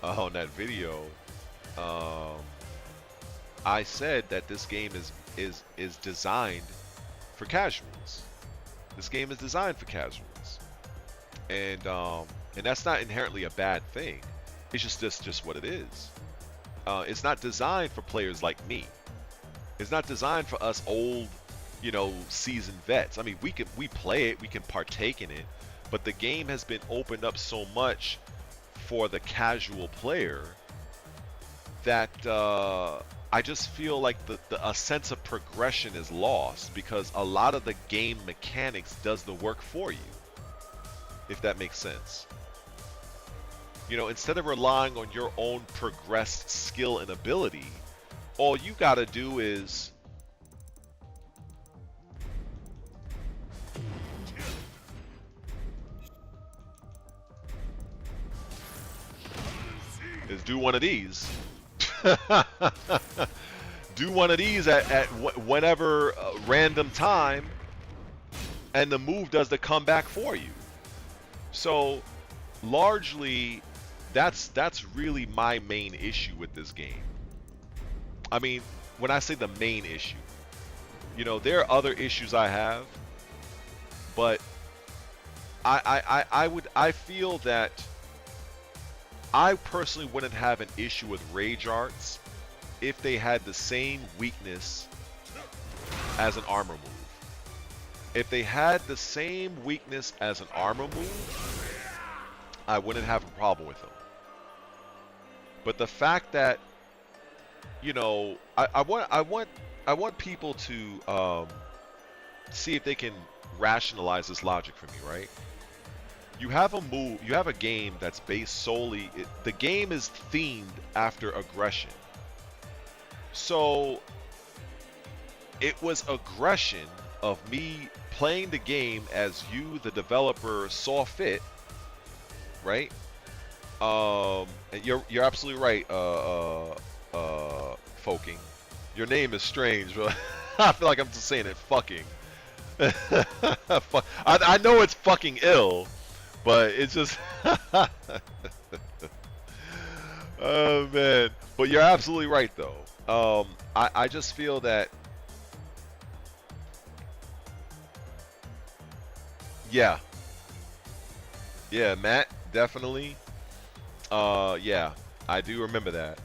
on that video, I said that this game is designed for casuals. This game is designed for casuals, and that's not inherently a bad thing. It's just what it is. It's not designed for players like me. It's not designed for us old, you know, seasoned vets. I mean, we play it, we can partake in it, but the game has been opened up so much for the casual player that I just feel like a sense of progression is lost because a lot of the game mechanics does the work for you, if that makes sense. You know, instead of relying on your own progressed skill and ability, all you gotta do is do one of these. Do one of these at whenever random time, and the move does the comeback for you. So largely, that's really my main issue with this game. I mean, when I say the main issue, you know, there are other issues I have, but I feel that I personally wouldn't have an issue with rage arts if they had the same weakness as an armor move. If they had the same weakness as an armor move, I wouldn't have a problem with them. But the fact that, you know, I want people to see if they can rationalize this logic for me, right? You have a game that's based solely, the game is themed after aggression. So it was aggression of me playing the game as you, the developer, saw fit, right? And you're absolutely right, Folking. Your name is strange, but I feel like I'm just saying it fucking. I know it's fucking ill, but it's just oh man. But you're absolutely right though. I just feel that yeah. Yeah, Matt, definitely. Yeah, I do remember that.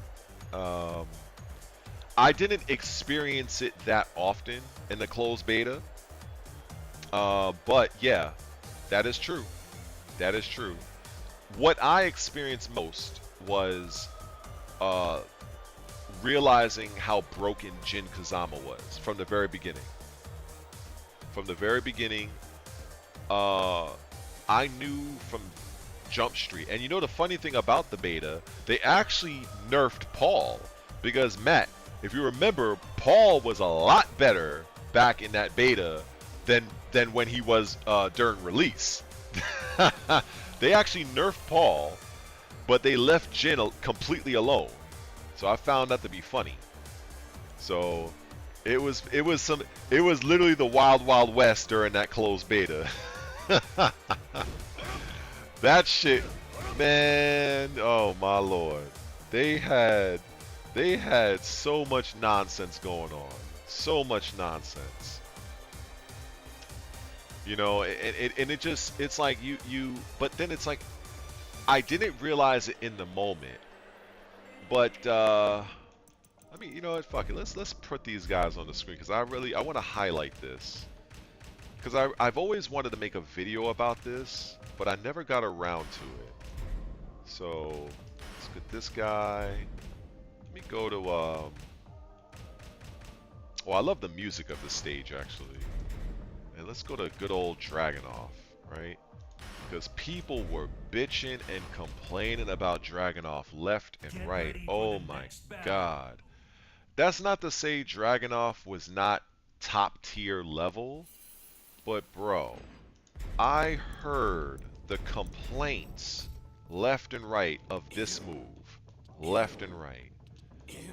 I didn't experience it that often in the closed beta. But yeah, that is true. That is true. What I experienced most was realizing how broken Jin Kazama was from the very beginning. From the very beginning, I knew Jump Street. And you know the funny thing about the beta, they actually nerfed Paul. Because Matt, if you remember, Paul was a lot better back in that beta than when he was during release. They actually nerfed Paul, but they left Jin completely alone. So I found that to be funny. So it was literally the wild wild west during that closed beta. That shit, man, oh my lord. They had so much nonsense going on. So much nonsense. You know, and it just, it's like but then it's like, I didn't realize it in the moment. But, I mean, you know what, fuck it. Let's put these guys on the screen, because I want to highlight this. Because I've always wanted to make a video about this, but I never got around to it. So, let's get this guy. Let me go to, oh, I love the music of the stage, actually. And let's go to good old Dragunov, right? Because people were bitching and complaining about Dragunov left and right. Oh my god. That's not to say Dragunov was not top tier level, but bro, I heard the complaints left and right of this move. Left and right.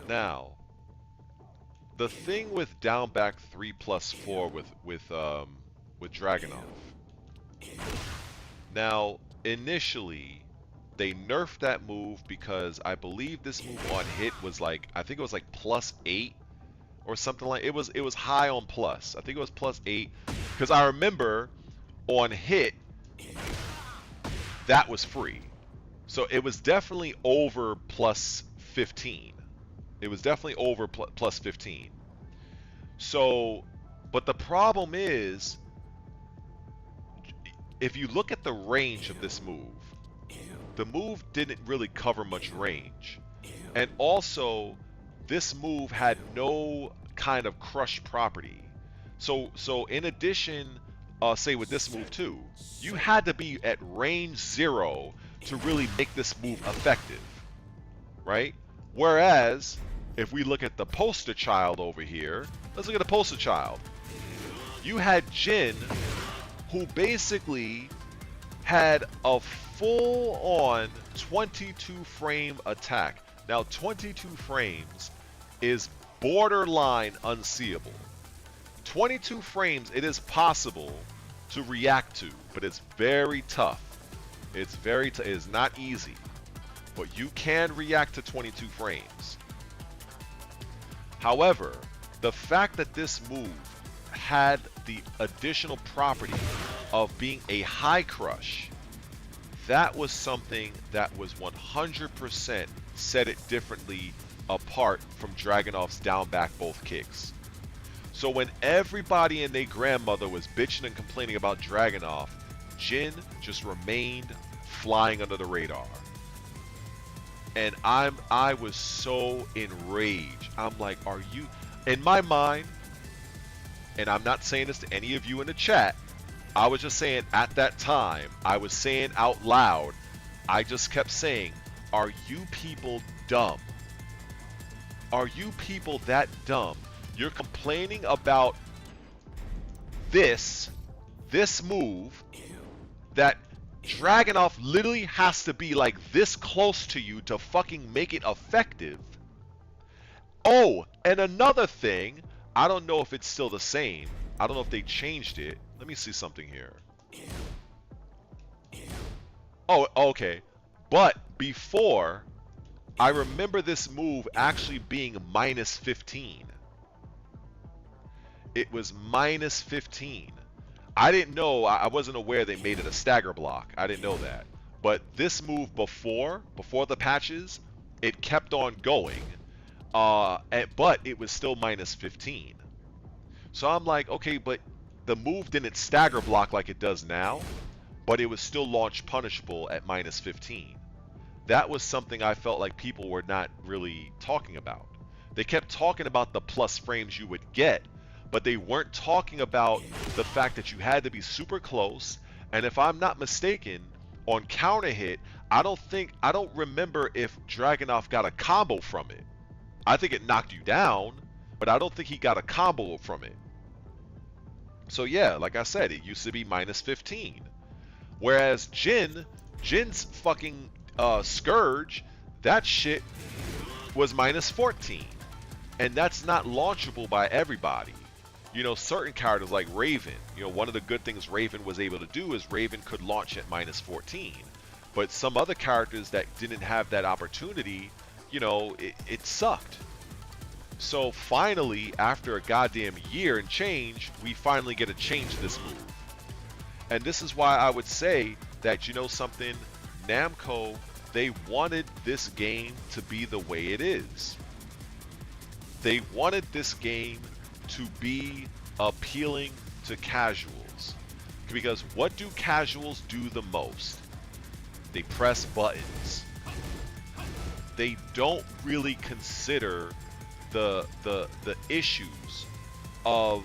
Now, the thing with down back 3+4 with Dragunov. Now, initially, they nerfed that move because I believe this move on hit was like, I think it was like +8 or something like, it was high on plus. I think it was +8 because I remember on hit that was free. So it was definitely over +15. It was definitely over +15. So, but the problem is, if you look at the range of this move, the move didn't really cover much range. And also, this move had no kind of crush property. So in addition, say with this move too, you had to be at range 0 to really make this move effective, right? Whereas, if we look at the poster child over here, let's look at the poster child. You had Jin, who basically had a full-on 22 frame attack. Now 22 frames is borderline unseeable. 22 frames, it is possible to react to, but it's very tough. It is not easy, but you can react to 22 frames. However, the fact that this move had the additional property of being a high crush, that was something that was 100% set it differently apart from Dragunov's down back both kicks. So when everybody and their grandmother was bitching and complaining about Dragunov, Jin just remained flying under the radar. And I was so enraged. I'm like, are you, in my mind, and I'm not saying this to any of you in the chat, I was just saying at that time, I was saying out loud, I just kept saying, are you people dumb? Are you people that dumb? You're complaining about this move that Dragunov literally has to be like this close to you to fucking make it effective. Oh, and another thing, I don't know if it's still the same. I don't know if they changed it. Let me see something here. Oh, okay. But before, I remember this move actually being -15. It was -15. I didn't know, I wasn't aware they made it a stagger block. I didn't know that. But this move before the patches, it kept on going. But it was still -15. So I'm like, okay, but the move didn't stagger block like it does now, but it was still launch punishable at -15. That was something I felt like people were not really talking about. They kept talking about the plus frames you would get, but they weren't talking about the fact that you had to be super close. And if I'm not mistaken, On counter hit, I don't remember if Dragunov got a combo from it. I think it knocked you down, but I don't think he got a combo from it. So yeah, like I said, it used to be minus 15. Whereas Jin's fucking Scourge, that shit was minus 14. And that's not launchable by everybody. You know, certain characters like Raven, you know, one of the good things Raven was able to do is Raven could launch at minus 14. But some other characters that didn't have that opportunity, you know, it sucked. So finally, after a goddamn year and change, we finally get a change to this move. And this is why I would say that, you know something, Namco, they wanted this game to be the way it is. They wanted this game to be appealing to casuals. Because what do casuals do the most? They press buttons. They don't really consider the issues of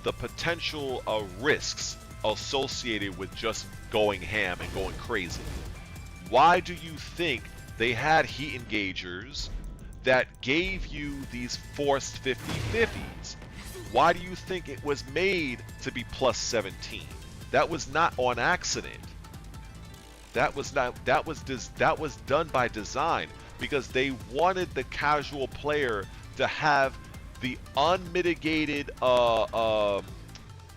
the potential risks associated with just going ham and going crazy. Why do you think they had heat engagers that gave you these forced 50-50s? Why do you think it was made to be plus 17? That was not on accident. That was done by design, because they wanted the casual player to have the unmitigated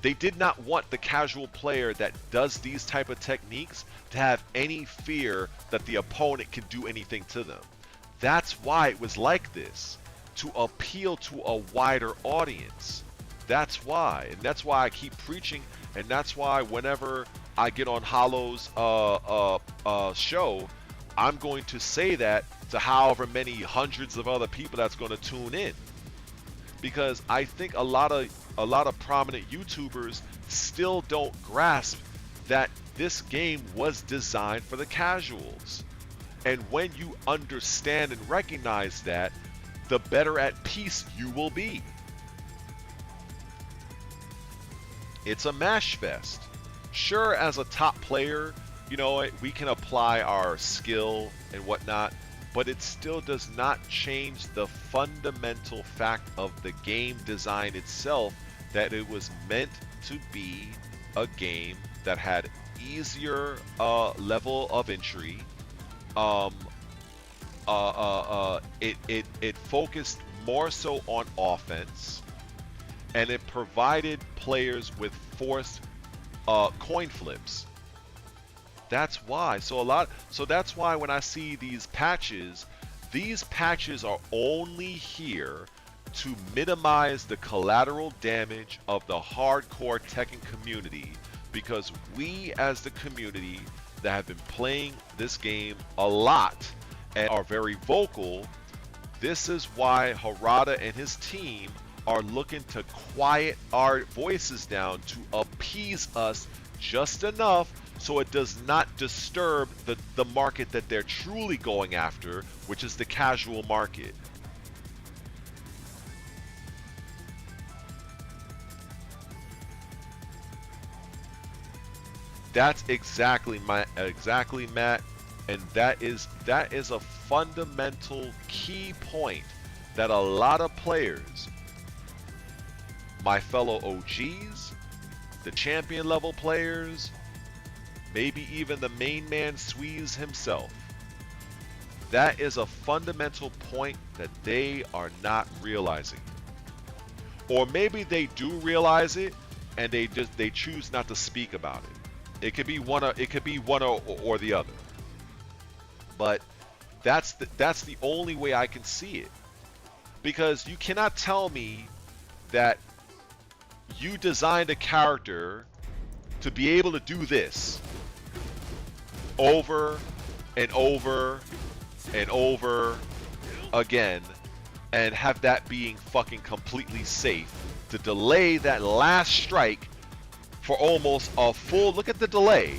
they did not want the casual player that does these type of techniques to have any fear that the opponent can do anything to them. That's why it was like this, to appeal to a wider audience. That's why, and that's why I keep preaching, and that's why whenever I get on Hollow's show, I'm going to say that to however many hundreds of other people that's going to tune in, because I think a lot of prominent YouTubers still don't grasp that this game was designed for the casuals. And when you understand and recognize that, the better at peace you will be. It's a mash fest. Sure, as a top player, you know, we can apply our skill and whatnot, but it still does not change the fundamental fact of the game design itself, that it was meant to be a game that had easier level of entry. It focused more so on offense, and it provided players with forced coin flips. That's why. So that's why when I see these patches are only here to minimize the collateral damage of the hardcore Tekken community, because we as the community that have been playing this game a lot and are very vocal, this is why Harada and his team are looking to quiet our voices down to appease us just enough so it does not disturb the market that they're truly going after, which is the casual market. That's exactly Matt, and that is a fundamental key point that a lot of players, my fellow OGs, the champion level players, maybe even the main man Squeeze himself, that is a fundamental point that they are not realizing. Or maybe they do realize it and they choose not to speak about it. It could be one or the other. But that's the only way I can see it. Because you cannot tell me that you designed a character to be able to do this over and over and over again, and have that being fucking completely safe to delay that last strike for almost a full, look at the delay.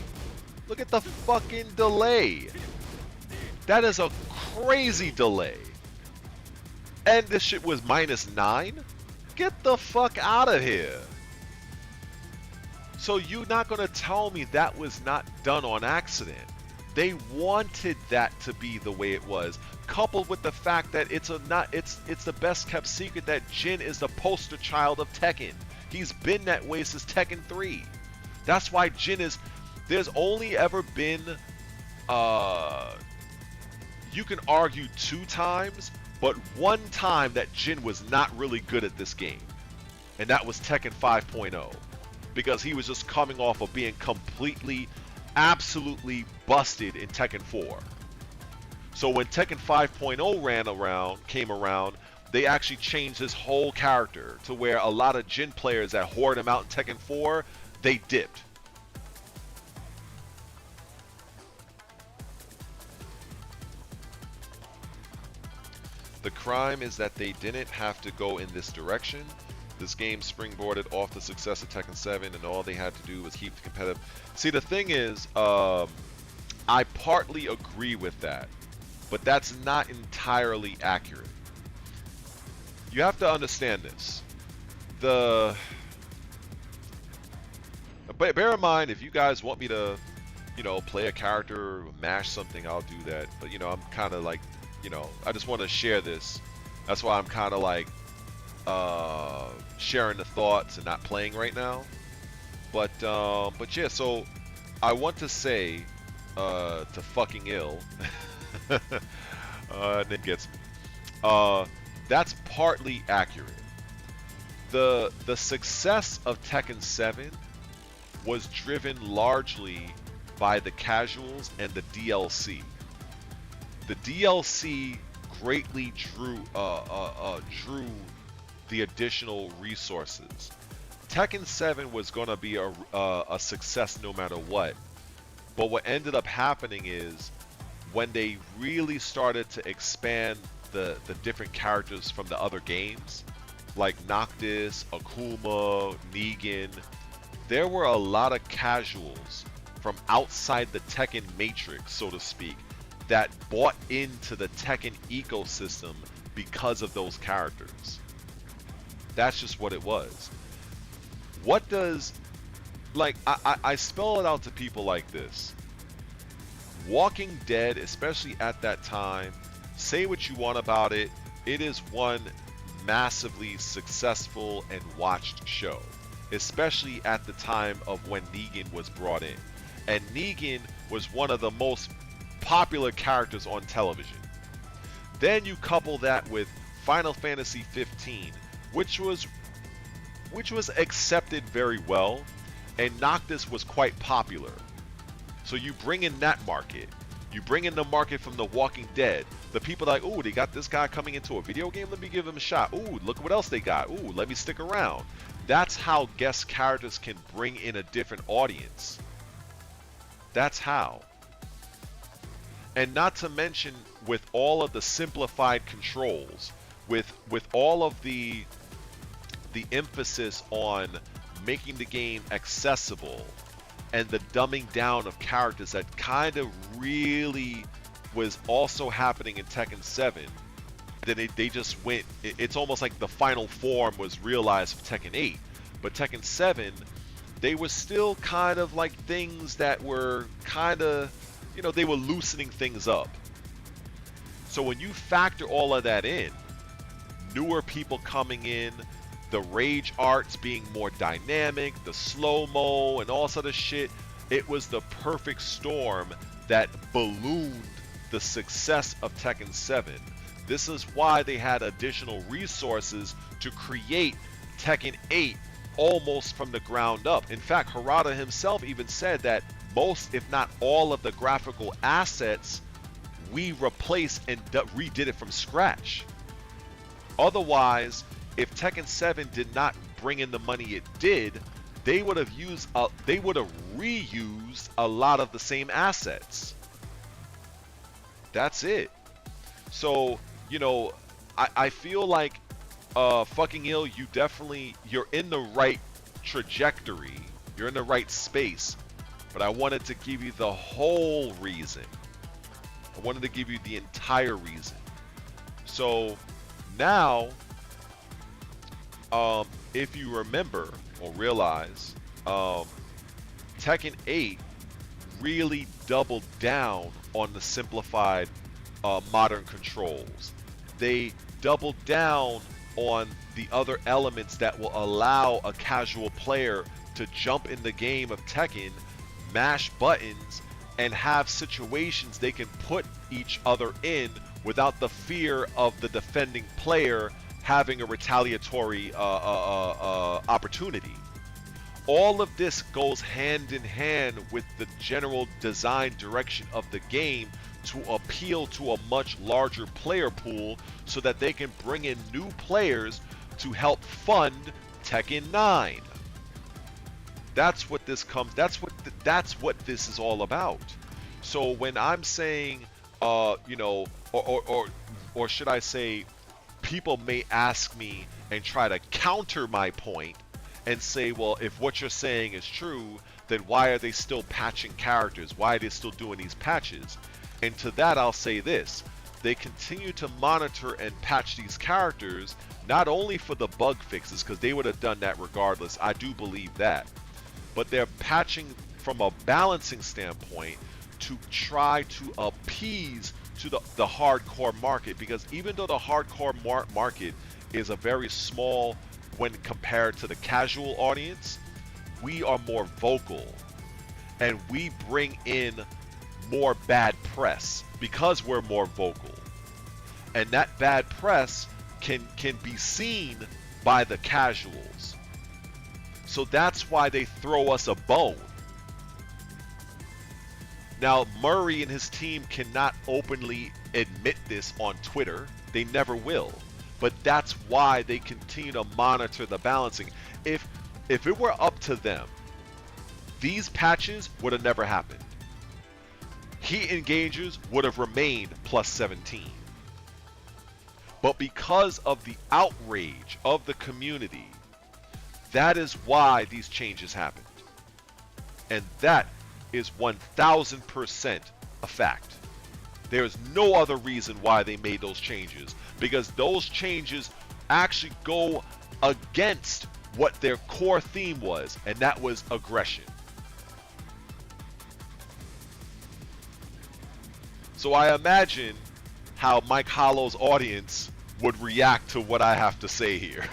Look at the fucking delay. That is a crazy delay. And this shit was -9? Get the fuck out of here. So you're not gonna tell me that was not done on accident. They wanted that to be the way it was, coupled with the fact that it's the best kept secret that Jin is the poster child of Tekken. He's been that way since Tekken 3. That's why Jin is. There's only ever been, you can argue 2 times, but 1 time that Jin was not really good at this game, and that was Tekken 5.0, because he was just coming off of being completely, absolutely busted in Tekken 4. So when Tekken 5.0 came around, they actually changed his whole character to where a lot of Jin players that hoard him out in Tekken 4, they dipped. The crime is that they didn't have to go in this direction. This game springboarded off the success of Tekken 7, and all they had to do was keep the competitive. See, the thing is, I partly agree with that, but that's not entirely accurate. You have to understand this. Bear in mind, if you guys want me to, play a character or mash something, I'll do that. But, I'm kind of like, I just want to share this. That's why I'm kind of like sharing the thoughts and not playing right now. But yeah, so I want to say to fucking ill. And it gets me. That's partly accurate. The success of Tekken 7 was driven largely by the casuals and the DLC. The DLC greatly drew the additional resources. Tekken 7 was going to be a success no matter what. But what ended up happening is when they really started to expand the different characters from the other games, like Noctis, Akuma, Negan, there were a lot of casuals from outside the Tekken matrix, so to speak, that bought into the Tekken ecosystem because of those characters. That's just what it was. What does, like, I spell it out to people like this. Walking Dead, especially at that time, say what you want about it, it is one massively successful and watched show, especially at the time of when Negan was brought in. And Negan was one of the most popular characters on television. Then you couple that with Final Fantasy 15, which was accepted very well, and Noctis was quite popular. So you bring in that market. You bring in the market from The Walking Dead. The people are like, ooh, they got this guy coming into a video game, let me give him a shot. Ooh, look what else they got. Ooh, let me stick around. That's how guest characters can bring in a different audience. That's how. And not to mention, with all of the simplified controls, with all of the emphasis on making the game accessible, and the dumbing down of characters that kind of really was also happening in Tekken 7, then they just went, it's almost like the final form was realized for Tekken 8. But Tekken 7, they were still kind of like things that were kind of, they were loosening things up. So when you factor all of that in, newer people coming in, the rage arts being more dynamic, the slow-mo and all sort of shit, it was the perfect storm that ballooned the success of Tekken 7. This is why they had additional resources to create Tekken 8 almost from the ground up. In fact, Harada himself even said that most, if not all, of the graphical assets we replaced and redid it from scratch. Otherwise, if Tekken 7 did not bring in the money it did, they would have reused a lot of the same assets. That's it. So, I feel like fucking ill, you're in the right trajectory. You're in the right space. But I wanted to give you the whole reason. I wanted to give you the entire reason. So now, if you remember or realize, Tekken 8 really doubled down on the simplified modern controls. They doubled down on the other elements that will allow a casual player to jump in the game of Tekken, mash buttons, and have situations they can put each other in without the fear of the defending player having a retaliatory opportunity. All of this goes hand in hand with the general design direction of the game to appeal to a much larger player pool so that they can bring in new players to help fund Tekken 9. That's what this comes. That's what this is all about. So when I'm saying, you know, or should I say, people may ask me and try to counter my point and say, well, if what you're saying is true, then why are they still patching characters? Why are they still doing these patches? And to that, I'll say this: they continue to monitor and patch these characters not only for the bug fixes, because they would have done that regardless. I do believe that. But they're patching from a balancing standpoint to try to appease to the hardcore market, because even though the hardcore market is a very small when compared to the casual audience, we are more vocal and we bring in more bad press because we're more vocal, and that bad press can be seen by the casuals. So that's why they throw us a bone. Now, Murray and his team cannot openly admit this on Twitter. They never will. But that's why they continue to monitor the balancing. If it were up to them, these patches would have never happened. Heat engagers would have remained plus 17. But because of the outrage of the community, that is why these changes happened. And that is 1000% a fact. There is no other reason why they made those changes, because those changes actually go against what their core theme was, and that was aggression. So I imagine how Mike Hollow's audience would react to what I have to say here.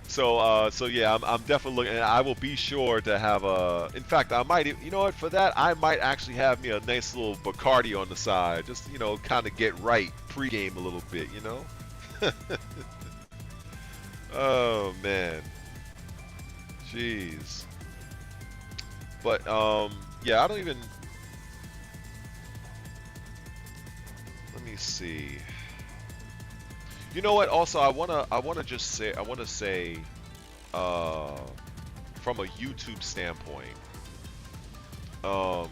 So yeah, I'm definitely looking. I will be sure to have a. In fact, I might. You know what? For that, I might actually have me a nice little Bacardi on the side, just kind of get right pregame a little bit. Oh man, jeez. But yeah, I don't even. Let me see. You know what? Also, I wanna say, from a YouTube standpoint, I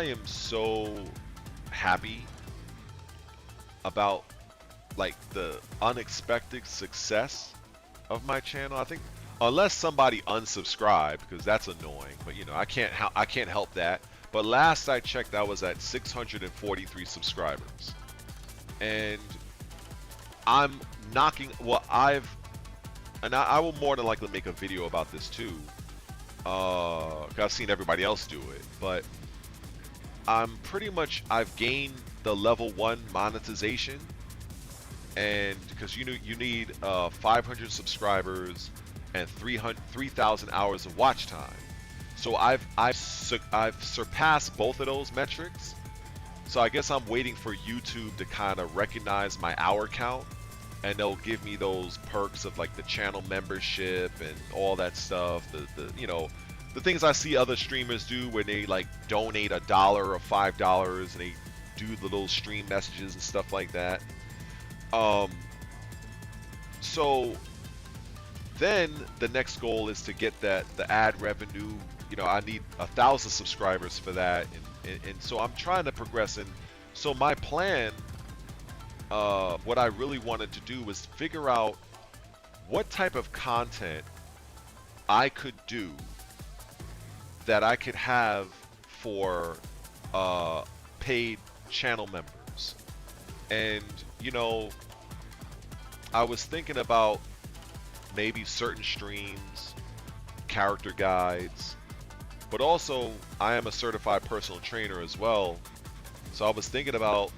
am so happy about like the unexpected success of my channel. I think unless somebody unsubscribed, because that's annoying, but I can't help that. But last I checked, I was at 643 subscribers. And I'm knocking. Well, I will more than likely make a video about this too. 'Cause I've seen everybody else do it, but I've gained the level 1 monetization, and because you need 500 subscribers and 3,000 hours of watch time. So I've surpassed both of those metrics. So I guess I'm waiting for YouTube to kind of recognize my hour count, and they'll give me those perks of like the channel membership and all that stuff. The things I see other streamers do when they like donate $1 or $5 and they do the little stream messages and stuff like that. So then the next goal is to get the ad revenue. I need 1,000 subscribers for that, and so I'm trying to progress. And so my plan, what I really wanted to do was figure out what type of content I could do that I could have for paid channel members. And I was thinking about maybe certain streams, character guides, but also I am a certified personal trainer as well. So I was thinking about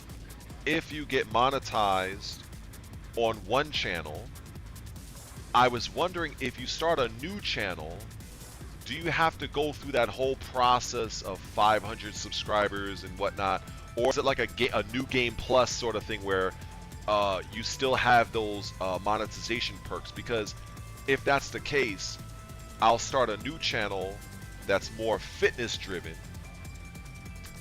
if you get monetized on one channel, I was wondering if you start a new channel, do you have to go through that whole process of 500 subscribers and whatnot? Or is it like a new game plus sort of thing where you still have those monetization perks? Because if that's the case, I'll start a new channel that's more fitness driven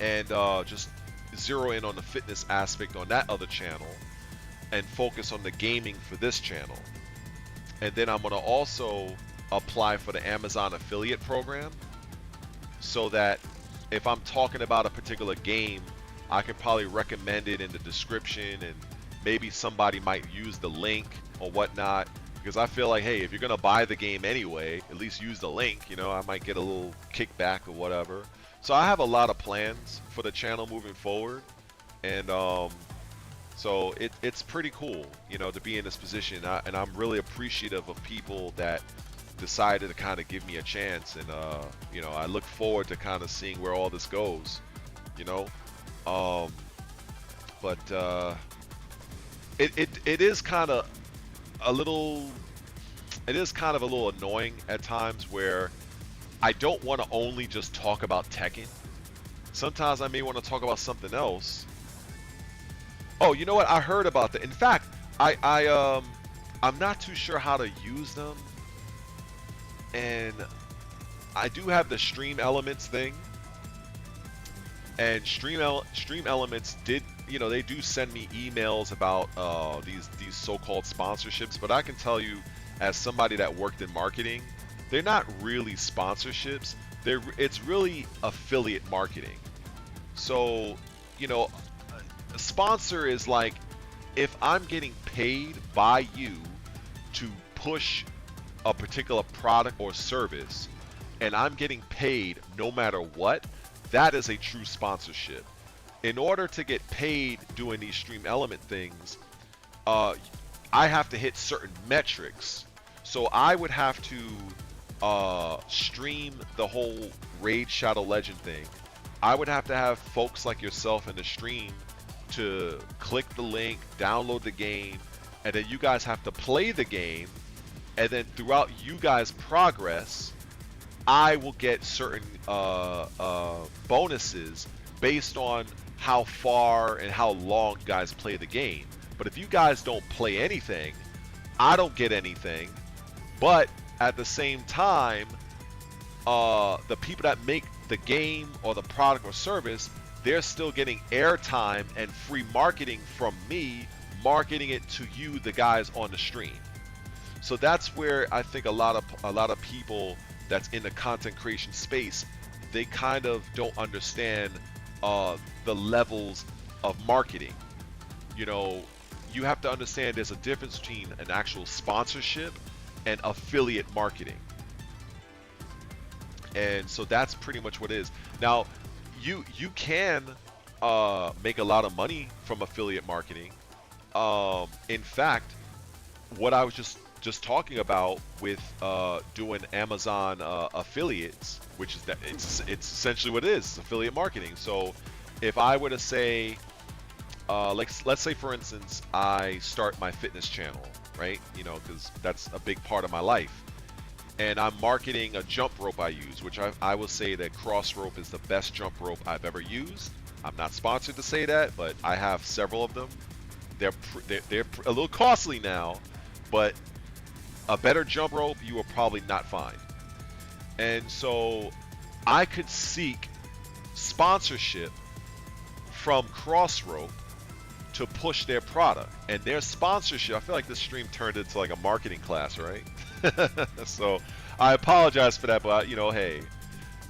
and just zero in on the fitness aspect on that other channel and focus on the gaming for this channel. And then I'm going to also apply for the Amazon affiliate program so that if I'm talking about a particular game, I can probably recommend it in the description, and maybe somebody might use the link or whatnot, because I feel like, hey, if you're going to buy the game anyway, at least use the link, you know, I might get a little kickback or whatever. So I have a lot of plans for the channel moving forward, and so it's pretty cool, you know, to be in this position, and I'm really appreciative of people that decided to kind of give me a chance, and you know, I look forward to kind of seeing where all this goes, you know. But it is kind of a little, annoying at times where I don't want to only just talk about Tekken. Sometimes I may want to talk about something else. Oh, you know what? I heard about that. In fact, I'm not too sure how to use them, and I do have the Stream Elements thing. And Stream Elements did, you know, they do send me emails about these so-called sponsorships, but I can tell you, as somebody that worked in marketing, they're not really sponsorships. It's really affiliate marketing. So, you know, a sponsor is like if I'm getting paid by you to push a particular product or service, and I'm getting paid no matter what, that is a true sponsorship. In order to get paid doing these Stream Element things, I have to hit certain metrics. So I would have to stream the whole Raid Shadow Legend thing. I would have to have folks like yourself in the stream to click the link, download the game, and then you guys have to play the game, and then throughout you guys' progress, I will get certain bonuses based on how far and how long you guys play the game. But if you guys don't play anything, I don't get anything. But at the same time, the people that make the game or the product or service, they're still getting airtime and free marketing from me, marketing it to you, the guys on the stream. So that's where I think a lot of people that's in the content creation space, they kind of don't understand the levels of marketing. You know, you have to understand there's a difference between an actual sponsorship and affiliate marketing. And so that's pretty much what it is. Now, you can make a lot of money from affiliate marketing. In fact, what I was just talking about with doing Amazon affiliates, which is that it's essentially what it is, affiliate marketing. So if I were to say, let's say for instance, I start my fitness channel, right? You know, because that's a big part of my life. And I'm marketing a jump rope I use, which I will say that cross rope is the best jump rope I've ever used. I'm not sponsored to say that, but I have several of them. They're a little costly now, but a better jump rope you will probably not find. And so I could seek sponsorship from Crossrope to push their product. And their sponsorship, I feel like this stream turned into like a marketing class, right? So I apologize for that, but you know, hey,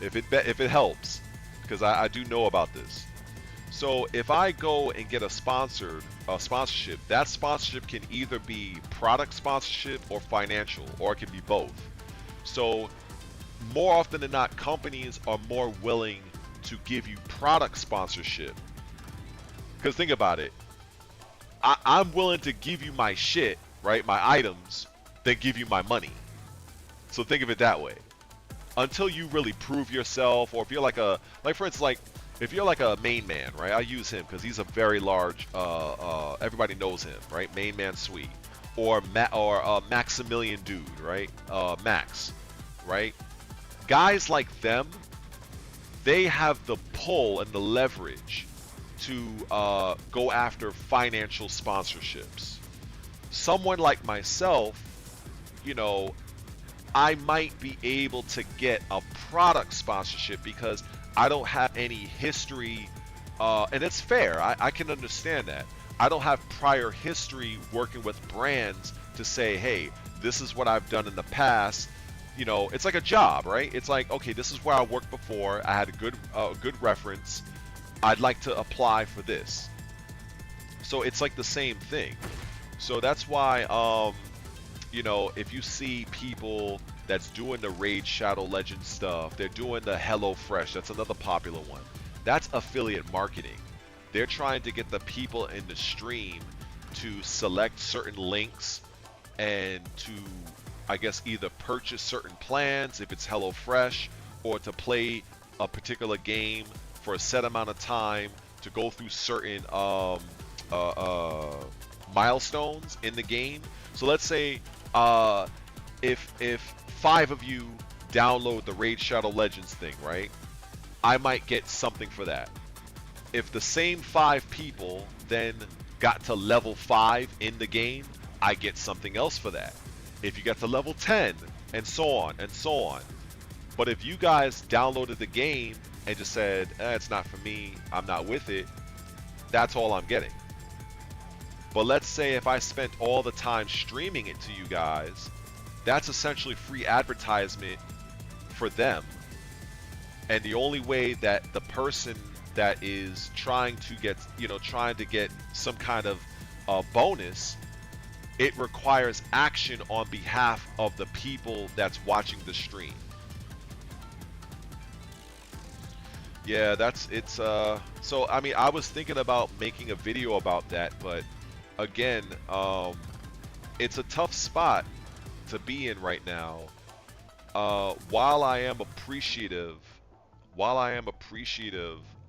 if it helps, because I do know about this. So if I go and get a sponsorship, that sponsorship can either be product sponsorship or financial, or it can be both. So more often than not, companies are more willing to give you product sponsorship. Because think about it, I'm willing to give you my shit, right, my items, than give you my money. So think of it that way. Until you really prove yourself, or if you're like for instance, like if you're like a main man, right? I use him because he's a very large. Everybody knows him, right? Main man suite, or Maximilian dude, right? Max, right? Guys like them, they have the pull and the leverage to go after financial sponsorships. Someone like myself, you know, I might be able to get a product sponsorship because I don't have any history, and it's fair. I can understand that. I don't have prior history working with brands to say, hey, this is what I've done in the past. You know, it's like a job, right? It's like, okay, this is where I worked before. I had a good reference. I'd like to apply for this. So it's like the same thing. So that's why, you know, if you see people that's doing the Raid Shadow Legends stuff, they're doing the HelloFresh, that's another popular one. That's affiliate marketing. They're trying to get the people in the stream to select certain links and to, I guess, either purchase certain plans if it's HelloFresh, or to play a particular game for a set amount of time, to go through certain milestones in the game. So let's say if 5 of you download the Raid Shadow Legends thing, right? I might get something for that. If the same 5 people then got to level 5 in the game, I get something else for that. If you got to level 10, and so on and so on. But if you guys downloaded the game and just said, it's not for me, I'm not with it, that's all I'm getting. But let's say if I spent all the time streaming it to you guys, that's essentially free advertisement for them. And the only way that the person that is trying to get, you know, trying to get some kind of bonus, it requires action on behalf of the people that's watching the stream. Yeah, so I mean, I was thinking about making a video about that, but again, it's a tough spot to be in right now. While I am appreciative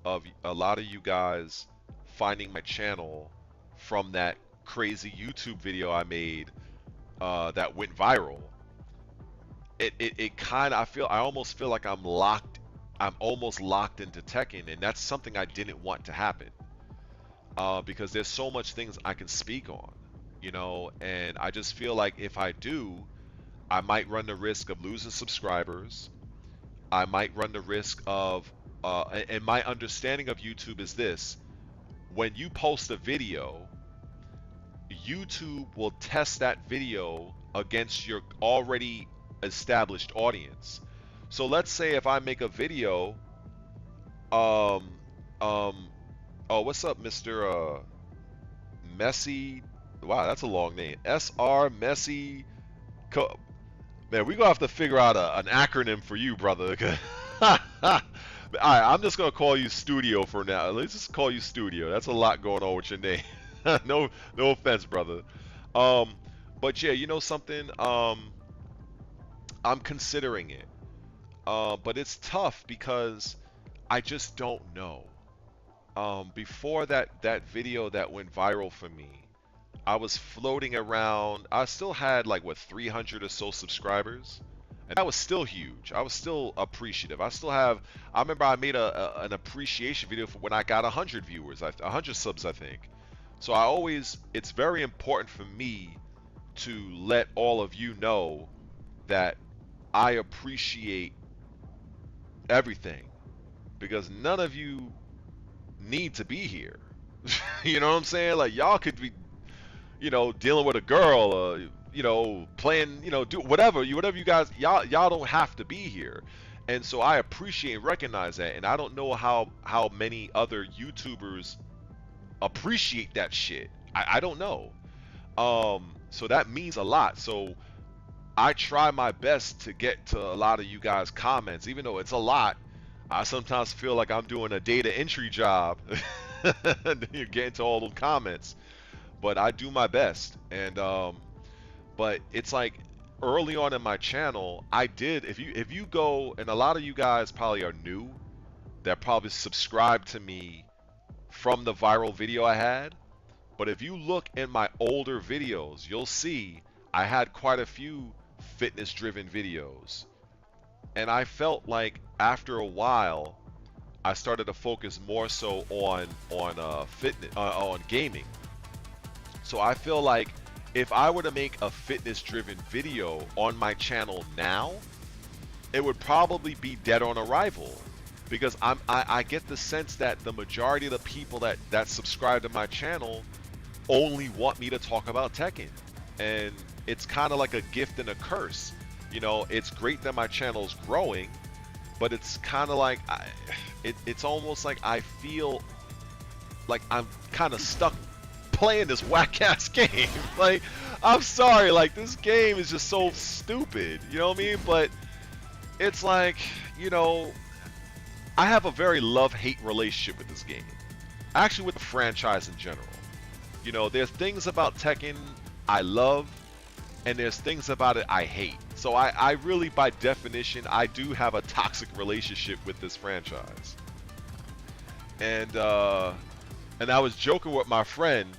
of a lot of you guys finding my channel from that crazy YouTube video I made that went viral, it kind of, I almost feel like I'm almost locked into Tekken, and that's something I didn't want to happen, because there's so much things I can speak on, you know, and I just feel like if I do, I might run the risk of losing subscribers. I might run the risk of, and my understanding of YouTube is this: when you post a video, YouTube will test that video against your already established audience. So let's say if I make a video, oh, what's up, Mr. Messi? Wow, that's a long name. SR Messi. Man, we're gonna have to figure out an acronym for you, brother. Alright, I'm just gonna call you Studio for now. Let's just call you Studio. That's a lot going on with your name. No offense, brother. But yeah, you know something? I'm considering it. But it's tough because I just don't know. Before that video that went viral for me, I was floating around. I still had like, what, 300 or so subscribers, and that was still huge. I was still appreciative. I remember I made an appreciation video for when I got 100 viewers, 100 subs, I think. So it's very important for me to let all of you know that I appreciate everything, because none of you need to be here. You know what I'm saying? Like, y'all could be, you know, dealing with a girl, you know, playing, you know, do whatever you guys, y'all don't have to be here. And so I appreciate and recognize that, and I don't know how many other YouTubers appreciate that shit. I don't know. So that means a lot. So I try my best to get to a lot of you guys' comments, even though it's a lot. I sometimes feel like I'm doing a data entry job. You're getting to all those comments, but I do my best. And But it's like early on in my channel, I did. If you go, and a lot of you guys probably are new, that probably subscribed to me from the viral video I had. But if you look in my older videos, you'll see I had quite a few fitness-driven videos, and I felt like after a while, I started to focus more so on fitness on gaming. So I feel like if I were to make a fitness-driven video on my channel now, it would probably be dead on arrival because I get the sense that the majority of the people that subscribe to my channel only want me to talk about Tekken, and it's kind of like a gift and a curse. You know, it's great that my channel's growing, but it's kind of like it's almost like I feel like I'm kind of stuck playing this whack ass game. Like, I'm sorry, like this game is just so stupid. You know what I mean? But it's like, you know, I have a very love-hate relationship with this game. Actually, with the franchise in general. You know, there's things about Tekken I love, and there's things about it I hate. So I really, by definition, I do have a toxic relationship with this franchise. And I was joking with my friend,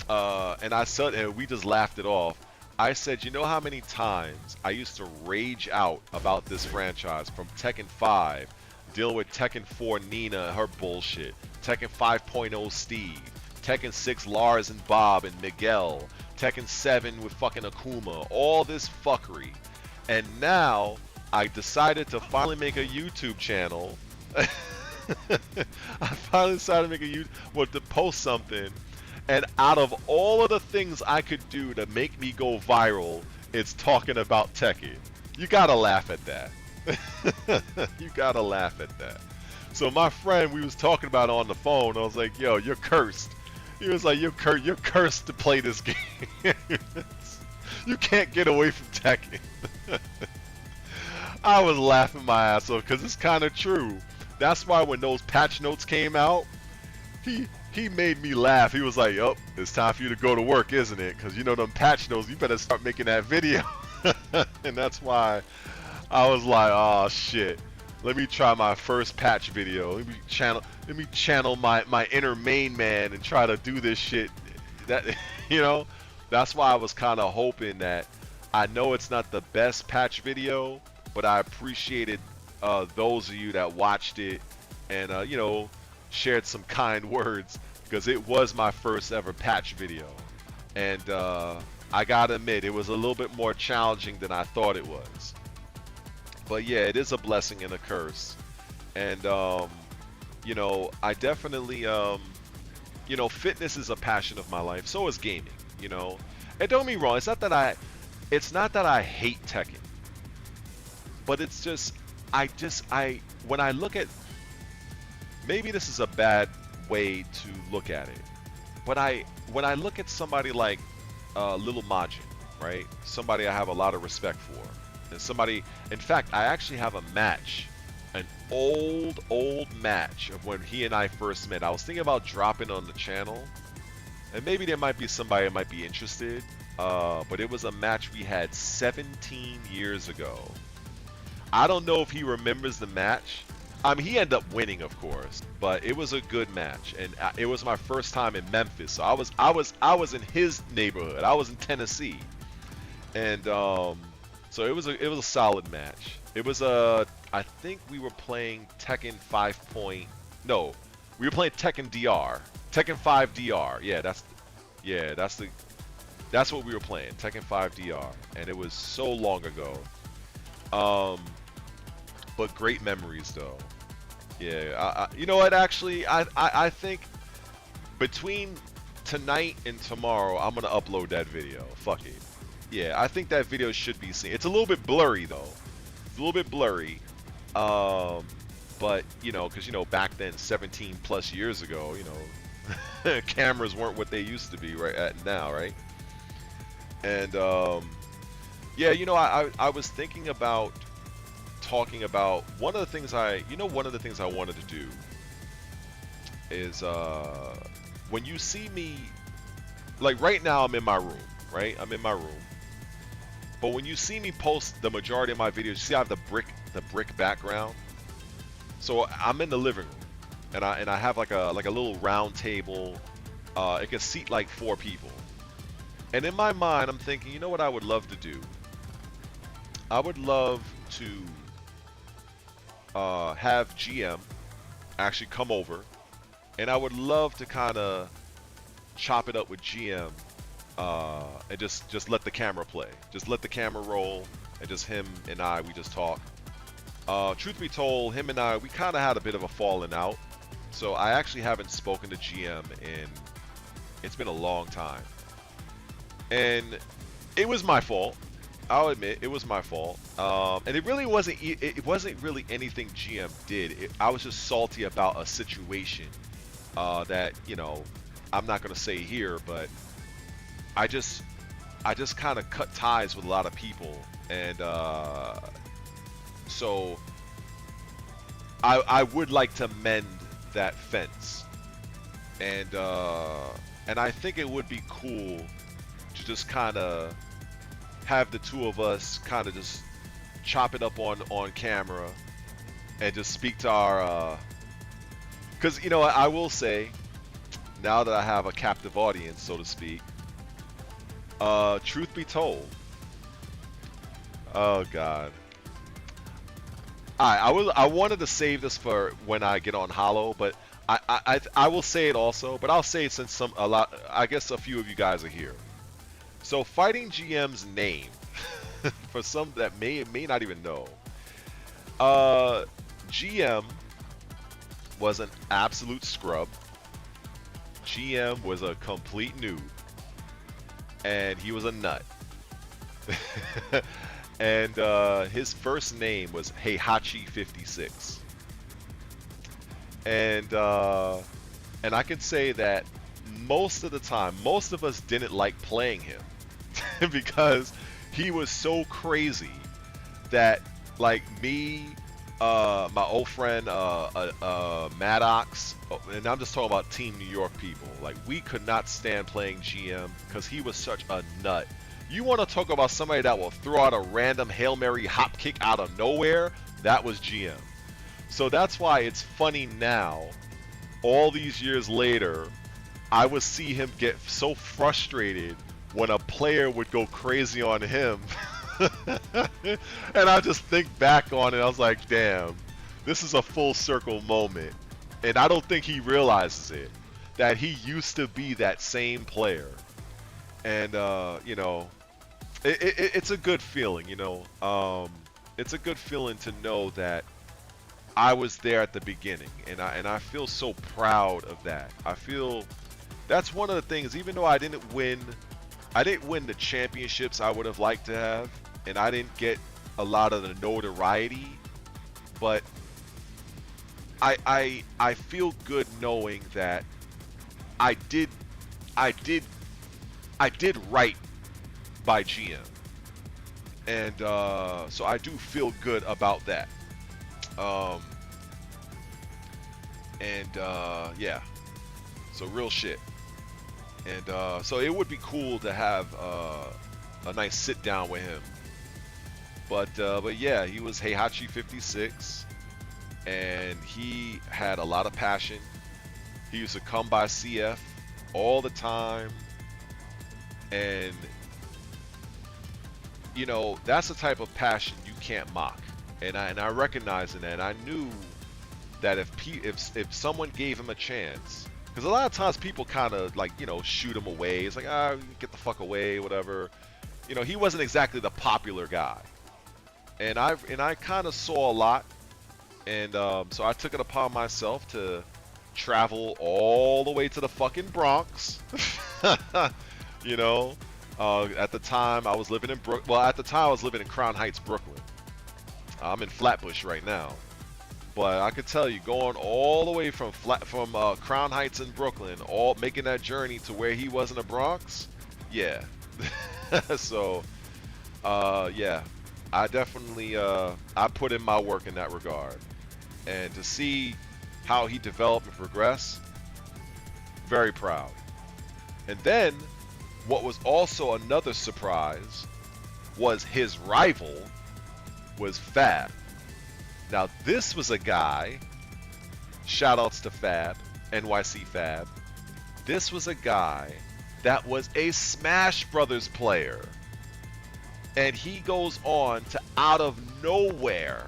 and I said, and we just laughed it off. I said, you know how many times I used to rage out about this franchise from Tekken 5, dealing with Tekken 4 Nina and her bullshit, Tekken 5.0 Steve, Tekken 6 Lars and Bob and Miguel, Tekken 7 with fucking Akuma, all this fuckery. And now I decided to finally make a YouTube channel. I finally decided to make to post something. And out of all of the things I could do to make me go viral, it's talking about Tekken. You gotta laugh at that. You gotta laugh at that. So my friend, we was talking about it on the phone. I was like, yo, you're cursed. He was like, you're cursed to play this game. You can't get away from Tekken. I was laughing my ass off because it's kind of true. That's why when those patch notes came out, he made me laugh. He was like, yup, it's time for you to go to work, isn't it? Because you know them patch notes, you better start making that video. And that's why I was like, oh shit. Let me try my first patch video. Let me channel my inner main man and try to do this shit. That, you know, that's why I was kind of hoping that, I know it's not the best patch video, but I appreciated those of you that watched it and you know, shared some kind words, because it was my first ever patch video, and I gotta admit it was a little bit more challenging than I thought it was. But yeah, it is a blessing and a curse. And, you know, I definitely, you know, fitness is a passion of my life. So is gaming, you know. And don't get me wrong, it's not that I hate Tekken. But it's just, when I look at, maybe this is a bad way to look at it. But when I look at somebody like Little Majin, right? Somebody I have a lot of respect for. And somebody, in fact, I actually have a match, an old match of when he and I first met. I was thinking about dropping on the channel, and maybe there might be somebody that might be interested, but it was a match we had 17 years ago. I don't know if he remembers the match. I mean, he ended up winning, of course, but it was a good match, and it was my first time in Memphis, so I was in his neighborhood. I was in Tennessee, and so it was a solid match. It was I think we were playing Tekken 5. No, we were playing Tekken DR, Tekken 5 DR. Yeah, that's what we were playing, Tekken 5 DR, and it was so long ago. But great memories though. Yeah, you know what? Actually, I think between tonight and tomorrow, I'm gonna upload that video. Fuck it. Yeah, I think that video should be seen. It's a little bit blurry though. It's a little bit blurry. But you know, because you know, back then, 17 plus years ago, you know, cameras weren't what they used to be right at now, right? And yeah, you know, I was thinking about talking about one of the things I wanted to do is when you see me, like right now I'm in my room, right? I'm in my room, But when you see me post the majority of my videos, you see I have the brick background. So I'm in the living room, and I have like a little round table. It can seat like 4 people. And in my mind, I'm thinking, you know what I would love to do? I would love to have GM actually come over, and I would love to kind of chop it up with GM and just let the camera play, just let the camera roll, and just him and I, we just talk. Truth be told, him and I, we kind of had a bit of a falling out, so I actually haven't spoken to GM in, it's been a long time, and it was my fault. I'll admit it was my fault, and it really wasn't. It wasn't really anything GM did. I was just salty about a situation that, you know, I'm not gonna say here, but I just kind of cut ties with a lot of people, and so I would like to mend that fence, and I think it would be cool to just kind of have the two of us kind of just chop it up on camera and just speak to our because, you know, I will say, now that I have a captive audience, so to speak, truth be told, oh god, I wanted to save this for when I get on Hollow, but I will say it also, but I'll say it since I guess a few of you guys are here. So Fighting GM's name, for some that may not even know, GM was an absolute scrub. GM was a complete noob, and he was a nut. And his first name was Heihachi56, and I can say that most of the time, most of us didn't like playing him because he was so crazy that, like me, my old friend Maddox, and I'm just talking about Team New York people, like we could not stand playing GM because he was such a nut. You want to talk about somebody that will throw out a random Hail Mary hop kick out of nowhere? That was GM. So that's why it's funny now, all these years later, I would see him get so frustrated when a player would go crazy on him. And I just think back on it, I was like, damn, this is a full circle moment. And I don't think he realizes it, that he used to be that same player. And, you know, it's a good feeling, you know. It's a good feeling to know that I was there at the beginning, and I feel so proud of that. I feel that's one of the things, even though I didn't win the championships I would have liked to have, and I didn't get a lot of the notoriety, but I feel good knowing that I did right by GM, and so I do feel good about that. Yeah, so real shit. And so it would be cool to have a nice sit down with him. But yeah, he was Heihachi56, and he had a lot of passion. He used to come by CF all the time, and you know, that's the type of passion you can't mock. And I recognize that, and I knew that if someone gave him a chance, because a lot of times people kind of, like, you know, shoot him away. It's like, get the fuck away, whatever. You know, he wasn't exactly the popular guy, and I kind of saw a lot, and so I took it upon myself to travel all the way to the fucking Bronx. You know, at the time I was living in at the time I was living in Crown Heights, Brooklyn. I'm in Flatbush right now, but I could tell you, going all the way from Crown Heights in Brooklyn, all making that journey to where he was in the Bronx, yeah. So, yeah, I definitely I put in my work in that regard, and to see how he developed and progressed, very proud. And then, what was also another surprise was his rival was Fab. Now this was a guy, shoutouts to Fab, NYC Fab. This was a guy that was a Smash Brothers player. And he goes on to, out of nowhere,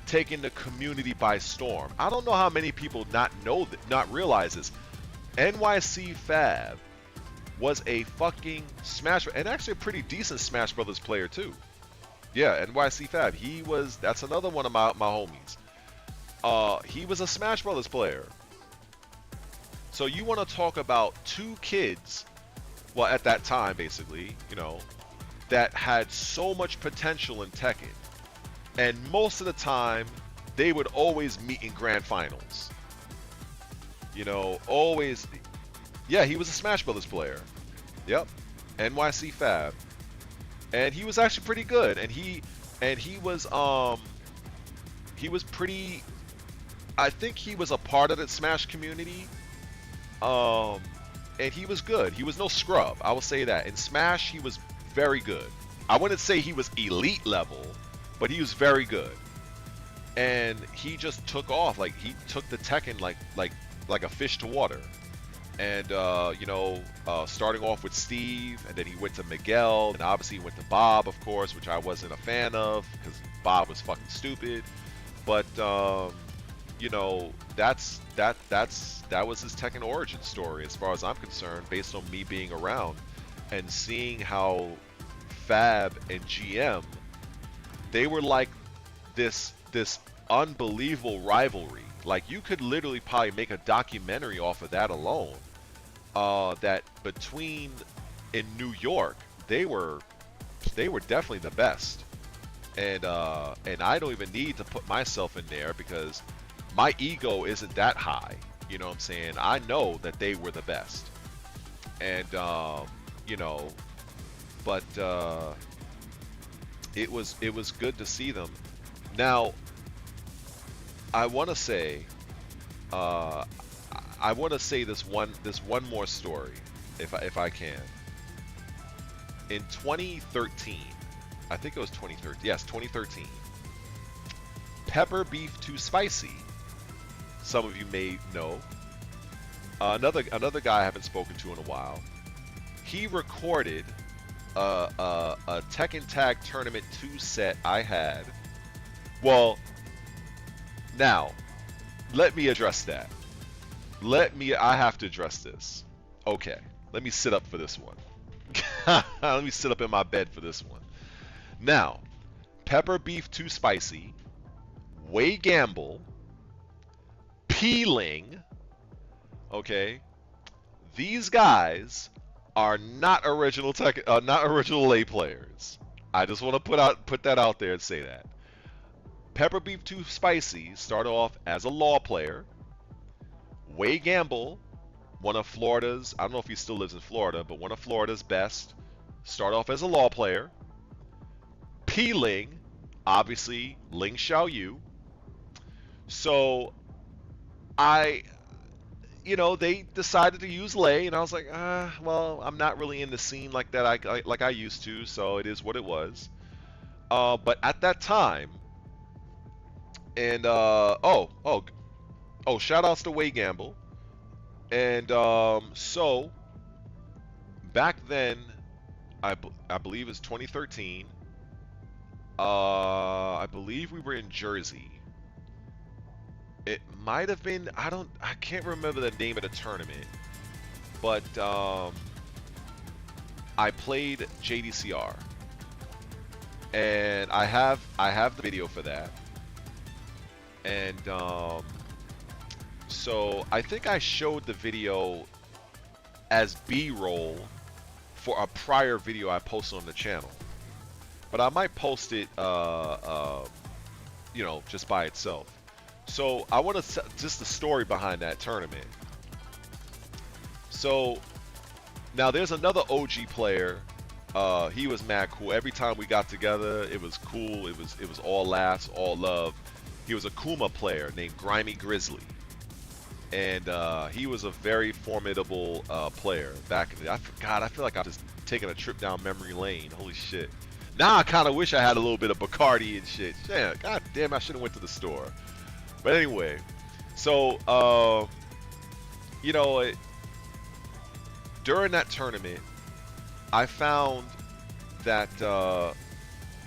taking the community by storm. I don't know how many people not realize this. NYC Fab was a fucking Smash, and actually a pretty decent Smash Brothers player too. Yeah, NYC Fab. That's another one of my homies. He was a Smash Brothers player. So you want to talk about two kids, well, at that time, basically, you know, that had so much potential in Tekken. And most of the time, they would always meet in grand finals. You know, always. Yeah, he was a Smash Brothers player. Yep. NYC Fab. And he was actually pretty good. And he was pretty, I think he was a part of the Smash community. And he was good. He was no scrub. I will say that. In Smash, he was very good. I wouldn't say he was elite level, but he was very good. And he just took off. Like, he took the Tekken like a fish to water. And you know, starting off with Steve, and then he went to Miguel, and obviously he went to Bob, of course, which I wasn't a fan of because Bob was fucking stupid. But you know, that was his Tekken origin story, as far as I'm concerned, based on me being around and seeing how Fab and GM, they were like this unbelievable rivalry. Like, you could literally probably make a documentary off of that alone. That between in New York, they were definitely the best. And I don't even need to put myself in there because my ego isn't that high. You know what I'm saying? I know that they were the best. And you know, but it was good to see them. Now, I want to say this one more story, if I can. In 2013, I think it was 2013. Yes, 2013. Pepper Beef Too Spicy. Some of you may know. Another guy I haven't spoken to in a while. He recorded a Tekken Tag Tournament 2 set I had. Well, now, let me address that. I have to address this. Okay, let me sit up for this one. Let me sit up in my bed for this one. Now, Pepper Beef Too Spicy, Way Gamble, Peeling, okay? These guys are not original lay players. I just want to put that out there and say that. Pepper Beef Too Spicy started off as a law player. Way Gamble, one of Florida's, I don't know if he still lives in Florida, but one of Florida's best, started off as a law player. Peeling, obviously, Ling Xiaoyu. So, they decided to use Lei, and I was like, well, I'm not really in the scene like that, like I used to, so it is what it was. But at that time, and shout outs to Way Gamble. And so back then, I believe it's 2013. I believe we were in Jersey. It might have been, I can't remember the name of the tournament, but I played JDCR, and I have the video for that. And so I think I showed the video as B-roll for a prior video I posted on the channel, but I might post it, just by itself. So I want to just the story behind that tournament. So now there's another OG player. He was mad cool. Every time we got together, it was cool. It was all laughs, all love. He was a Kuma player named Grimy Grizzly, and he was a very formidable player back in the day. I feel like I'm just taking a trip down memory lane. Holy shit. Now I kind of wish I had a little bit of Bacardi and shit. Yeah, god damn, I should have went to the store. But anyway, so you know, during that tournament, I found that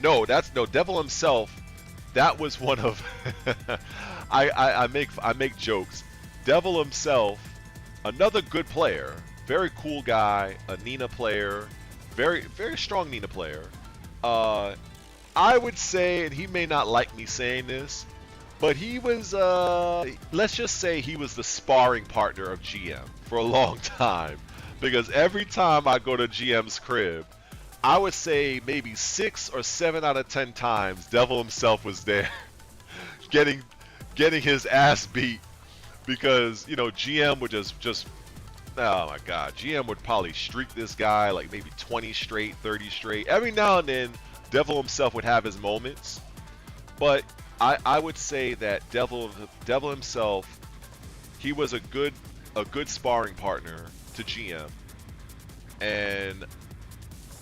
no Devil himself. That was one of I make jokes. Devil himself, another good player, very cool guy, a Nina player, very strong Nina player. I would say, and he may not like me saying this, but he was let's just say he was the sparring partner of GM for a long time, because every time I go to GM's crib, I would say maybe 6 or 7 out of 10 times Devil himself was there getting his ass beat, because you know GM would just oh my god, GM would probably streak this guy like maybe 20 straight, 30 straight. Every now and then Devil himself would have his moments, but I would say that Devil himself, he was a good sparring partner to GM, and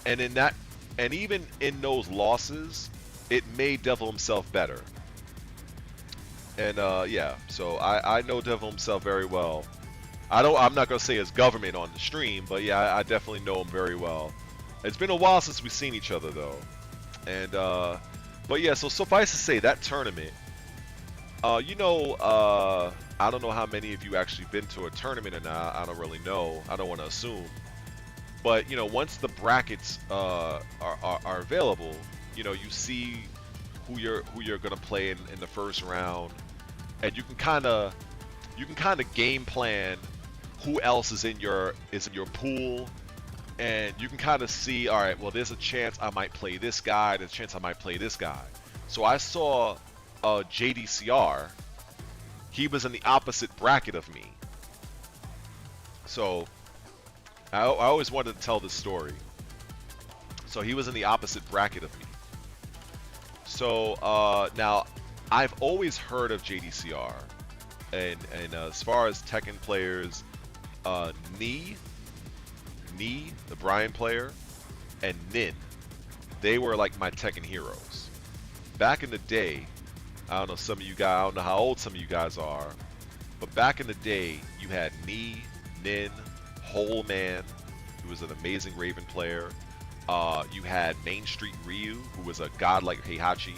in that, and even in those losses, it made Devil himself better. And yeah, so I know Devil himself very well. I'm not gonna say his government on the stream, but yeah, I definitely know him very well. It's been a while since we've seen each other though, and but yeah, so suffice to say that tournament, you know, I don't know how many of you actually been to a tournament or not. I don't really know. I don't want to assume. But you know, once the brackets are available, you know, you see who you're gonna play in the first round, and you can kind of game plan who else is in your pool, and you can kind of see, all right, well, there's a chance I might play this guy, there's a chance I might play this guy. So I saw JDCR. He was in the opposite bracket of me. So I always wanted to tell this story. So he was in the opposite bracket of me. So now I've always heard of JDCR, and as far as Tekken players, Ni, the Brian player, and Nin, they were like my Tekken heroes. Back in the day, I don't know some of you guys, I don't know how old some of you guys are, but back in the day, you had Ni, Nin, Whole Man, who was an amazing Raven player. You had Main Street Ryu, who was a godlike Heihachi.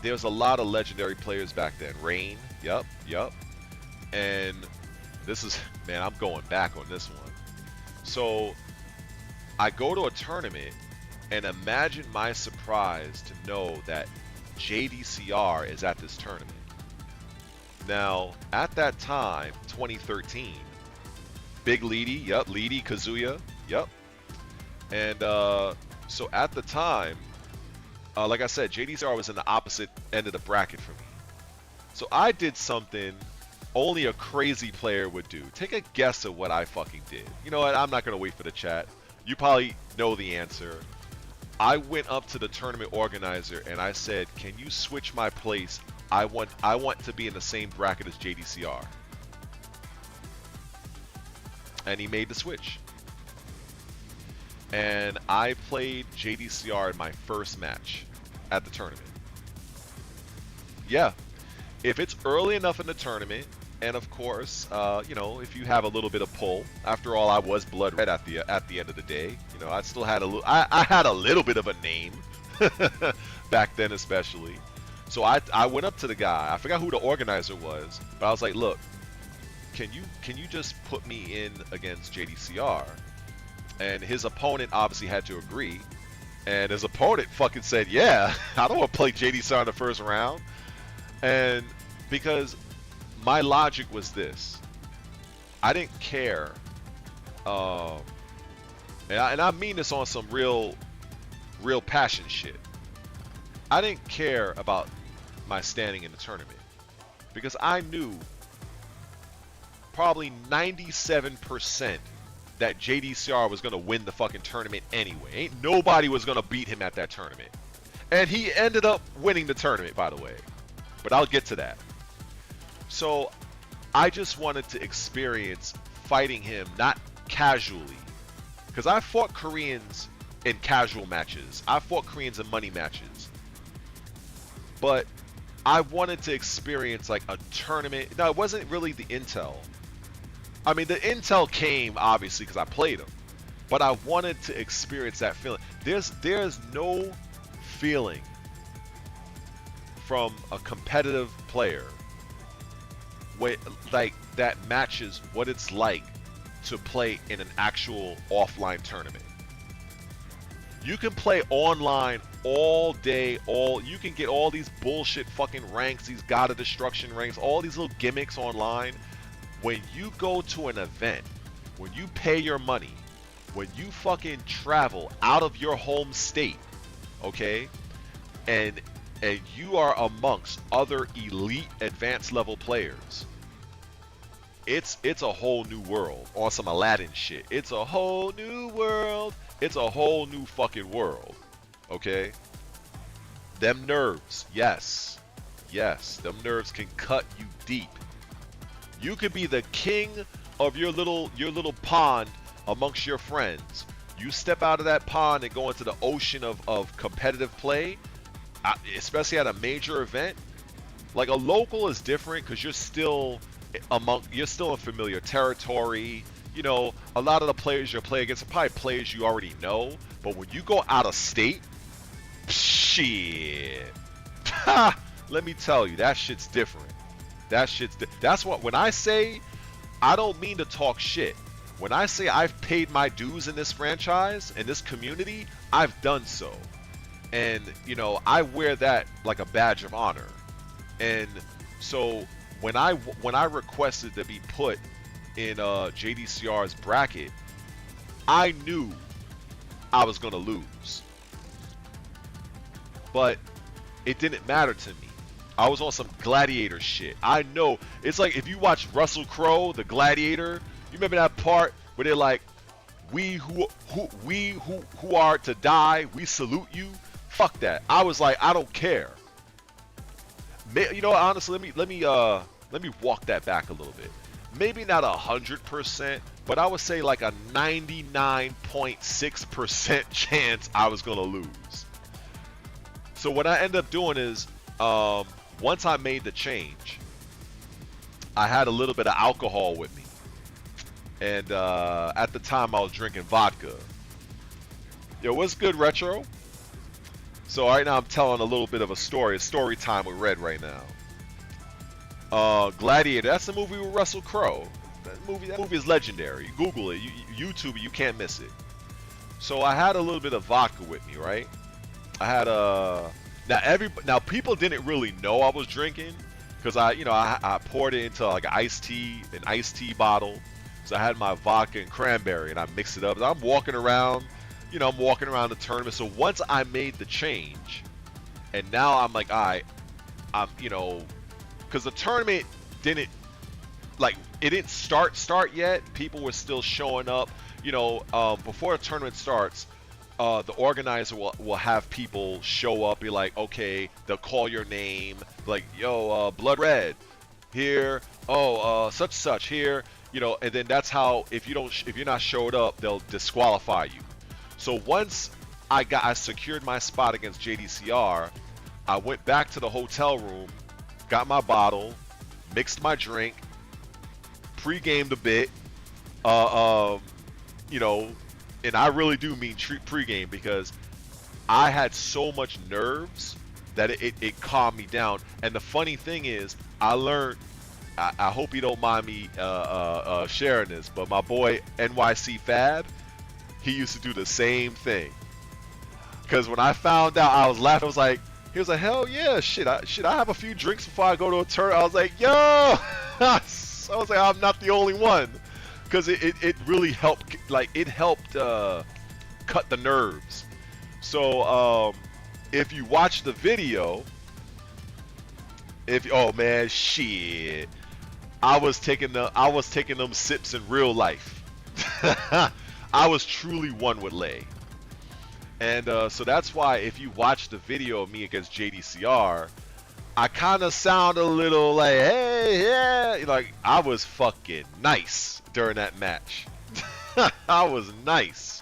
There was a lot of legendary players back then. Rain, yup. And this is, man, I'm going back on this one. So I go to a tournament, and imagine my surprise to know that JDCR is at this tournament. Now, at that time, 2013, Big Leedy, yup, Leedy, Kazuya, yup. And so at the time, like I said, JDCR was in the opposite end of the bracket for me. So I did something only a crazy player would do. Take a guess at what I fucking did. You know what? I'm not going to wait for the chat. You probably know the answer. I went up to the tournament organizer and I said, "Can you switch my place? I want to be in the same bracket as JDCR." And he made the switch. And I played JDCR in my first match at the tournament. Yeah, if it's early enough in the tournament, and of course, you know, if you have a little bit of pull. After all, I was blood red at the end of the day. You know, I still had I had a little bit of a name back then, especially. So I went up to the guy. I forgot who the organizer was, but I was like, "Look, can you just put me in against JDCR?" And his opponent obviously had to agree. And his opponent fucking said, "Yeah, I don't want to play JDCR in the first round." And because my logic was this, I didn't care, and I mean this on some real passion shit. I didn't care about my standing in the tournament, because I knew probably 97% that JDCR was going to win the fucking tournament anyway. Ain't nobody was going to beat him at that tournament. And he ended up winning the tournament, by the way. But I'll get to that. So I just wanted to experience fighting him, not casually. Because I fought Koreans in casual matches. I fought Koreans in money matches. But I wanted to experience like a tournament. No, it wasn't really the intel. I mean, the intel came obviously because I played them, but I wanted to experience that feeling. There's no feeling from a competitive player like that matches what it's like to play in an actual offline tournament. You can play online all day, you can get all these bullshit fucking ranks, these God of Destruction ranks, all these little gimmicks online. When you go to an event, when you pay your money, when you fucking travel out of your home state, okay, and you are amongst other elite advanced level players, it's a whole new world on some Aladdin shit. It's a whole new world. It's a whole new fucking world. Okay? Them nerves, yes. Yes, them nerves can cut you deep. You could be the king of your little pond amongst your friends. You step out of that pond and go into the ocean of competitive play, especially at a major event. Like a local is different because you're still in familiar territory. You know, a lot of the players you're playing against are probably players you already know. But when you go out of state, shit. Let me tell you, that shit's different. That's what, when I say, I don't mean to talk shit. When I say I've paid my dues in this franchise, in this community, I've done so. And, you know, I wear that like a badge of honor. And so when I requested to be put in JDCR's bracket, I knew I was going to lose. But it didn't matter to me. I was on some gladiator shit. I know. It's like if you watch Russell Crowe, the gladiator, you remember that part where they're like, we who are to die, we salute you. Fuck that. I was like, I don't care. You know, honestly, let me walk that back a little bit. Maybe not 100%, but I would say like a 99.6% chance I was gonna lose. So what I ended up doing is, once I made the change, I had a little bit of alcohol with me, and at the time I was drinking vodka. Yo, what's good, Retro? So right now I'm telling a little bit of a story time with Red right now. Gladiator, that's the movie with Russell Crowe. That movie is legendary. Google it, YouTube it, you can't miss it. So I had a little bit of vodka with me, right? I had now people didn't really know I was drinking because I poured it into like an iced tea bottle. So I had my vodka and cranberry and I mixed it up. And I'm walking around the tournament. So once I made the change, and now I'm like, all right, because the tournament didn't start yet. People were still showing up. Before the tournament starts, the organizer will have people show up. Be like, okay, they'll call your name, like, yo, Blood Red here, such here, and then that's how, if you're not showed up, they'll disqualify you. So once I secured my spot against JDCR, I went back to the hotel room, got my bottle, mixed my drink, pre-gamed a bit, and I really do mean pre-game because I had so much nerves that it calmed me down. And the funny thing is, I learned, I hope you don't mind me sharing this, but my boy NYC Fab, he used to do the same thing. Because when I found out, I was laughing. He was like, hell yeah, shit, I have a few drinks before I go to a tournament. I was like, yo! I was like, I'm not the only one. Because it really helped, cut the nerves. So if you watch the video, oh man, shit, I was taking them sips in real life. I was truly one with Lay. And so that's why if you watch the video of me against JDCR, I kind of sound a little like, hey, yeah, like I was fucking nice during that match. I was nice.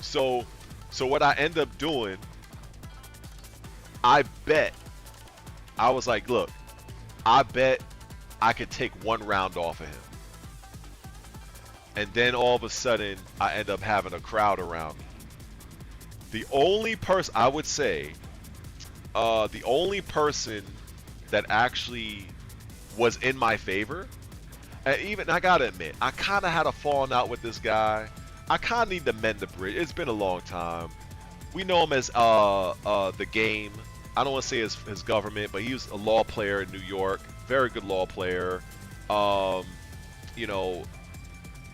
So So what I end up doing, I bet, I was like, look, I bet I could take one round off of him. And then all of a sudden, I end up having a crowd around me. The only person, I would say, the only person that actually was in my favor, and even, I gotta admit, I kind of had a falling out with this guy. I kind of need to mend the bridge. It's been a long time. We know him as the game. I don't want to say his government, but he was a law player in New York. Very good law player. You know,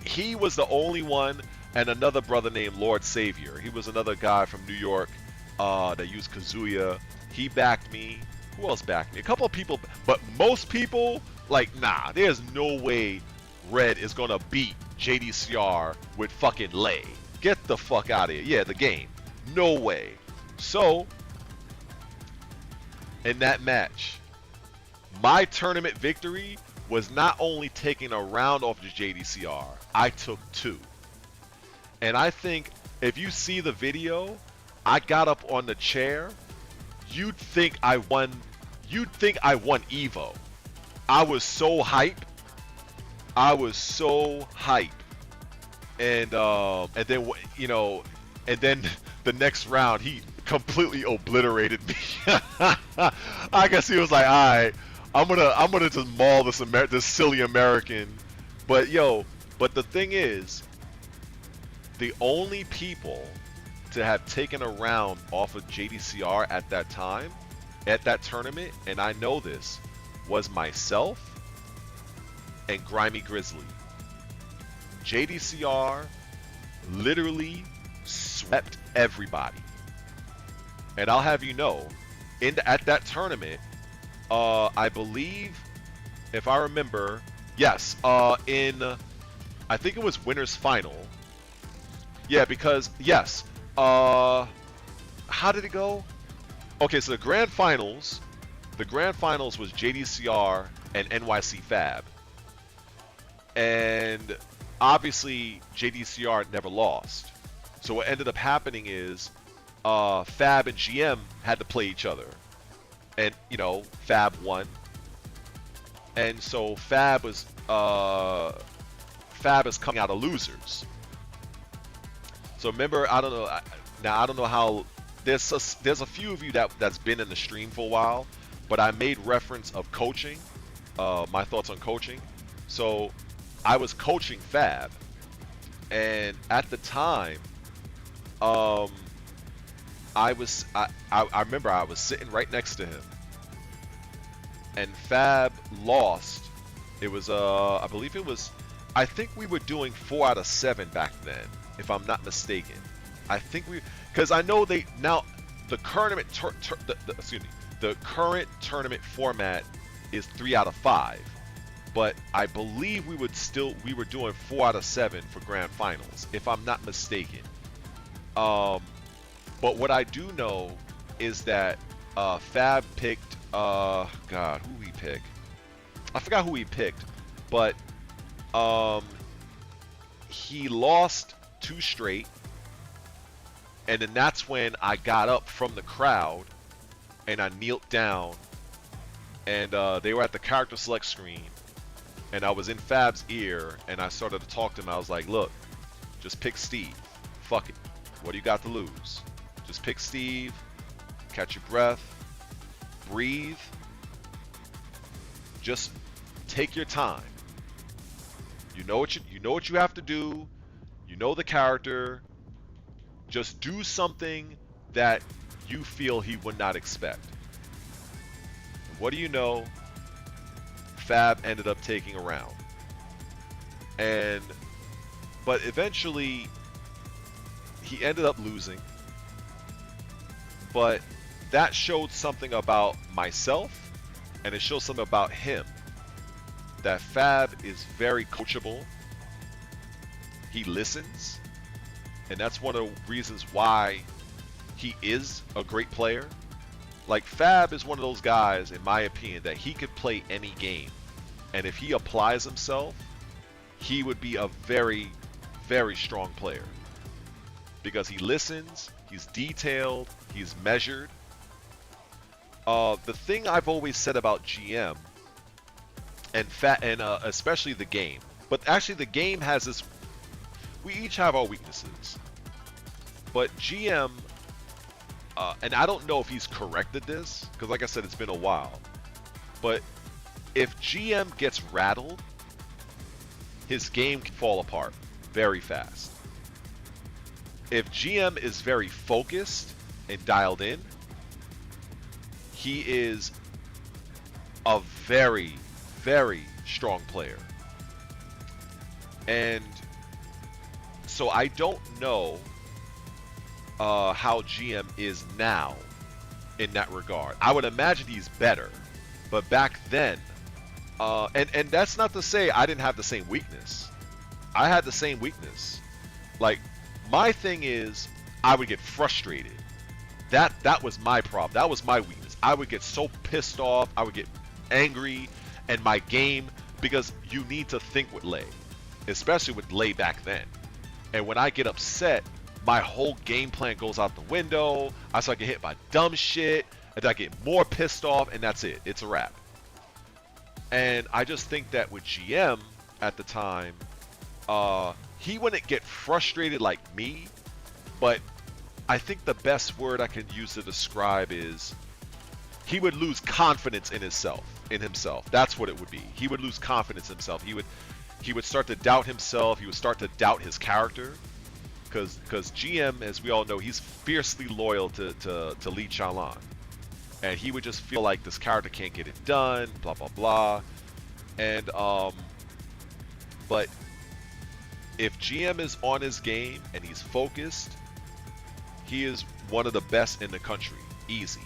he was the only one, and another brother named Lord Savior. He was another guy from New York that used Kazuya. He backed me. Who else backed me? A couple of people, but most people, like, nah, there's no way Red is gonna beat JDCR with fucking Lei. Get the fuck out of here. Yeah, the game. No way. So, in that match, my tournament victory was not only taking a round off the JDCR, I took 2. And I think if you see the video, I got up on the chair, you'd think I won Evo. I was so hype. And then, you know, and then the next round he completely obliterated me. I guess he was like, all right, I'm gonna just maul this silly American. But but the thing is, the only people to have taken a round off of JDCR at that time, at that tournament, and I know this, was myself and Grimy Grizzly. JDCR literally swept everybody. And I'll have you know, at that tournament, I believe, if I remember, yes, I think it was winners final. Yeah, because, yes, how did it go? Okay, so the grand finals was JDCR and NYC Fab. And obviously JDCR never lost. So what ended up happening is Fab and GM had to play each other. And, you know, Fab won. And so Fab is coming out of losers. So remember, I don't know how, there's a few of you that's been in the stream for a while, but I made reference of coaching, my thoughts on coaching. So I was coaching Fab, and at the time, I remember I was sitting right next to him, and Fab lost. It was I believe it was, I think we were doing 4 out of 7 back then, if I'm not mistaken. I think because I know the current the current tournament format is 3 out of 5. But I believe we were doing 4 out of 7 for grand finals, if I'm not mistaken. But what I do know is that Fab picked, God, who he picked? I forgot who he picked, but he lost 2 straight, and then that's when I got up from the crowd and I kneeled down, and they were at the character select screen. And I was in Fab's ear, and I started to talk to him. I was like, look, just pick Steve. Fuck it. What do you got to lose? Just pick Steve, catch your breath, breathe, just take your time. You know what you have to do. You know the character. Just do something that you feel he would not expect. What do you know? Fab ended up taking a round. But eventually he ended up losing. But that showed something about myself, and it showed something about him. That Fab is very coachable. He listens, and that's one of the reasons why he is a great player. Like, Fab is one of those guys, in my opinion, that he could play any game. And if he applies himself, he would be a very, very strong player. Because he listens, He's detailed. He's measured. The thing I've always said about GM and especially the game, but actually the game has this. We each have our weaknesses, but GM, and I don't know if he's corrected this because, like I said, it's been a while. But if GM gets rattled, his game can fall apart very fast. If GM is very focused and dialed in, he is a very, very strong player. And so I don't know how GM is now in that regard. I would imagine he's better, but back then, and that's not to say I didn't have the same weakness. I had the same weakness. Like, my thing is, I would get frustrated. That was my problem. That was my weakness. I would get so pissed off. I would get angry, and my game, because you need to think with Lei, especially with Lei back then. And when I get upset, my whole game plan goes out the window. I start getting hit by dumb shit, and I get more pissed off, and that's it. It's a wrap. And I just think that with GM at the time, he wouldn't get frustrated like me, but I think the best word I can use to describe is he would lose confidence in himself. That's what it would be. He would lose confidence in himself. He would start to doubt himself. He would start to doubt his character, because GM, as we all know, he's fiercely loyal to Li Chaolan, and he would just feel like this character can't get it done, blah blah blah. And but if GM is on his game and he's focused, he is one of the best in the country, easy.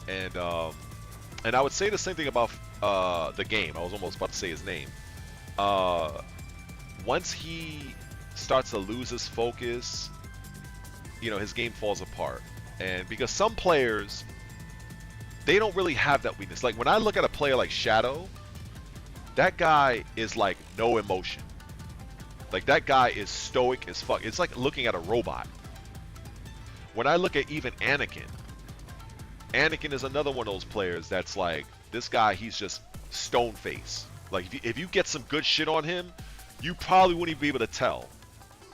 And I would say the same thing about the game. I was almost about to say his name. Once he starts to lose his focus, his game falls apart. And because some players, they don't really have that weakness. Like when I look at a player like Shadow, that guy is like no emotion. Like that guy is stoic as fuck. It's like looking at a robot. When I look at even Anakin is another one of those players that's like, this guy, he's just stone face. Like if you get some good shit on him, you probably wouldn't even be able to tell.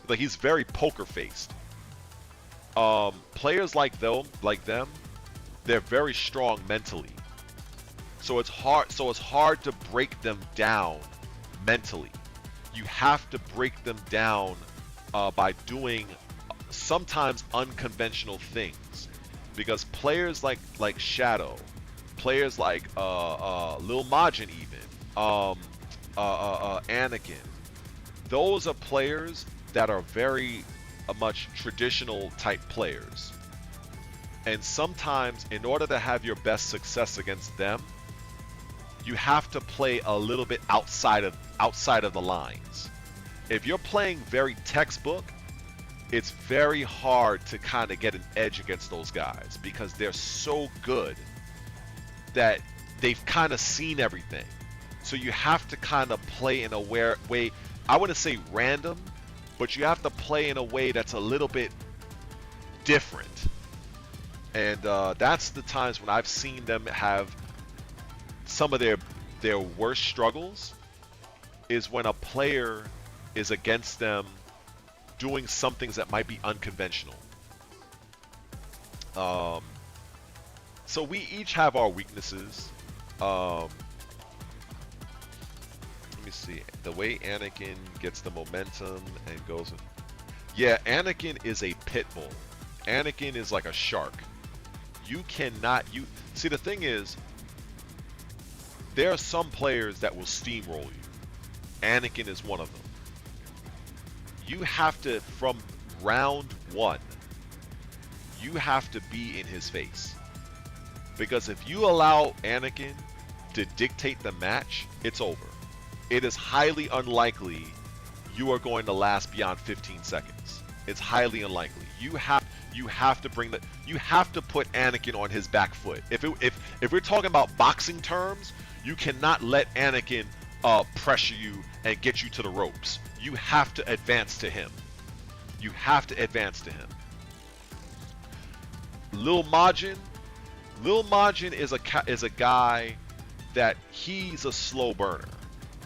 Like he's very poker faced. Players like them, they're very strong mentally. So it's hard to break them down mentally. You have to break them down by doing sometimes unconventional things, because players like Shadow, players like Lil Majin, even Anakin, those are players that are very much traditional type players, and sometimes in order to have your best success against them, you have to play a little bit outside of the lines. If you're playing very textbook, it's very hard to kind of get an edge against those guys, because they're so good that they've kind of seen everything. So you have to kind of play in a way, I wouldn't say random, but you have to play in a way that's a little bit different. And that's the times when I've seen them have some of their worst struggles, is when a player is against them doing some things that might be unconventional. So we each have our weaknesses. Let me see. The way Anakin gets the momentum and goes... Yeah, Anakin is a pit bull. Anakin is like a shark. You cannot... See, the thing is, there are some players that will steamroll you. Anakin is one of them. You have to, from round one, you have to be in his face. Because if you allow Anakin to dictate the match, it's over. It is highly unlikely you are going to last beyond 15 seconds. It's highly unlikely. You have to bring the... You have to put Anakin on his back foot. If we're talking about boxing terms, you cannot let Anakin pressure you and get you to the ropes. You have to advance to him. You have to advance to him. Lil Majin, Lil Majin is a guy that he's a slow burner.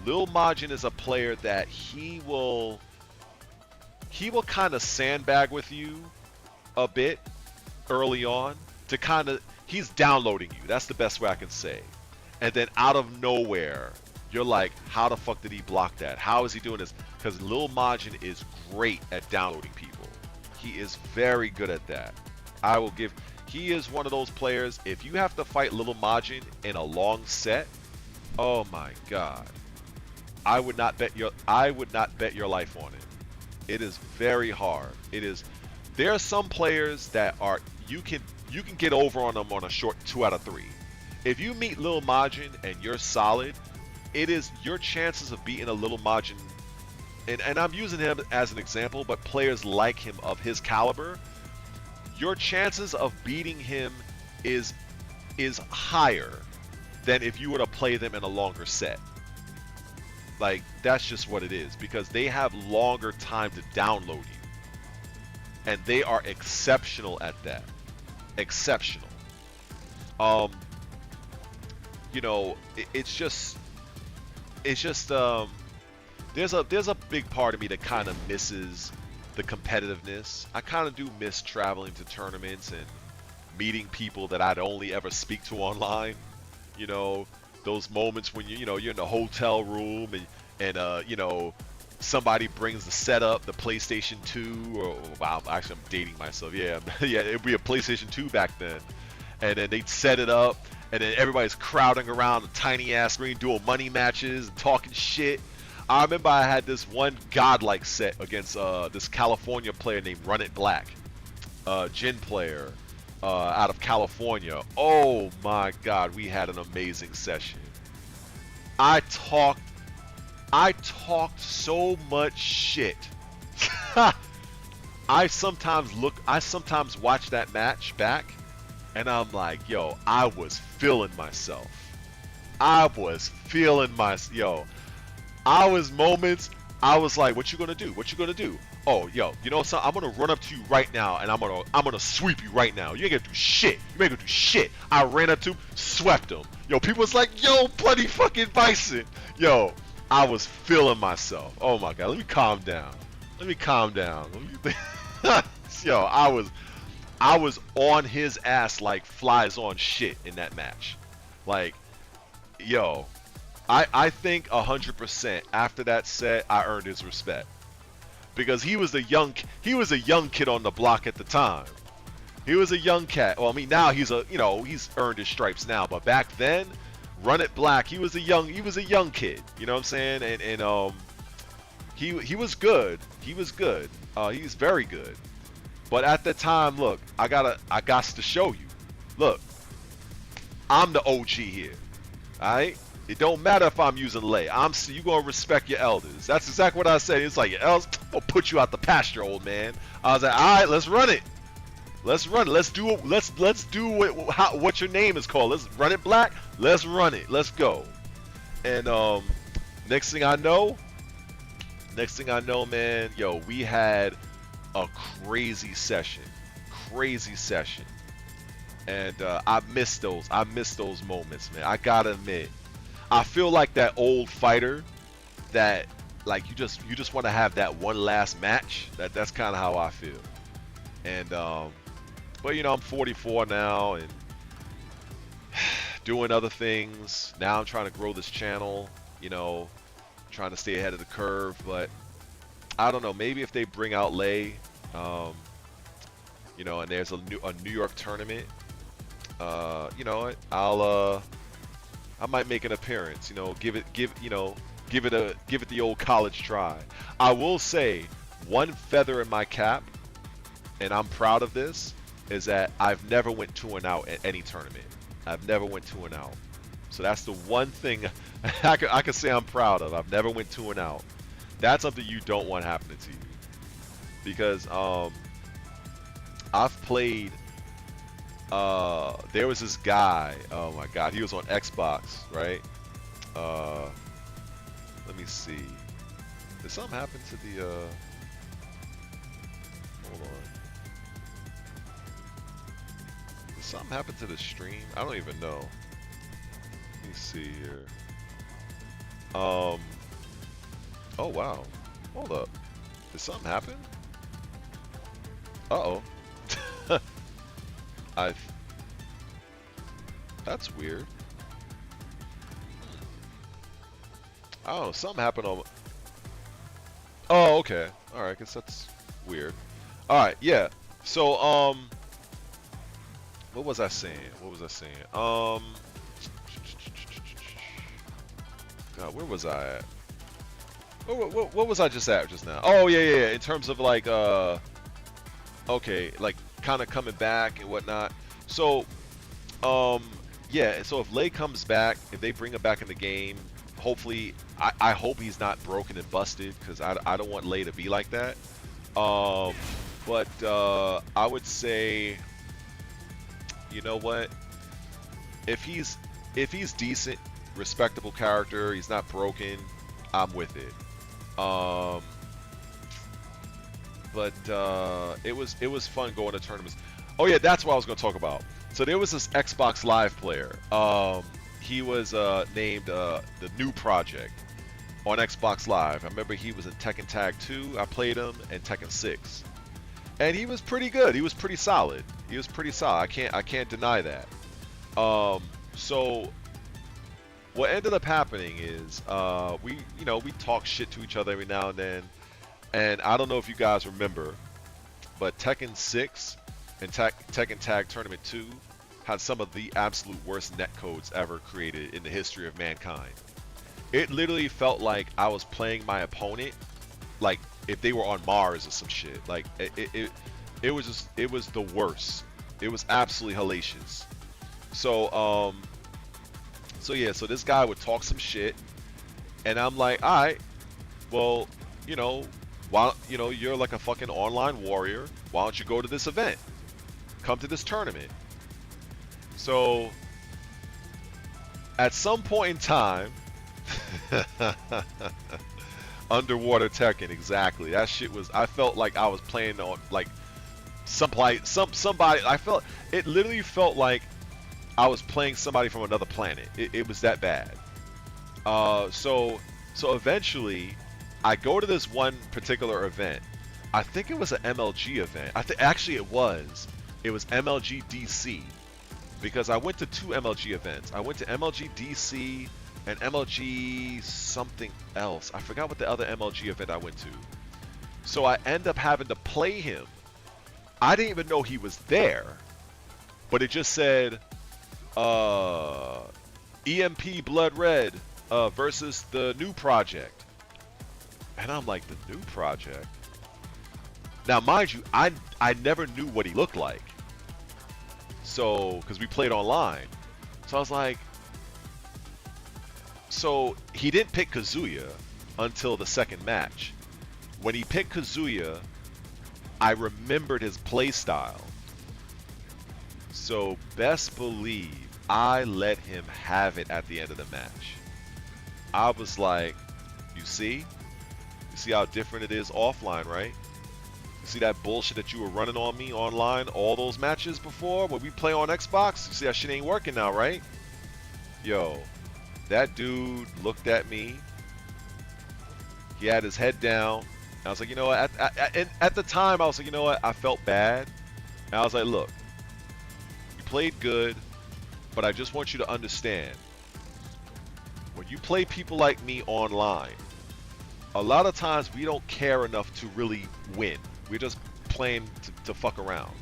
Lil Majin is a player that he will kind of sandbag with you a bit early on to kind of he's downloading you. That's the best way I can say. And then out of nowhere, you're like, how the fuck did he block that? How is he doing this? Because Lil Majin is great at downloading people. He is very good at that. I will give. He is one of those players. If you have to fight Lil Majin in a long set, oh my god, I would not bet your life on it. It is very hard. It is. There are some players that are you can get over on them on a short 2 out of 3. If you meet Lil Majin and you're solid, it is your chances of beating a Lil Majin, and I'm using him as an example, but players like him of his caliber, your chances of beating him is higher than if you were to play them in a longer set. Like, that's just what it is, because they have longer time to download you. And they are exceptional at that. Exceptional. You know, it's just there's a big part of me that kind of misses the competitiveness. I kind of do miss traveling to tournaments and meeting people that I'd only ever speak to online. You know, those moments when you're in the hotel room and you know, somebody brings the setup, the PlayStation 2, or wow, actually I'm dating myself. Yeah, yeah, it'd be a PlayStation 2 back then, and then they'd set it up, and then everybody's crowding around a tiny ass screen doing money matches and talking shit. I remember I had this one godlike set against this California player named Run It Black, Jin player out of California. Oh my god, we had an amazing session. I talked so much shit. I sometimes watch that match back and I'm like, yo, I was feeling myself. Yo, I was moments, I was like, what you gonna do? What you gonna do? Oh, yo, you know something? I'm gonna run up to you right now and I'm gonna sweep you right now. You ain't gonna do shit. You ain't gonna do shit. I ran up to him, swept him. Yo, people was like, yo, bloody fucking Bison. Yo, I was feeling myself. Oh my god, let me calm down. Yo, I was on his ass like flies on shit in that match. Like, yo, I think 100% after that set I earned his respect. Because he was a young kid on the block at the time. He was a young cat. Well, I mean, now he's earned his stripes now, but back then, Run It Black, he was a young kid. You know what I'm saying? And he was good. He's very good. But at the time, look, I got to show you. Look, I'm the OG here. All right? It don't matter if I'm using lay. You gonna respect your elders. That's exactly what I said. It's like your elders will put you out the pasture, old man. I was like, all right, let's run it. Let's run it. Let's do what your name is called. Let's run it, Black. Let's run it. Let's go. And next thing I know, man, yo, we had a crazy session. And I miss those moments, man. I gotta admit, I feel like that old fighter that like you just want to have that one last match. That's kind of how I feel. And but you know, I'm 44 now and doing other things. Now I'm trying to grow this channel, you know, trying to stay ahead of the curve. But I don't know, maybe if they bring out Lay, you know, and there's a New York tournament, you know, I might make an appearance, you know, give it the old college try. I will say one feather in my cap, and I'm proud of this, is that I've never went 2-0 at any tournament. I've never went 2-0. So that's the one thing I can say I'm proud of. I've never went 2-0. That's something you don't want happening to you. Because I've played, there was this guy, oh my god, he was on Xbox, right? Let me see. Did something happen to the, hold on. Did something happen to the stream? I don't even know. Let me see here. Oh wow. Hold up. Did something happen? Uh-oh. I. That's weird. I don't know. Something happened on. Oh, okay. All right. Guess that's weird. All right. Yeah. So what was I saying? What was I saying? God, where was I at? What was I just at just now? Oh yeah. In terms of like okay, like kind of coming back and whatnot. So yeah. So if Lei comes back, if they bring him back in the game, hopefully I hope he's not broken and busted because I don't want Lei to be like that. But I would say, you know what? If he's decent, respectable character, he's not broken, I'm with it. But it was fun going to tournaments. Oh yeah, that's what I was gonna talk about. So there was this Xbox Live player. He was named the New Project on Xbox Live. I remember he was in Tekken Tag 2. I played him in Tekken 6, and he was pretty good. He was pretty solid. He was pretty solid. I can't deny that. So what ended up happening is we talk shit to each other every now and then, and I don't know if you guys remember, but Tekken 6 and Tekken Tag Tournament 2 had some of the absolute worst netcodes ever created in the history of mankind. It literally felt like I was playing my opponent like if they were on Mars or some shit. Like it was the worst. It was absolutely hellacious. So yeah, so this guy would talk some shit, and I'm like, all right, well, you're like a fucking online warrior. Why don't you go to this event? Come to this tournament. So at some point in time, underwater Tekken, exactly. That shit was. I felt like I was playing on like somebody. I felt it literally felt like I was playing somebody from another planet. It was that bad. So eventually, I go to this one particular event. I think it was an MLG event. Actually it was. It was MLG DC, because I went to two MLG events. I went to MLG DC and MLG something else. I forgot what the other MLG event I went to. So I end up having to play him. I didn't even know he was there, but it just said EMP Blood Red versus the New Project. And I'm like, the New Project? Now, mind you, I never knew what he looked like. So, because we played online. So I was like, so he didn't pick Kazuya until the second match. When he picked Kazuya, I remembered his play style. So best believe I let him have it at the end of the match. I was like, you see how different it is offline, right? You see that bullshit that you were running on me online all those matches before when we play on Xbox? You see that shit ain't working now, right? Yo, that dude looked at me. He had his head down. I was like, you know what? At the time, I was like, you know what? I felt bad. And I was like, look, you played good, but I just want you to understand, when you play people like me online, a lot of times we don't care enough to really win. We're just playing to fuck around.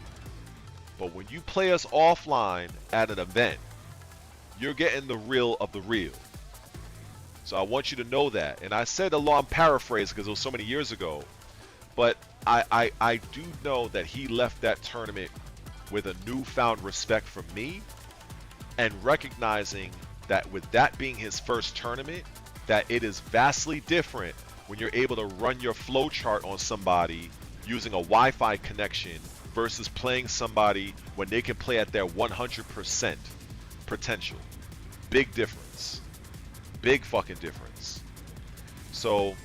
But when you play us offline at an event, you're getting the real of the real. So I want you to know that. And I said a long paraphrase because it was so many years ago. But I do know that he left that tournament with a newfound respect for me, and recognizing that with that being his first tournament, that it is vastly different when you're able to run your flow chart on somebody using a Wi-Fi connection versus playing somebody when they can play at their 100% potential. Big difference. Big fucking difference. So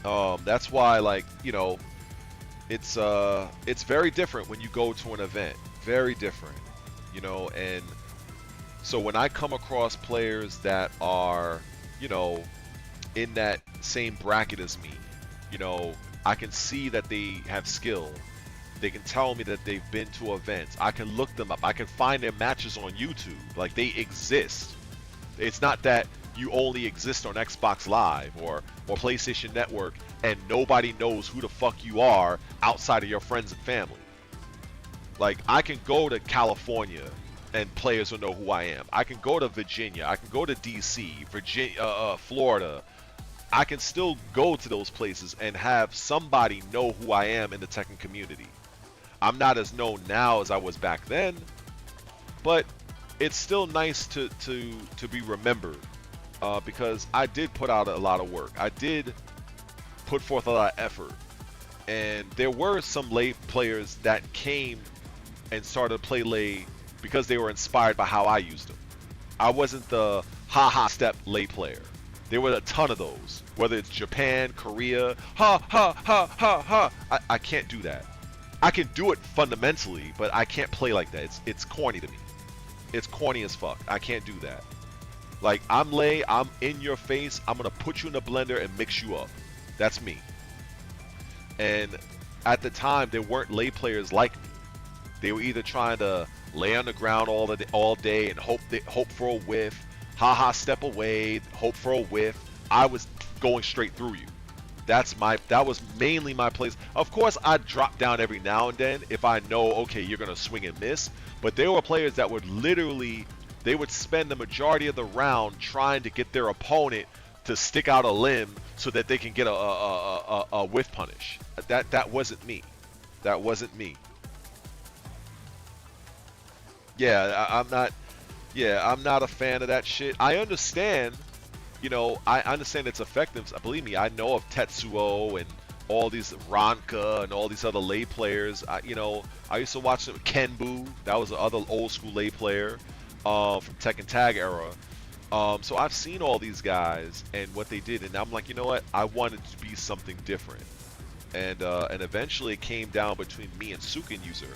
that's why, like, you know, it's very different when you go to an event. Very different. you know. And so when I come across players that are, you know, in that same bracket as me, you know, I can see that they have skill. They can tell me that they've been to events. I can look them up. I can find their matches on YouTube. Like, they exist. It's not that you only exist on Xbox Live or PlayStation Network and nobody knows who the fuck you are outside of your friends and family. Like, I can go to California and players will know who I am. I can go to Virginia. I can go to DC, Virginia, Florida. I can still go to those places and have somebody know who I am in the Tekken community. I'm not as known now as I was back then, but it's still nice to be remembered because I did put out a lot of work. I did put forth a lot of effort, and there were some late players that came and started to play late because they were inspired by how I used them. I wasn't the ha step late player. There were a ton of those, whether it's Japan, Korea, ha. I can't do that. I can do it fundamentally, but I can't play like that. It's corny to me. It's corny as fuck. I can't do that. Like, I'm lay, I'm in your face, I'm gonna put you in the blender and mix you up. That's me. And at the time, there weren't lay players like me. They were either trying to lay on the ground all day and hope for a whiff, step away, hope for a whiff. I was going straight through you. That was mainly my place. Of course, I'd drop down every now and then if I know, okay, you're gonna swing and miss. But there were players that would literally, they would spend the majority of the round trying to get their opponent to stick out a limb so that they can get a whiff punish. That wasn't me. That wasn't me. Yeah, I'm not. Yeah, I'm not a fan of that shit. I understand. You know, I understand its effectiveness. Believe me, I know of Tetsuo and all these Ranka and all these other lay players. I used to watch them. Kenbu, that was the other old school lay player from Tekken Tag era. So I've seen all these guys and what they did, and I'm like, you know what? I wanted to be something different. And eventually it came down between me and Sukin User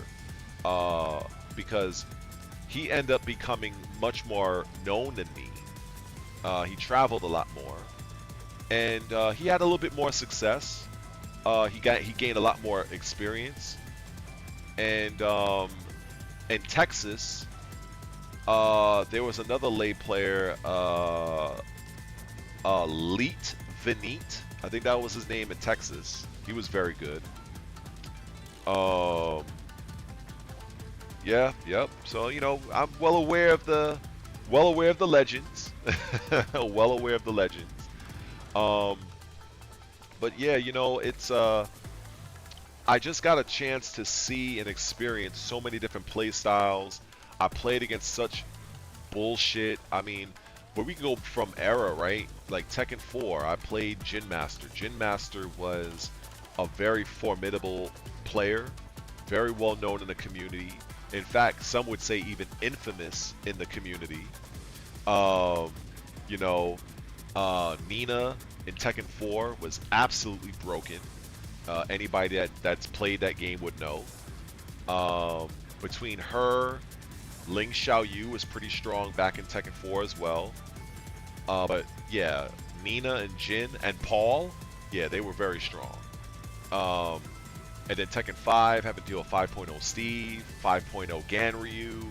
because he ended up becoming much more known than me. He traveled a lot more, and he had a little bit more success. He gained a lot more experience, and in Texas, there was another lay player, Leet Vineet. I think that was his name in Texas. He was very good. Yeah, yep. So I'm well aware of the legends. Well aware of the legends. But yeah, it's I just got a chance to see and experience so many different play styles. I played against such bullshit. I mean, where we can go from era, right? Like Tekken 4, I played Jin Master. Jin Master was a very formidable player, very well known in the community. In fact, some would say even infamous in the community. Nina in Tekken 4 was absolutely broken. Anybody that's played that game would know. Between her, Ling Xiaoyu was pretty strong back in Tekken 4 as well. But yeah, Nina and Jin and Paul, yeah, they were very strong. And then Tekken 5 having to deal with 5.0 Steve, 5.0 Ganryu,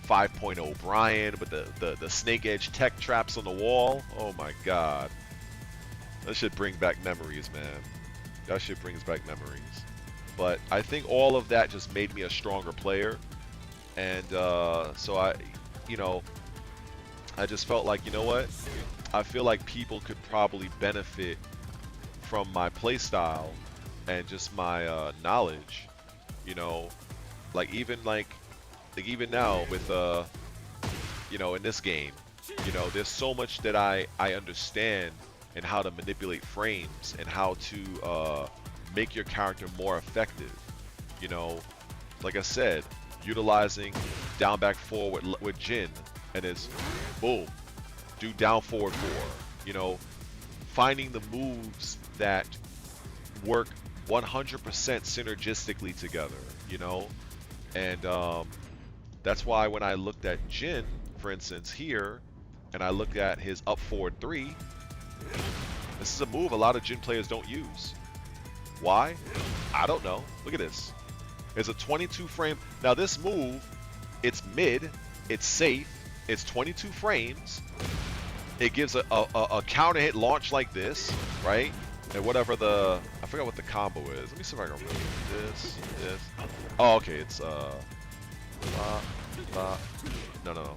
5.0 Brian with the snake edge tech traps on the wall. Oh my god. That shit brings back memories, man. That shit brings back memories. But I think all of that just made me a stronger player. And so I just felt like, you know what? I feel like people could probably benefit from my playstyle and just my knowledge, like even now with in this game, there's so much that I understand and how to manipulate frames and how to make your character more effective. Like I said, utilizing down back forward with Jin, and it's boom, do down forward 4. Finding the moves that work 100% synergistically together, and That's why when I looked at Jin, for instance, here, and I looked at his up forward 3, this is a move a lot of Jin players don't use. Why? I don't know. Look at this. It's a 22 frame. Now this move, it's mid, it's safe, it's 22 frames. It gives a counter hit launch like this, right? And whatever I forgot what the combo is. Let me see if I can remember. This. Oh, okay, it's no.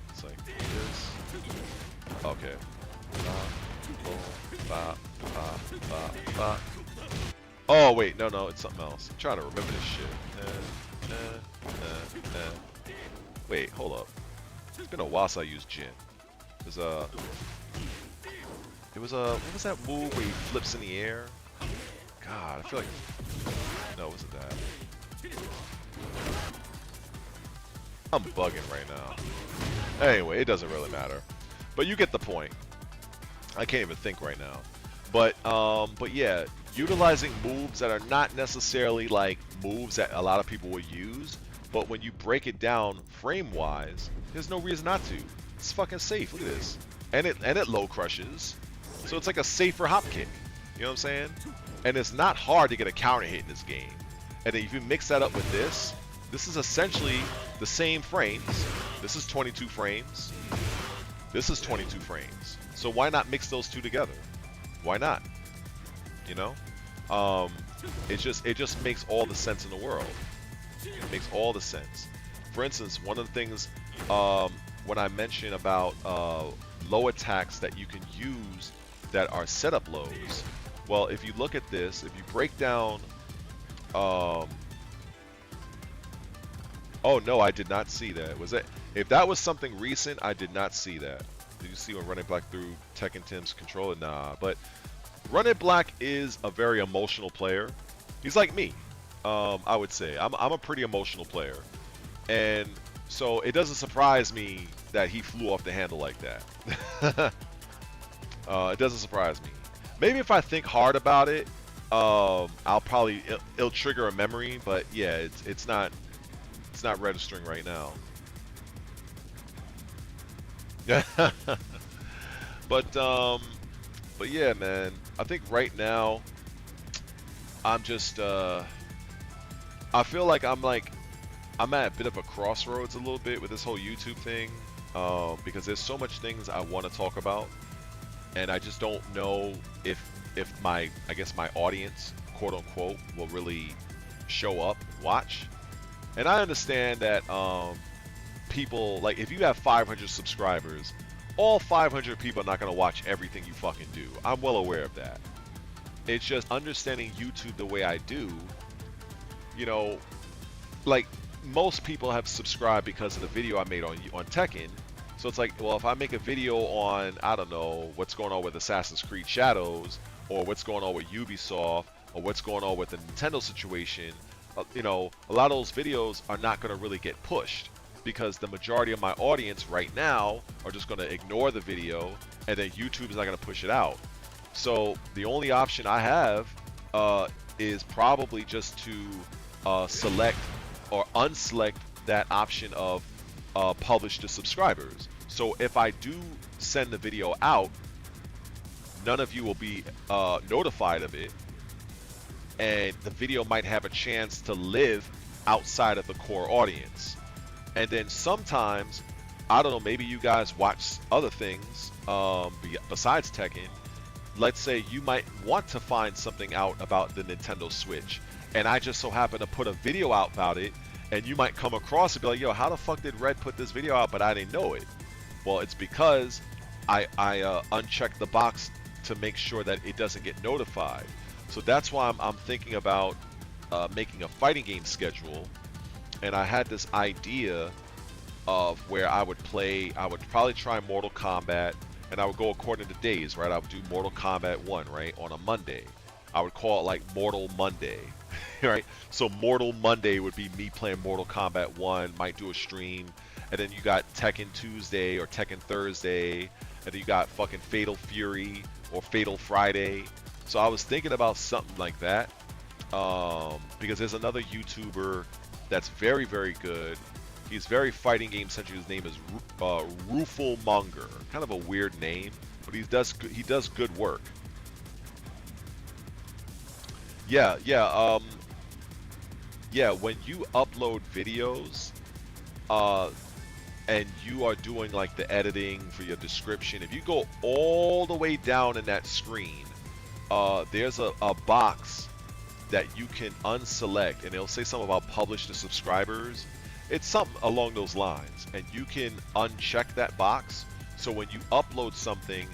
It's like this. Okay. Oh wait, no, it's something else. I'm trying to remember this shit. Wait, hold up. It's been a while since I used Jin. It was what was that move where he flips in the air? God, I feel like no, it wasn't that. I'm bugging right now. Anyway, it doesn't really matter. But you get the point. I can't even think right now. But yeah, utilizing moves that are not necessarily like moves that a lot of people would use, but when you break it down frame-wise, there's no reason not to. It's fucking safe. Look at this. And it low crushes. So it's like a safer hop kick. You know what I'm saying? And it's not hard to get a counter hit in this game. And if you mix that up with this is essentially the same frames. This is 22 frames. This is 22 frames. So why not mix those two together? Why not? You know? It just makes all the sense in the world. It makes all the sense. For instance, one of the things when I mention about low attacks that you can use that are setup lows, well, if you look at this, if you break down oh no, I did not see that. Was it? If that was something recent, I did not see that. Did you see when Running Black threw Tekken Tim's controller? Nah, but Running Black is a very emotional player. He's like me, I would say. I'm a pretty emotional player. And so it doesn't surprise me that he flew off the handle like that. It doesn't surprise me. Maybe if I think hard about it, I'll probably it'll trigger a memory. But yeah, it's not registering right now. But yeah, man. I think right now I'm just I feel like I'm at a bit of a crossroads a little bit with this whole YouTube thing, because there's so much things I want to talk about, and I just don't know if my audience, quote unquote, will really show up, watch. And I understand that people, like, if you have 500 subscribers, all 500 people are not going to watch everything you fucking do. I'm well aware of that. It's just understanding YouTube the way I do. You know, like, most people have subscribed because of the video I made on Tekken. So it's like, well, if I make a video on, I don't know, what's going on with Assassin's Creed Shadows, or what's going on with Ubisoft, or what's going on with the Nintendo situation, you know, a lot of those videos are not going to really get pushed, because the majority of my audience right now are just going to ignore the video, and then YouTube is not going to push it out. So the only option I have is probably just to select or unselect that option of publish to subscribers. So if I do send the video out, none of you will be notified of it, and the video might have a chance to live outside of the core audience. And then sometimes, I don't know, maybe you guys watch other things besides Tekken. Let's say you might want to find something out about the Nintendo Switch, and I just so happen to put a video out about it, and you might come across and be like, yo, how the fuck did Red put this video out but I didn't know it? Well, it's because I unchecked the box to make sure that it doesn't get notified. So that's why I'm thinking about making a fighting game schedule. And I had this idea of where I would probably try Mortal Kombat, and I would go according to days, right? I would do Mortal Kombat 1, right, on a Monday. I would call it like Mortal Monday, right? So Mortal Monday would be me playing Mortal Kombat 1, might do a stream, and then you got Tekken Tuesday or Tekken Thursday, and then you got fucking Fatal Fury or Fatal Friday. So I was thinking about something like that, because there's another YouTuber that's very, very good, He's very fighting game centric. His name is Monger. Kind of a weird name, but he does good work. Yeah, yeah, yeah. When you upload videos, and you are doing like the editing for your description, if you go all the way down in that screen, there's a box that you can unselect, and it'll say something about publish to subscribers. It's something along those lines, and you can uncheck that box, so when you upload something,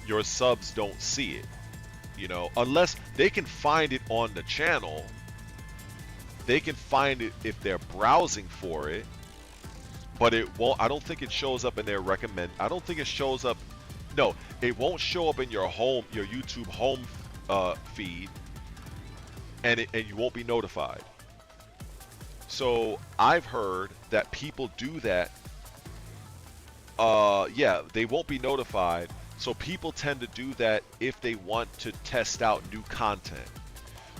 your subs don't see it. You know, unless they can find it on the channel, they can find it if they're browsing for it, but it won't. I don't think it shows up in their recommend. I don't think it shows up. No, it won't show up in your YouTube home feed, and you won't be notified. So I've heard that people do that. Yeah, they won't be notified. So people tend to do that if they want to test out new content.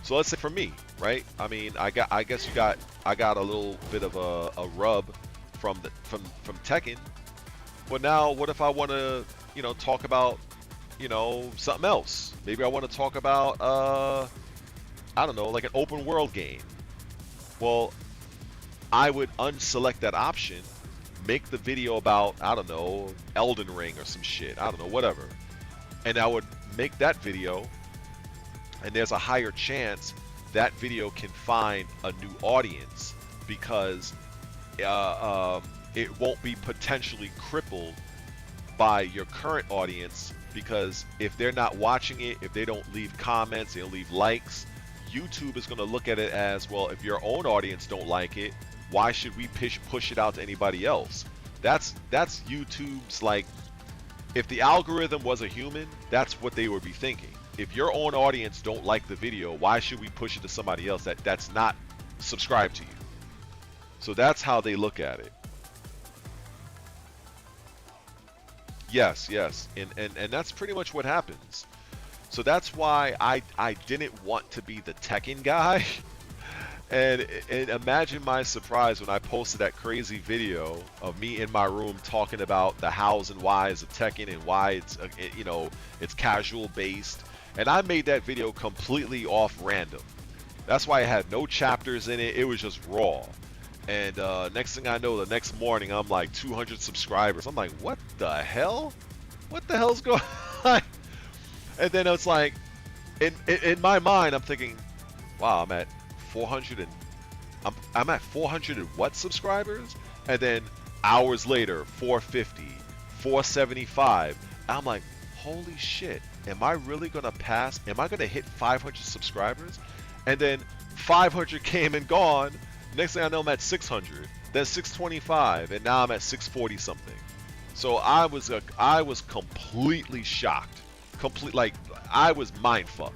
So let's say for me, right? I mean, I got a little bit of a rub from Tekken. But now, what if I want to, talk about, something else? Maybe I want to talk about, I don't know, like an open world game. Well, I would unselect that option, make the video about, I don't know, Elden Ring or some shit. I don't know, whatever. And I would make that video, and there's a higher chance that video can find a new audience because it won't be potentially crippled by your current audience, because if they're not watching it, if they don't leave comments, they don't leave likes, YouTube is going to look at it as, well, if your own audience don't like it, why should we push it out to anybody else? That's YouTube's, like, if the algorithm was a human, that's what they would be thinking. If your own audience don't like the video, why should we push it to somebody else that's not subscribed to you? So that's how they look at it. Yes, and that's pretty much what happens. So that's why I didn't want to be the Tekken guy. And imagine my surprise when I posted that crazy video of me in my room talking about the hows and whys of Tekken and why it's it's casual based. And I made that video completely off random. That's why it had no chapters in it. It was just raw. And next thing I know, the next morning I'm like 200 subscribers. I'm like, what the hell? What the hell's going on? And then it's like, in my mind, I'm thinking, wow, I'm at 400 and I'm at 400 and what subscribers? And then hours later, 450, 475. I'm like, holy shit, am I really gonna pass? Am I gonna hit 500 subscribers? And then 500 came and gone. Next thing I know, I'm at 600, then 625, and now I'm at 640 something. So I was completely shocked, like I was mind fucked.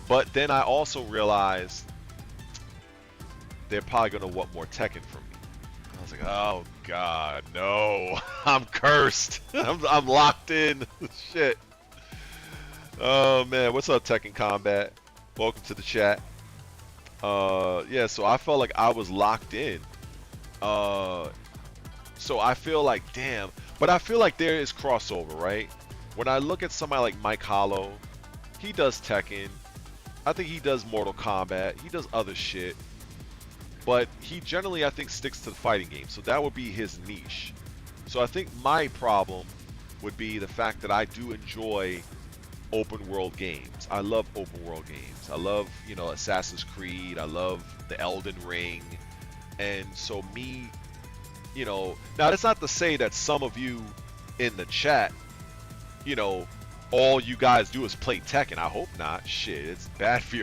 But then I also realized they're probably gonna want more Tekken from me. I was like, oh god, no, I'm cursed. I'm locked in. Shit. Oh man, what's up, Tekken Combat? Welcome to the chat. Yeah, so I felt like I was locked in. So I feel like, damn, but I feel like there is crossover, right? When I look at somebody like Mike Hollow, he does Tekken. I think he does Mortal Kombat. He does other shit. But he generally, I think, sticks to the fighting game. So that would be his niche. So I think my problem would be the fact that I do enjoy open world games. I love open world games. I love, Assassin's Creed. I love the Elden Ring. And so me, now that's not to say that some of you in the chat, all you guys do is play Tekken. I hope not. Shit, it's bad for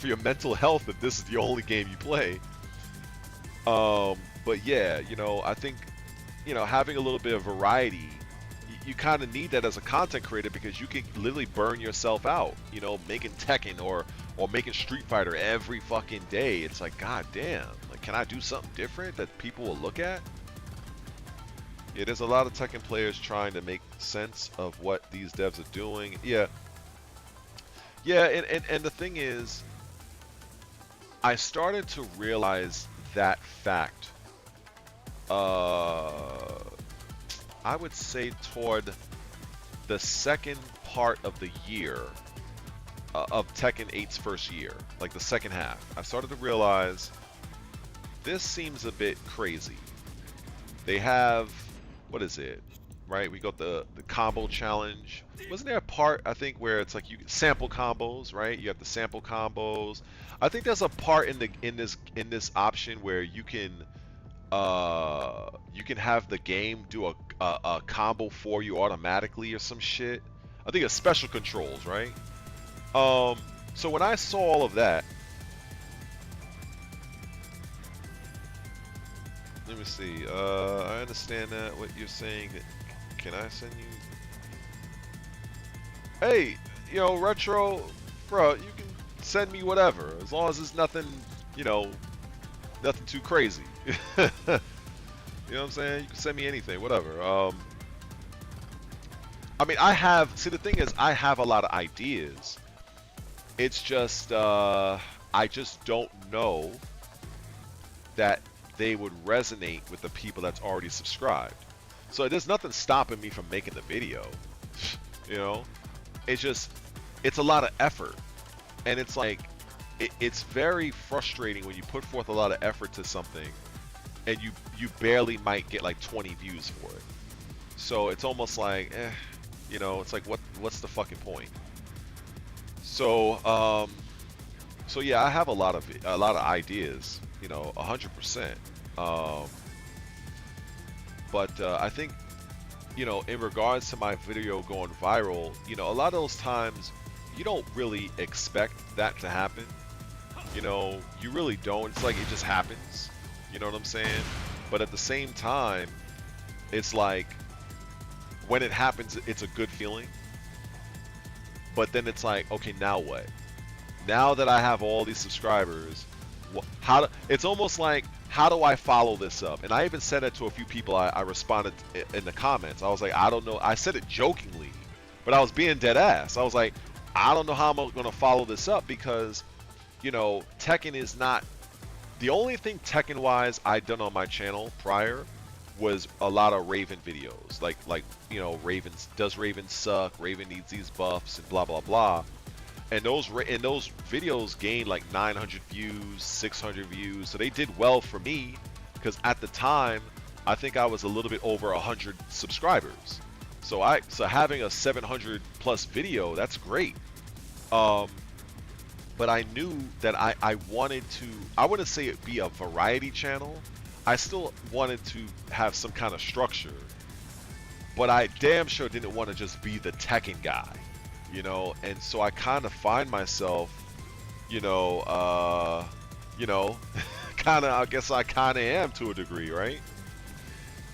your mental health if this is the only game you play. But yeah, I think, having a little bit of variety, you kind of need that as a content creator, because you can literally burn yourself out, making Tekken or making Street Fighter every fucking day. It's like, god damn, like, can I do something different that people will look at? Yeah, there's a lot of Tekken players trying to make sense of what these devs are doing. Yeah. Yeah, and the thing is, I started to realize that fact uh, I would say toward the second part of the year of Tekken 8's first year, like the second half. I started to realize this seems a bit crazy. They have, what is it? Right, we got the combo challenge. Wasn't there a part I think where it's like you sample combos, right? You have the sample combos. I think there's a part in the in this option where you can have the game do a combo for you automatically or some shit. I think it's special controls, right? So when I saw all of that, let me see. I understand that what you're saying. Can I send you? Hey, retro, bro. You can send me whatever as long as it's nothing, nothing too crazy. You know what I'm saying? You can send me anything, whatever. I mean, see, the thing is, I have a lot of ideas. It's just, I just don't know that they would resonate with the people that's already subscribed. So there's nothing stopping me from making the video. It's just, it's a lot of effort. And it's like, it's very frustrating when you put forth a lot of effort to something and you barely might get like 20 views for it. So it's almost like, it's like, what's the fucking point? So, so yeah, I have a lot of ideas, 100%. But I think, in regards to my video going viral, a lot of those times you don't really expect that to happen. You really don't. It's like it just happens. You know what I'm saying? But at the same time, it's like when it happens, it's a good feeling. But then it's like, okay, now what? Now that I have all these subscribers, it's almost like, how do I follow this up? And I even said it to a few people. I responded in the comments. I was like, I don't know. I said it jokingly, but I was being dead ass. I was like, I don't know how I'm going to follow this up because, Tekken is not... The only thing Tekken-wise I'd done on my channel prior was a lot of Raven videos. Like does Raven suck? Raven needs these buffs and blah, blah, blah. And those videos gained like 900 views, 600 views. So they did well for me because at the time, I think I was a little bit over 100 subscribers. So having a 700 plus video, that's great. But I knew that I wanted to, I wouldn't say it be a variety channel. I still wanted to have some kind of structure. But I damn sure didn't want to just be the Tekken guy. And so I kind of find myself, I guess I kind of am to a degree, right?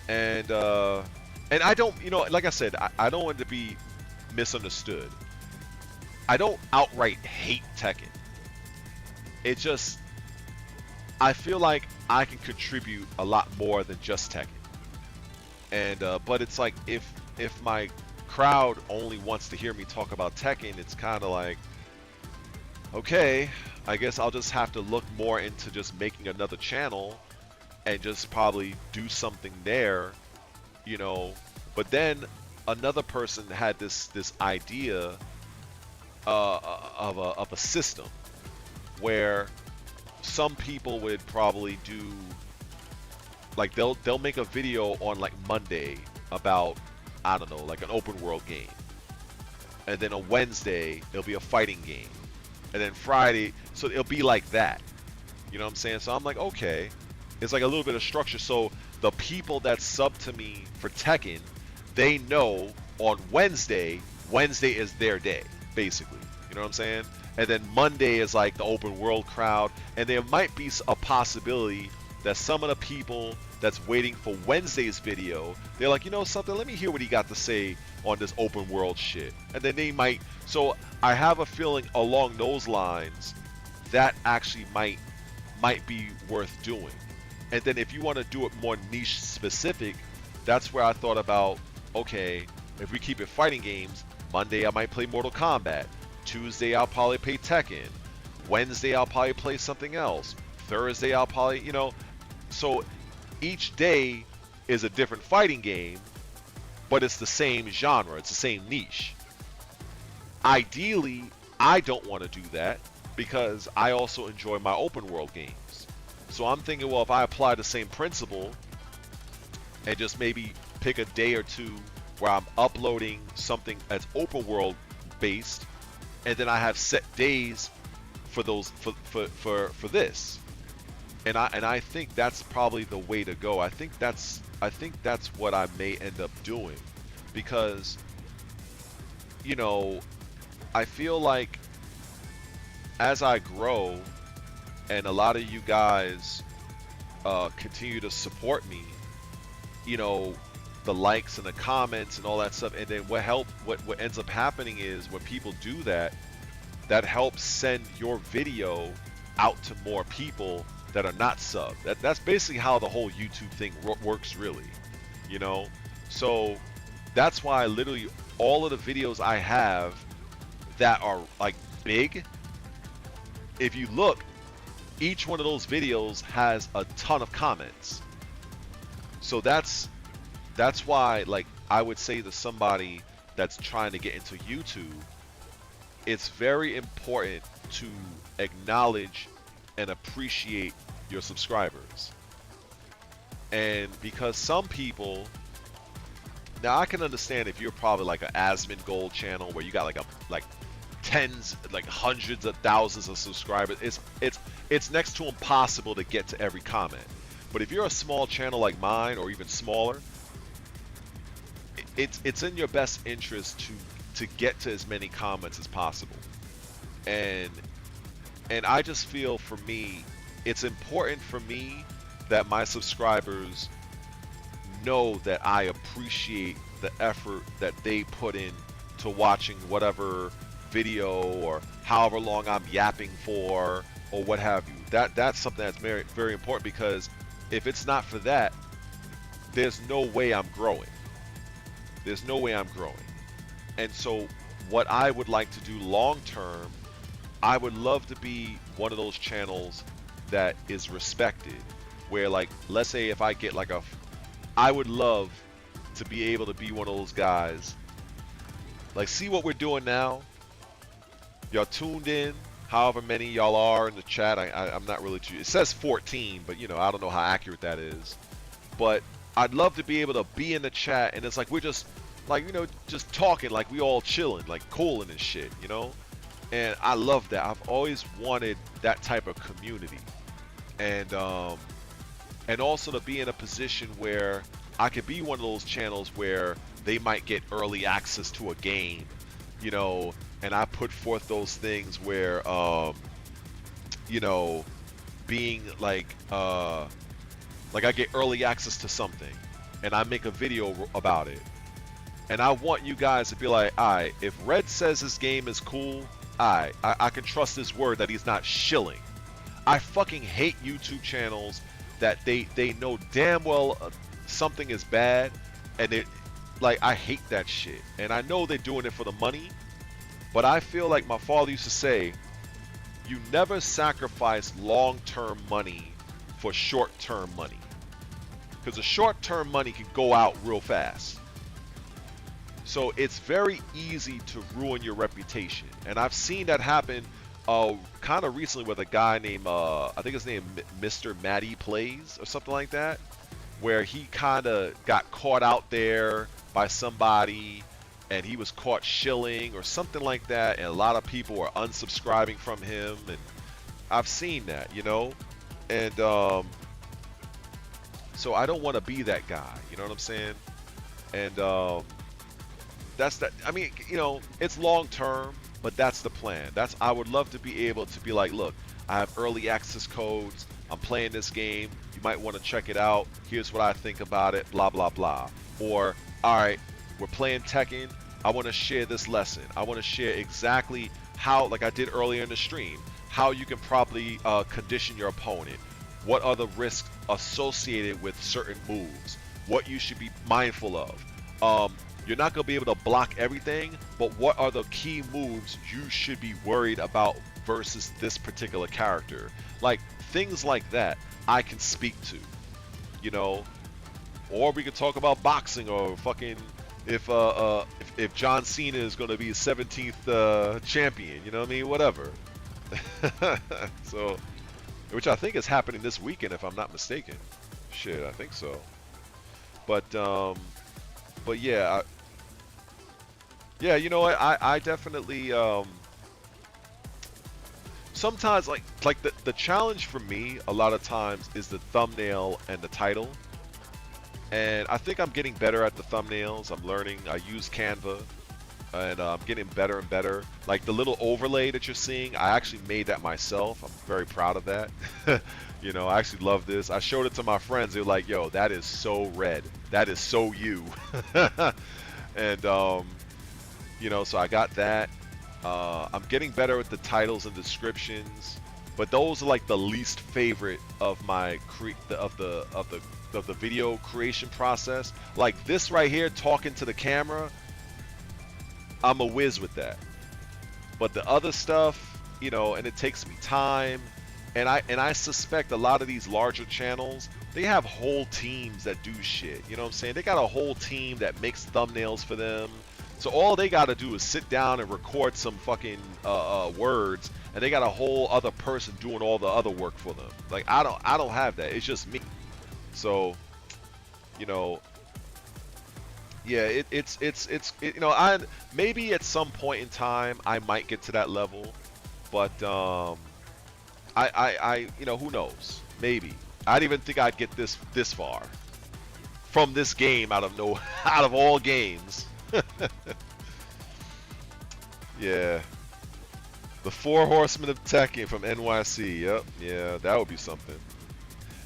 And I don't, like I said, I don't want to be misunderstood. I don't outright hate Tekken. It just, I feel like I can contribute a lot more than just Tekken. And, but it's like, if my crowd only wants to hear me talk about Tekken, it's kind of like, okay, I guess I'll just have to look more into just making another channel and just probably do something there, But then another person had this idea of a system where some people would probably do, like, they'll make a video on like Monday about, I don't know, like an open world game. And then on Wednesday, it'll be a fighting game. And then Friday, so it'll be like that. You know what I'm saying? So I'm like, okay. It's like a little bit of structure. So the people that sub to me for Tekken, they know on Wednesday is their day, basically. You know what I'm saying? And then Monday is like the open world crowd. And there might be a possibility that some of the people that's waiting for Wednesday's video, they're like, something, let me hear what he got to say on this open world shit. And then they might, so I have a feeling along those lines, that actually might be worth doing. And then if you want to do it more niche specific, that's where I thought about, okay, if we keep it fighting games, Monday I might play Mortal Kombat. Tuesday I'll probably play Tekken. Wednesday I'll probably play something else. Thursday I'll probably, so Each day is a different fighting game, but it's the same genre, it's the same niche. Ideally, I don't want to do that because I also enjoy my open world games. So I'm thinking, well, if I apply the same principle and just maybe pick a day or two where I'm uploading something that's open world based, and then I have set days for those for this. And I think that's probably the way to go. I think that's what I may end up doing because I feel like as I grow and a lot of you guys continue to support me, the likes and the comments and all that stuff, and then what ends up happening is when people do that, that helps send your video out to more people that are not sub. That's basically how the whole YouTube thing works, really. So that's why literally all of the videos I have that are like big, if you look, each one of those videos has a ton of comments. So that's why, like, I would say to somebody that's trying to get into YouTube, it's very important to acknowledge and appreciate your subscribers. And because some people, now I can understand if you're probably like an Asmon Gold channel where you got like tens, like hundreds of thousands of subscribers, it's next to impossible to get to every comment. But if you're a small channel like mine or even smaller, it's in your best interest to get to as many comments as possible. And I just feel, for me, it's important for me that my subscribers know that I appreciate the effort that they put in to watching whatever video or however long I'm yapping for or what have you. That's something that's very, very important, because if it's not for that, there's no way I'm growing. There's no way I'm growing. And so what I would like to do long term, I would love to be one of those channels that is respected, where, like, let's say if I get like I would love to be able to be one of those guys, like, see what we're doing now? Y'all tuned in, however many y'all are in the chat. I'm not really too, it says 14, but I don't know how accurate that is. But I'd love to be able to be in the chat and it's like we're just like, just talking, like we all chilling, like cooling and shit, And I love that. I've always wanted that type of community. And also to be in a position where I could be one of those channels where they might get early access to a game, and I put forth those things where, being like I get early access to something and I make a video about it. And I want you guys to be like, alright, if Red says this game is cool, I can trust his word that he's not shilling. I fucking hate YouTube channels that they know damn well something is bad, and I hate that shit. And I know they're doing it for the money, but I feel like my father used to say, you never sacrifice long-term money for short-term money, because the short-term money can go out real fast. So it's very easy to ruin your reputation, and I've seen that happen kind of recently with a guy named I think his name Mr. Matty Plays or something like that, where he kind of got caught out there by somebody and he was caught shilling or something like that, and a lot of people were unsubscribing from him, and I've seen that, and so I don't want to be that guy, you know what I'm saying? And that's that. I mean, it's long term, but that's the plan. I would love to be able to be like, look, I have early access codes, I'm playing this game, you might want to check it out, here's what I think about it, blah blah blah. Or, alright, we're playing Tekken, I want to share this lesson, I want to share exactly how, like I did earlier in the stream, how you can probably condition your opponent, what are the risks associated with certain moves, what you should be mindful of. You're not going to be able to block everything, but what are the key moves you should be worried about versus this particular character? Like, things like that I can speak to. you know, or we could talk about boxing or fucking if John Cena is going to be his 17th champion, you know what I mean? Whatever. So, which I think is happening this weekend, if I'm not mistaken. Shit, I think so. But yeah, yeah, you know what? I definitely sometimes like the challenge for me a lot of times is the thumbnail and the title. And I think I'm getting better at the thumbnails. I'm learning. I use Canva, and I'm getting better and better. Like the little overlay that you're seeing, I actually made that myself. I'm very proud of that. You know, I actually love this. I showed it to my friends. They were like, "Yo, that is so red. That is so you." And you know, so I got that. I'm getting better at the titles and descriptions, but those are like the least favorite of my of the video creation process. Like this right here, talking to the camera, I'm a whiz with that. But the other stuff, you know, and it takes me time, and I suspect a lot of these larger channels, they have whole teams that do shit. You know what I'm saying? They got a whole team that makes thumbnails for them. So all they got to do is sit down and record some fucking words, and they got a whole other person doing all the other work for them. Like I don't have that. It's just me. So, you know, yeah, it's you know, I maybe at some point in time I might get to that level, but I you know, who knows? Maybe I didn't even think I'd get this far from this game out of no out of all games. Yeah, the Four Horsemen of Tekken from NYC. Yep, yeah, that would be something.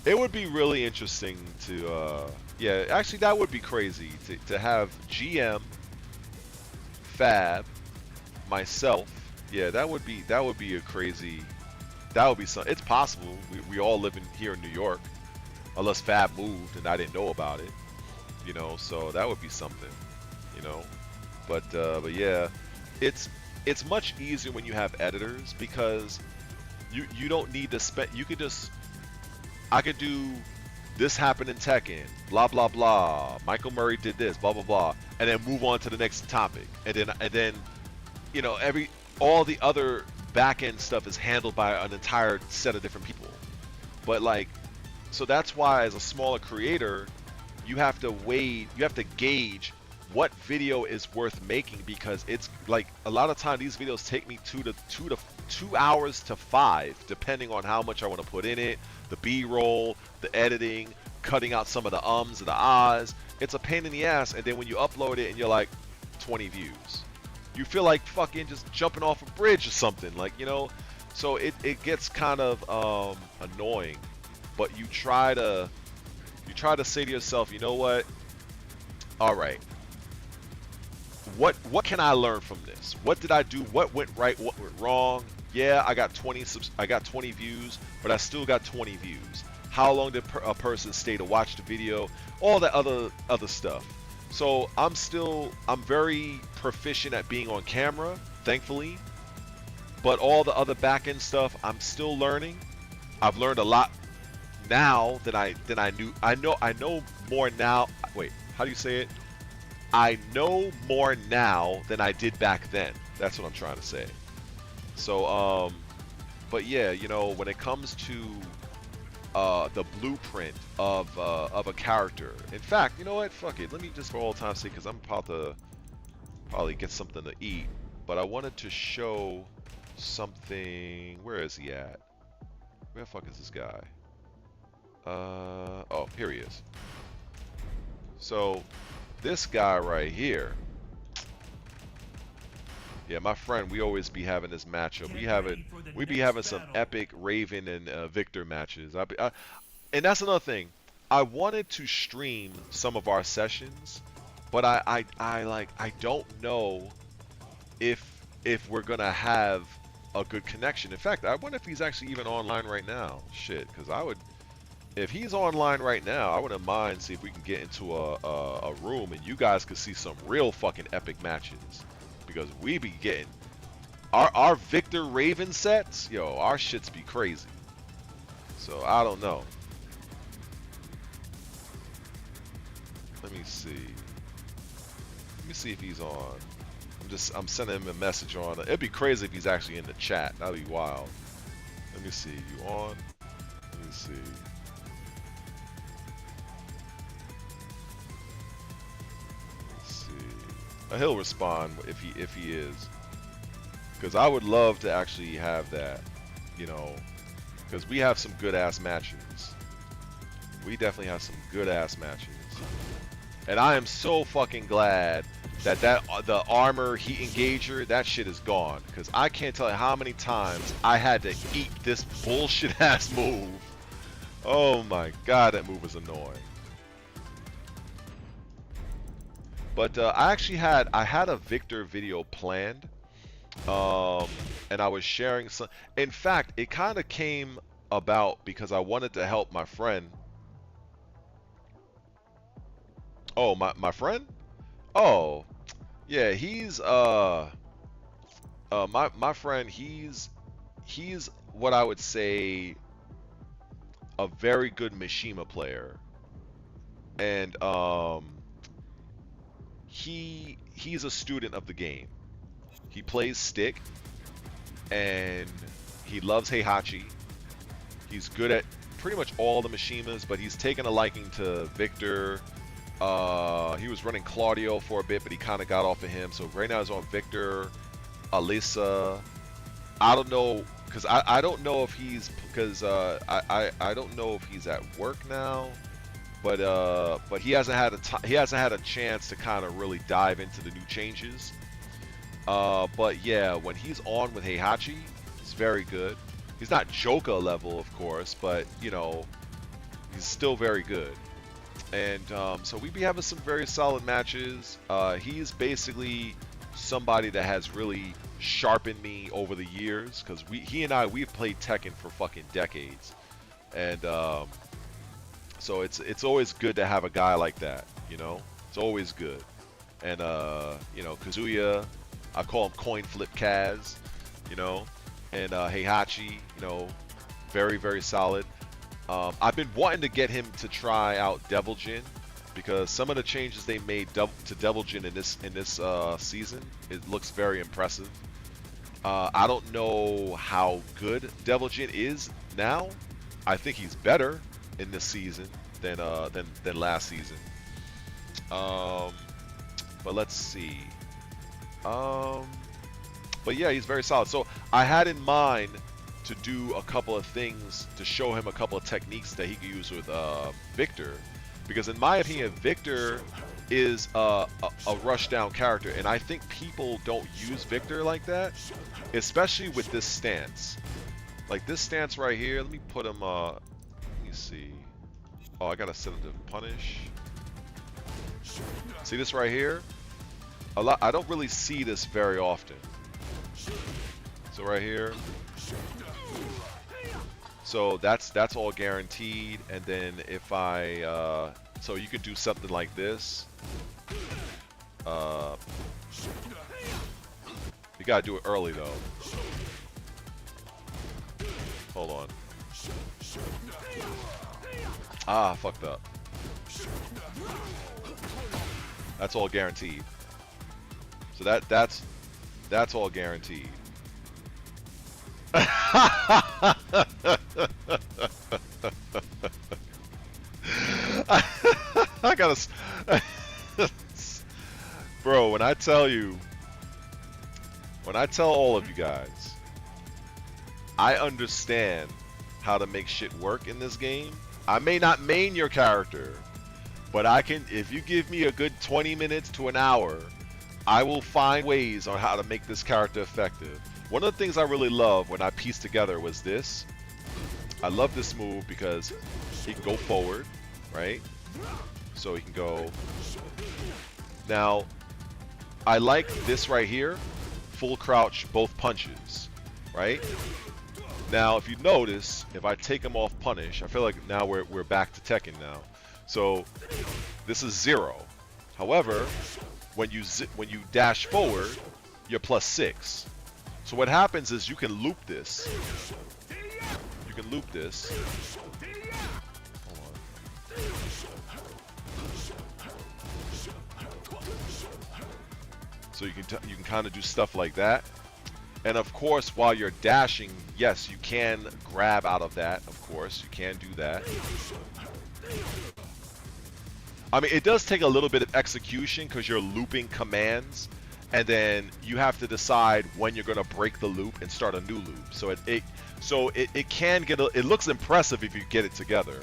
It would be really interesting to, yeah, actually that would be crazy to have GM, Fab, myself. Yeah, that would be a crazy, that would be some. It's possible. We all live here in New York, unless Fab moved and I didn't know about it. You know, so that would be something. You know, but yeah, it's much easier when you have editors because you don't need to spend. You could just I could do this happened in Tekken, blah blah blah. Michael Murray did this, blah blah blah, and then move on to the next topic. And then you know all the other back end stuff is handled by an entire set of different people. But like, so that's why as a smaller creator, you have to gauge what video is worth making because it's like a lot of time these videos take me 2 hours to 5 depending on how much I want to put in it, the b-roll, the editing, cutting out some of the ums and the ahs. It's a pain in the ass, and then when you upload it and you're like 20 views, you feel like fucking just jumping off a bridge or something, like, you know. So it gets kind of annoying, but you try to say to yourself, you know what, all right, what can I learn from this? What did I do? What went right? What went wrong? Yeah, I got 20 views, but I still got 20 views. How long did a person stay to watch the video? All that other stuff. So I'm very proficient at being on camera, thankfully. But all the other back end stuff, I'm still learning. I've learned a lot now than I knew. I know more now. Wait, how do you say it? I know more now than I did back then. That's what I'm trying to say. So, but yeah, you know, when it comes to the blueprint of a character. In fact, you know what? Fuck it. Let me just for all time's sake, because I'm about to probably get something to eat. But I wanted to show something. Where is he at? Where the fuck is this guy? Oh, here he is. So this guy right here. Yeah, my friend, we always be having this matchup. We be having some epic Raven and Victor matches. And that's another thing. I wanted to stream some of our sessions, but I don't know if we're gonna have a good connection. In fact, I wonder if he's actually even online right now. Shit, because if he's online right now, I wouldn't mind see if we can get into a room and you guys could see some real fucking epic matches. Because we be getting our Victor Raven sets, yo, our shits be crazy. So I don't know. see. Let me see if he's on. I'm sending him a message on. It'd be crazy if he's actually in the chat. That'd be wild. Let me see. You on? Let me see. Let's see. He'll respond if he is. Because I would love to actually have that, you know, because we have some good ass matches. We definitely have some good ass matches. And I am so fucking glad that the armor heat engager, that shit is gone. Because I can't tell you how many times I had to eat this bullshit ass move. Oh my god, that move was annoying. But I had a Victor video planned. And I was sharing some. In fact, it kind of came about because I wanted to help my friend. Oh, my friend? Oh, yeah, he's my friend. He's what I would say a very good Mishima player, and he's a student of the game. He plays stick, and he loves Heihachi. He's good at pretty much all the Mishimas, but he's taken a liking to Victor. He was running Claudio for a bit, but he kind of got off of him. So right now he's on Victor, Alyssa. I don't know, because I don't know if he's, because I don't know if he's at work now, but he hasn't had a chance to kind of really dive into the new changes. But yeah, when he's on with Heihachi, he's very good. He's not Joka level, of course, but you know, he's still very good. And so we be having some very solid matches. He's basically somebody that has really sharpened me over the years, because we've played Tekken for fucking decades, and so it's always good to have a guy like that. You know, it's always good. And you know, Kazuya, I call him Coin Flip Kaz, you know, and Heihachi, you know, very, very solid. I've been wanting to get him to try out Devil Jin, because some of the changes they made to Devil Jin in this season, it looks very impressive. I don't know how good Devil Jin is now. I think he's better in this season than last season. But let's see. But yeah, he's very solid. So I had in mind to do a couple of things to show him a couple of techniques that he could use with Victor, because in my opinion, Victor is a rush down character, and I think people don't use Victor like that, especially with this stance. Like this stance right here. Let me put him. Let me see. Oh, I gotta set him to punish. See this right here? I don't really see this very often. So right here. So that's all guaranteed. And then if I so you could do something like this. You gotta do it early though. Hold on. Ah, fucked up. That's all guaranteed. So that's all guaranteed. I gotta, bro. When I tell all of you guys, I understand how to make shit work in this game. I may not main your character, but I can. If you give me a good 20 minutes to an hour, I will find ways on how to make this character effective. One of the things I really love when I pieced together was this. I love this move because he can go forward, right? So he can go. Now, I like this right here, full crouch, both punches, right? Now, if you notice, if I take him off punish, I feel like now we're back to Tekken now. So this is 0. However, when you dash forward, you're +6. So what happens is you can loop this. You can loop this. Hold on. So you can kind of do stuff like that. And of course, while you're dashing, yes, you can grab out of that. Of course, you can do that. I mean, it does take a little bit of execution because you're looping commands, and then you have to decide when you're going to break the loop and start a new loop. So it can get it looks impressive if you get it together.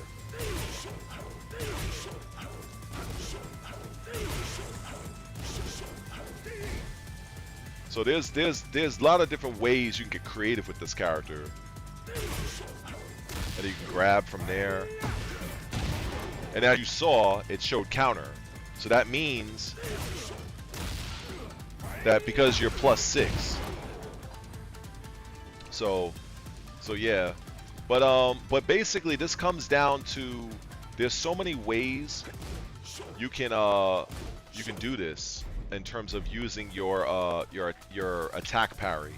So there's a lot of different ways you can get creative with this character. And you can grab from there. And as you saw, it showed counter. So that means that because you're +6. So yeah. But basically this comes down to there's so many ways you can do this in terms of using your attack parry,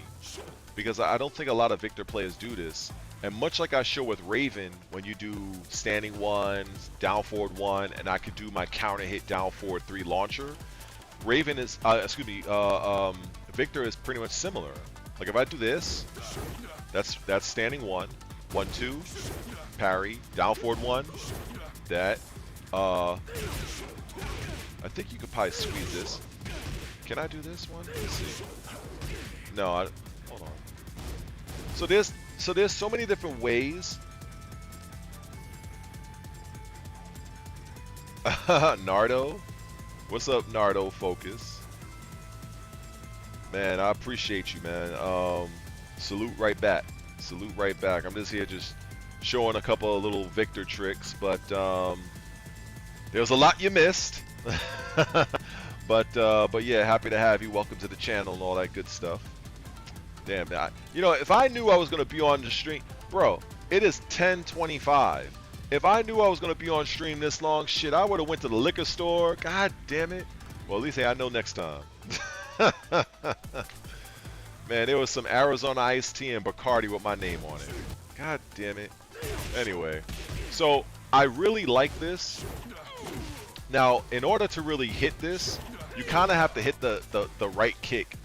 because I don't think a lot of Victor players do this. And much like I show with Raven, when you do standing 1, down forward 1, and I could do my counter hit down forward 3 launcher, Raven is Victor is pretty much similar. Like if I do this, that's standing 1, 1 2, parry, down forward 1, that I think you could probably squeeze this. Can I do this one? Let's see. No, hold on. So there's so many different ways. Nardo, what's up, Nardo? Focus, man. I appreciate you, man. Salute right back. Salute right back. I'm just here just showing a couple of little Victor tricks, but there's a lot you missed. But yeah, happy to have you. Welcome to the channel and all that good stuff. Damn, you know, if I knew I was gonna be on the stream, bro, it is 10:25. If I knew I was gonna be on stream this long, shit, I would have went to the liquor store. God damn it. Well, at least I know next time. Man, there was some Arizona iced tea and Bacardi with my name on it. God damn it. Anyway, so I really like this. Now, in order to really hit this, you kind of have to hit the right kick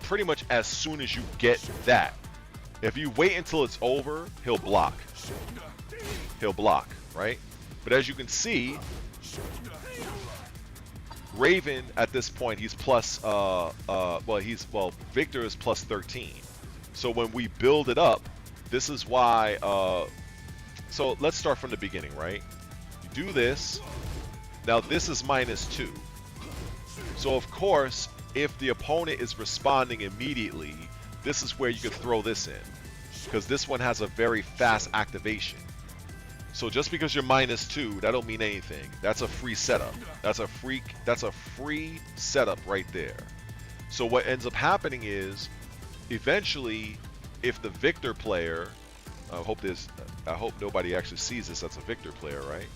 pretty much as soon as you get that. If you wait until it's over, he'll block. He'll block, right? But as you can see, Raven at this point, he's plus Victor is plus 13. So when we build it up, this is why so let's start from the beginning, right? You do this. Now this is -2. So of course, if the opponent is responding immediately, this is where you could throw this in, because this one has a very fast activation. So just because you're -2, that don't mean anything. That's a free setup. That's a free setup right there. So what ends up happening is, eventually, if the Victor player, I hope nobody actually sees this as a Victor player, right?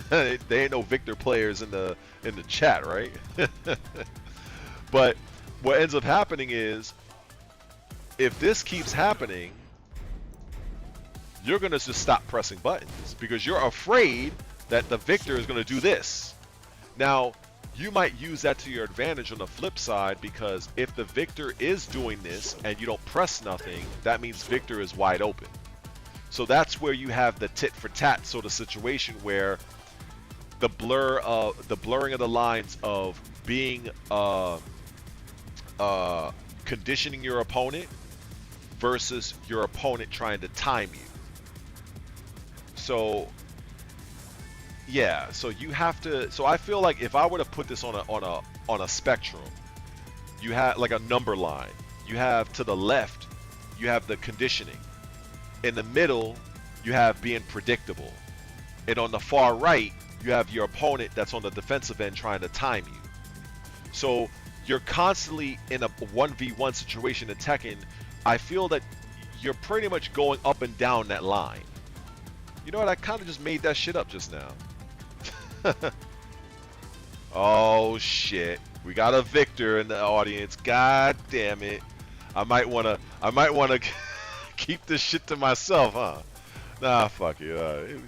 There ain't no Victor players in the chat, right? But what ends up happening is, if this keeps happening, you're going to just stop pressing buttons because you're afraid that the Victor is going to do this. Now, you might use that to your advantage on the flip side, because if the Victor is doing this and you don't press nothing, that means Victor is wide open. So that's where you have the tit for tat sort of situation, where the blurring of the lines of being conditioning your opponent versus your opponent trying to time you. So yeah, so you have to. So I feel like if I were to put this on a spectrum, you have like a number line. You have to the left, you have the conditioning. In the middle, you have being predictable, and on the far right, you have your opponent that's on the defensive end trying to time you. So you're constantly in a 1v1 situation in Tekken. I feel that you're pretty much going up and down that line. You know what? I kind of just made that shit up just now. Oh shit! We got a Victor in the audience. God damn it! I might wanna keep this shit to myself, huh? Nah, fuck it.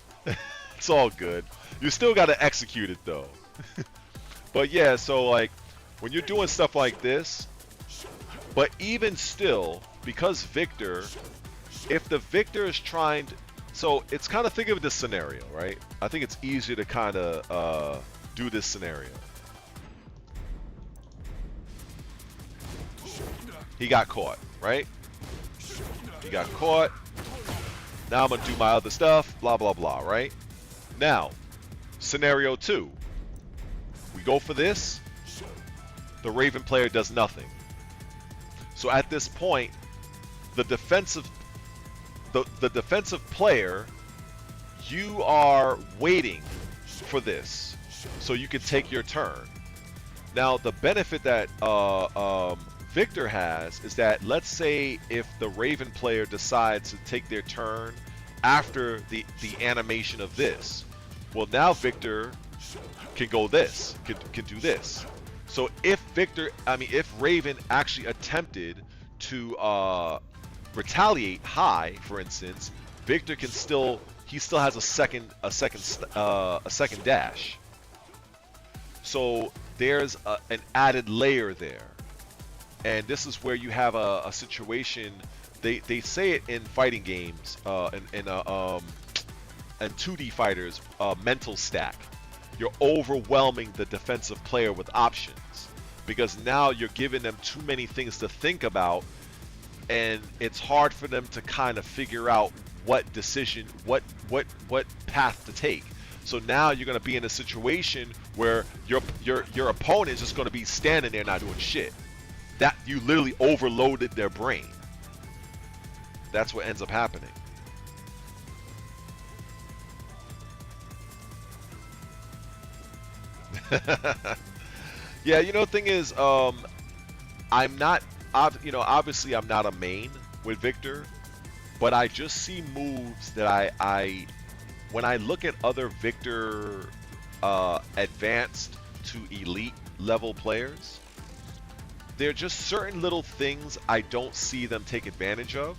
It's all good. You still gotta execute it though. But yeah, so like, when you're doing stuff like this, but even still, because Victor, if the Victor is trying to, so it's kind of, think of this scenario, right? I think it's easier to kind of do this scenario. He got caught, right? He got caught. Now I'm gonna do my other stuff, blah blah blah, right? Now, scenario 2. We go for this. The Raven player does nothing. So at this point, the defensive player, you are waiting for this, so you can take your turn. Now the benefit that Victor has is that, let's say if the Raven player decides to take their turn after the animation of this, well, now Victor can go this, can do this. So if Raven actually attempted to retaliate high, for instance, Victor can still has a second dash. So there's an added layer there, and this is where you have a situation. They say it in fighting games, and 2D fighters, mental stack. You're overwhelming the defensive player with options, because now you're giving them too many things to think about, and it's hard for them to kind of figure out what decision, what path to take. So now you're going to be in a situation where your opponent is just going to be standing there not doing shit. That you literally overloaded their brain. That's what ends up happening. Yeah, the thing is, I'm not, obviously I'm not a main with Victor, but I just see moves that when I look at other Victor advanced to elite level players, there are just certain little things I don't see them take advantage of.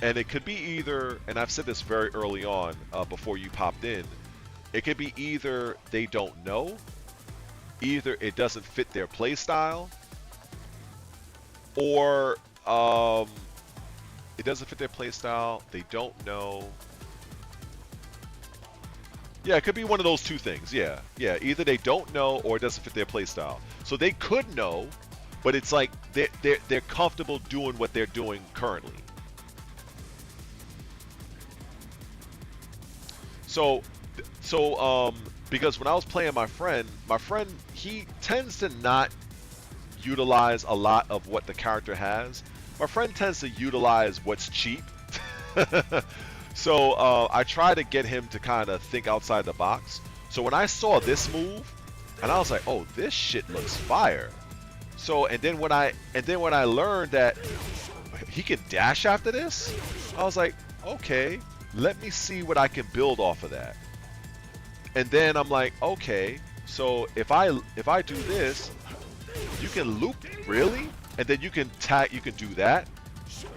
And it could be either, and I've said this very early on, before you popped in, it could be either they don't know, either it doesn't fit their play style, or it doesn't fit their play style, they don't know. Yeah, it could be one of those two things. Yeah, either they don't know or it doesn't fit their play style. So they could know, but it's like they're comfortable doing what they're doing currently. So because when I was playing my friend, he tends to not utilize a lot of what the character has. My friend tends to utilize what's cheap. So I try to get him to kind of think outside the box. So when I saw this move, and I was like, oh, this shit looks fire. So and then when I learned that he can dash after this, I was like, okay, let me see what I can build off of that. And then I'm like, okay, so if I do this, you can loop, really? And then you can do that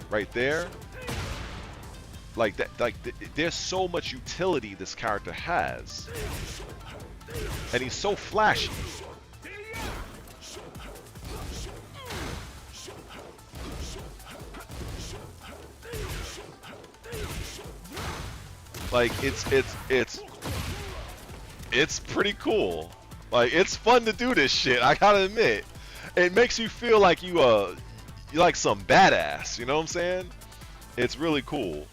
right there. Like that, there's so much utility this character has. And he's so flashy. Like it's pretty cool. Like, it's fun to do this shit, I gotta admit. It makes you feel like you're like some badass, you know what I'm saying? It's really cool.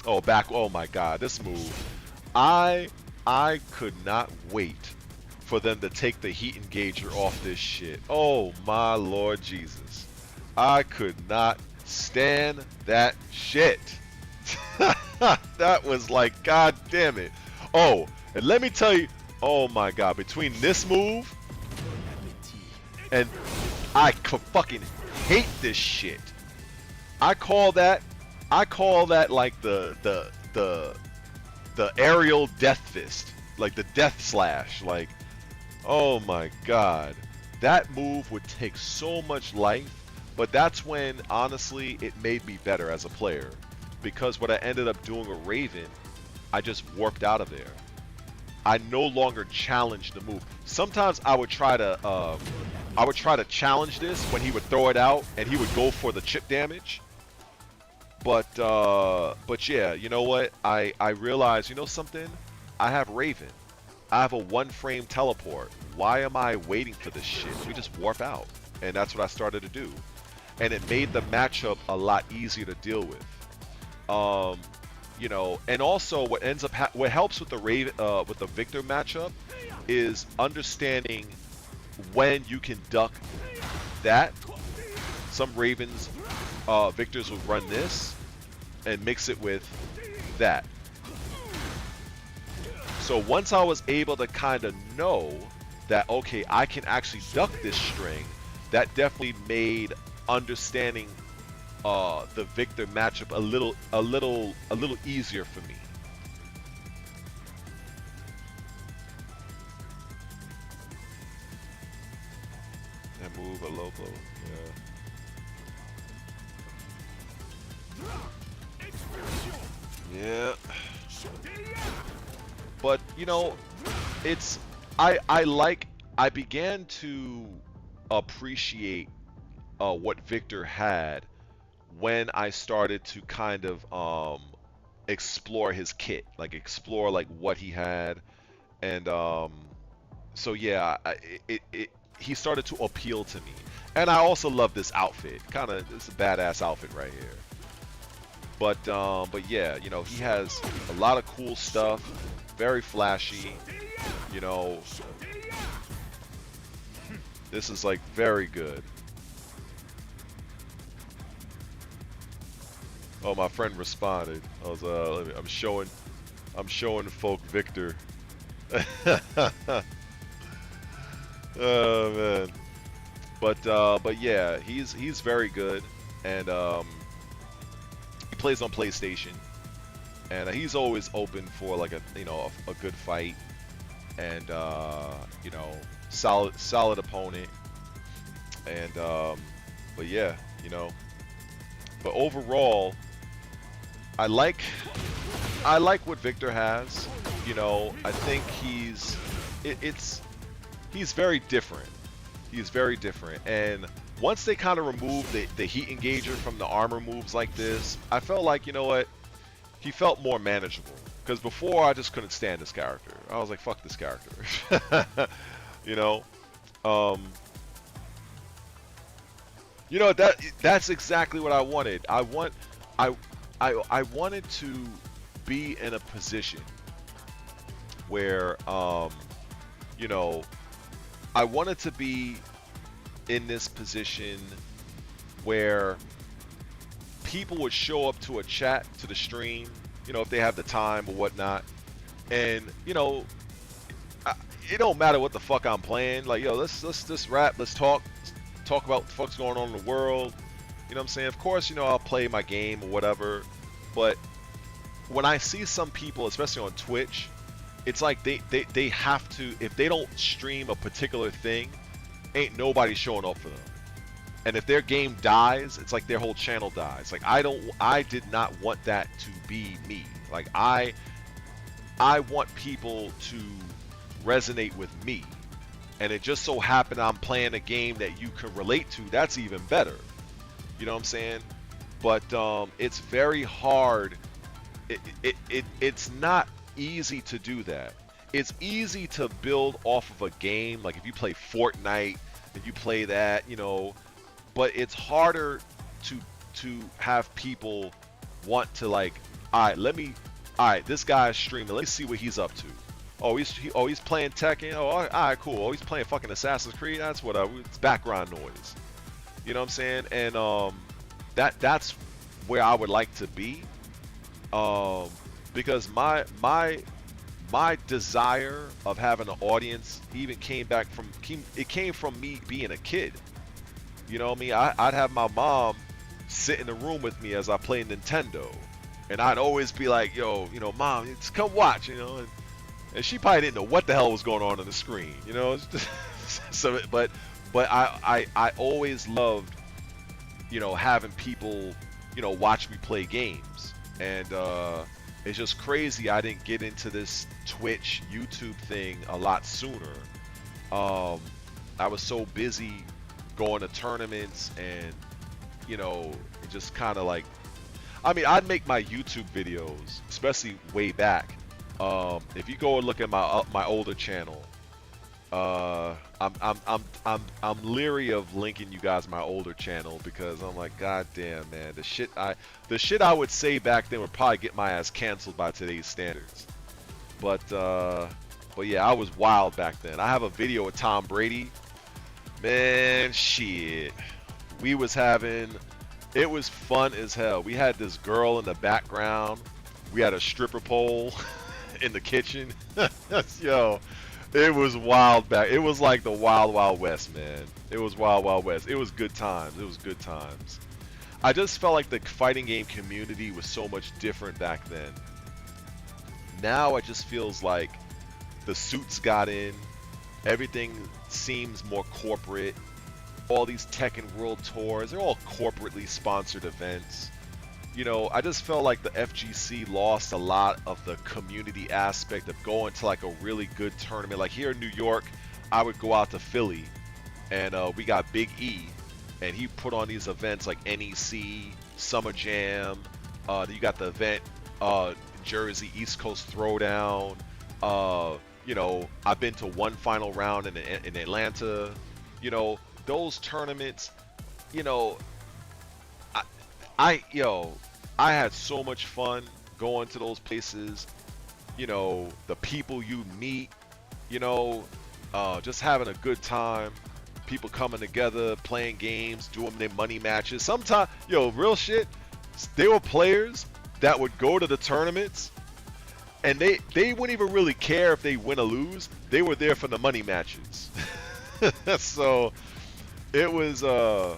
Oh, oh my god, this move. I could not wait for them to take the heat engager off this shit. Oh my Lord Jesus. I could not stand that shit. That was like, god damn it. Oh, and let me tell you, oh my god, between this move and I could fucking hate this shit. I call that like the aerial death fist, like the death slash. Like, oh my god, that move would take so much life. But that's when, honestly, it made me better as a player, because what I ended up doing with Raven, I just warped out of there. I no longer challenge the move. Sometimes I would try to challenge this when he would throw it out and he would go for the chip damage. But yeah, you know what? I realized, you know something? I have Raven. I have a 1-frame teleport. Why am I waiting for this shit? We just warp out. And that's what I started to do. And it made the matchup a lot easier to deal with. You know, and also what ends up what helps with the with the Victor matchup is understanding when you can duck that. Some Ravens Victors will run this and mix it with that. So once I was able to kind of know that, okay, I can actually duck this string, that definitely made understanding the Victor matchup a little easier for me. That move a low blow, yeah. Yeah. But you know, it's I began to appreciate what Victor had when I started to kind of explore his kit, like explore like what he had, and so yeah, he started to appeal to me, and I also love this outfit. Kind of, it's a badass outfit right here. But yeah, you know, he has a lot of cool stuff, very flashy. You know, this is like very good. Oh, my friend responded. I was I'm showing folk Victor. Oh man. But yeah, he's very good, and he plays on PlayStation, and he's always open for like a good fight, and you know, solid opponent, and but yeah, you know, but overall, I like what Victor has. You know, I think he's very different. He's very different, and once they kind of removed the heat engager from the armor moves like this, I felt like, you know what, he felt more manageable. Because before, I just couldn't stand this character. I was like, fuck this character. You know, you know, that's exactly what I wanted. I wanted to be in a position where you know, I wanted to be in this position where people would show up to a chat, to the stream, you know, if they have the time or whatnot, and you know, it don't matter what the fuck I'm playing. Like, yo, let's just rap, let's talk about what the fuck's going on in the world. You know what I'm saying? Of course, you know, I'll play my game or whatever, but when I see some people, especially on Twitch, it's like they have to, if they don't stream a particular thing, ain't nobody showing up for them. And if their game dies, it's like their whole channel dies. Like, I did not want that to be me. Like, I want people to resonate with me. And it just so happened I'm playing a game that you can relate to. That's even better. You know what I'm saying? But it's very hard. It's not easy to do that. It's easy to build off of a game. Like if you play Fortnite and you play that, you know, but it's harder to have people want to, like, all right, this guy's streaming. Let me see what he's up to. Oh, he's playing Tekken. Oh, all right, cool. Oh, he's playing fucking Assassin's Creed. That's what it's background noise. You know what I'm saying? And that's where I would like to be. Because my desire of having an audience even came from me being a kid. You know what I mean? I'd have my mom sit in the room with me as I play Nintendo, and I'd always be like, yo, you know, mom, just come watch, you know, and she probably didn't know what the hell was going on the screen, you know. So, but I always loved, you know, having people, you know, watch me play games, and It's just crazy I didn't get into this Twitch, YouTube thing a lot sooner. Um, I was so busy going to tournaments and, you know, just kind of like, I mean, I'd make my YouTube videos, especially way back. If you go and look at my older channel, I'm leery of linking you guys my older channel because I'm like, God damn, man, the shit I would say back then would probably get my ass canceled by today's standards. But yeah, I was wild back then. I have a video with Tom Brady. Man, shit. We was having, it was fun as hell. We had this girl in the background. We had a stripper pole in the kitchen. Yo, it was wild back. It was like the wild, wild west, man. It was wild, wild west. It was good times. It was good times. I just felt like the fighting game community was so much different back then. Now it just feels like the suits got in. Everything seems more corporate. All these Tekken World Tours, they're all corporately sponsored events. You know, I just felt like the FGC lost a lot of the community aspect of going to like a really good tournament. Like here in New York, I would go out to Philly, and we got Big E, and he put on these events like NEC, Summer Jam. You got the event, Jersey East Coast Throwdown. You know, I've been to one final round in Atlanta. You know, those tournaments. You know, I had so much fun going to those places. You know, the people you meet. You know, just having a good time. People coming together, playing games, doing their money matches. Sometimes, real shit. There were players that would go to the tournaments, and they wouldn't even really care if they win or lose. They were there for the money matches. So it was a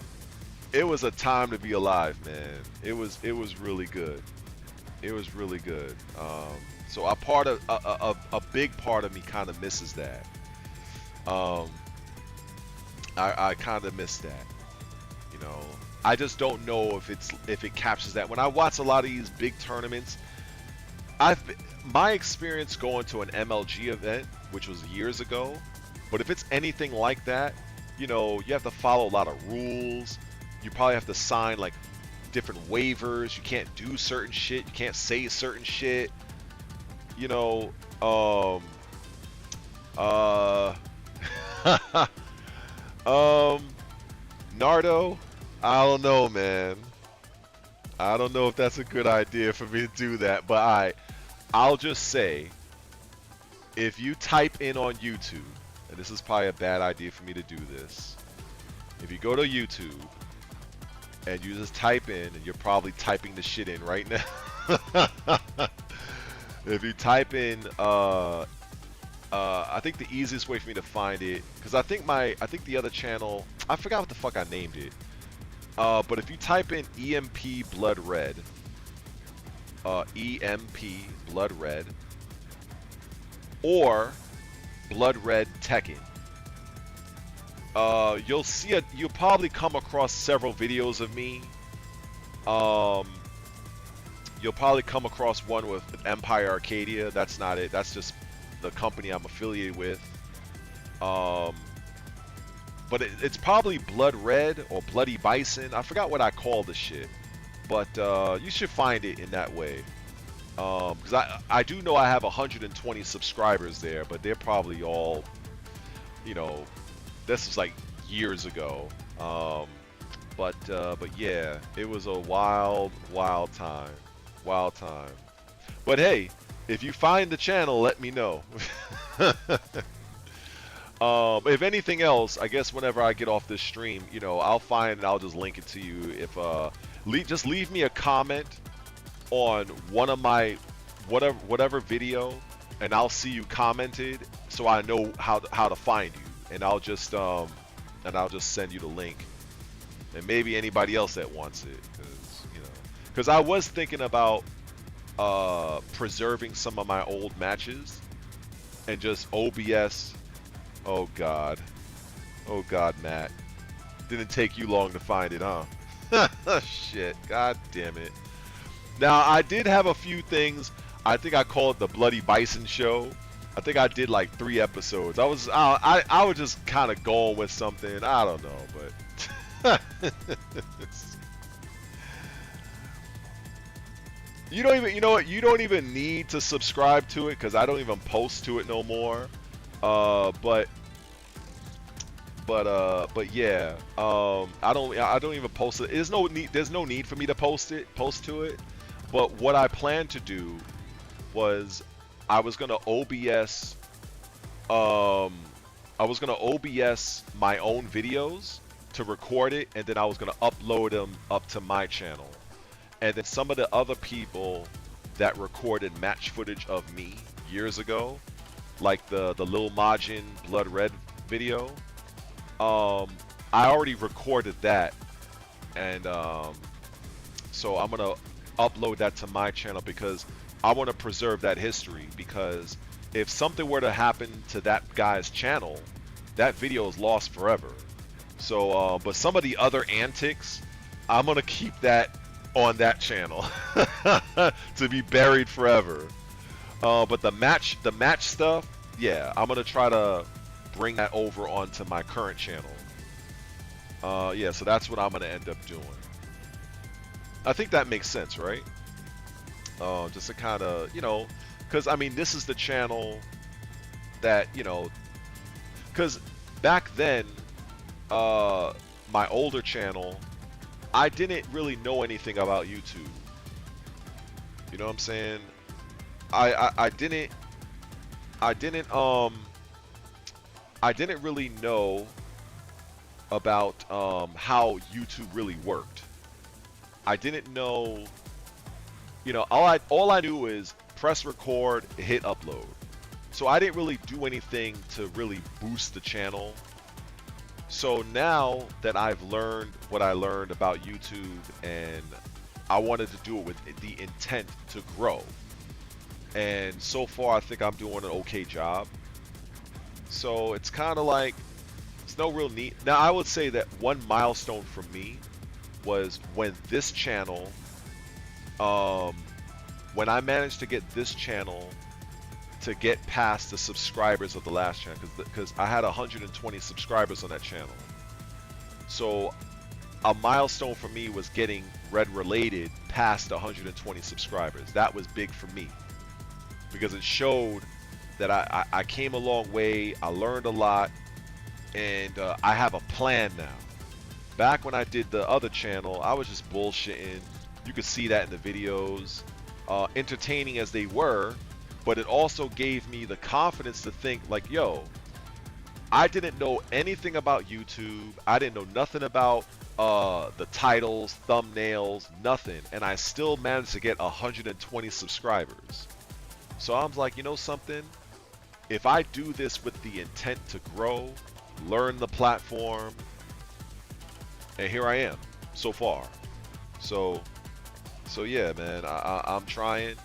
time to be alive, man. It was really good. It was really good. So a big part of me kind of misses that. I kind of miss that. You know, I just don't know if it captures that. When I watch a lot of these big tournaments, my experience going to an MLG event, which was years ago, but if it's anything like that, you know, you have to follow a lot of rules. You probably have to sign like different waivers. You can't do certain shit. You can't say certain shit. You know, Nardo, I don't know, man. I don't know if that's a good idea for me to do that, but I'll just say, if you type in on YouTube, and this is probably a bad idea for me to do this, if you go to YouTube and you just type in, and you're probably typing the shit in right now. If you type in, I think the easiest way for me to find it, because I think the other channel, I forgot what the fuck I named it. But if you type in EMP Blood Red, EMP Blood Red, or Blood Red Tekken, you'll probably come across several videos of me. You'll probably come across one with Empire Arcadia. That's not it. That's just the company I'm affiliated with. But it's probably Blood Red or Bloody Bison. I forgot what I call the shit. But you should find it in that way. Because I do know I have 120 subscribers there, but they're probably all, you know, this was like years ago. But yeah, it was a wild, wild time. Wild time. But hey, if you find the channel, let me know. If anything else, I guess whenever I get off this stream, you know, I'll find and I'll just link it to you. If just leave me a comment on one of my whatever video, and I'll see you commented, so I know how to find you, and I'll just send you the link, and maybe anybody else that wants it, because I was thinking about preserving some of my old matches and just OBS. Oh god, Matt, didn't take you long to find it, huh? Shit, god damn it. Now I did have a few things I think I called it the Bloody Bison Show. I think I did like 3 episodes. I was just kind of going with something. I don't know, but you don't even, you know what? You don't even need to subscribe to it because I don't even post to it no more. But yeah, I don't even post it. There's no need for me to post to it. But what I planned to do was I was gonna OBS, my own videos to record it, and then I was gonna upload them up to my channel. And then some of the other people that recorded match footage of me years ago, like the Lil Majin Blood Red video, I already recorded that, and so I'm gonna upload that to my channel because I want to preserve that history. Because if something were to happen to that guy's channel, that video is lost forever. So, but some of the other antics, I'm gonna keep that on that channel to be buried forever. But the match stuff, yeah, I'm gonna try to bring that over onto my current channel. Yeah, so that's what I'm gonna end up doing. I think that makes sense, right? Just to kind of, because I mean, this is the channel that, because back then, my older channel, I didn't really know anything about YouTube. You know what I'm saying? I didn't really know about how YouTube really worked. I didn't know, all I knew is press record, hit upload. So I didn't really do anything to really boost the channel. So now that I've learned what I learned about YouTube, and I wanted to do it with the intent to grow. And so far I think I'm doing an okay job. So it's kind of like, it's no real need. Now I would say that one milestone for me was when this channel, when I managed to get this channel to get past the subscribers of the last channel, because I had 120 subscribers on that channel. So a milestone for me was getting Red Related past 120 subscribers. That was big for me because it showed that I came a long way, I learned a lot, and I have a plan now. Back when I did the other channel, I was just bullshitting. You could see that in the videos, entertaining as they were, but it also gave me the confidence to think like, yo, I didn't know anything about YouTube. I didn't know nothing about the titles, thumbnails, nothing. And I still managed to get 120 subscribers. So I was like, you know something? If I do this with the intent to grow, learn the platform, and here I am so far. So yeah, man, I'm trying.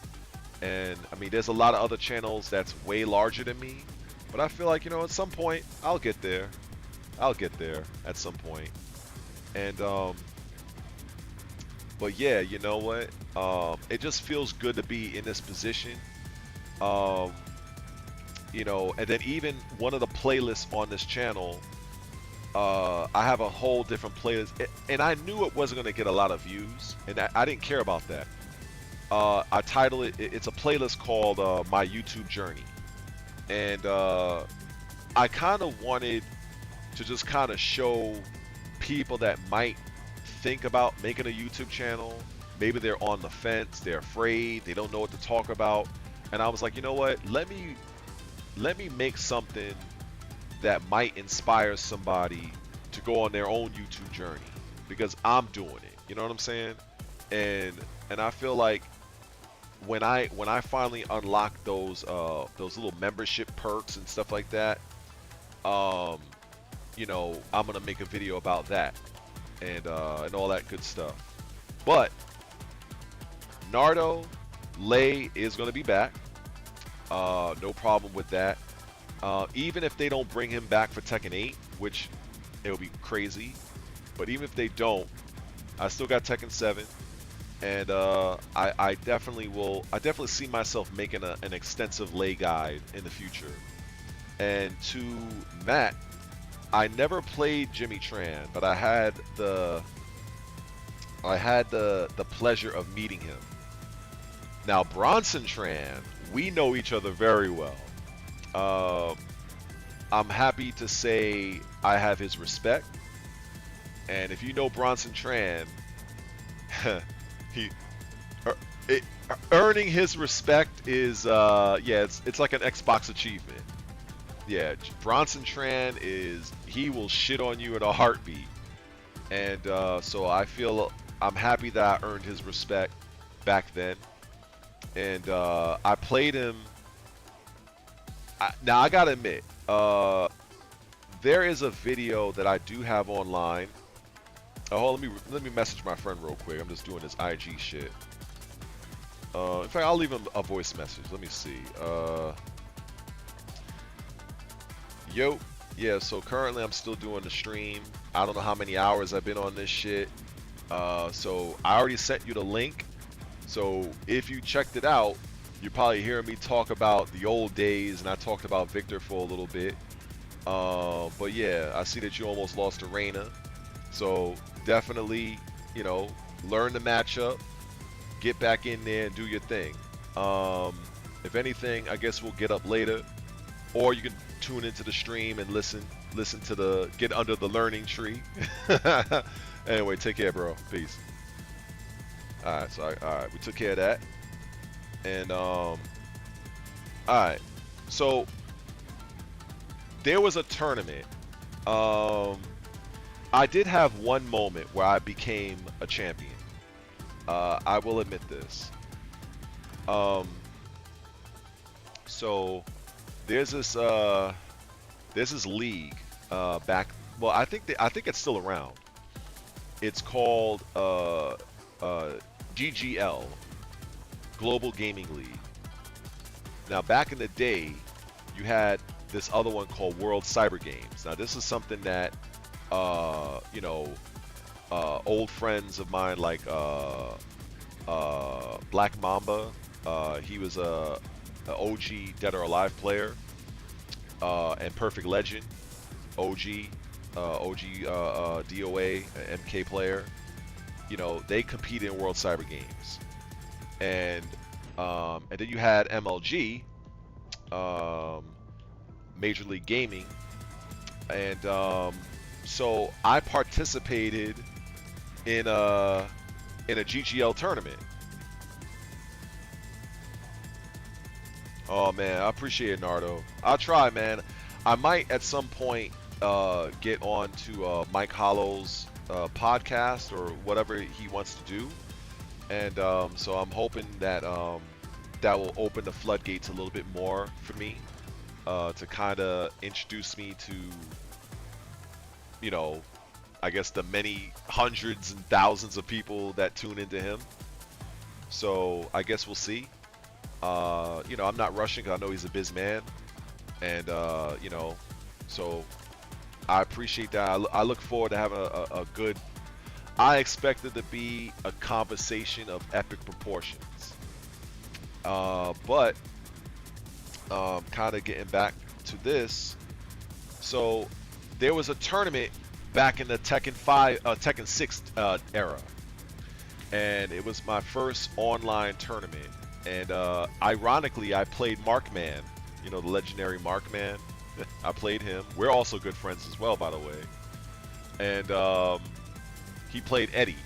And I mean, there's a lot of other channels that's way larger than me, but I feel like, at some point I'll get there. I'll get there at some point. And but yeah, you know what? It just feels good to be in this position. And then even one of the playlists on this channel, I have a whole different playlist, and I knew it wasn't going to get a lot of views, and I didn't care about that. I title it's a playlist called My YouTube Journey. And I kind of wanted to just kind of show people that might think about making a YouTube channel. Maybe they're on the fence, they're afraid, they don't know what to talk about. And I was like, you know what? Let me make something that might inspire somebody to go on their own YouTube journey, because I'm doing it. You know what I'm saying? And I feel like when I finally unlock those little membership perks and stuff like that, I'm gonna make a video about that and all that good stuff. But Nardo Lay is gonna be back. No problem with that. Even if they don't bring him back for Tekken 8, which it would be crazy, but even if they don't, I still got Tekken 7. and I definitely will. I definitely see myself making an extensive lay guide in the future. And to Matt, I never played Jimmy Tran, but I had the pleasure of meeting him. Now Bronson Tran, we know each other very well. Uh, I'm happy to say I have his respect. And if you know Bronson Tran, he er, it, earning his respect is yeah, it's like an Xbox achievement. Yeah, Bronson Tran is he will shit on you in a heartbeat, and so I feel I'm happy that I earned his respect back then, and I played him. Now I gotta admit, there is a video that I do have online. Oh, let me message my friend real quick. I'm just doing this IG shit. In fact, I'll leave him a voice message. Let me see. Yo, yeah. So currently, I'm still doing the stream. I don't know how many hours I've been on this shit. So I already sent you the link. So if you checked it out, you're probably hearing me talk about the old days, and I talked about Victor for a little bit. But yeah, I see that you almost lost to Reina. So definitely, learn the matchup, get back in there and do your thing. If anything, I guess we'll get up later, or you can tune into the stream and listen to get under the learning tree. Anyway, take care, bro. Peace. All right, so all right, we took care of that, and all right, so there was a tournament. I did have one moment where I became a champion. I will admit this. So there's this league back. Well, I think it's still around. It's called GGL, Global Gaming League. Now, back in the day, you had this other one called World Cyber Games. Now, this is something that old friends of mine like Black Mamba. He was a OG Dead or Alive player, and Perfect Legend, OG DOA MK player. They competed in World Cyber Games, and then you had MLG, Major League Gaming, and so I participated in a GGL tournament. Oh man, I appreciate it, Nardo. I'll try, man. I might at some point get on to Mike Hollow's podcast or whatever he wants to do, and so I'm hoping that that will open the floodgates a little bit more for me to kind of introduce me to, I guess the many hundreds and thousands of people that tune into him. So I guess we'll see. I'm not rushing 'cause I know he's a biz man, and so I appreciate that. I look forward to having a good. I expect it to be a conversation of epic proportions. But kind of getting back to this, so there was a tournament back in the Tekken 6 era, and it was my first online tournament. And ironically, I played Markman, the legendary Markman. I played him. We're also good friends as well, by the way. And he played Eddie,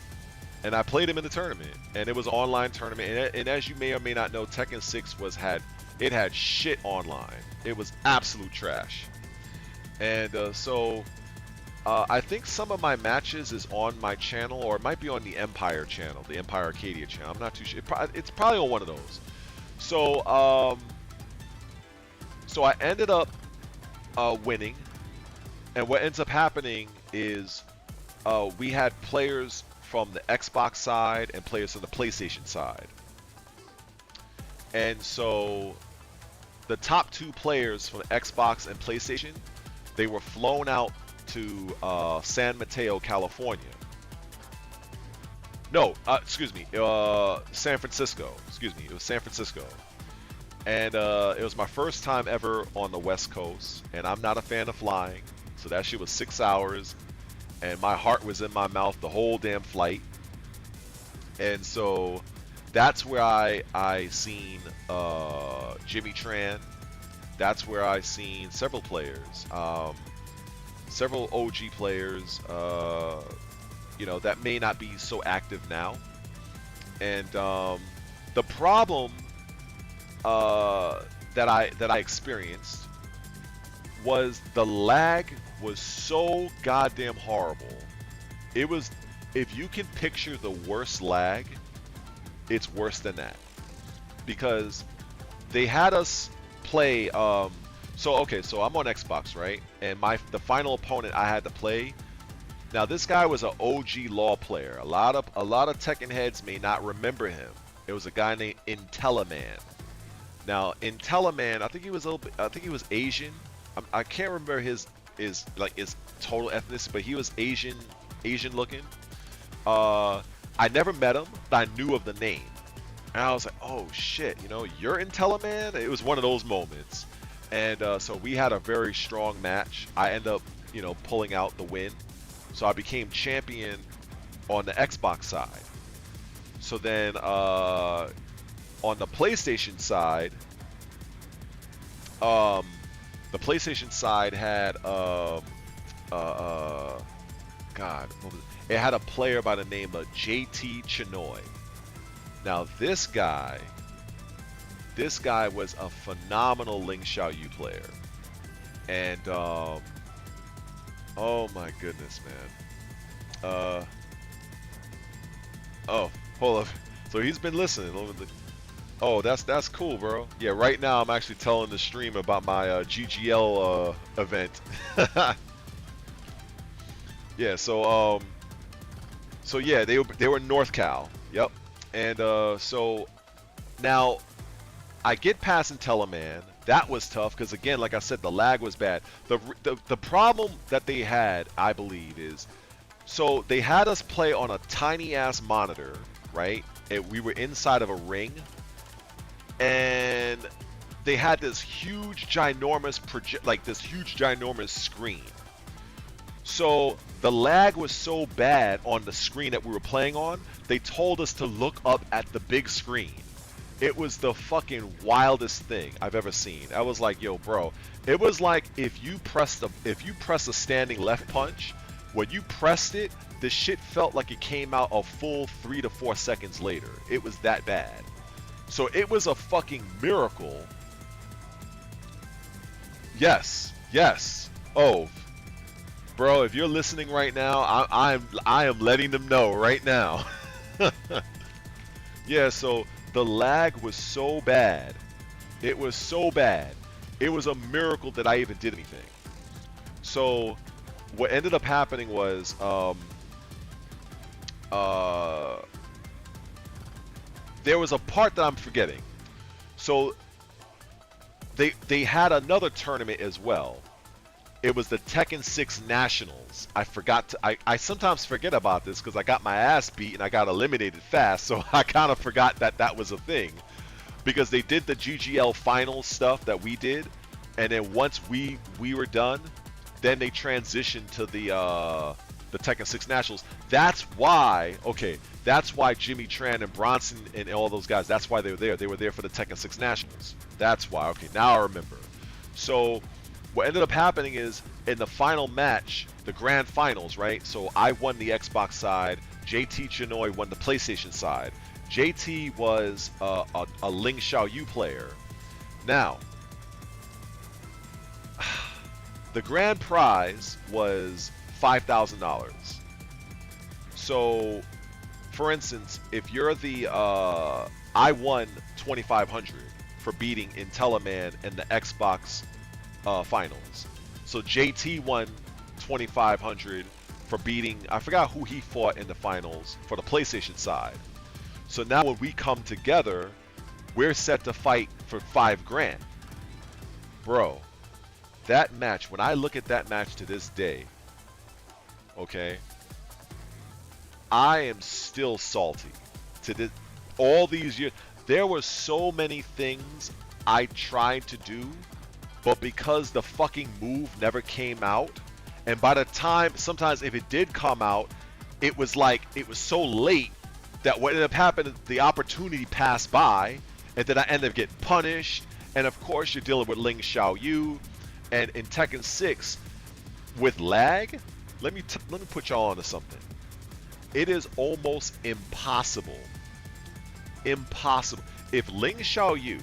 and I played him in the tournament. And it was an online tournament. And as you may or may not know, Tekken 6 had shit online. It was absolute trash. And so I think some of my matches is on my channel, or it might be on the Empire channel, the Empire Arcadia channel. I'm not too sure. It's probably on one of those. So so I ended up winning, and what ends up happening is we had players from the Xbox side and players from the PlayStation side. And so the top two players from Xbox and PlayStation, they were flown out to San Mateo, California. No, excuse me, San Francisco. Excuse me, it was San Francisco. And it was my first time ever on the West Coast, and I'm not a fan of flying, so that shit was 6 hours, and my heart was in my mouth the whole damn flight. And so that's where I seen Jimmy Tran. That's where I seen several players, several OG players, that may not be so active now. And the problem that I experienced was the lag was so goddamn horrible. It was, if you can picture the worst lag, it's worse than that, because they had us play. So I'm on Xbox, right? And the final opponent I had to play. Now this guy was an OG Law player. A lot of Tekken heads may not remember him. It was a guy named Intelliman. Now Intelliman, I think he was Asian. I can't remember his total ethnicity, but he was Asian looking. I never met him, but I knew of the name. And I was like, oh shit, you're Intelliman? It was one of those moments. And so we had a very strong match. I ended up, pulling out the win. So I became champion on the Xbox side. So then on the PlayStation side, had God, what was it? It had a player by the name of JT Chinoy. Now this guy was a phenomenal Ling Xiaoyu player, and oh my goodness, man. Oh, hold up. So he's been listening. Oh, that's cool, bro. Yeah, right now I'm actually telling the stream about my GGL event. Yeah, so yeah, they were in North Cal. Yep. And so now I get past Intelliman. That was tough because, again, like I said, the lag was bad. The problem that they had, I believe, is so they had us play on a tiny ass monitor, right? And we were inside of a ring, and they had this huge ginormous screen. So the lag was so bad on the screen that we were playing on, they told us to look up at the big screen. It was the fucking wildest thing I've ever seen. I was like, yo, bro. It was like if you press a standing left punch, when you pressed it, the shit felt like it came out a full 3 to 4 seconds later. It was that bad. So it was a fucking miracle. Yes. Oh, bro, if you're listening right now, I am letting them know right now. Yeah, so the lag was so bad. It was so bad. It was a miracle that I even did anything. So what ended up happening was there was a part that I'm forgetting. So they had another tournament as well. It was the Tekken 6 Nationals. I sometimes forget about this because I got my ass beat and I got eliminated fast, so I kind of forgot that was a thing. Because they did the GGL finals stuff that we did, and then once we were done, then they transitioned to the Tekken 6 Nationals. That's why Jimmy Tran and Bronson and all those guys, that's why they were there. They were there for the Tekken 6 Nationals. That's why. Okay, now I remember. So what ended up happening is in the final match, the grand finals, right? So I won the Xbox side. JT Chinoy won the PlayStation side. JT was a Ling Xiaoyu player. Now, the grand prize was $5,000. So, for instance, if you're I won $2,500 for beating Intelliman in the Xbox finals. So JT won $2,500 for beating, I forgot who he fought in the finals for the PlayStation side. So now when we come together, we're set to fight for $5,000. Bro, that match, when I look at that match to this day, okay, I am still salty to this, all these years. There were so many things I tried to do, but because the fucking move never came out, and by the time, sometimes if it did come out, it was like, it was so late that what ended up happening, the opportunity passed by, and then I ended up getting punished. And of course, you're dealing with Ling Xiaoyu, and in Tekken 6, with lag, let me put y'all onto something. It is almost impossible. Impossible. If Ling Xiaoyu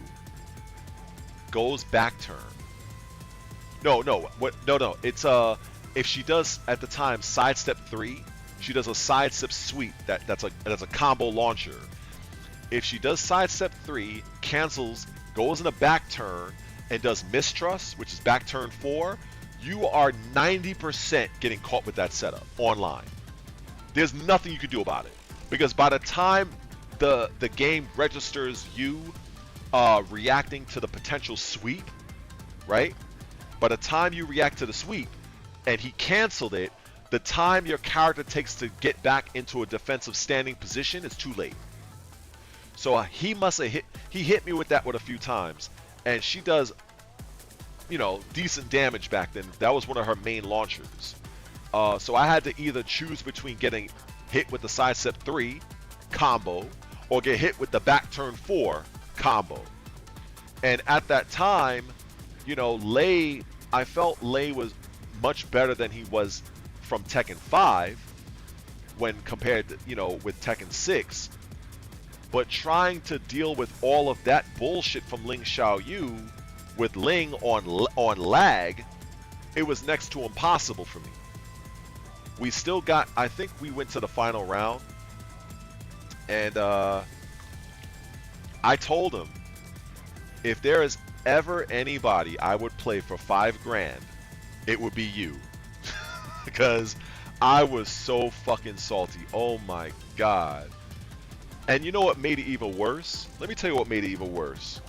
goes back turn. No. It's if she does at the time sidestep 3, she does a sidestep sweep that's a combo launcher. If she does sidestep 3, cancels, goes in a back turn, and does mistrust, which is back turn 4, you are 90% getting caught with that setup online. There's nothing you can do about it, because by the time the game registers you reacting to the potential sweep, right? By the time you react to the sweep and he canceled it, the time your character takes to get back into a defensive standing position is too late. So he must have hit me with that a few times, and she does, decent damage back then. That was one of her main launchers. So I had to either choose between getting hit with the sidestep 3 combo or get hit with the back turn 4 combo. And at that time, Lei, I felt Lei was much better than he was from Tekken 5 when compared to, with Tekken 6. But trying to deal with all of that bullshit from Ling Xiaoyu with Ling on lag, it was next to impossible for me. We still got, I think we went to the final round, and I told him, if there is ever anybody I would play for $5,000, it would be you. Because I was so fucking salty. Oh my god. And you know what made it even worse? Let me tell you what made it even worse.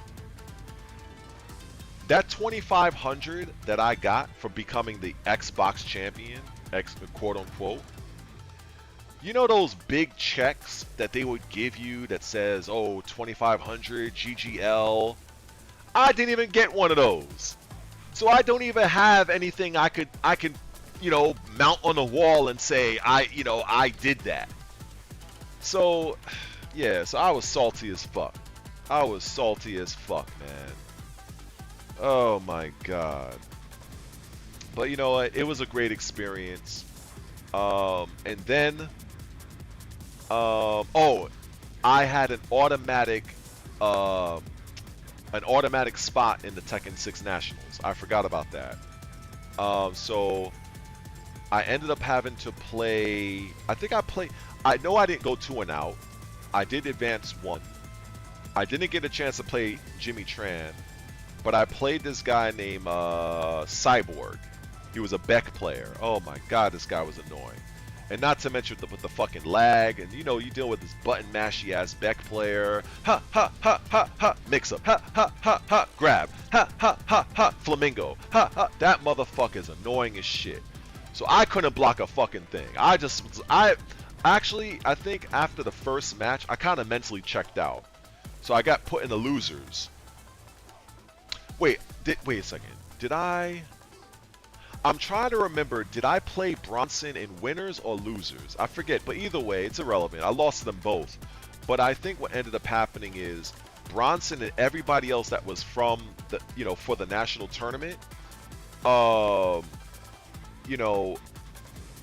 That 2,500 that I got for becoming the Xbox champion, quote unquote, you know those big checks that they would give you that says, oh, 2,500 GGL? I didn't even get one of those. So I don't even have anything I could mount on the wall and say I did that. So yeah, so I was salty as fuck. I was salty as fuck, man. Oh my god. But you know what? It was a great experience. And then oh, I had an automatic spot in the Tekken 6 Nationals. I forgot about that. So I ended up having to play. I know I didn't go 2 and out. I did advance 1. I didn't get a chance to play Jimmy Tran, but I played this guy named Cyborg. He was a Beck player. Oh my god, this guy was annoying. And not to mention with the fucking lag, and you deal with this button mashy ass Beck player. Ha ha ha ha ha, mix up. Ha ha ha ha, grab. Ha ha ha ha, flamingo. Ha ha. That motherfucker is annoying as shit. So I couldn't block a fucking thing. I think after the first match, I kind of mentally checked out. So I got put in the losers. Wait a second. I'm trying to remember, did I play Bronson in winners or losers? I forget, but either way, it's irrelevant. I lost them both. But I think what ended up happening is Bronson and everybody else that was from the, for the national tournament,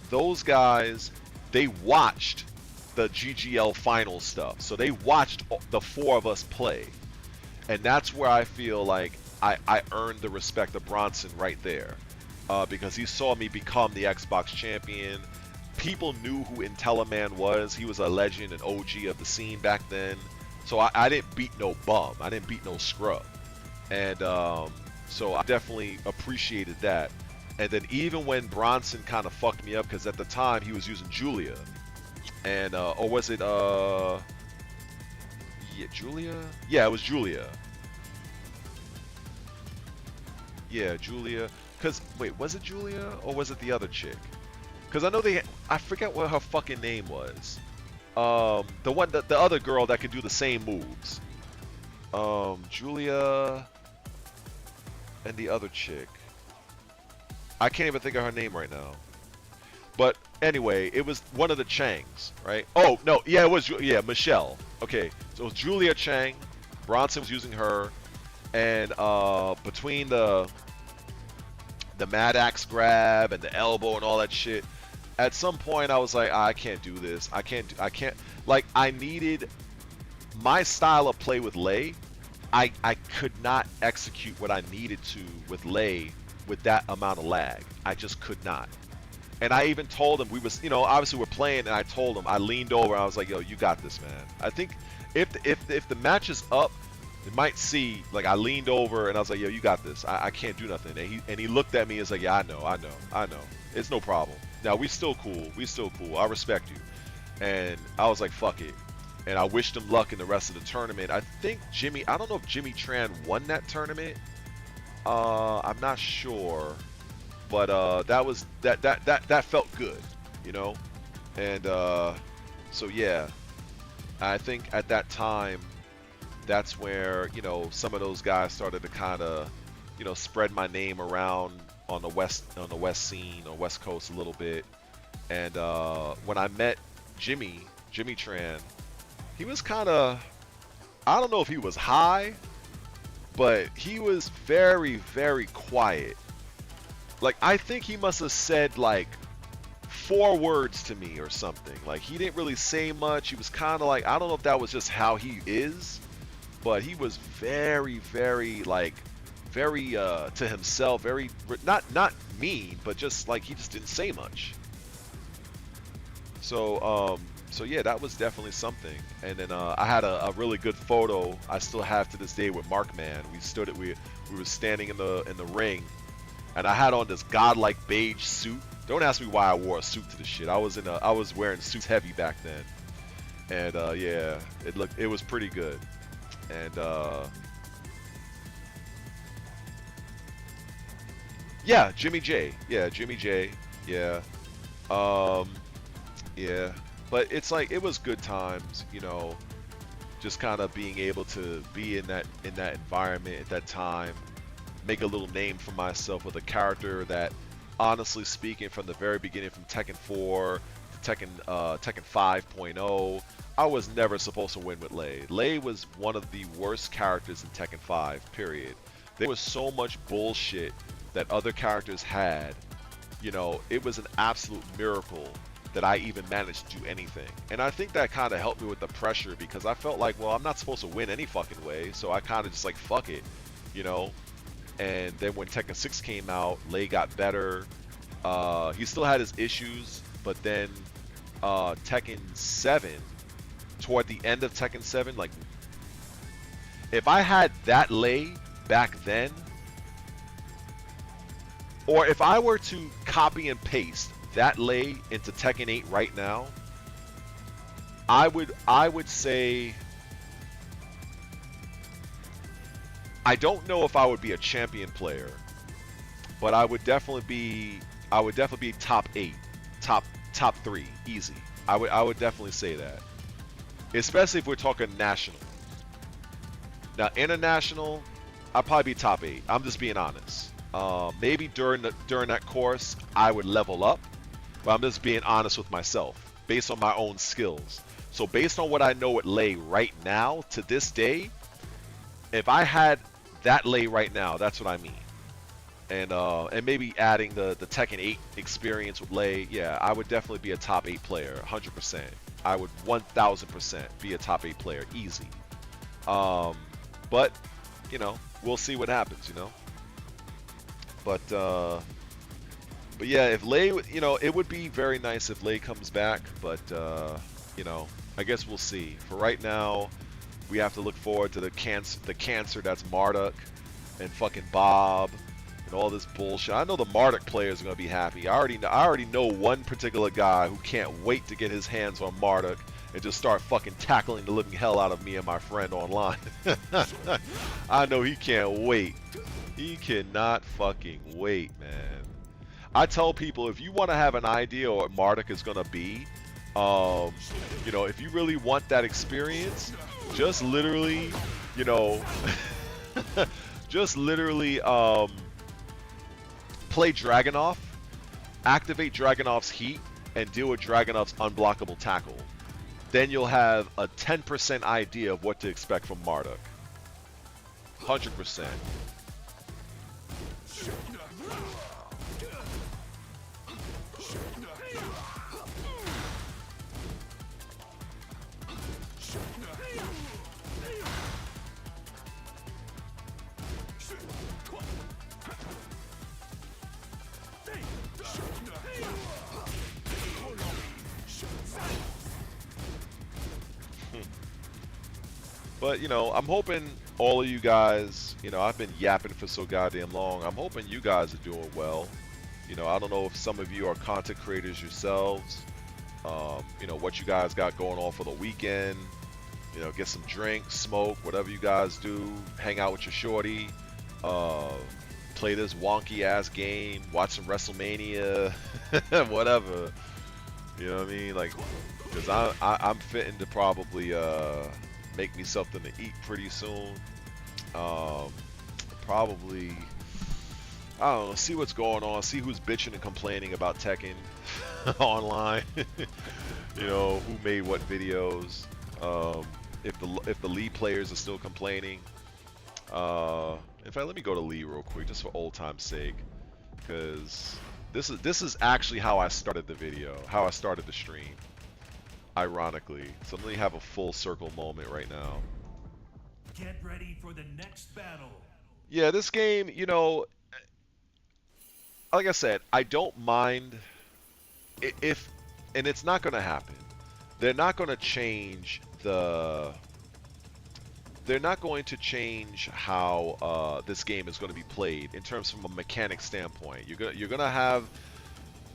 those guys, they watched the GGL final stuff. So they watched the 4 of us play. And that's where I feel like I earned the respect of Bronson right there. Because he saw me become the Xbox champion. People knew who Intelliman was. He was a legend and OG of the scene back then. So I didn't beat no bum. I didn't beat no scrub. And so I definitely appreciated that. And then even when Bronson kind of fucked me up, because at the time he was using Julia. And, or was it, yeah, Julia? Yeah, it was Julia. Yeah, Julia. Because, wait, was it Julia or was it the other chick? Because I know I forget what her fucking name was. The other girl that could do the same moves. Julia and the other chick. I can't even think of her name right now. But anyway, it was one of the Changs, right? Oh no, yeah, it was Michelle. Okay, so it was Julia Chang. Bronson was using her, and between the Mad Axe grab and the elbow and all that shit, at some point I was like, I can't do this. I can't. Like, I needed my style of play with Lei. I could not execute what I needed to with Lei with that amount of lag. I just could not. And I even told him, we was, obviously we're playing, and I told him, I leaned over, and I was like, yo, you got this, man. I think if the match is up, you might see, like, I leaned over, and I was like, yo, you got this. I can't do nothing. And he looked at me and was like, yeah, I know. It's no problem. Now, we still cool. I respect you. And I was like, fuck it. And I wished him luck in the rest of the tournament. I think I don't know if Jimmy Tran won that tournament. I'm not sure. But that felt good, And so yeah, I think at that time, that's where some of those guys started to kind of spread my name around on the west scene, or West Coast a little bit. And when I met Jimmy Tran, he was kind of, I don't know if he was high, but he was very, very quiet. Like, I think he must have said like 4 words to me or something. Like, he didn't really say much. He was kind of like, I don't know if that was just how he is, but he was very, very very to himself, very not mean, but just like he just didn't say much. So yeah, that was definitely something. And then I had a really good photo I still have to this day with Markman. We were standing in the ring. And I had on this godlike beige suit. Don't ask me why I wore a suit to this shit. I was wearing suits heavy back then. And yeah, it was pretty good. And yeah, Jimmy J. Yeah, Jimmy J. Yeah. Yeah. But it's like, it was good times, just kind of being able to be in that environment at that time. Make a little name for myself with a character that, honestly speaking, from the very beginning, from Tekken 4 to Tekken 5.0, I was never supposed to win with Lei. Lei was one of the worst characters in Tekken 5, period. There was so much bullshit that other characters had. It was an absolute miracle that I even managed to do anything. And I think that kind of helped me with the pressure, because I felt like, well, I'm not supposed to win any fucking way, so I kind of just like, fuck it, And then when Tekken 6 came out, Lei got better. He still had his issues, but then Tekken 7, toward the end of Tekken 7, like, if I had that Lei back then, or if I were to copy and paste that Lei into Tekken 8 right now, I would say, I don't know if I would be a champion player, but I would definitely be top 8, top 3, easy. I would definitely say that, especially if we're talking national. Now, international, I'd probably be top 8. I'm just being honest. Maybe during that course I would level up, but I'm just being honest with myself based on my own skills. So based on what I know at Lei right now to this day, if I had that Lei right now, that's what I mean. And maybe adding the Tekken 8 experience with Lei, yeah, I would definitely be a top 8 player, 100%. I would 1000% be a top 8 player, easy. But we'll see what happens, But yeah, if Lei, it would be very nice if Lei comes back, but I guess we'll see. For right now, we have to look forward to the cancer that's Marduk and fucking Bob and all this bullshit. I know the Marduk players are gonna be happy. I already know one particular guy who can't wait to get his hands on Marduk and just start fucking tackling the living hell out of me and my friend online. I know he can't wait. He cannot fucking wait, man. I tell people, if you want to have an idea of what Marduk is going to be, you know, if you really want that experience, just literally, you know, just literally play Dragunov, activate Dragunov's heat, and deal with Dragunov's unblockable tackle. Then you'll have a 10% idea of what to expect from Marduk. 100%. But, you know, I'm hoping all of you guys, you know, I've been yapping for so goddamn long. I'm hoping you guys are doing well. You know, I don't know if some of you are content creators yourselves. You know, what you guys got going on for the weekend. You know, get some drinks, smoke, whatever you guys do. Hang out with your shorty. Play this wonky ass game. Watch some WrestleMania. Whatever. You know what I mean? Like, because I'm fitting to probably make me something to eat pretty soon. Probably, I don't know, see what's going on, see who's bitching and complaining about Tekken online. You know, who made what videos. If the Lee players are still complaining. In fact, let me go to Lee real quick, just for old time's sake, because this is actually how I started the video, how I started the stream. Ironically, so let me have a full circle moment right now. Get ready for the next battle. Yeah, this game, you know, like I said, I don't mind if, and it's not going to happen. They're not going to change they're not going to change how this game is going to be played in terms from a mechanic standpoint. You're gonna have.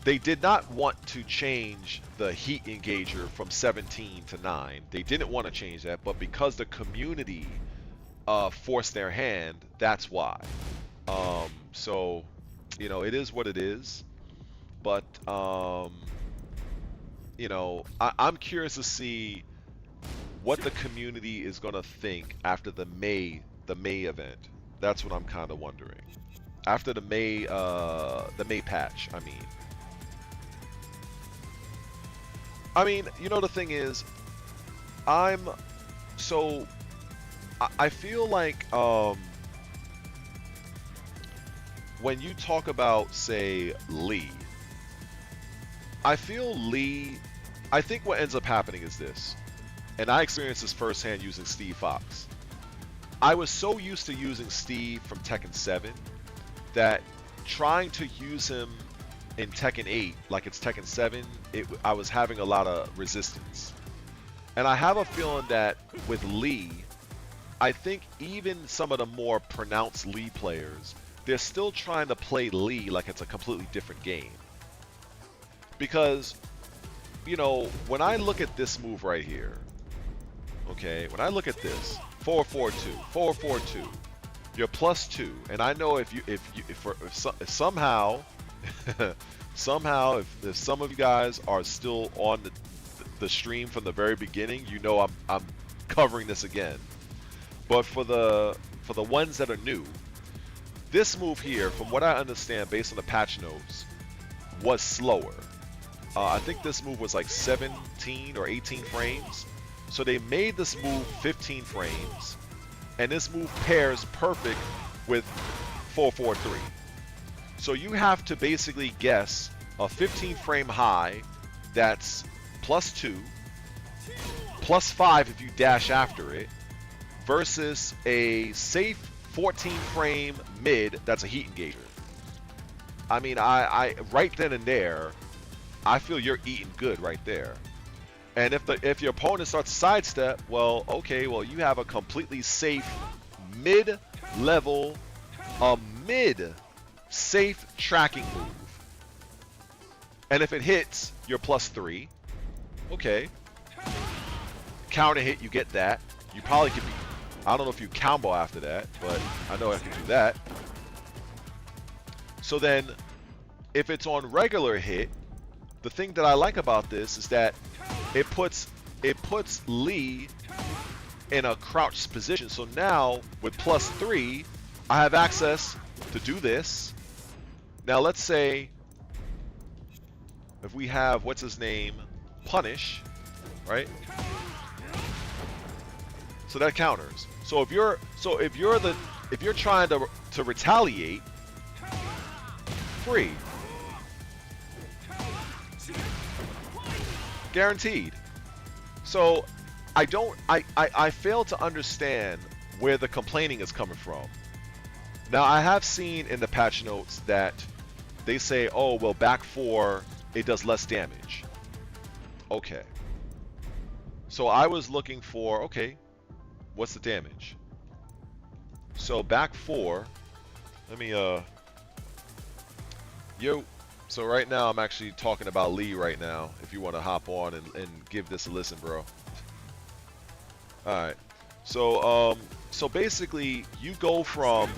They did not want to change the heat engager from 17 to 9. They didn't want to change that, but because the community forced their hand, that's why. So, you know, it is what it is. But, you know, I'm curious to see what the community is going to think after the May event. That's what I'm kind of wondering. After the May patch, I mean, you know, the thing is, I feel like when you talk about, say, Lee, I think what ends up happening is this, and I experienced this firsthand using Steve Fox. I was so used to using Steve from Tekken 7 that trying to use him in Tekken 8 like it's Tekken 7, I was having a lot of resistance. And I have a feeling that with Lee, I think even some of the more pronounced Lee players, they're still trying to play Lee like it's a completely different game. Because, you know, when I look at this move right here, okay, when I look at this, 442, 442, you're +2, and I know if somehow if some of you guys are still on the stream from the very beginning, you know I'm covering this again. But for the ones that are new, this move here, from what I understand based on the patch notes, was slower. I think this move was like 17 or 18 frames. So they made this move 15 frames, and this move pairs perfect with 443. So you have to basically guess a 15 frame high that's +2, +5 if you dash after it, versus a safe 14 frame mid that's a heat engager. I mean, I right then and there, I feel you're eating good right there. And if your opponent starts to sidestep, well, okay, well, you have a completely safe mid-level, safe tracking move. And if it hits, you're +3. Okay. Counter hit, you get that. You probably could be, I don't know if you combo after that, but I know I can do that. So then if it's on regular hit, the thing that I like about this is that it puts Lee in a crouched position. So now with +3, I have access to do this. Now let's say if we have what's his name, punish, right? So that counters. So if you're trying to retaliate, free. Guaranteed. So I fail to understand where the complaining is coming from. Now I have seen in the patch notes that they say, oh well, back 4 it does less damage. Okay. So I was looking for, okay, what's the damage? So back 4, let me so right now I'm actually talking about Lee right now, if you want to hop on and give this a listen, bro. Alright. So so basically you go from,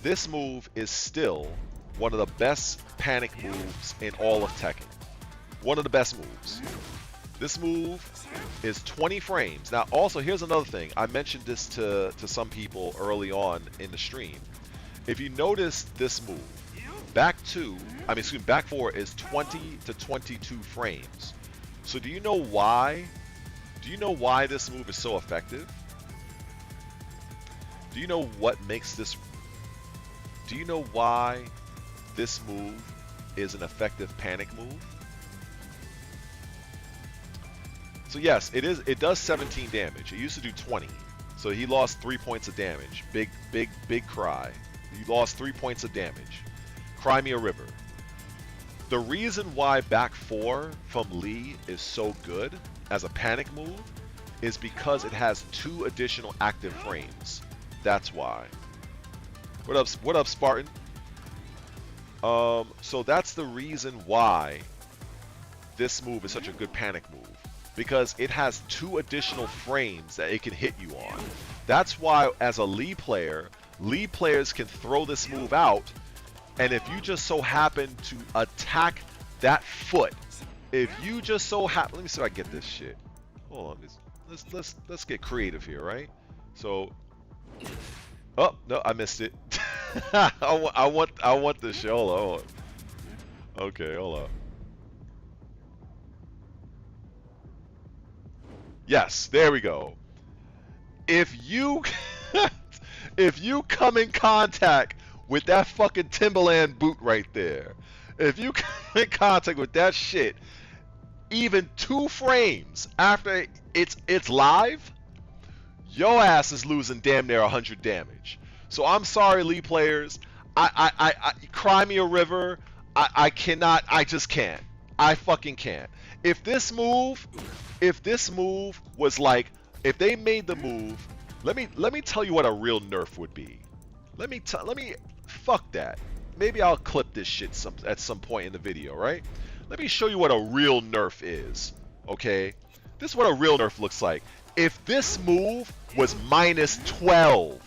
this move is still one of the best panic moves in all of Tekken. One of the best moves. This move is 20 frames. Now also here's another thing. I mentioned this to some people early on in the stream. If you notice this move, back 4 is 20 to 22 frames. So do you know why? Do you know why this move is so effective? Do you know what makes this? Do you know why this move is an effective panic move? So yes, it does 17 damage. It used to do 20. So he lost 3 points of damage. Big cry. He lost 3 points of damage. Cry me a river. The reason why back 4 from Lee is so good as a panic move is because it has 2 additional active frames. That's why. What up, Spartan? So that's the reason why this move is such a good panic move, because it has 2 additional frames that it can hit you on. That's why as a Lee player, Lee players can throw this move out, and if you just so happen to attack that foot, if you just so happen, let me see if I get this shit. Hold on, let's get creative here, right? So, oh no, I missed it. I want this shit. Hold on. Okay, hold on. Yes, there we go. If you if you come in contact with that fucking Timberland boot right there, if you come in contact with that shit, even 2 frames after it's live, your ass is losing damn near 100 damage. So I'm sorry, Lee players. I cry me a river. I cannot. I just can't. I fucking can't. If this move was like, if they made the move, let me tell you what a real nerf would be. Fuck that. Maybe I'll clip this shit at some point in the video, right? Let me show you what a real nerf is. Okay, this is what a real nerf looks like. If this move was -12,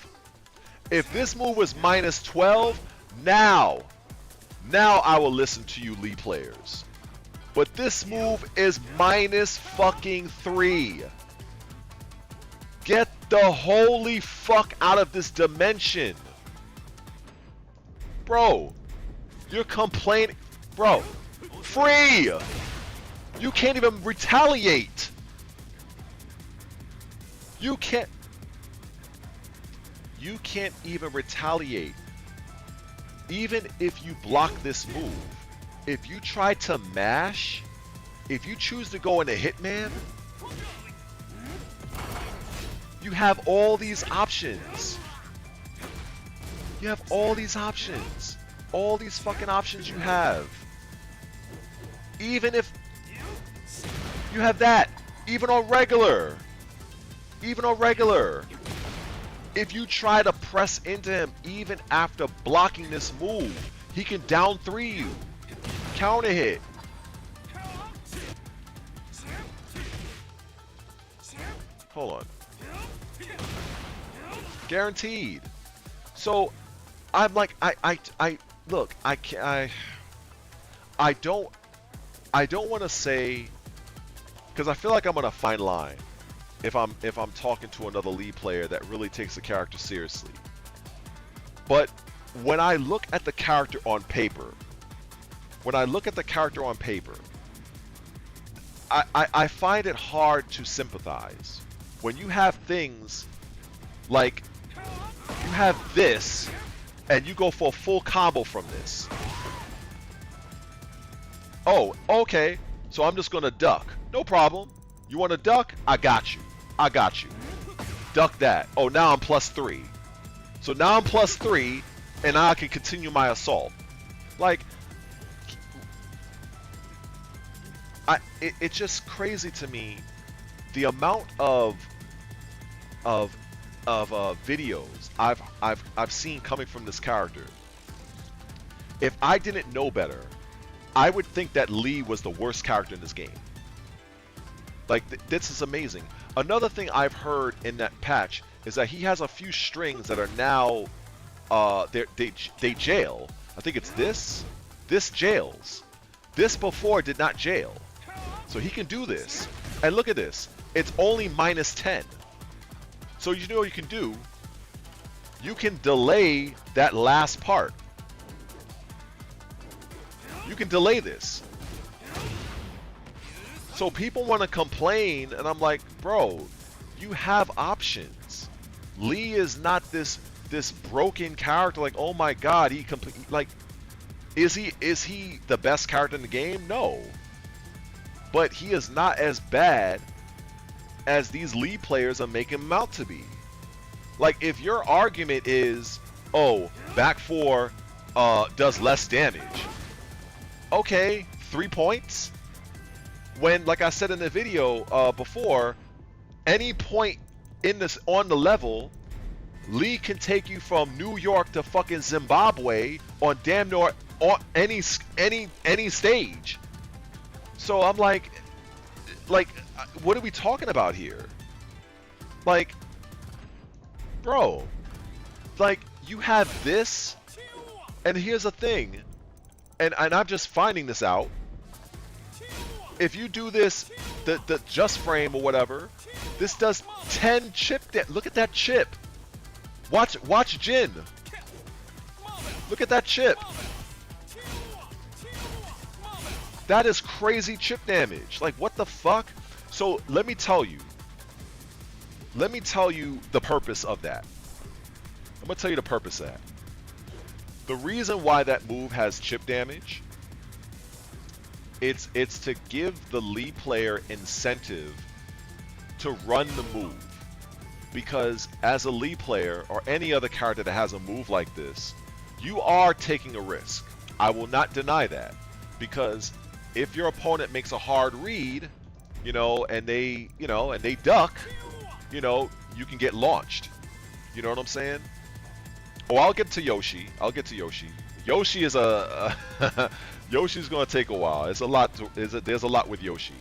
if this move was -12, now I will listen to you, Lee players. But this move is -3. Get the holy fuck out of this dimension. Bro, you're complaining. Bro, free! You can't even retaliate. You can't even retaliate. Even if you block this move, if you try to mash, if you choose to go into Hitman, you have all these options. You have all these options. All these fucking options you have. Even if you have that, even on regular. Even on regular. If you try to press into him even after blocking this move, he can down 3 you. Counter hit. Hold on. Guaranteed. So I'm like, look, I don't want to say, because I feel like I'm on a fine line if I'm talking to another Lee player that really takes the character seriously. But when I look at the character on paper, I find it hard to sympathize when you have things like you have this and you go for a full combo from this. Oh, okay, so I'm just gonna duck. No problem. You want to duck? I got you. Duck that. Oh, now I'm +3. So now I'm +3, and now I can continue my assault. Like, it's just crazy to me the amount of videos I've seen coming from this character. If I didn't know better, I would think that Lee was the worst character in this game. Like, this is amazing. Another thing I've heard in that patch is that he has a few strings that are now, they jail. I think it's this. This jails. This before did not jail. So he can do this. And look at this. It's only -10. So you know what you can do? You can delay that last part. You can delay this. So people want to complain, and I'm like, bro, you have options. Lee is not this broken character. Like, oh my God, like, is he the best character in the game? No, but he is not as bad as these Lee players are making him out to be. Like, if your argument is, oh, back 4 does less damage, okay, 3 points. When, like I said in the video before, any point in this on the level, Lee can take you from New York to fucking Zimbabwe on damn near on any stage. So I'm like, what are we talking about here? Like, bro, like, you have this, and here's the thing, and I'm just finding this out. If you do this, the just frame or whatever, this does 10 chip. Look at that chip. Watch Jin. Look at that chip. That is crazy chip damage. Like, what the fuck? So let me tell you the purpose of that. I'm gonna tell you the purpose of that. The reason why that move has chip damage, it's to give the Lee player incentive to run the move. Because as a Lee player, or any other character that has a move like this, you are taking a risk. I will not deny that. Because if your opponent makes a hard read, and they duck, you can get launched. You know what I'm saying? Oh, I'll get to Yoshi. Yoshi is Yoshi's gonna take a while. There's a lot with Yoshi.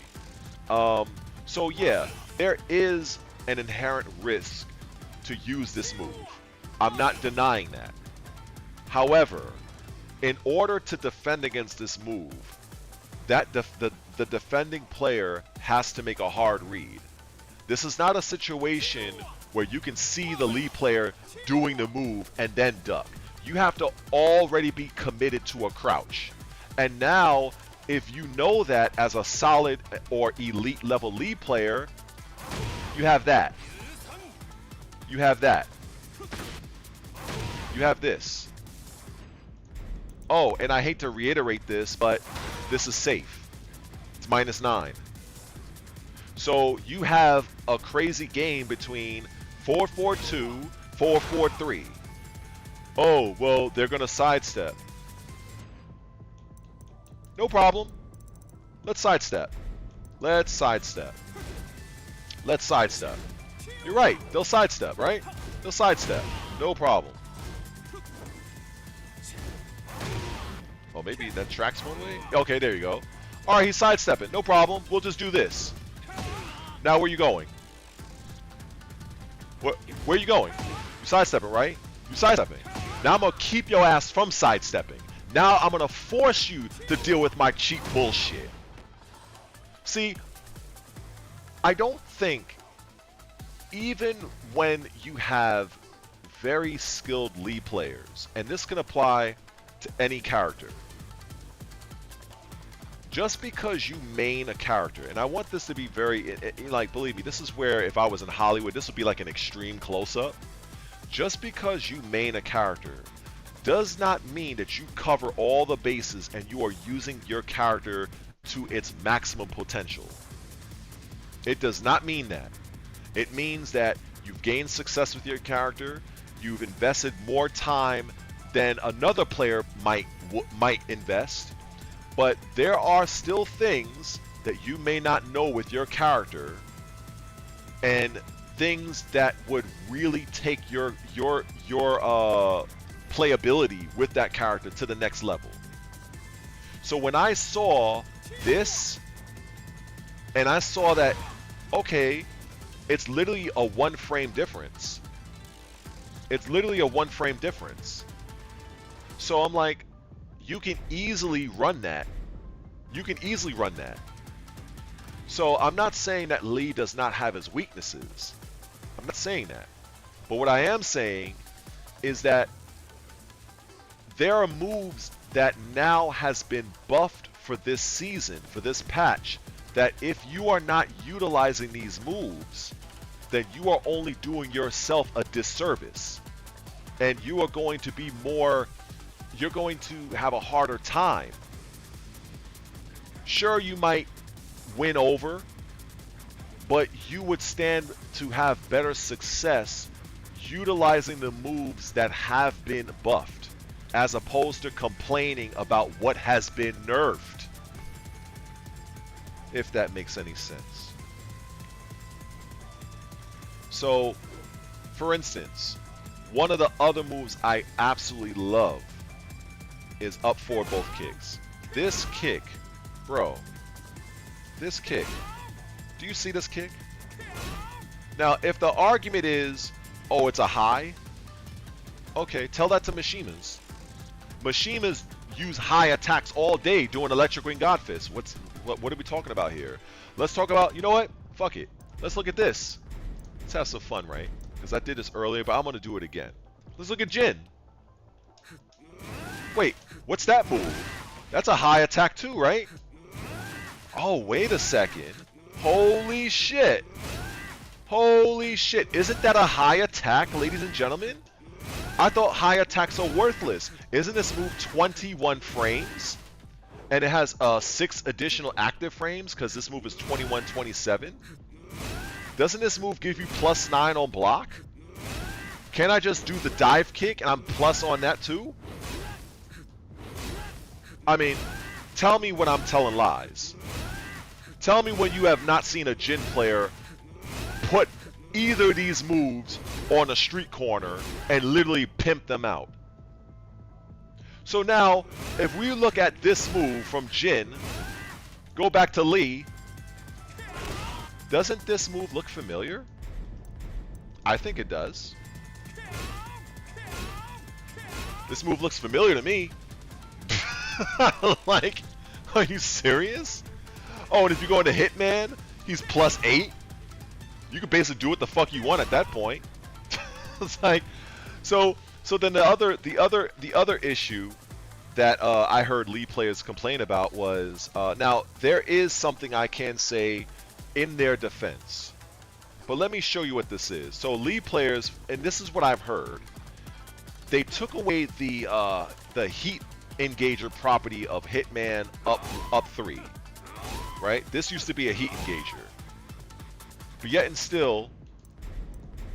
So yeah, there is an inherent risk to use this move. I'm not denying that. However, in order to defend against this move, the defending player has to make a hard read. This is not a situation where you can see the Lee player doing the move and then duck. You have to already be committed to a crouch. And now, if you know that as a solid or elite level Lee player, you have that. You have that. You have this. Oh, and I hate to reiterate this, but this is safe. It's -9. So you have a crazy game between 4-4-2, 4-4-3. Oh, well, they're going to sidestep. No problem. Let's sidestep. Let's sidestep. You're right. They'll sidestep, right? They'll sidestep. No problem. Oh, maybe that tracks one way? Okay, there you go. All right, he's sidestepping. No problem. We'll just do this. Now, where you going? Where you going? You sidestepping, right? You sidestepping. Now I'm going to keep your ass from sidestepping. Now I'm gonna force you to deal with my cheap bullshit. See, I don't think, even when you have very skilled Lee players, and this can apply to any character, just because you main a character, and I want this to be very, like, believe me, this is where if I was in Hollywood, this would be like an extreme close-up. Just because you main a character does not mean that you cover all the bases and you are using your character to its maximum potential. It does not mean that. It means that you've gained success with your character, you've invested more time than another player might invest, but there are still things that you may not know with your character, and things that would really take your playability with that character to the next level. So when I saw this, and I saw that, okay, it's literally a 1 frame difference. It's literally a 1 frame difference. So I'm like, you can easily run that. You can easily run that. So I'm not saying that Lee does not have his weaknesses. I'm not saying that. But what I am saying is that there are moves that now has been buffed for this season, for this patch, that if you are not utilizing these moves, then you are only doing yourself a disservice. And you are going to be more, you're going to have a harder time. Sure, you might win over, but you would stand to have better success utilizing the moves that have been buffed, as opposed to complaining about what has been nerfed. If that makes any sense. So, for instance, one of the other moves I absolutely love is up forward both kicks. This kick, bro, this kick, do you see this kick? Now, if the argument is, oh, it's a high, okay, tell that to Mishimas. Mishimas use high attacks all day doing Electric Wing God Fist. What are we talking about here? Let's talk about, you know what? Fuck it. Let's look at this. Let's have some fun, right? Because I did this earlier, but I'm going to do it again. Let's look at Jin. Wait, what's that move? That's a high attack too, right? Oh, wait a second. Holy shit. Holy shit. Isn't that a high attack, ladies and gentlemen? I thought high attacks are worthless. Isn't this move 21 frames? And it has 6 additional active frames because this move is 21, 27. Doesn't this move give you +9 on block? Can I just do the dive kick and I'm plus on that too? I mean, tell me when I'm telling lies. Tell me when you have not seen a Jin player put either of these moves on a street corner and literally pimp them out. So now, if we look at this move from Jin, go back to Lee, doesn't this move look familiar? I think it does. This move looks familiar to me. Like, are you serious? Oh, and if you go into Hitman, he's +8. You can basically do what the fuck you want at that point. It's like, so then the other issue that I heard Lee players complain about was, now there is something I can say in their defense, but let me show you what this is. So Lee players, and this is what I've heard, they took away the heat engager property of Hitman up 3, right? This used to be a heat engager, but yet and still,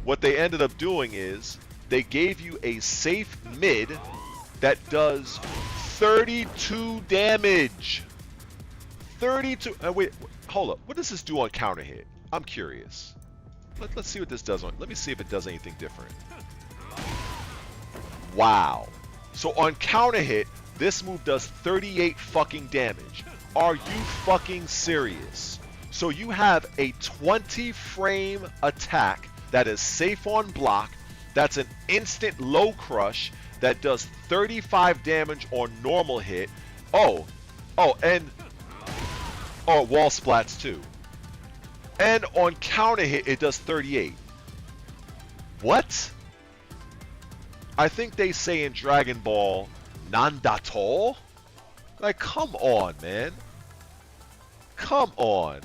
what they ended up doing is they gave you a safe mid that does 32 damage. 32. Wait, hold up. What does this do on counter hit? I'm curious. Let's see what this does on. Let me see if it does anything different. Wow. So on counter hit, this move does 38 fucking damage. Are you fucking serious? So you have a 20 frame attack that is safe on block, that's an instant low crush, that does 35 damage on normal hit. Oh, and wall splats too. And on counter hit, it does 38. What? I think they say in Dragon Ball, Nandato? Like, come on, man. Come on.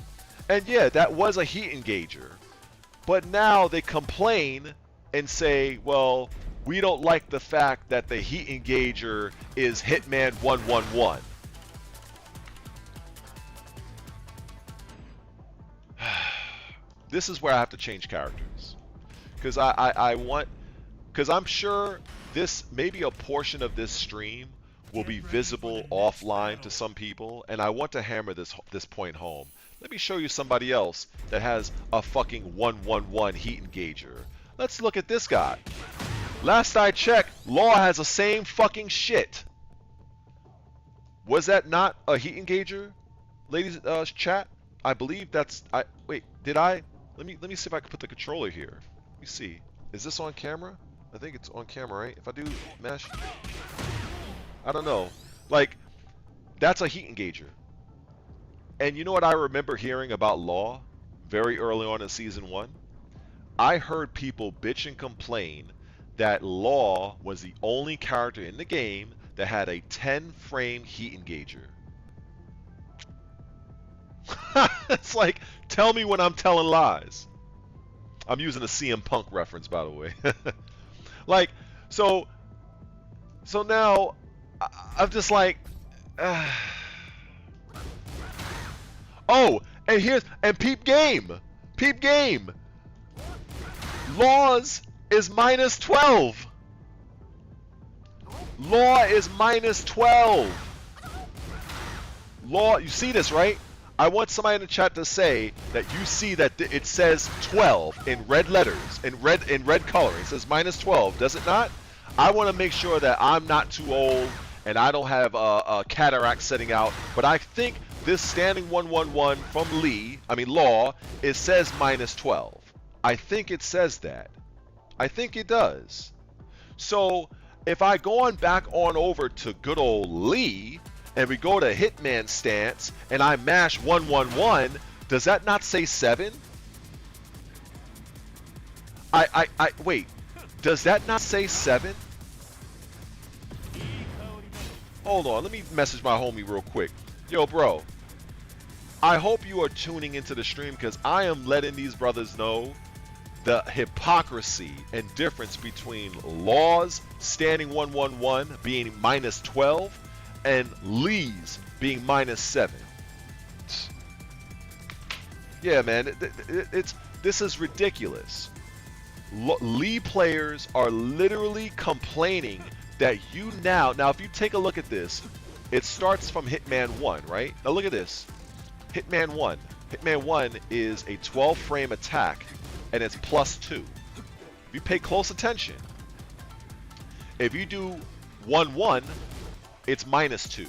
And yeah, that was a heat engager. But now they complain and say, well, we don't like the fact that the heat engager is Hitman 111. This is where I have to change characters. Because I want... Because I'm sure this, maybe a portion of this stream will be visible offline to some people, and I want to hammer this point home. Let me show you somebody else that has a fucking 111 heat engager. Let's look at this guy. Last I checked, Law has the same fucking shit. Was that not a heat engager, ladies? Chat. I believe that's. Wait. Did I? Let me see if I can put the controller here. Let me see. Is this on camera? I think it's on camera, right? If I do mesh, I don't know. Like, that's a heat engager. And you know what I remember hearing about Law very early on in Season 1? I heard people bitch and complain that Law was the only character in the game that had a 10-frame heat engager. It's like, tell me when I'm telling lies. I'm using a CM Punk reference, by the way. Like, so now I'm just like, oh, and peep game. Laws is minus 12. Law is minus 12. Law, you see this, right? I want somebody in the chat to say that you see that it says 12 in red letters, in red color. It says minus 12, does it not? I want to make sure that I'm not too old and I don't have a cataract setting out. But I think this standing 111 from Law, it says minus 12. I think it says that. I think it does. So if I go on back on over to good old Lee, and we go to Hitman stance, and I mash 111, does that not say 7? Wait, does that not say 7? Hold on, let me message my homie real quick. Yo, bro, I hope you are tuning into the stream, because I am letting these brothers know the hypocrisy and difference between Law's standing 111 being minus 12 and Lee's being minus 7. Yeah, man, this is ridiculous. Lee players are literally complaining that you now if you take a look at this, it starts from Hitman 1, right? Now look at this. Hitman 1. Hitman 1 is a 12-frame attack, and it's plus 2. If you pay close attention, if you do 1-1, it's minus 2.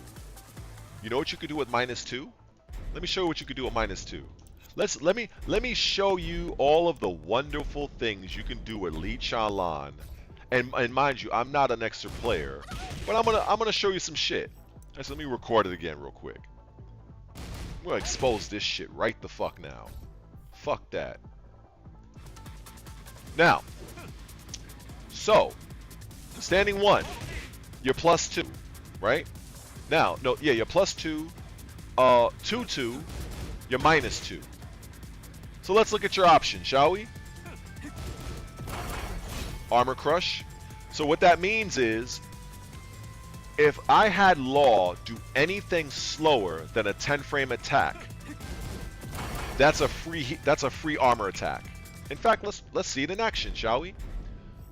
You know what you could do with minus 2? Let me show you what you could do with minus 2. Let me show you all of the wonderful things you can do with Lee Chalan. And mind you, I'm not an extra player, but I'm gonna show you some shit. So let me record it again real quick. I'm gonna expose this shit right the fuck now. Fuck that. Now, so standing 1, you're plus 2. Right? Now, no, yeah, you're plus 2, 2, you're minus 2. So let's look at your options, shall we? Armor Crush. So what that means is, if I had Law do anything slower than a 10-frame attack, that's a free armor attack. In fact, let's see it in action, shall we?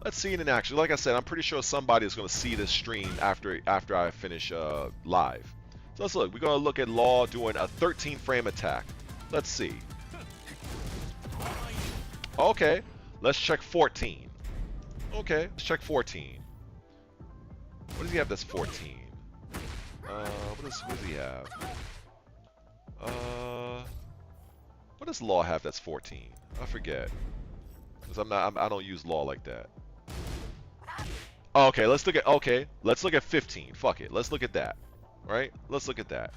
Let's see it in action. Like I said, I'm pretty sure somebody is going to see this stream after I finish live. So let's look. We're going to look at Law doing a 13-frame attack. Let's see. Okay. Let's check 14. Okay. Let's check 14. What does he have that's 14? What does he have? What does Law have that's 14? I forget. Because I don't use Law like that. Okay, let's look at 15. Fuck it. Let's look at that. Right? Let's look at that.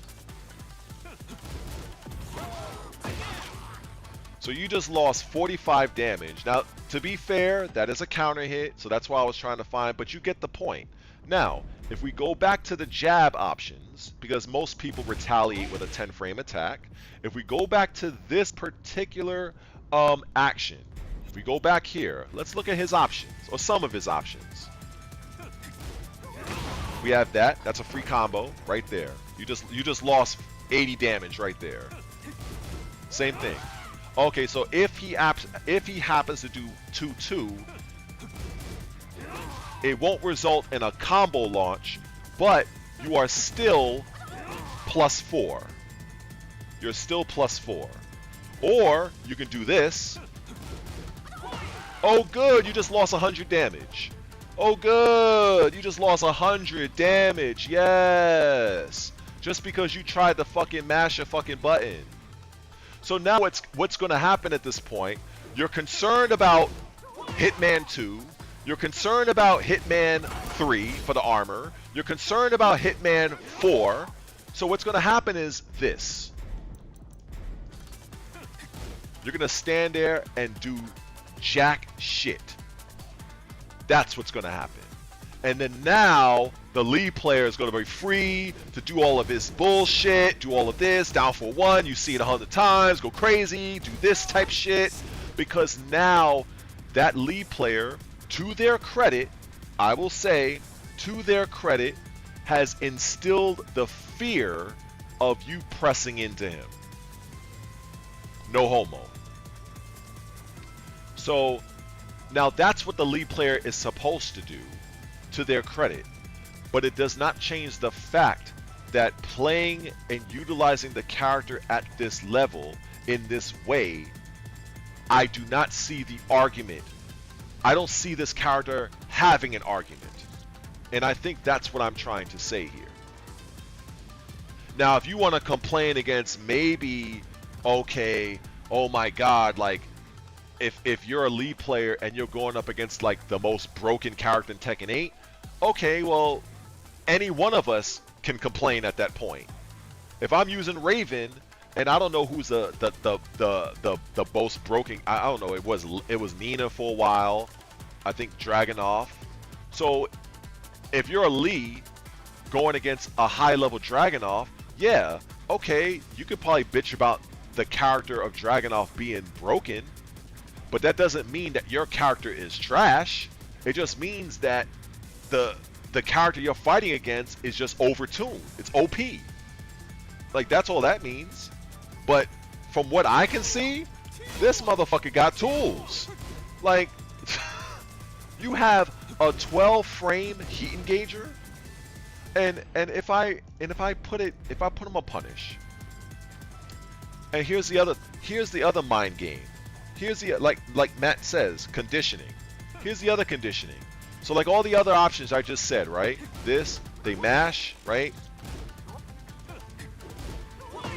So you just lost 45 damage. Now, to be fair, that is a counter hit, so that's why I was trying to find, but you get the point. Now, if we go back to the jab options, because most people retaliate with a 10 frame attack, if we go back to this particular action, if we go back here, let's look at his options, or some of his options. We have that. That's a free combo right there. You just lost 80 damage right there. Same thing. Okay, so if he happens to do 2-2, it won't result in a combo launch, but you are still +4. You're still +4. Or you can do this. Oh good, you just lost 100 damage. Oh good, you just lost 100 damage. Yes. Just because you tried to fucking mash a fucking button. So now what's going to happen at this point? You're concerned about Hitman 2. You're concerned about Hitman 3 for the armor. You're concerned about Hitman 4. So what's going to happen is this. You're going to stand there and do jack shit. That's what's going to happen. And then now the lead player is going to be free to do all of his bullshit, do all of this, down for one, you see it 100 times, go crazy, do this type shit. Because now that lead player, to their credit, I will say, to their credit, has instilled the fear of you pressing into him. No homo. So now that's what the lead player is supposed to do, to their credit. But it does not change the fact that playing and utilizing the character at this level in this way, I do not see the argument. I don't see this character having an argument. And I think that's what I'm trying to say here. Now, if you want to complain against maybe, okay, oh my god, like, if you're a lead player and you're going up against like the most broken character in Tekken 8, okay, well, any one of us can complain at that point. If I'm using Raven and I don't know who's the most broken, I don't know, it was Nina for a while, I think Dragunov. So if you're a Lee going against a high level Dragunov, yeah, okay, you could probably bitch about the character of Dragunov being broken, but that doesn't mean that your character is trash. It just means that the character you're fighting against is just overtuned. It's OP. Like, that's all that means. But from what I can see, this motherfucker got tools. Like, you have a 12 frame heat engager, and if I put him on punish, and here's the other mind game. Here's the, like Matt says, conditioning. Here's the other conditioning. So like all the other options I just said, right? This, they mash, right?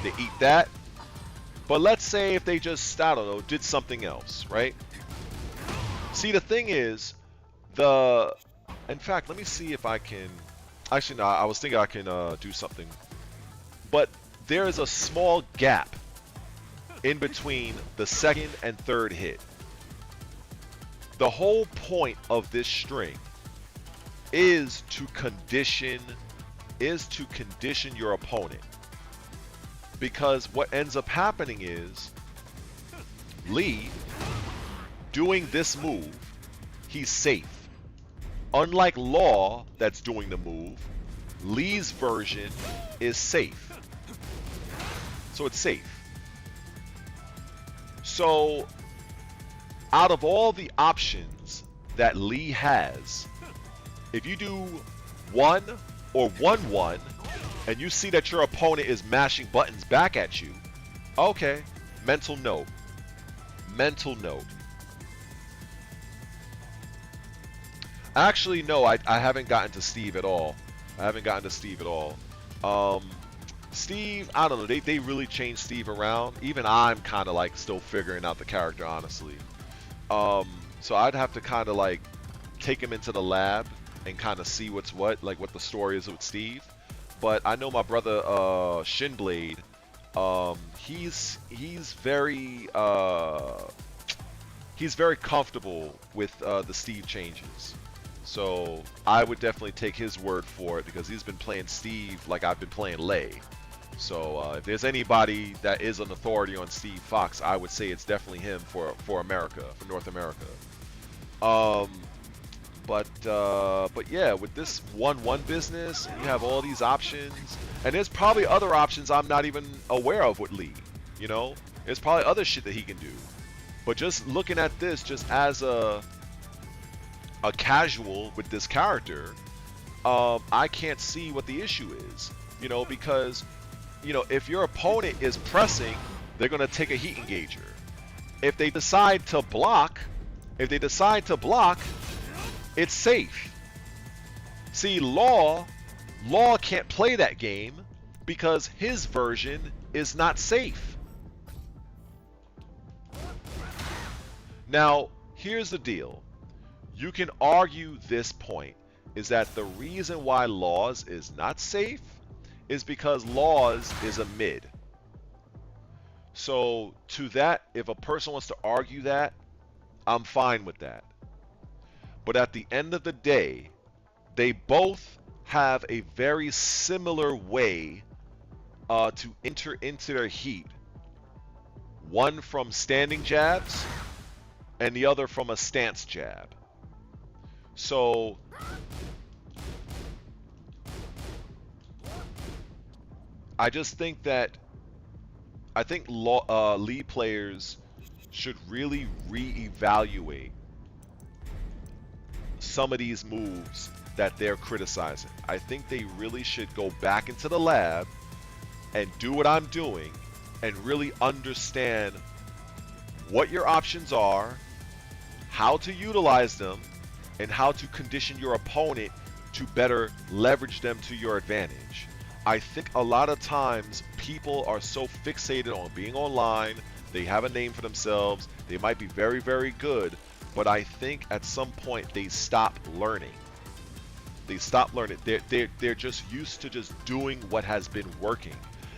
They eat that. But let's say if they just, I don't know, did something else, right? See, the thing is, in fact, let me see if I can, actually no, I was thinking I can do something. But there is a small gap in between the second and third hit. The whole point of this string is to condition your opponent. Because what ends up happening is Lee doing this move, he's safe. Unlike Law that's doing the move, Lee's version is safe. So it's safe. So out of all the options that Lee has, if you do 1 or 1-1 and you see that your opponent is mashing buttons back at you, okay, mental note. Mental note. Actually, no, I haven't gotten to Steve at all. Steve, I don't know, they really changed Steve around. Even I'm kind of like still figuring out the character, honestly. So I'd have to kind of like take him into the lab and kind of see what's what, like what the story is with Steve. But I know my brother Shinblade. He's very comfortable with the Steve changes. So I would definitely take his word for it because he's been playing Steve like I've been playing Lei. So if there's anybody that is an authority on Steve Fox, I would say it's definitely him for America, for North America. Um, but yeah, with this 1-1 business, you have all these options, and there's probably other options I'm not even aware of with Lee. You know, there's probably other shit that he can do. But just looking at this, just as a casual with this character, I can't see what the issue is. You know, because if your opponent is pressing, they're gonna take a heat engager. If they decide to block, it's safe. See, Law can't play that game because his version is not safe. Now, here's the deal. You can argue this point, is that the reason why Laws is not safe is because Laws is a mid. So to that, if a person wants to argue that, I'm fine with that. But at the end of the day, they both have a very similar way to enter into their heat. One from standing jabs, and the other from a stance jab. So I just think that League players should really reevaluate some of these moves that they're criticizing. I think they really should go back into the lab and do what I'm doing and really understand what your options are, how to utilize them, and how to condition your opponent to better leverage them to your advantage. I think a lot of times people are so fixated on being online, they have a name for themselves, they might be very, very good, but I think at some point they stop learning. They stop learning. They're just used to just doing what has been working.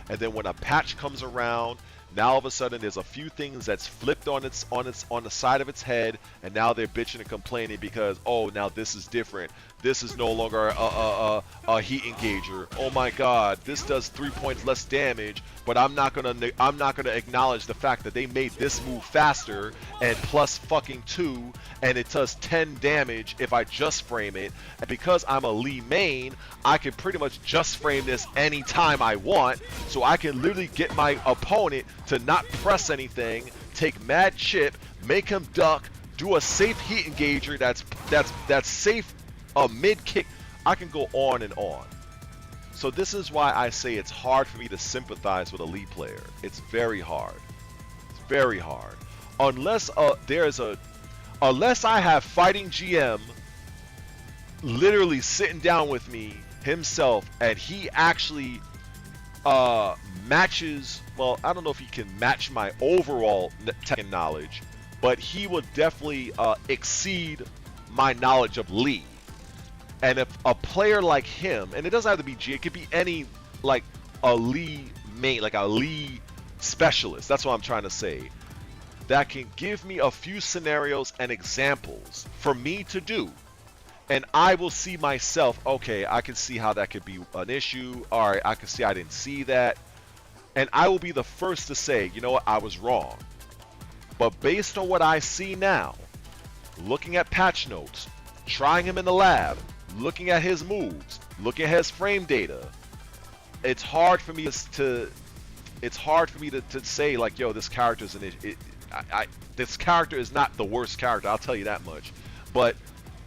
And then when a patch comes around, now all of a sudden there's a few things that's flipped on the side of its head, and now they're bitching and complaining because, oh, now this is different. This is no longer a heat engager. Oh my God, this does 3 points less damage, but I'm not gonna acknowledge the fact that they made this move faster and plus fucking 2, and it does 10 damage if I just frame it. And because I'm a Lee main, I can pretty much just frame this anytime I want, so I can literally get my opponent to not press anything, take mad chip, make him duck, do a safe heat engager that's safe, a mid kick. I can go on and on. So this is why I say it's hard for me to sympathize with a League player. It's very hard. It's very hard. Unless unless I have Fighting GM literally sitting down with me himself, and he actually matches, well, I don't know if he can match my overall Tekken knowledge, but he will definitely exceed my knowledge of Lee. And if a player like him, and it doesn't have to be G, it could be any, like a Lee main, like a Lee specialist, that's what I'm trying to say, that can give me a few scenarios and examples for me to do. And I will see myself, okay, I can see how that could be an issue. All right, I can see I didn't see that. And I will be the first to say, you know what, I was wrong. But based on what I see now, looking at patch notes, trying him in the lab, looking at his moves, looking at his frame data, it's hard for me to say like, yo, this character is this character is not the worst character, I'll tell you that much. But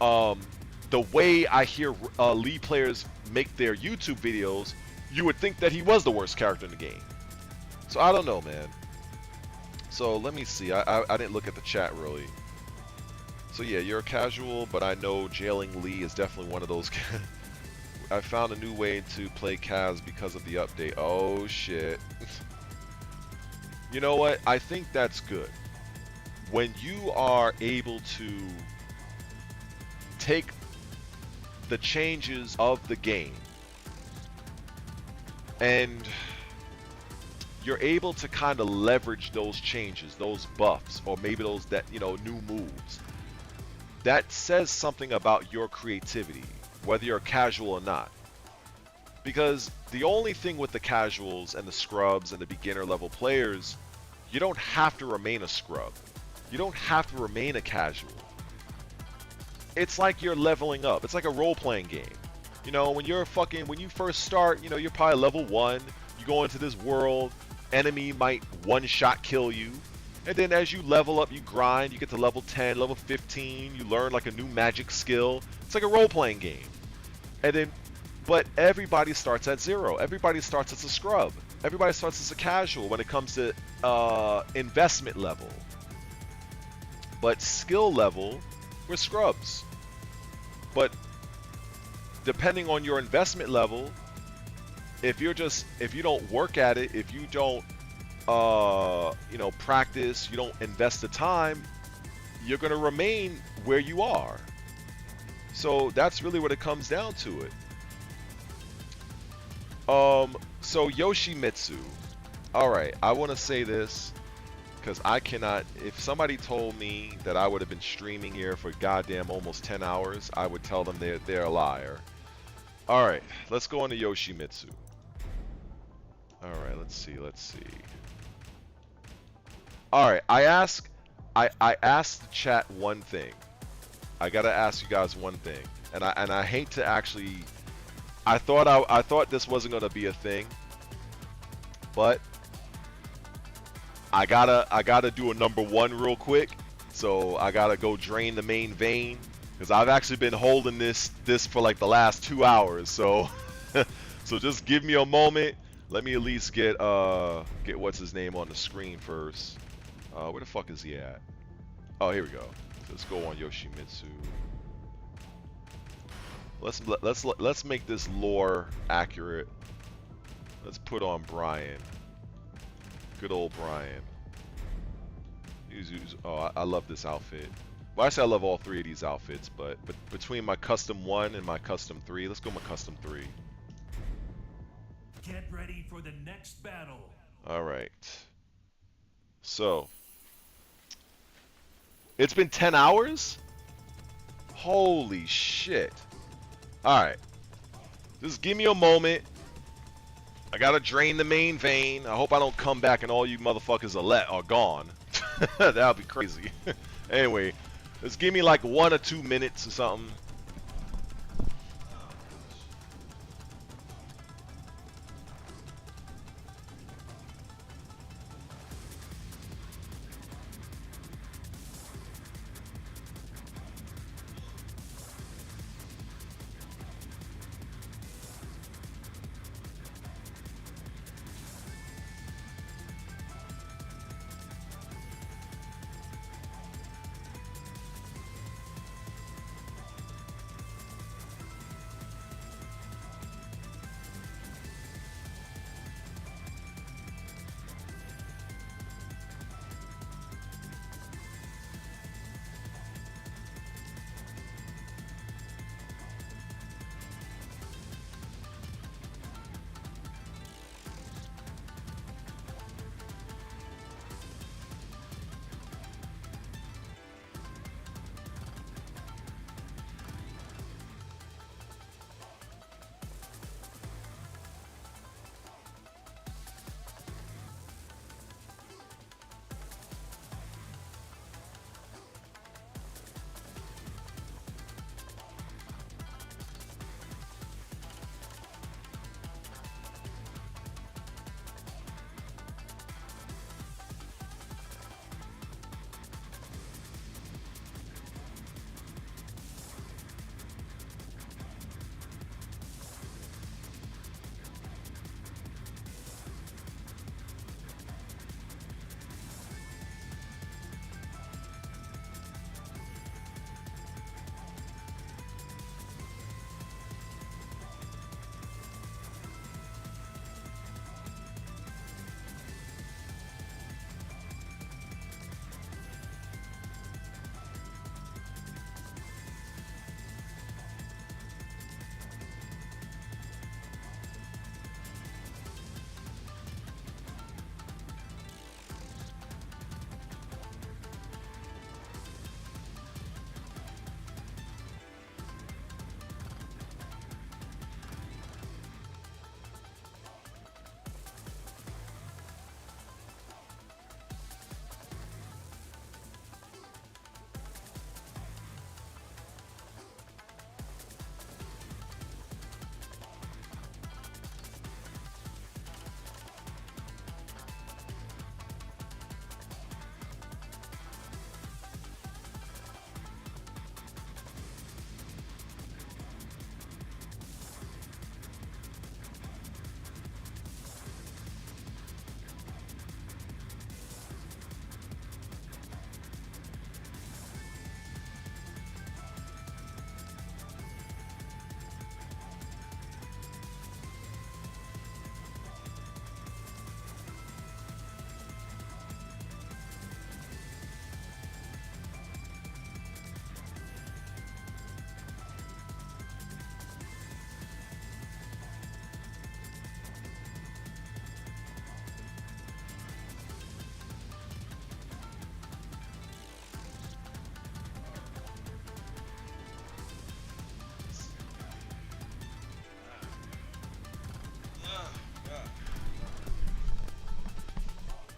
the way I hear Lee players make their YouTube videos, you would think that he was the worst character in the game. So I don't know, man. So let me see. I didn't look at the chat really. So yeah, you're a casual, but I know jailing Lee is definitely one of those. I found a new way to play Kaz because of the update. Oh shit. You know what? I think that's good. When you are able to take the changes of the game. And you're able to kind of leverage those changes, those buffs, or maybe those that, new moves. That says something about your creativity, whether you're casual or not. Because the only thing with the casuals and the scrubs and the beginner level players, you don't have to remain a scrub. You don't have to remain a casual. It's like you're leveling up. It's like a role-playing game. When you first start, you're probably level 1, you go into this world, enemy might one-shot kill you, and then as you level up, you grind, you get to level 10, level 15, you learn like a new magic skill. It's like a role-playing game. But everybody starts at 0. Everybody starts as a scrub. Everybody starts as a casual when it comes to investment level. But skill level, we're scrubs. But depending on your investment level, if you don't work at it, if you don't practice, you don't invest the time, you're going to remain where you are. So that's really what it comes down to it. So Yoshimitsu. Alright, I want to say this, because I cannot, if somebody told me that I would have been streaming here for goddamn almost 10 hours, I would tell them they're a liar. Alright, let's go on to Yoshimitsu. Alright, let's see. Alright, I asked the chat one thing. I gotta ask you guys one thing. And I hate to actually, I thought this wasn't gonna be a thing, but I gotta do a number 1 real quick. So I gotta go drain the main vein, because I've actually been holding this for like the last 2 hours. So so just give me a moment. Let me at least get what's his name on the screen first. Where the fuck is he at? Oh, here we go. Let's go on Yoshimitsu. Let's make this lore accurate. Let's put on Brian. Good old Brian. Oh, I love this outfit. Well, actually, I love all 3 of these outfits, but between my custom 1 and my custom 3, let's go my custom 3. Get ready for the next battle. All right. So, it's been 10 hours? Holy shit. All right. Just give me a moment. I gotta drain the main vein. I hope I don't come back and all you motherfuckers are gone. That'll be crazy. Anyway, just give me like 1 or 2 minutes or something.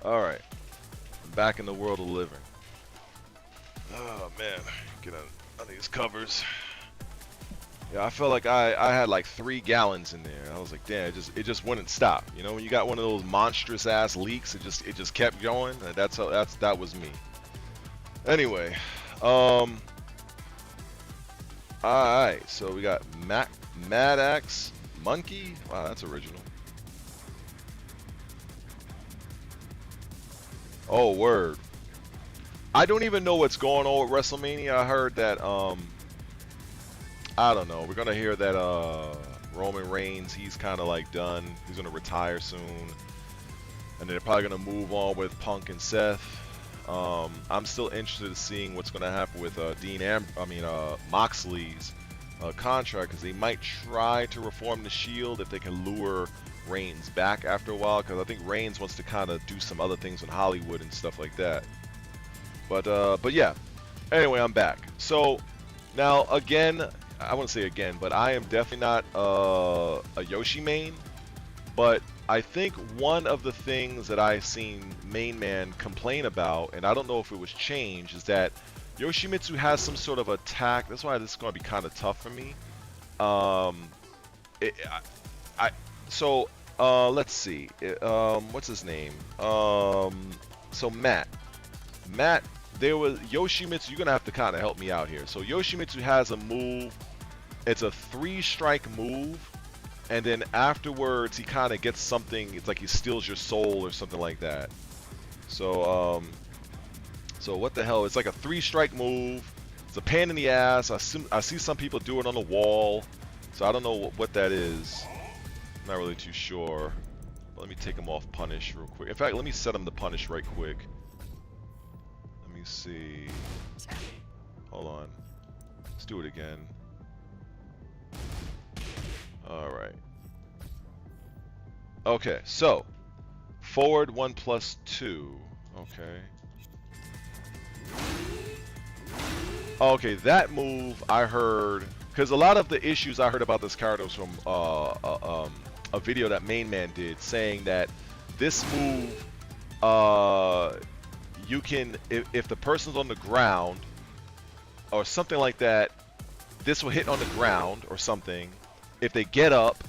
Alright. I'm back in the world of living. Oh man, get on these covers. Yeah, I felt like I had like 3 gallons in there. I was like, damn, it just wouldn't stop. You know, when you got one of those monstrous ass leaks, it just kept going. That was me. Anyway, alright, so we got Mad Axe Monkey. Wow, that's original. Oh, word. I don't even know what's going on with WrestleMania. I heard that I don't know. We're gonna hear that Roman Reigns, he's kind of like done. He's gonna retire soon, and they're probably gonna move on with Punk and Seth. I'm still interested in seeing what's gonna happen with Moxley's contract, because they might try to reform the Shield if they can lure Reigns back after a while, because I think Reigns wants to kind of do some other things in Hollywood and stuff like that. But yeah. Anyway, I'm back. So now again, I wouldn't say again, but I am definitely not a Yoshi main. But I think one of the things that I've seen main man complain about, and I don't know if it was changed, is that Yoshimitsu has some sort of attack. That's why this is going to be kind of tough for me. Let's see. What's his name? So Matt, there was Yoshimitsu. You're gonna have to kind of help me out here. So Yoshimitsu has a move. It's a 3-strike move, and then afterwards he kind of gets something. It's like he steals your soul or something like that. So what the hell? It's like a 3-strike move. It's a pain in the ass. I see some people do it on the wall. So I don't know what that is. I'm not really too sure. Let me take him off punish real quick. In fact, let me set him to punish right quick. Let me see. Hold on. Let's do it again. Alright. Okay, so forward 1+2. Okay. Okay, that move I heard, because a lot of the issues I heard about this character was from a video that Main Man did, saying that this move, you can, if the person's on the ground or something like that, this will hit on the ground or something. If they get up,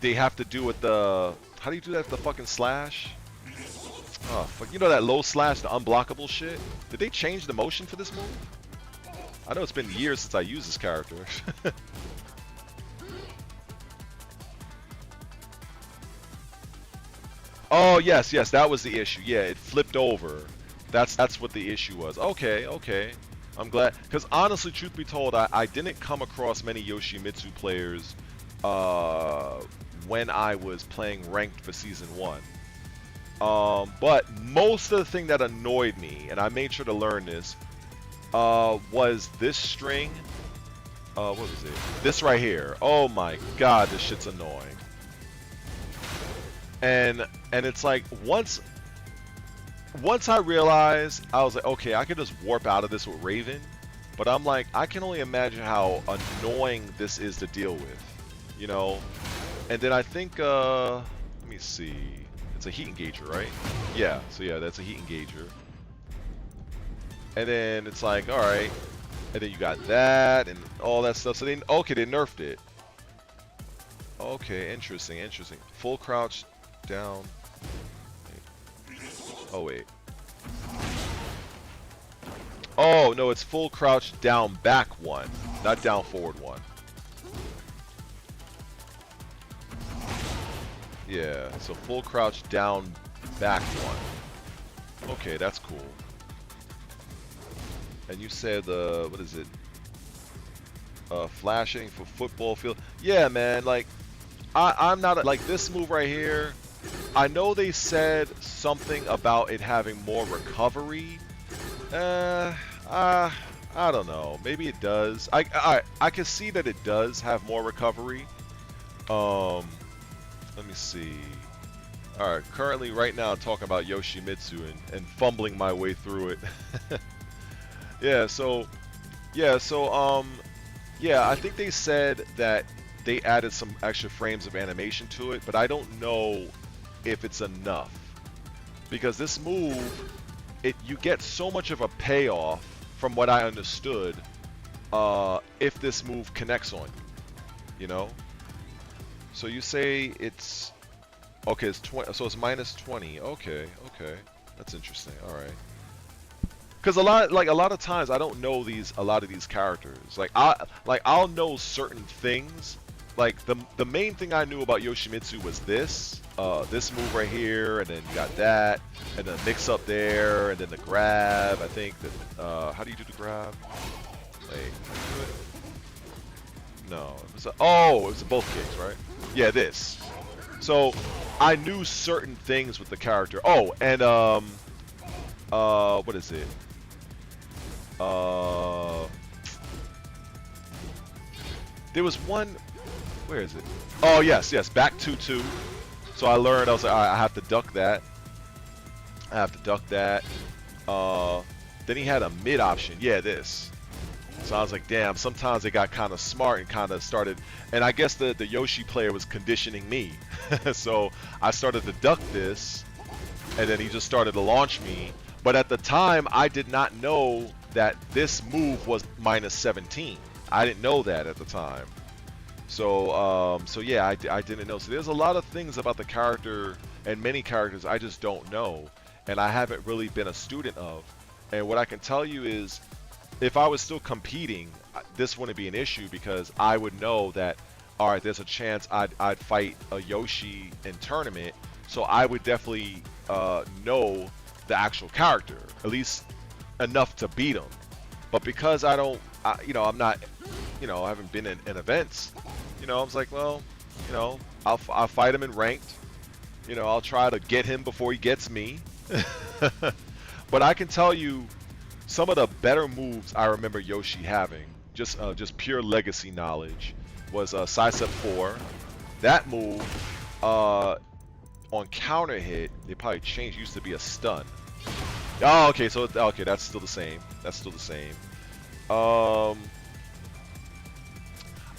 they have to do with the, how do you do that with the fucking slash? Oh, fuck, you know that low slash, the unblockable shit? Did they change the motion for this move? I know it's been years since I used this character. Oh, yes, that was the issue. Yeah, it flipped over. That's what the issue was. Okay. I'm glad. Because honestly, truth be told, I didn't come across many Yoshimitsu players when I was playing ranked for Season 1. But most of the thing that annoyed me, and I made sure to learn this, was this string. What was it? This right here. Oh my god, this shit's annoying. And it's like, once I realized, I was like, okay, I could just warp out of this with Raven, but I'm like, I can only imagine how annoying this is to deal with, you know? And then I think, let me see, it's a heat engager, right? Yeah, so yeah, that's a heat engager. And then it's like, alright, and then you got that, and all that stuff, so they, okay, they nerfed it. Okay, interesting. Full crouch down. Oh, wait. Oh, no, it's full crouch down back 1, not down forward 1. Yeah, so full crouch down back 1. Okay, that's cool. And you said, what is it? Flashing for football field. Yeah, man, like, I'm not, like, this move right here, I know they said something about it having more recovery. I don't know. Maybe it does. I can see that it does have more recovery. Let me see. Alright, currently right now I'm talking about Yoshimitsu and fumbling my way through it. Yeah, I think they said that they added some extra frames of animation to it, but I don't know if it's enough. because this move, you get so much of a payoff from what I understood if this move connects on you, you know? So you say it's okay, it's 20, so it's minus 20. Okay, okay. That's interesting. All right. Cuz a lot of times I don't know a lot of these characters. I'll know certain things. Like the main thing I knew about Yoshimitsu was this move right here, and then you got that, and the mix up there, and then the grab. I think that how do you do the grab? Wait, no, it was both kicks, right? Yeah, this. So I knew certain things with the character. Oh, and what is it? There was one. Where is it? Oh yes, back 2-2. So I learned. I was like, all right, I have to duck that. Then he had a mid option. Yeah, this. So I was like, damn. Sometimes they got kind of smart and kind of started. And I guess the Yoshi player was conditioning me. So I started to duck this, and then he just started to launch me. But at the time, I did not know that this move was minus 17. I didn't know that at the time. So yeah, I didn't know. So there's a lot of things about the character and many characters I just don't know, and I haven't really been a student of. And what I can tell you is, if I was still competing, this wouldn't be an issue because I would know that, all right, there's a chance I'd fight a Yoshi in tournament, so I would definitely know the actual character, at least enough to beat him. But because I'm not, I haven't been in events, I was like, well, I'll fight him in ranked. I'll try to get him before he gets me. But I can tell you some of the better moves I remember Yoshi having, just pure legacy knowledge, was Sidestep 4. That move, on counter hit, they probably changed. It used to be a stun. Oh, okay, okay, that's still the same.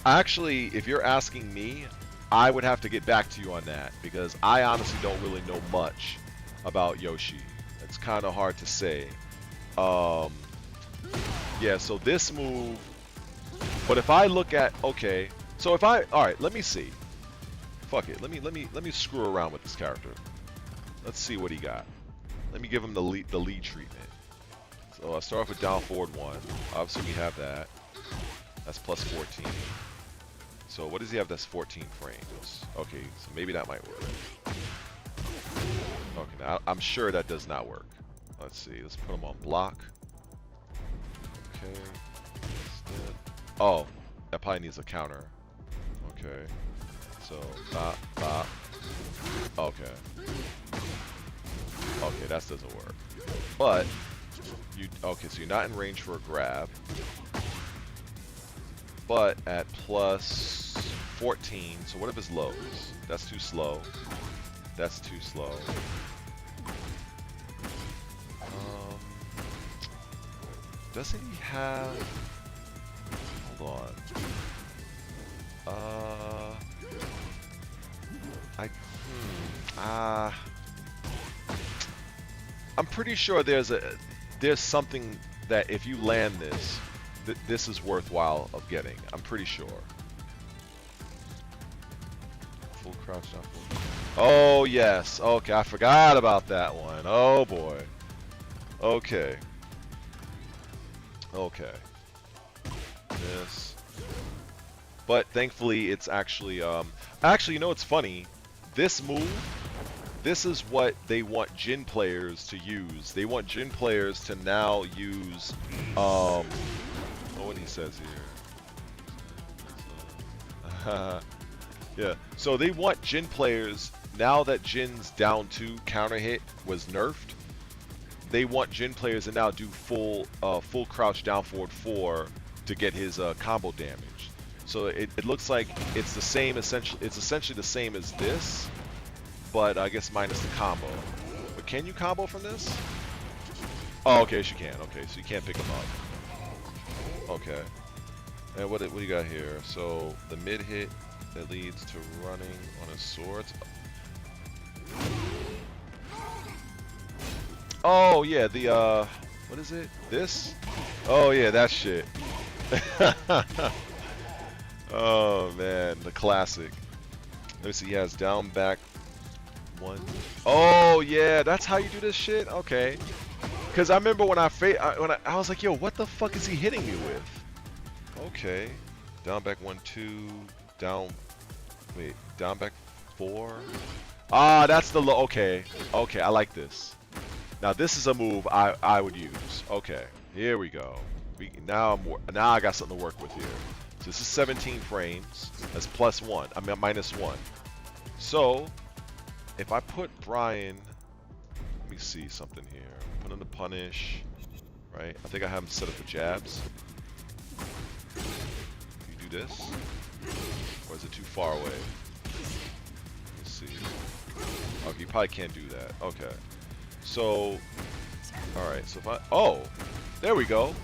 Actually, if you're asking me, I would have to get back to you on that because I honestly don't really know much about Yoshi. It's kind of hard to say. Yeah, so this move. But if I look at all right, let me see. Fuck it. Let me screw around with this character. Let's see what he got. Let me give him the lead treatment. So I start off with down forward 1. Obviously we have that. That's plus 14. So what does he have that's 14 frames? Okay, so maybe that might work. Okay, now I'm sure that does not work. Let's see, let's put him on block. Okay. Oh, that probably needs a counter. Okay. So, bop. Okay. Okay, that doesn't work. But, so you're not in range for a grab. But at plus 14, so what if it's lows? That's too slow. That's too slow. Doesn't he have... Hold on. I'm pretty sure there's something that if you land this, this is worthwhile of getting. I'm pretty sure. Full crouch down. Oh yes. Okay, I forgot about that one. Oh boy. Okay. Okay. This. But thankfully, it's actually actually, it's funny. This move. This is what they want Jin players to use. They want Jin players to now use, what he says here. Yeah, so they want Jin players, now that Jin's down 2 counter hit was nerfed, they want Jin players to now do full crouch down forward 4 to get his combo damage. So it looks like it's the same, it's essentially the same as this, but I guess minus the combo. But can you combo from this? Oh, okay, she can. Okay, so you can't pick them up. Okay. And what do you got here? So the mid hit that leads to running on his swords. Oh yeah, the what is it? This? Oh yeah, that shit. Oh man, the classic. Let me see. He has down back one. Oh yeah, that's how you do this shit. Okay. Cause I remember when I was like, yo, what the fuck is he hitting me with? Okay. Down back 1-2. Down. Wait. Down back 4. Ah, that's the low. Okay. Okay, I like this. Now this is a move I would use. Okay. Here we go. Now I got something to work with here. So this is 17 frames. That's +1. I mean -1. So if I put Brian, let me see something here. Put him to punish. Right? I think I have him set up for jabs. You do this, or is it too far away? Let's see. Okay, you probably can't do that. Okay. So, alright, so if I... Oh! There we go!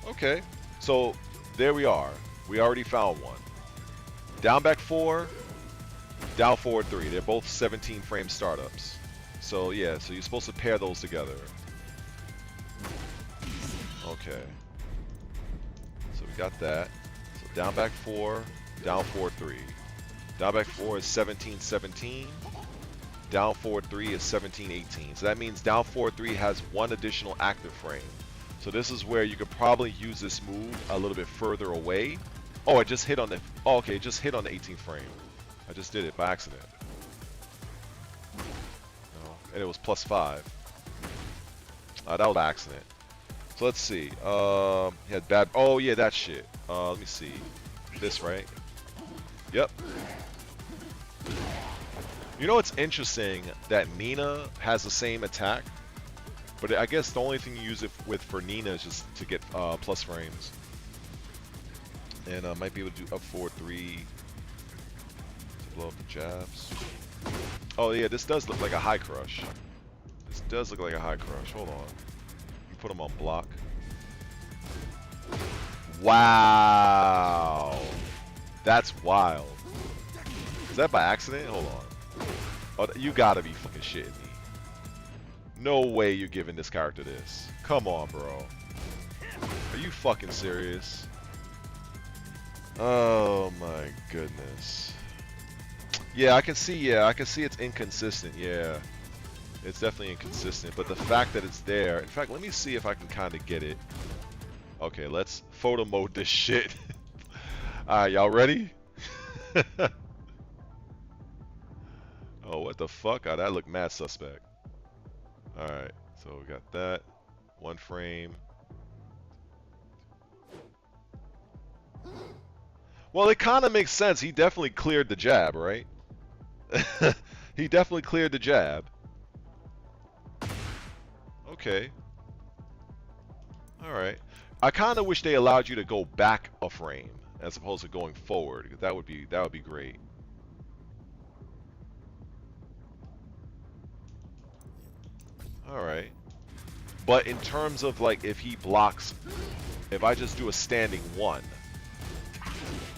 Okay. So, there we are. We already found one. Down back 4, down forward 3. They're both 17 frame startups. So, yeah, so you're supposed to pair those together. Okay. So we got that. So down back 4, down forward 3. Down back 4 is 17-17. Down forward 3 is 17-18. So that means down forward 3 has one additional active frame. So this is where you could probably use this move a little bit further away. Oh, I just hit on the... Oh, okay, it just hit on the 18th frame. I just did it by accident. No, and it was +5. That was by accident. So let's see. He had bad... Oh, yeah, that shit. Let me see. This, right? Yep. You know, it's interesting that Nina has the same attack, but I guess the only thing you use it with for Nina is just to get plus frames. And might be able to do up forward 3 to blow up the jabs. Oh yeah, this does look like a high crush. This does look like a high crush. Hold on. You put him on block. Wow. That's wild. Is that by accident? Hold on. Oh, you gotta be fucking shitting me. No way you're giving this character this. Come on, bro. Are you fucking serious? Oh my goodness. Yeah, I can see it's inconsistent. Yeah. It's definitely inconsistent, but the fact that it's there. In fact, let me see if I can kind of get it. Okay, let's photo mode this shit. Alright, y'all ready? Oh, what the fuck? Oh, that looked mad suspect. Alright, so we got that. One frame. Well, it kind of makes sense. He definitely cleared the jab, right? He definitely cleared the jab. Okay. Alright. I kind of wish they allowed you to go back a frame as opposed to going forward. That would be great. Alright. But in terms of like if he blocks, if I just do a standing 1,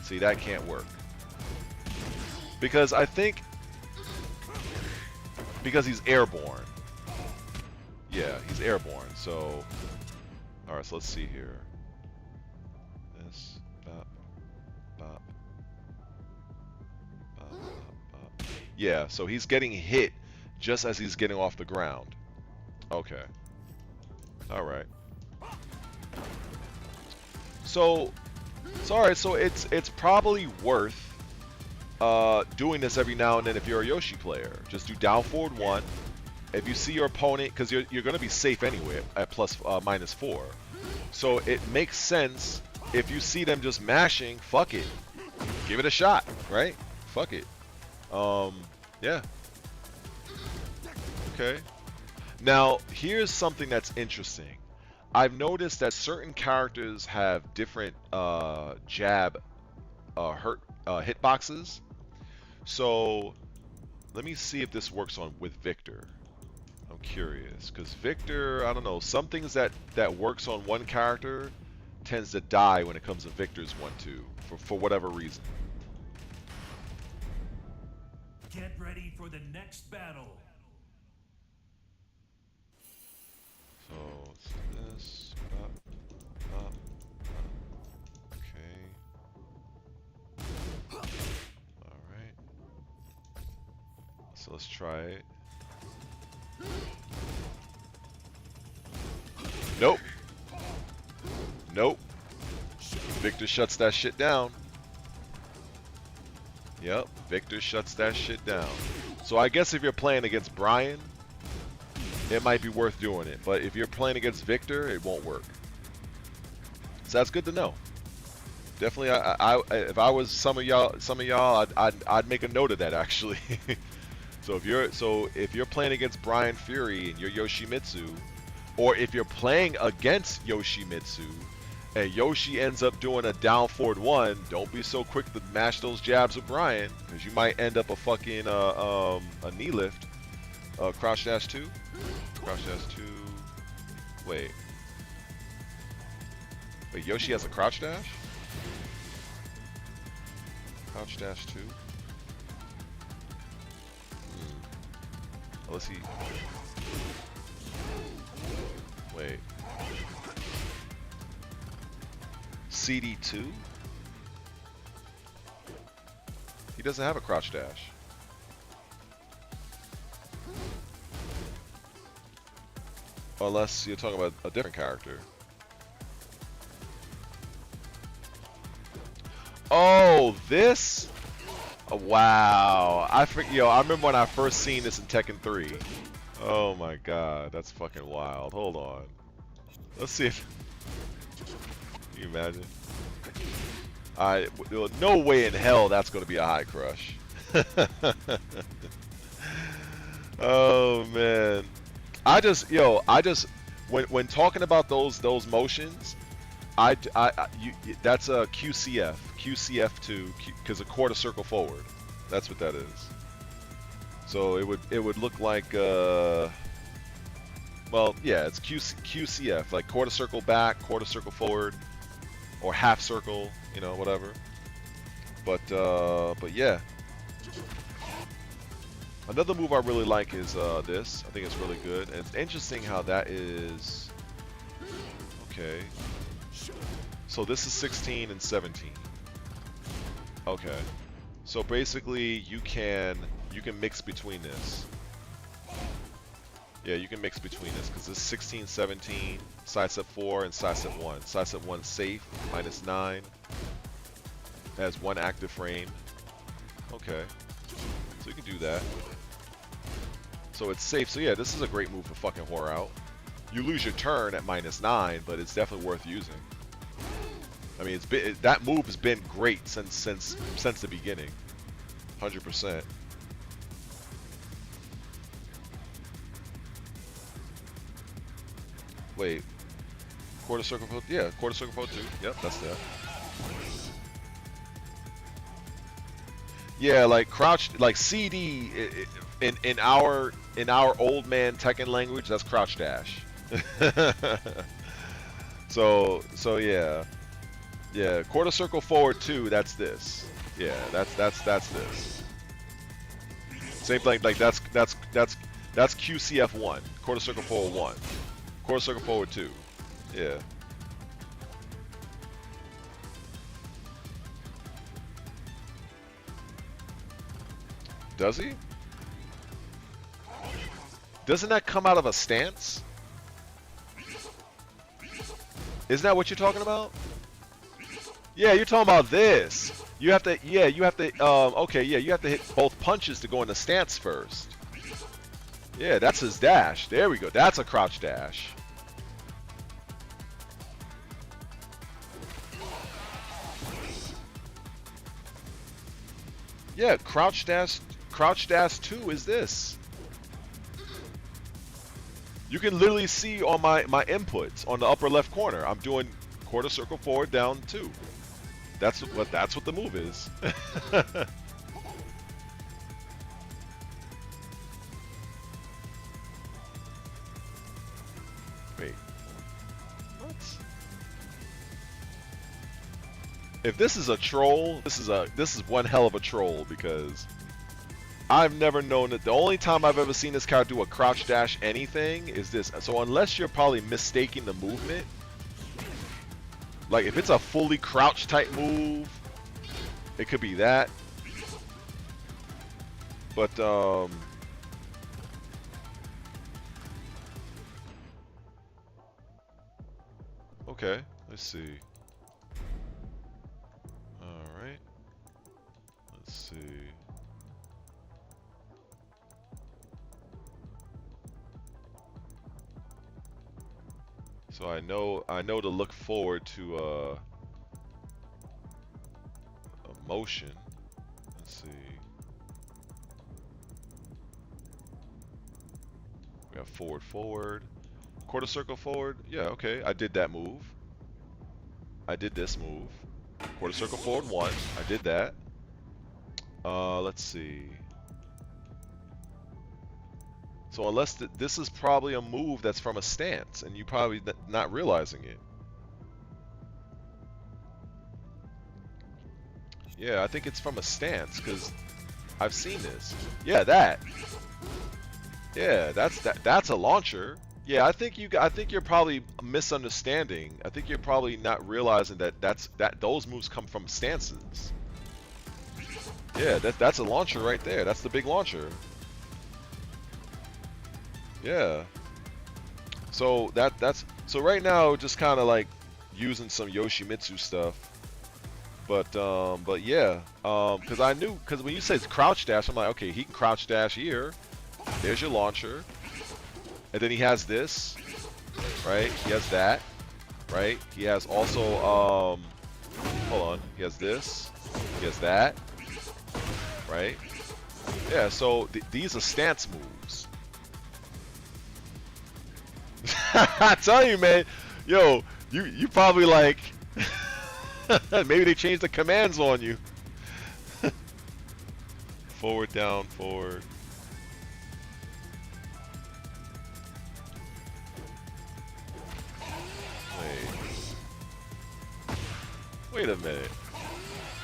see, that can't work. Because I think, because he's airborne. Yeah, he's airborne, so... Alright, so let's see here. This, bop, bop, bop, bop, bop. Yeah, so he's getting hit just as he's getting off the ground. Okay. Alright. So alright, so it's probably worth doing this every now and then if you're a Yoshi player. Just do down forward 1. If you see your opponent, because you're going to be safe anyway at -4. So it makes sense if you see them just mashing, fuck it. Give it a shot, right? Fuck it. Yeah. Okay. Now, here's something that's interesting. I've noticed that certain characters have different jab hitboxes. So let me see if this works with Victor. I'm curious, because Victor, I don't know, some things that works on one character tends to die when it comes to Victor's 1-2 for whatever reason. Get ready for the next battle. So it's this, up, up, okay. Alright. So let's try it. Nope. Nope. Victor shuts that shit down. Yep, Victor shuts that shit down. So I guess if you're playing against Brian, it might be worth doing it. But if you're playing against Victor, it won't work. So that's good to know. Definitely, if I was some of y'all, I'd make a note of that actually. So if you're playing against Brian Fury and you're Yoshimitsu, or if you're playing against Yoshimitsu and Yoshi ends up doing a down forward one, don't be so quick to mash those jabs with Brian, because you might end up a fucking a knee lift. Crouch dash 2. Crouch dash 2. Wait, Yoshi has a crouch dash? Crouch dash 2. Oh, let's see. Wait. CD2? He doesn't have a crouch dash. Unless you're talking about a different character. Oh, this? Oh, wow. I remember when I first seen this in Tekken 3. Oh my god, that's fucking wild. Hold on. Let's see if... Can you imagine? No way in hell that's going to be a high crush. Oh man. When talking about those motions, that's a QCF2, because a quarter circle forward. That's what that is. So it would look like well, yeah, it's QCF, like quarter circle back, quarter circle forward, or half circle, you know, whatever. But yeah. Another move I really like is this. I think it's really good. And it's interesting how that is. Okay. So this is 16 and 17. Okay. So basically you can mix between this. Yeah, you can mix between this, because this is 16, 17, side step 4, and side step 1. Side step 1 safe, -9. Has 1 active frame. Okay. So you can do that. So it's safe. So yeah, this is a great move to fucking whore out. You lose your turn at -9, but it's definitely worth using. I mean, that move has been great since the beginning. 100%. Wait, quarter circle fold? Yeah, quarter circle fold 2. Yep, that's that. Yeah, like crouch, like CD in our old man Tekken language, that's crouch dash. So yeah, quarter circle forward 2. That's this. Yeah, that's this. Same thing. Like that's QCF 1. Quarter circle forward 1. Quarter circle forward 2. Yeah. Does he? Doesn't that come out of a stance? Isn't that what you're talking about? Yeah, you're talking about this. You have to, okay, yeah, you have to hit both punches to go into stance first. Yeah, that's his dash. There we go. That's a crouch dash. Yeah, crouch dash 2 is this. You can literally see on my inputs on the upper left corner, I'm doing quarter circle forward down 2. That's what the move is. Wait. What? If this is a troll, this is one hell of a troll, because I've never known it. The only time I've ever seen this character do a crouch dash anything is this. So unless you're probably mistaking the movement, like if it's a fully crouch type move, it could be that. But okay, let's see. All right, let's see. So I know to look forward to a motion. Let's see. We got forward, quarter circle forward. Yeah, okay. I did that move. I did this move. Quarter circle forward 1. I did that. Let's see. So unless this is probably a move that's from a stance, and you probably not realizing it. Yeah, I think it's from a stance because I've seen this. Yeah, that. Yeah, that's a launcher. Yeah, I think you're probably misunderstanding. I think you're probably not realizing that those moves come from stances. Yeah, that's a launcher right there. That's the big launcher. Yeah. So so right now just kind of like using some Yoshimitsu stuff. But yeah, because when you say it's crouch dash, I'm like, okay, he can crouch dash here. There's your launcher. And then he has this, right? He has that, right? He has also hold on. He has this. He has that, right? Yeah, so these are stance moves. I tell you, man, yo, you probably like maybe they changed the commands on you. Forward, down, forward. Wait a minute.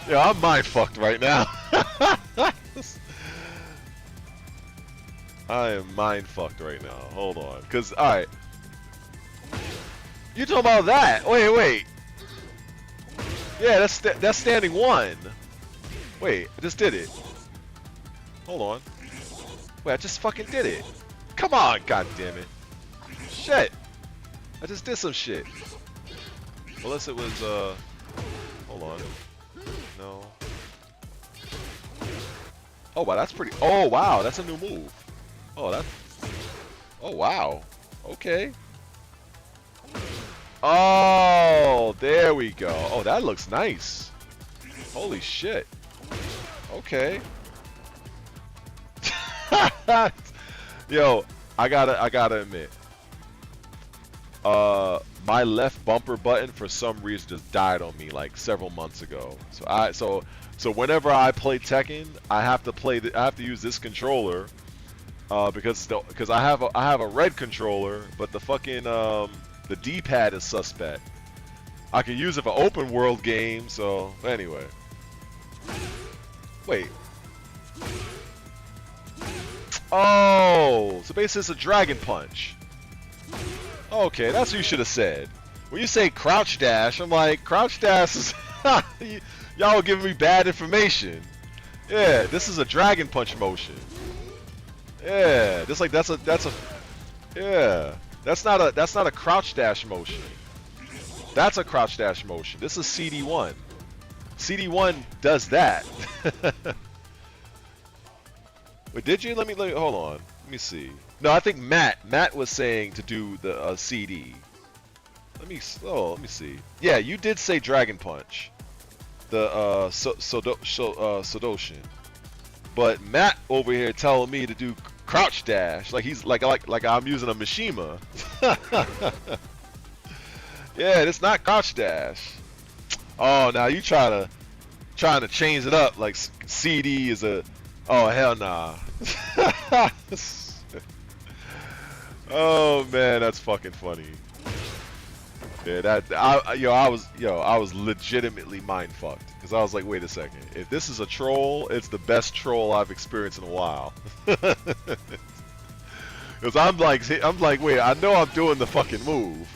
Yo, I'm mind fucked right now. I am mind fucked right now. Hold on, cause all right. You talking about that? Wait. Yeah, that's standing 1. Wait, I just did it. Hold on. Wait, I just fucking did it. Come on, god damn it. Shit. I just did some shit. Unless it was hold on. No. Oh wow, that's pretty. Oh wow, that's a new move. Oh that. Oh wow. Okay. Oh, there we go. Oh, that looks nice. Holy shit. Okay. Yo, I gotta admit. My left bumper button for some reason just died on me like several months ago. So whenever I play Tekken, I have to use this controller because I have a red controller, but the fucking the D-pad is suspect. I can use it for open world games, so anyway. Wait. Oh, so basically it's a dragon punch. Okay, that's what you should have said. When you say crouch dash, I'm like, crouch dash is y'all giving me bad information. Yeah, this is a dragon punch motion. Yeah, just like that's a yeah. That's not a crouch dash motion. That's a crouch dash motion. This is CD1. CD1 does that. Wait, did you? Let me hold on. Let me see. No, I think Matt was saying to do the CD. Let me see. Yeah, you did say Dragon Punch. The Sodoshin. But Matt over here telling me to do crouch dash, like he's like I'm using a Mishima. Yeah, it's not crouch dash. Oh, now you trying to change it up like CD is a. Oh hell nah. Oh man, that's fucking funny. Yeah, I was legitimately mind fucked because I was like, wait a second, if this is a troll, it's the best troll I've experienced in a while. Because I'm like, wait, I know I'm doing the fucking move,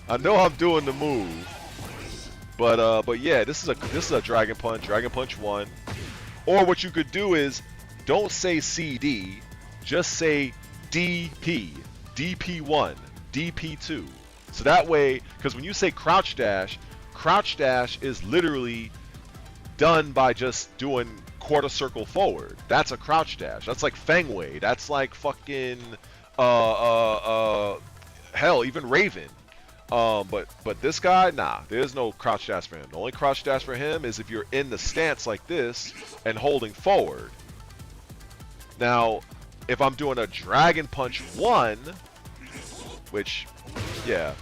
I know I'm doing the move, but yeah, this is a Dragon Punch 1, or what you could do is don't say CD, just say DP, DP1, DP2. So that way, because when you say crouch dash is literally done by just doing quarter circle forward. That's a crouch dash. That's like Feng Wei. That's like fucking hell, even Raven. But this guy, nah, there's no crouch dash for him. The only crouch dash for him is if you're in the stance like this and holding forward. Now, if I'm doing a Dragon Punch 1, which, yeah,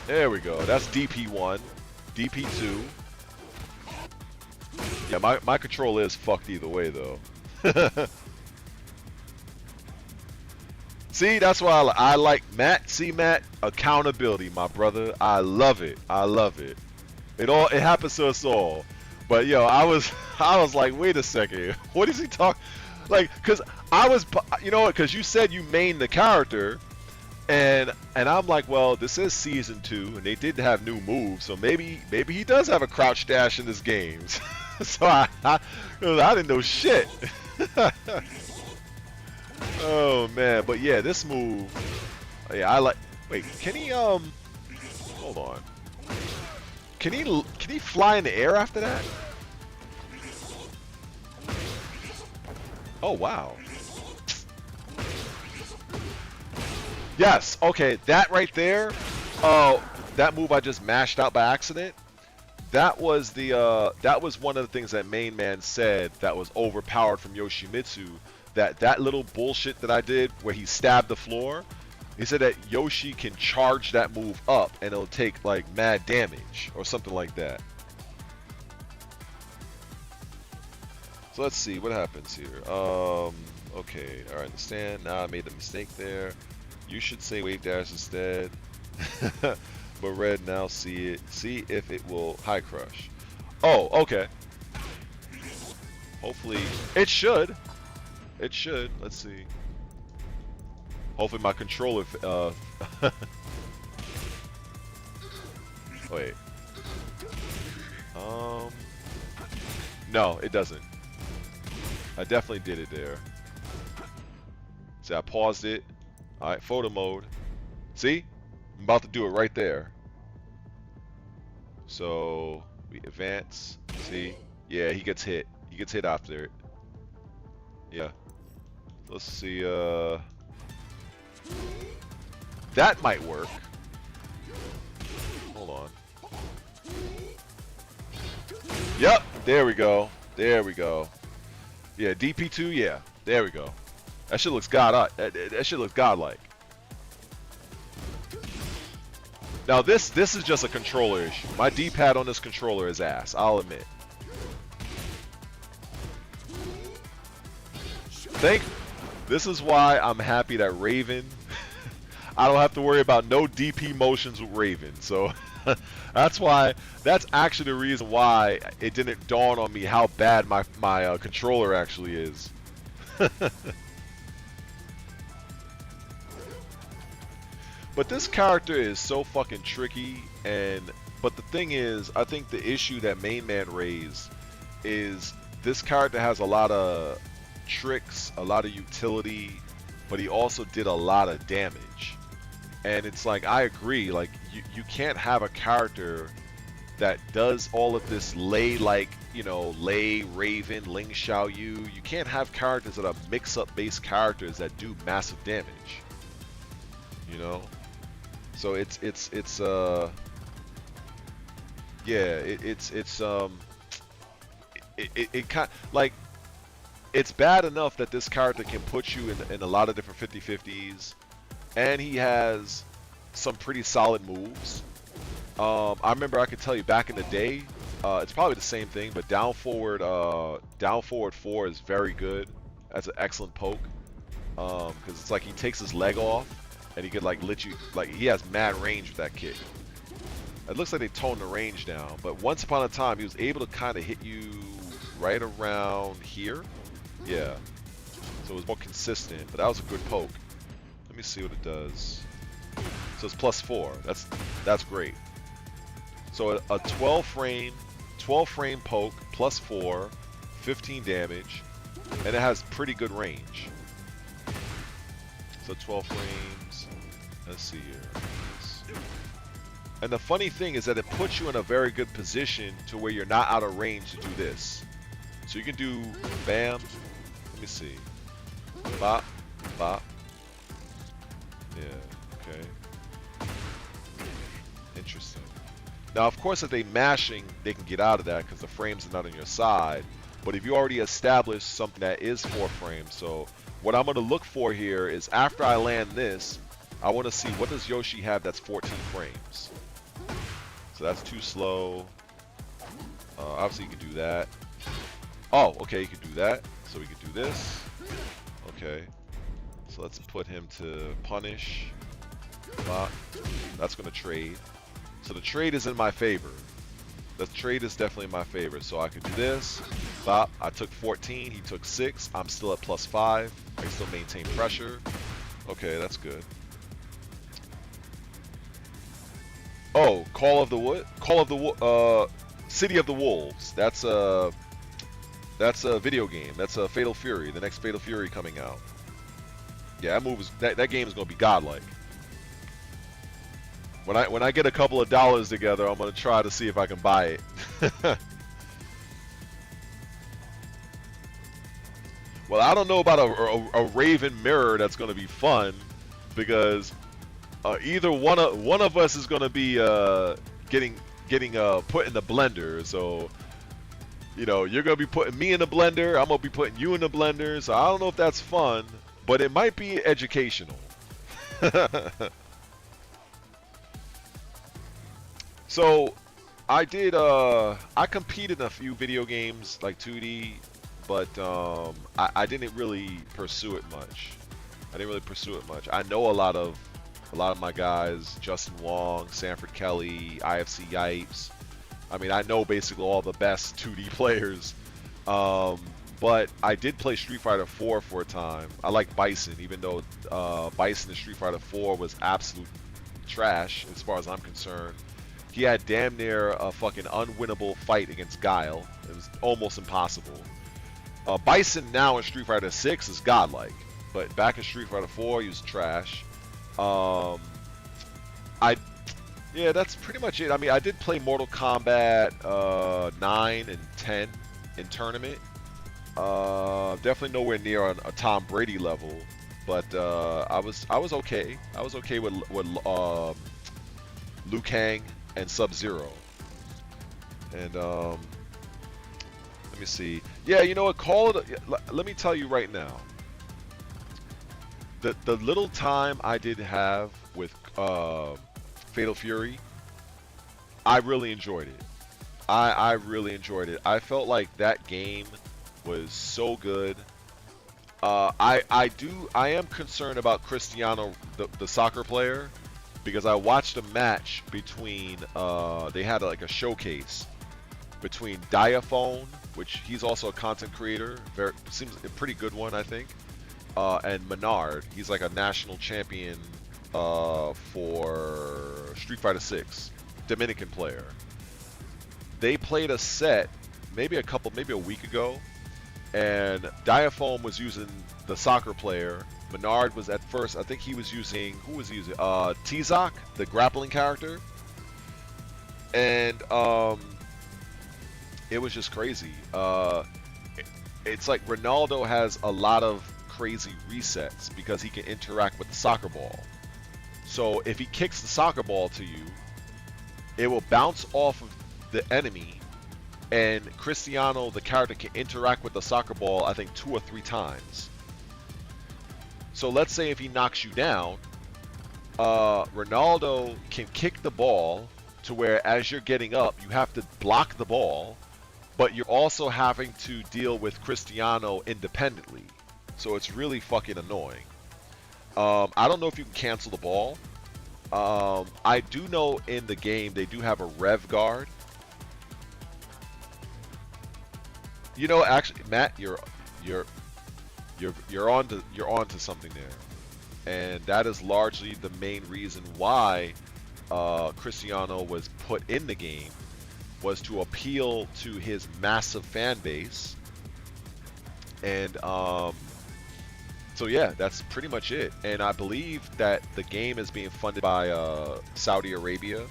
there we go. That's DP1, DP2. Yeah, my control is fucked either way, though. See, that's why I like Matt. See, Matt, accountability, my brother. I love it. I love it. It happens to us all. But yo, I was like, wait a second. What is he talking? Like, cause I was, you know what? Cause you said you main the character. And I'm like, well, this is season 2, and they did have new moves, so maybe he does have a crouch dash in this game. So I didn't know shit. Oh man, but yeah, this move, yeah, I like. Wait, can he hold on? Can he fly in the air after that? Oh wow. Yes, okay, that right there, that move I just mashed out by accident, that was one of the things that Main Man said that was overpowered from Yoshimitsu, that little bullshit that I did where he stabbed the floor, he said that Yoshi can charge that move up and it'll take like mad damage or something like that. So let's see what happens here. Okay, alright, understand, now I made a mistake there. You should say wave dash instead. But red, now see it. See if it will high crush. Oh, okay. Hopefully it should. It should. Let's see. Hopefully my controller wait. No, it doesn't. I definitely did it there. See, I paused it. Alright, photo mode. See? I'm about to do it right there. So, we advance. See? Yeah, he gets hit. He gets hit after it. Yeah. Let's see, that might work. Hold on. Yep, there we go. There we go. Yeah, DP2, yeah. There we go. That shit looks that shit looks godlike. Now this is just a controller issue. My D-pad on this controller is ass, I'll admit. This is why I'm happy that Raven I don't have to worry about no DP motions with Raven. So that's actually the reason why it didn't dawn on me how bad my controller actually is. But this character is so fucking tricky, but the thing is, I think the issue that Main Man raised is this character has a lot of tricks, a lot of utility, but he also did a lot of damage. And it's like, I agree, like you can't have a character that does all of this Lei, like, you know, Lei, Raven, Ling Xiaoyu. You can't have characters that are mix-up based characters that do massive damage. You know? So it's kind like, it's bad enough that this character can put you in a lot of different 50-50s, and he has some pretty solid moves. I remember, I could tell you back in the day, it's probably the same thing, but down forward 4 is very good. That's an excellent poke, because it's like he takes his leg off and he could like he has mad range with that kick. It looks like they toned the range down, but once upon a time, he was able to kind of hit you right around here. Yeah. So it was more consistent, but that was a good poke. Let me see what it does. So it's +4. That's great. So a 12 frame poke +4, 15 damage, and it has pretty good range. So 12 frames. Let's see here. And the funny thing is that it puts you in a very good position to where you're not out of range to do this. So you can do bam. Let me see. Bop, bop. Yeah, okay. Interesting. Now, of course, if they mashing, they can get out of that because the frames are not on your side. But if you already established something that is 4 frames, so what I'm going to look for here is after I land this, I want to see what does Yoshi have that's 14 frames. So that's too slow. Obviously, you can do that. Oh, okay, you can do that. So we can do this. Okay. So let's put him to punish. That's going to trade. So the trade is in my favor. The trade is definitely in my favor. So I could do this. Bop. I took 14. He took 6. I'm still at +5. I can still maintain pressure. Okay, that's good. Oh, Call of the City of the Wolves. That's a video game. That's a Fatal Fury. The next Fatal Fury coming out. Yeah, that game is gonna be godlike. When I get a couple of dollars together, I'm gonna try to see if I can buy it. Well, I don't know about a Raven Mirror that's gonna be fun because either one of us is gonna be getting put in the blender. So you know, you're gonna be putting me in the blender. I'm gonna be putting you in the blender. So I don't know if that's fun, but it might be educational. So I competed in a few video games like 2D, but I didn't really pursue it much. I know a lot of my guys, Justin Wong, Sanford Kelly, IFC Yipes. I mean, I know basically all the best 2D players. But I did play Street Fighter 4 for a time. I like Bison, even though Bison in Street Fighter 4 was absolute trash as far as I'm concerned. He had damn near a fucking unwinnable fight against Guile. It was almost impossible. Bison now in Street Fighter 6 is godlike, but back in Street Fighter 4 he was trash. Yeah, that's pretty much it. I mean, I did play Mortal Kombat 9 and 10 in tournament. Definitely nowhere near a Tom Brady level, but I was okay. I was okay with Liu Kang and Sub-Zero. And let me see. Yeah, you know what? Let me tell you right now. The little time I did have with Fatal Fury, I really enjoyed it. I really enjoyed it. I felt like that game was so good. I am concerned about Cristiano, the soccer player, because I watched a match between they had like a showcase between Diaphone, which he's also a content creator, seems a pretty good one, I think, and Menard. He's like a national champion for Street Fighter 6, Dominican player. They played a set maybe a week ago, and Diaphone was using the soccer player. Menard was at first, I think he was using, who was he using? Tizak, the grappling character. And it was just crazy. It's like Ronaldo has a lot of crazy resets because he can interact with the soccer ball. So if he kicks the soccer ball to you, it will bounce off of the enemy, and Cristiano, the character, can interact with the soccer ball, I think 2 or 3 times. So let's say if he knocks you down, Ronaldo can kick the ball to where as you're getting up, you have to block the ball, but you're also having to deal with Cristiano independently. So it's really fucking annoying. I don't know if you can cancel the ball. I do know in the game they do have a rev guard. You know, actually, Matt, you're you're on to something there, and that is largely the main reason why Cristiano was put in the game, was to appeal to his massive fan base. And so yeah, that's pretty much it. And I believe that the game is being funded by Saudi Arabia,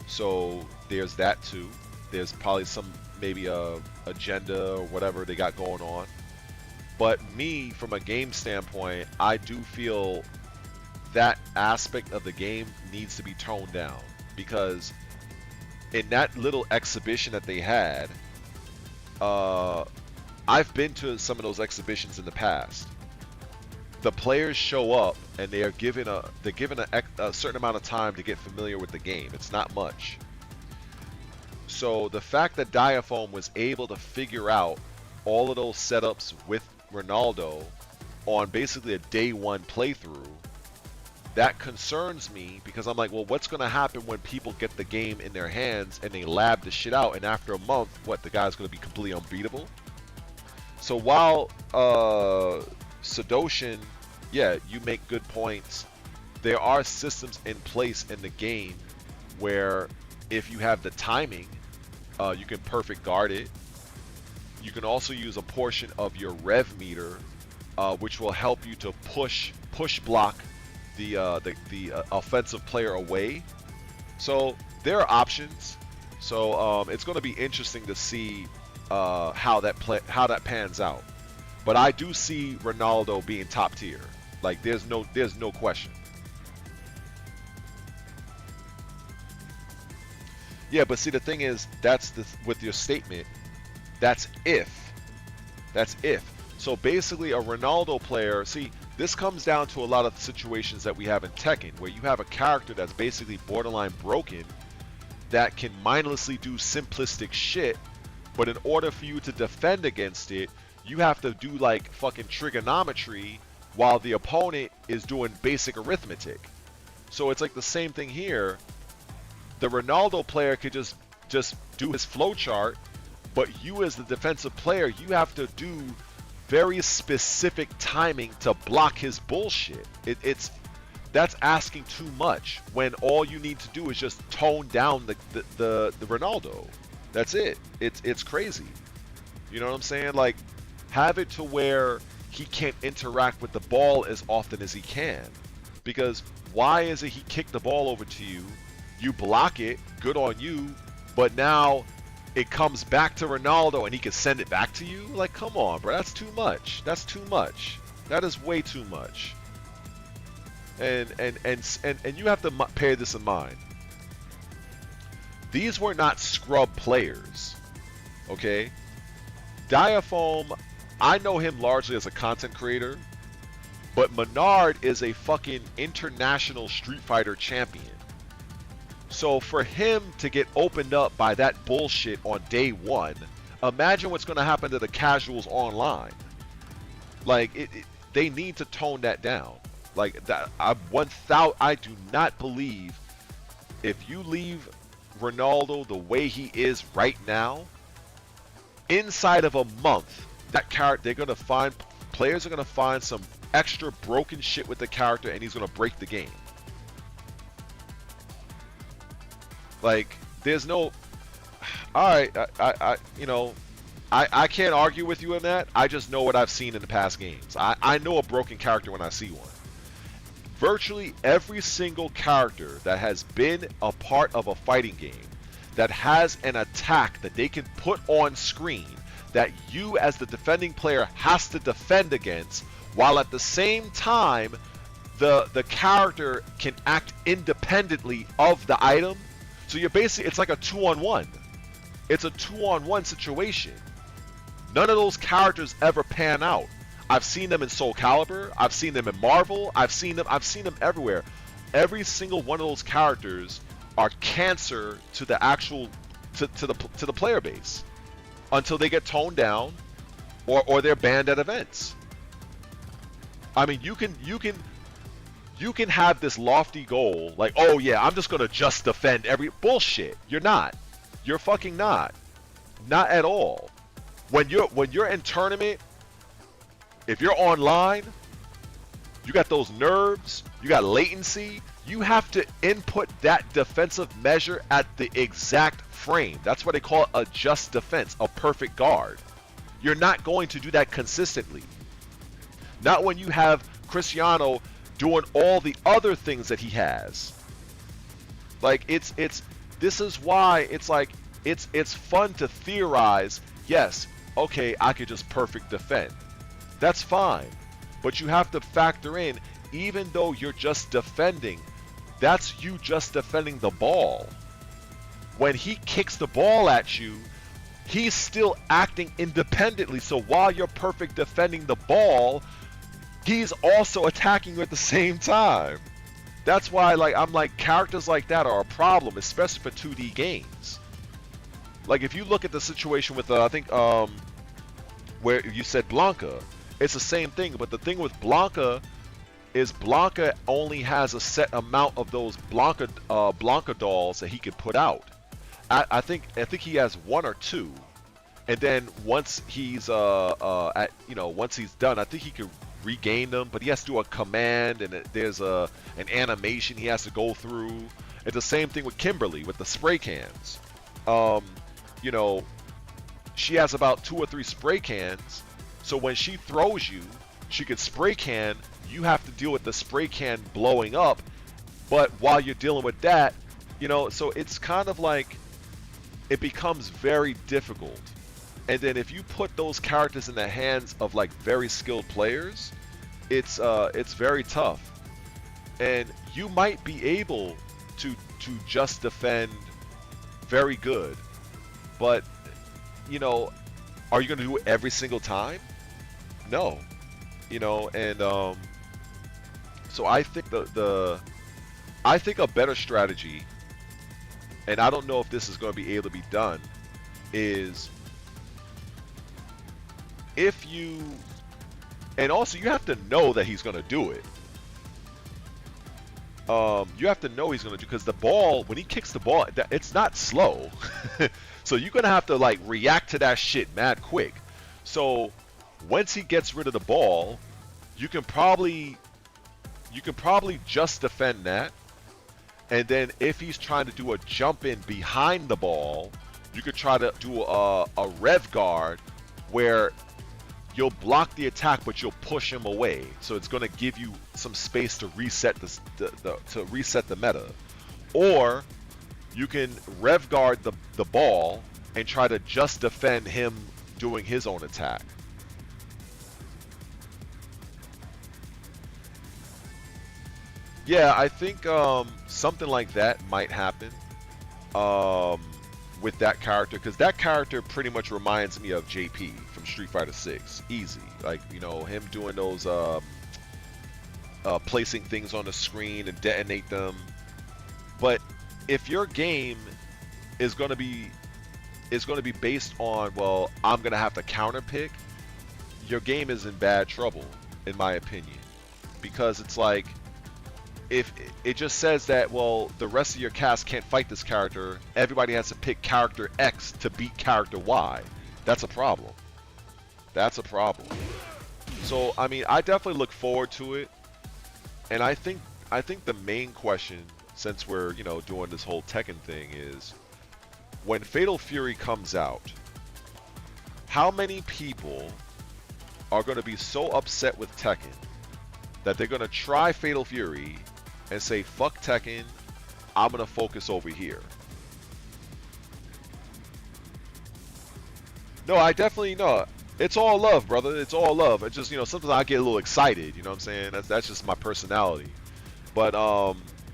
so there's that too. There's probably some maybe a agenda or whatever they got going on. But me, from a game standpoint, I do feel that aspect of the game needs to be toned down, because in that little exhibition that they had, I've been to some of those exhibitions in the past. The players show up and they are given a certain amount of time to get familiar with the game. It's not much. So the fact that Diafoam was able to figure out all of those setups with Ronaldo on basically a day one playthrough, that concerns me, because I'm like, well, what's going to happen when people get the game in their hands and they lab the shit out, and after a month, what, the guy's going to be completely unbeatable? So while Sadoshin, yeah, you make good points, there are systems in place in the game where if you have the timing, you can perfect guard it. You can also use a portion of your rev meter, which will help you to push block the offensive player away. So there are options. So it's going to be interesting to see how that pans out. But I do see Ronaldo being top tier. Like there's no question. Yeah, but see, the thing is, with your statement, that's if. That's if. So basically, a Ronaldo player, see, this comes down to a lot of situations that we have in Tekken, where you have a character that's basically borderline broken, that can mindlessly do simplistic shit, but in order for you to defend against it, you have to do like fucking trigonometry while the opponent is doing basic arithmetic. So it's like the same thing here. The Ronaldo player could just do his flowchart, but you as the defensive player, you have to do very specific timing to block his bullshit. That's asking too much when all you need to do is just tone down the Ronaldo. That's it. It's crazy. You know what I'm saying? Like, have it to where he can't interact with the ball as often as he can. Because why is it he kicked the ball over to you, you block it, good on you, but now it comes back to Ronaldo and he can send it back to you? Like, come on, bro. That's too much. That's too much. That is way too much. And you have to bear this in mind. These were not scrub players. Okay? Diafoam, I know him largely as a content creator, but Menard is a fucking international Street Fighter champion. So for him to get opened up by that bullshit on day one, imagine what's going to happen to the casuals online. Like, they need to tone that down. Like, that, I do not believe if you leave Ronaldo the way he is right now, inside of a month, that character, players are going to find some extra broken shit with the character, and he's going to break the game. Like, there's no, all right, I can't argue with you on that. I just know what I've seen in the past games. I know a broken character when I see one. Virtually every single character that has been a part of a fighting game that has an attack that they can put on screen that you as the defending player has to defend against, while at the same time the character can act independently of the item. So you're basically, it's like a 2-on-1. It's a 2-on-1 situation. None of those characters ever pan out. I've seen them in Soul Calibur. I've seen them in Marvel. I've seen them everywhere. Every single one of those characters are cancer to the actual to the player base until they get toned down or they're banned at events. I mean, you can You can have this lofty goal, like, oh yeah, I'm just gonna just defend every bullshit. You're not. You're fucking not. Not at all. When you're in tournament, if you're online, you got those nerves, you got latency, you have to input that defensive measure at the exact frame. That's what they call a just defense, a perfect guard. You're not going to do that consistently. Not when you have Cristiano doing all the other things that he has. Like this is why it's like it's fun to theorize. Yes, okay, I could just perfect defend. That's fine. But you have to factor in, even though you're just defending, that's you just defending the ball. When he kicks the ball at you, he's still acting independently. So while you're perfect defending the ball, he's also attacking you at the same time. That's why I'm like characters like that are a problem, especially for 2D games. Like if you look at the situation with I think where you said Blanca, it's the same thing. But the thing with Blanca is Blanca only has a set amount of those Blanca dolls that he can put out. I think he has one or two, and then once he's once he's done, I think he can regain them. But he has to do a command, and there's an animation he has to go through. It's the same thing with Kimberly with the spray cans. She has about 2 or 3 spray cans. So when she throws you, she could spray can. You have to deal with the spray can blowing up. But while you're dealing with that, so it's kind of like it becomes very difficult. And then if you put those characters in the hands of like very skilled players, it's very tough. And you might be able to just defend very good, but are you going to do it every single time? No. So I think I think a better strategy, and I don't know if this is going to be able to be done, is and also you have to know that he's going to do it. You have to know he's going to do, because the ball, when he kicks the ball, it's not slow. So you're going to have to like react to that shit mad quick. So once he gets rid of the ball, you can probably just defend that. And then if he's trying to do a jump in behind the ball, you could try to do a rev guard where you'll block the attack, but you'll push him away. So it's going to give you some space to reset the meta. Or you can rev guard the ball and try to just defend him doing his own attack. Yeah, I think something like that might happen with that character, because that character pretty much reminds me of JP from Street Fighter 6. Easy, like him doing those placing things on the screen and detonate them. But if your game is going to be based on, well, I'm going to have to counter pick, your game is in bad trouble, in my opinion, because it's like, if it just says that, well, the rest of your cast can't fight this character, everybody has to pick character X to beat character Y. That's a problem. That's a problem. So, I mean, I definitely look forward to it. And I think the main question, since we're, doing this whole Tekken thing, is when Fatal Fury comes out, how many people are going to be so upset with Tekken that they're going to try Fatal Fury and say, fuck Tekken, I'm going to focus over here? No, I definitely know. It's all love, brother. It's all love. It's just, sometimes I get a little excited, you know what I'm saying? That's just my personality. But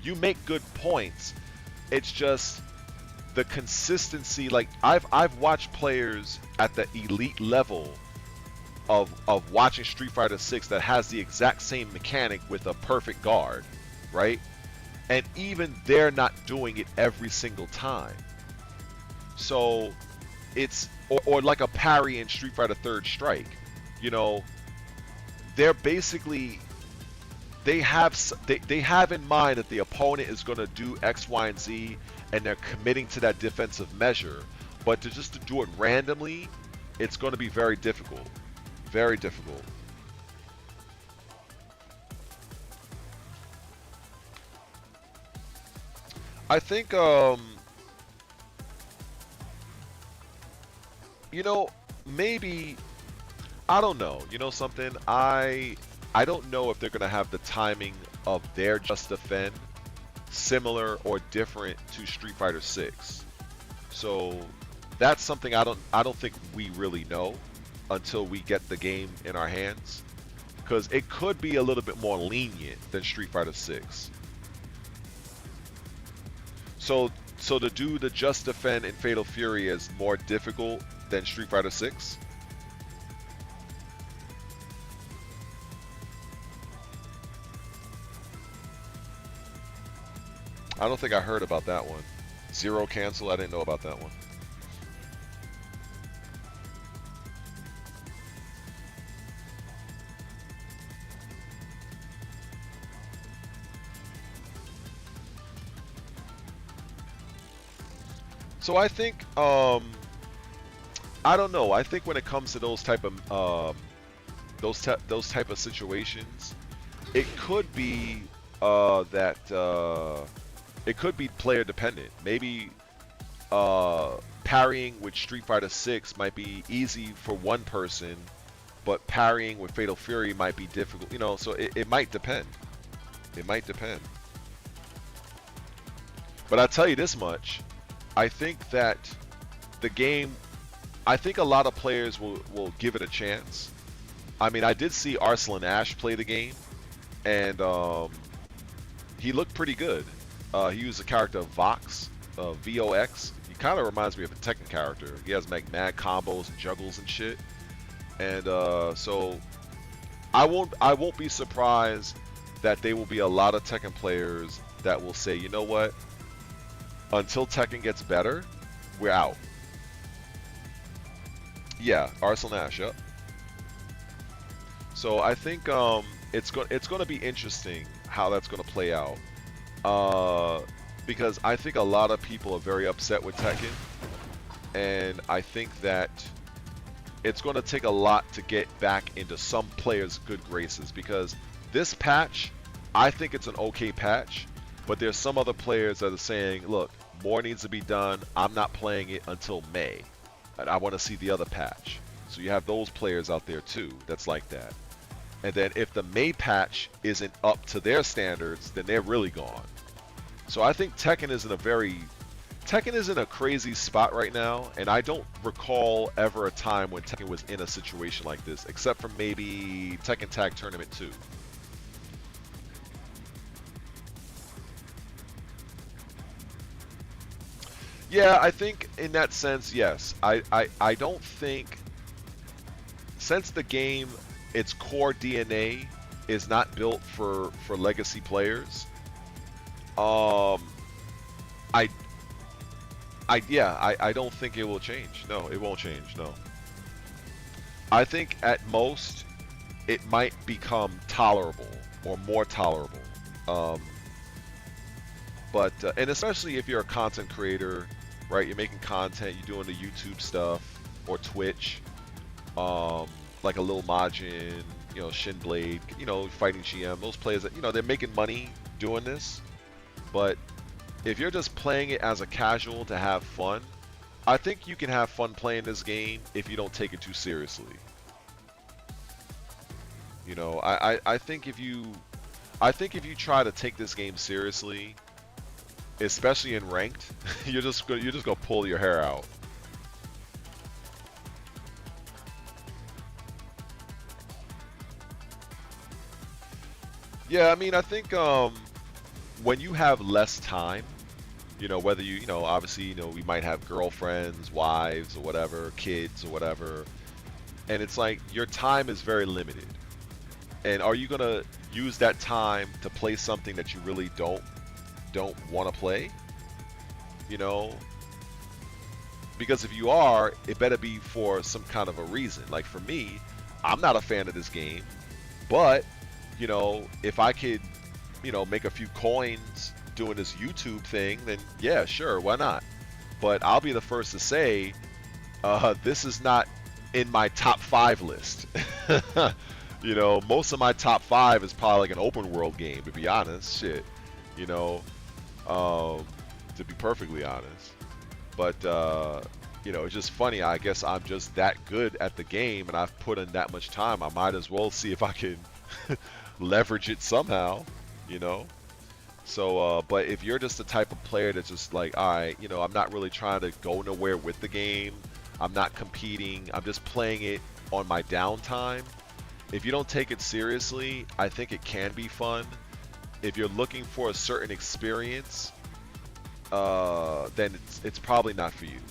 you make good points. It's just the consistency. Like, I've watched players at the elite level of watching Street Fighter 6 that has the exact same mechanic with a perfect guard, right? And even they're not doing it every single time. So it's or like a parry in Street Fighter Third Strike, they're basically they have in mind that the opponent is going to do X, Y, and Z, and they're committing to that defensive measure. But to do it randomly, it's going to be very difficult. Very difficult. I think you know, maybe I don't know. You know something? I don't know if they're gonna have the timing of their Just Defend similar or different to Street Fighter 6. So that's something I don't think we really know until we get the game in our hands. Because it could be a little bit more lenient than Street Fighter 6. So to do the Just Defend in Fatal Fury is more difficult than Street Fighter 6. I don't think I heard about that one. Zero cancel, I didn't know about that one. So I think I don't know. I think when it comes to those type of those type of situations, it could be that it could be player dependent. Maybe parrying with Street Fighter 6 might be easy for one person, but parrying with Fatal Fury might be difficult. You know, so it might depend. It might depend. But I'll tell you this much. I think that the game, I think a lot of players will give it a chance. I mean, I did see Arslan Ash play the game, and he looked pretty good. He used the character Vox, VOX. He kind of reminds me of a Tekken character. He has like mad combos and juggles and shit. And so I won't be surprised that there will be a lot of Tekken players that will say, you know what? Until Tekken gets better, we're out. Yeah, Arslan Ash, yep. So I think it's going to be interesting how that's going to play out. Because I think a lot of people are very upset with Tekken, and I think that it's going to take a lot to get back into some players' good graces. Because this patch, I think it's an okay patch, but there's some other players that are saying, look, more needs to be done. I'm not playing it until May. And I want to see the other patch. So you have those players out there too that's like that. And then if the May patch isn't up to their standards, then they're really gone. So I think Tekken is in a crazy spot right now, and I don't recall ever a time when Tekken was in a situation like this, except for maybe Tekken Tag Tournament 2. Yeah, I think in that sense, yes. I don't think, since the game, its core DNA is not built for legacy players, I don't think it will change. No, it won't change. No. I think at most it might become tolerable or more tolerable. But and especially if you're a content creator, right? You're making content, you're doing the YouTube stuff or Twitch, like a Lil Majin, you know, Shinblade, you know, fighting GM. Those players that, you know, they're making money doing this. But if you're just playing it as a casual to have fun, I think you can have fun playing this game if you don't take it too seriously. You know, I think if you try to take this game seriously, especially in ranked, you're just gonna pull your hair out. Yeah, I mean, I think when you have less time, you know, whether you know, obviously, you know, we might have girlfriends, wives, or whatever, kids, or whatever, and it's like your time is very limited. And are you gonna use that time to play something that you really don't want to play? You know, because if you are, it better be for some kind of a reason. Like for me, I'm not a fan of this game, but if I could, make a few coins doing this YouTube thing, then yeah, sure, why not? But I'll be the first to say, this is not in my top 5 list. Most of my top 5 is probably like an open world game, to be honest. Shit, you know, to be perfectly honest. But it's just funny. I guess I'm just that good at the game, and I've put in that much time. I might as well see if I can leverage it somehow. You know. So, but if you're just the type of player that's just like, all right, I'm not really trying to go nowhere with the game. I'm not competing. I'm just playing it on my downtime. If you don't take it seriously, I think it can be fun. If you're looking for a certain experience, then it's probably not for you.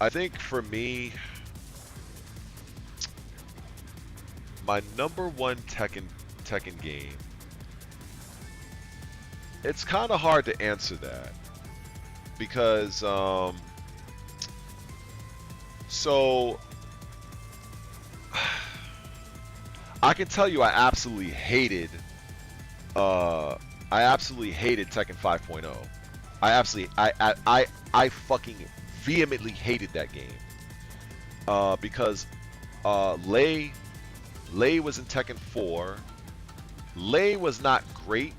I think for me, my number one Tekken game, it's kind of hard to answer that because so I can tell you I absolutely hated Tekken 5.0. I fucking vehemently hated that game because Lei was in Tekken 4. Lei was not great,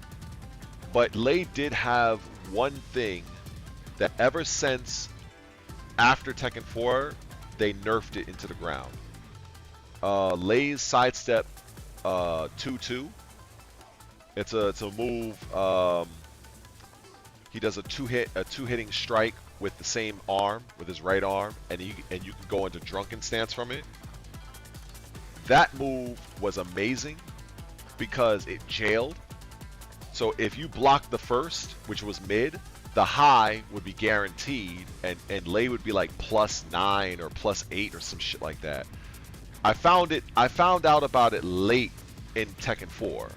but Lei did have one thing that ever since after Tekken 4 they nerfed it into the ground. Lei's sidestep 2-2. It's a move. He does a two-hitting strike with the same arm, with his right arm, and you can go into drunken stance from it. That move was amazing because it jailed. So if you blocked the first, which was mid, the high would be guaranteed, and Lei would be like +9 or +8 or some shit like that. I found out about it late in Tekken 4,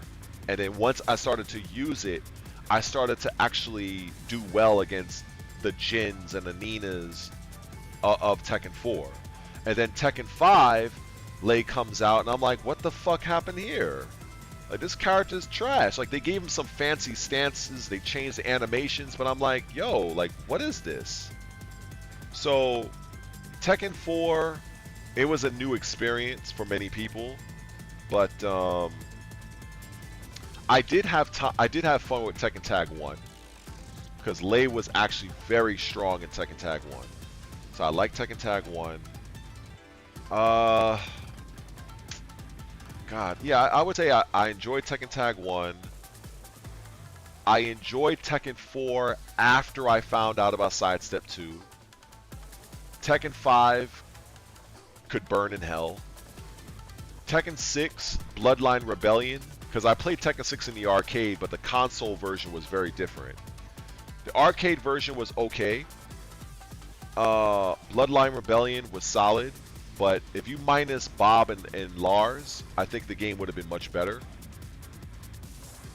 and then once I started to use it, I started to actually do well against the Jins and the Ninas of Tekken 4. And then Tekken 5, Lei comes out, and I'm like, what the fuck happened here? Like, this character's trash. Like, they gave him some fancy stances, they changed the animations, but I'm like, yo, like, what is this? So, Tekken 4, it was a new experience for many people, but I did have fun with Tekken Tag 1 because Lei was actually very strong in Tekken Tag 1. So I like Tekken Tag 1. God, yeah, I would say I enjoyed Tekken Tag 1. I enjoyed Tekken 4 after I found out about Sidestep 2. Tekken 5 could burn in hell. Tekken 6, Bloodline Rebellion, because I played Tekken 6 in the arcade, but the console version was very different. The arcade version was okay. Bloodline Rebellion was solid, but if you minus Bob and Lars, I think the game would have been much better.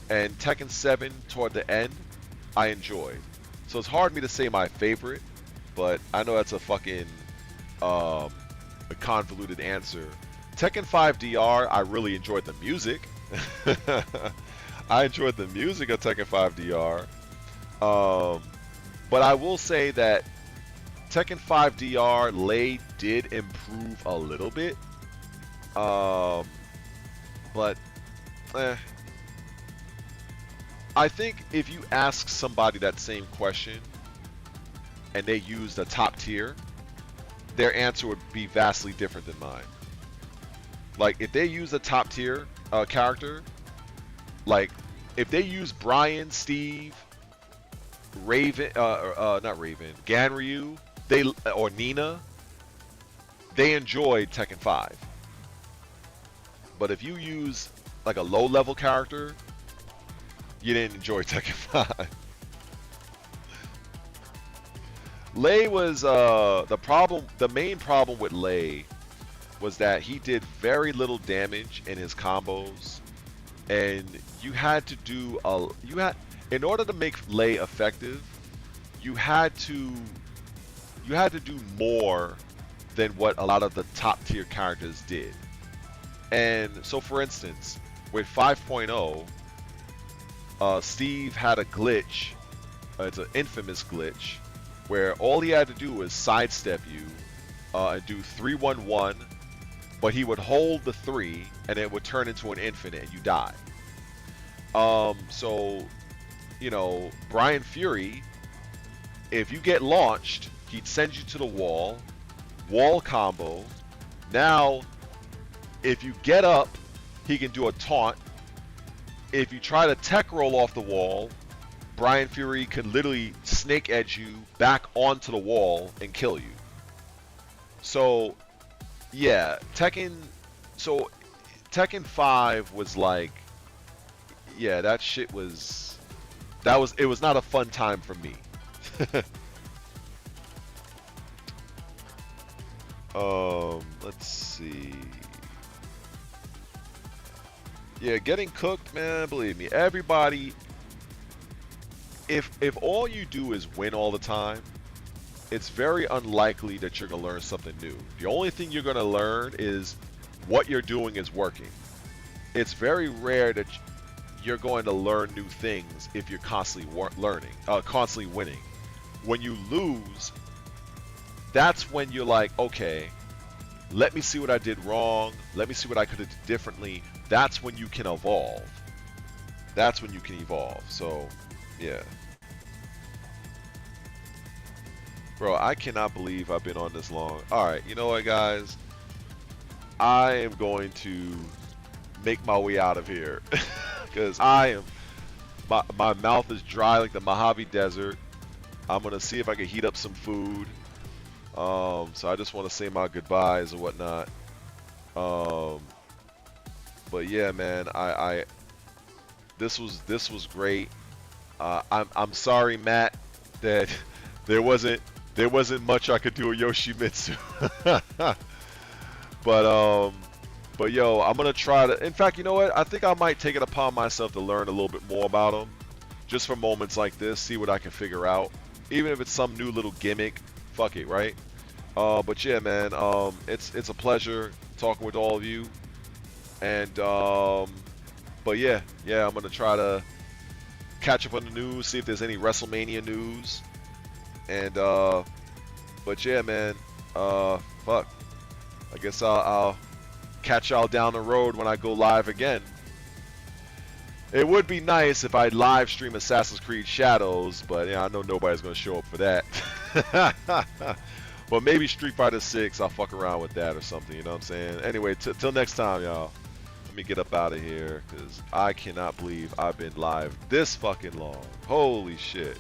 And Tekken 7 toward the end, I enjoyed. So it's hard for me to say my favorite, but I know that's a fucking a convoluted answer. Tekken 5 DR, I really enjoyed the music. I enjoyed the music of Tekken 5 DR. But I will say that Tekken 5 DR, Lei did improve a little bit. But I think if you ask somebody that same question and they use the top tier, their answer would be vastly different than mine. Like, if they use a top tier character, like, if they use Brian, Steve, Raven, not Raven, Ganryu, or Nina, they enjoyed Tekken 5. But if you use, like, a low-level character, you didn't enjoy Tekken 5. Lei was, the main problem with Lei was that he did very little damage in his combos, and you had to do in order to make Lei effective, you had to do more than what a lot of the top tier characters did. And so, for instance, with 5.0, Steve had a glitch. It's an infamous glitch where all he had to do was sidestep you and do 3-1-1, but he would hold the 3 and it would turn into an infinite and you die. So, you know, Brian Fury, if you get launched, he'd send you to the wall combo. Now, if you get up, he can do a taunt. If you try to tech roll off the wall, Brian Fury can literally snake edge you back onto the wall and kill you. So, yeah, so Tekken 5 was like, yeah, that shit was, it was not a fun time for me. Let's see. Yeah, getting cooked, man, believe me, everybody, if all you do is win all the time, it's very unlikely that you're going to learn something new. The only thing you're going to learn is what you're doing is working. It's very rare that you're going to learn new things if you're constantly constantly winning. When you lose, that's when you're like, okay, let me see what I did wrong. Let me see what I could have done differently. That's when you can evolve. That's when you can evolve. So, yeah. Bro, I cannot believe I've been on this long. Alright, you know what, guys? I am going to make my way out of here. Because my mouth is dry like the Mojave Desert. I'm going to see if I can heat up some food. So I just want to say my goodbyes and whatnot. But yeah, man, this was great. I'm sorry, Matt, that there wasn't much I could do with Yoshimitsu. But yo, I'm gonna try to. In fact, you know what? I think I might take it upon myself to learn a little bit more about him, just for moments like this. See what I can figure out, even if it's some new little gimmick. Fuck it, right? But yeah, man, it's a pleasure talking with all of you. And but yeah, I'm gonna try to catch up on the news, see if there's any WrestleMania news. And but yeah, man, fuck. I guess I'll catch y'all down the road when I go live again. It would be nice if I live stream Assassin's Creed Shadows, but yeah, I know nobody's gonna show up for that. But maybe Street Fighter 6, I'll fuck around with that or something, you know what I'm saying? Anyway, till next time, y'all. Let me get up out of here, because I cannot believe I've been live this fucking long. Holy shit.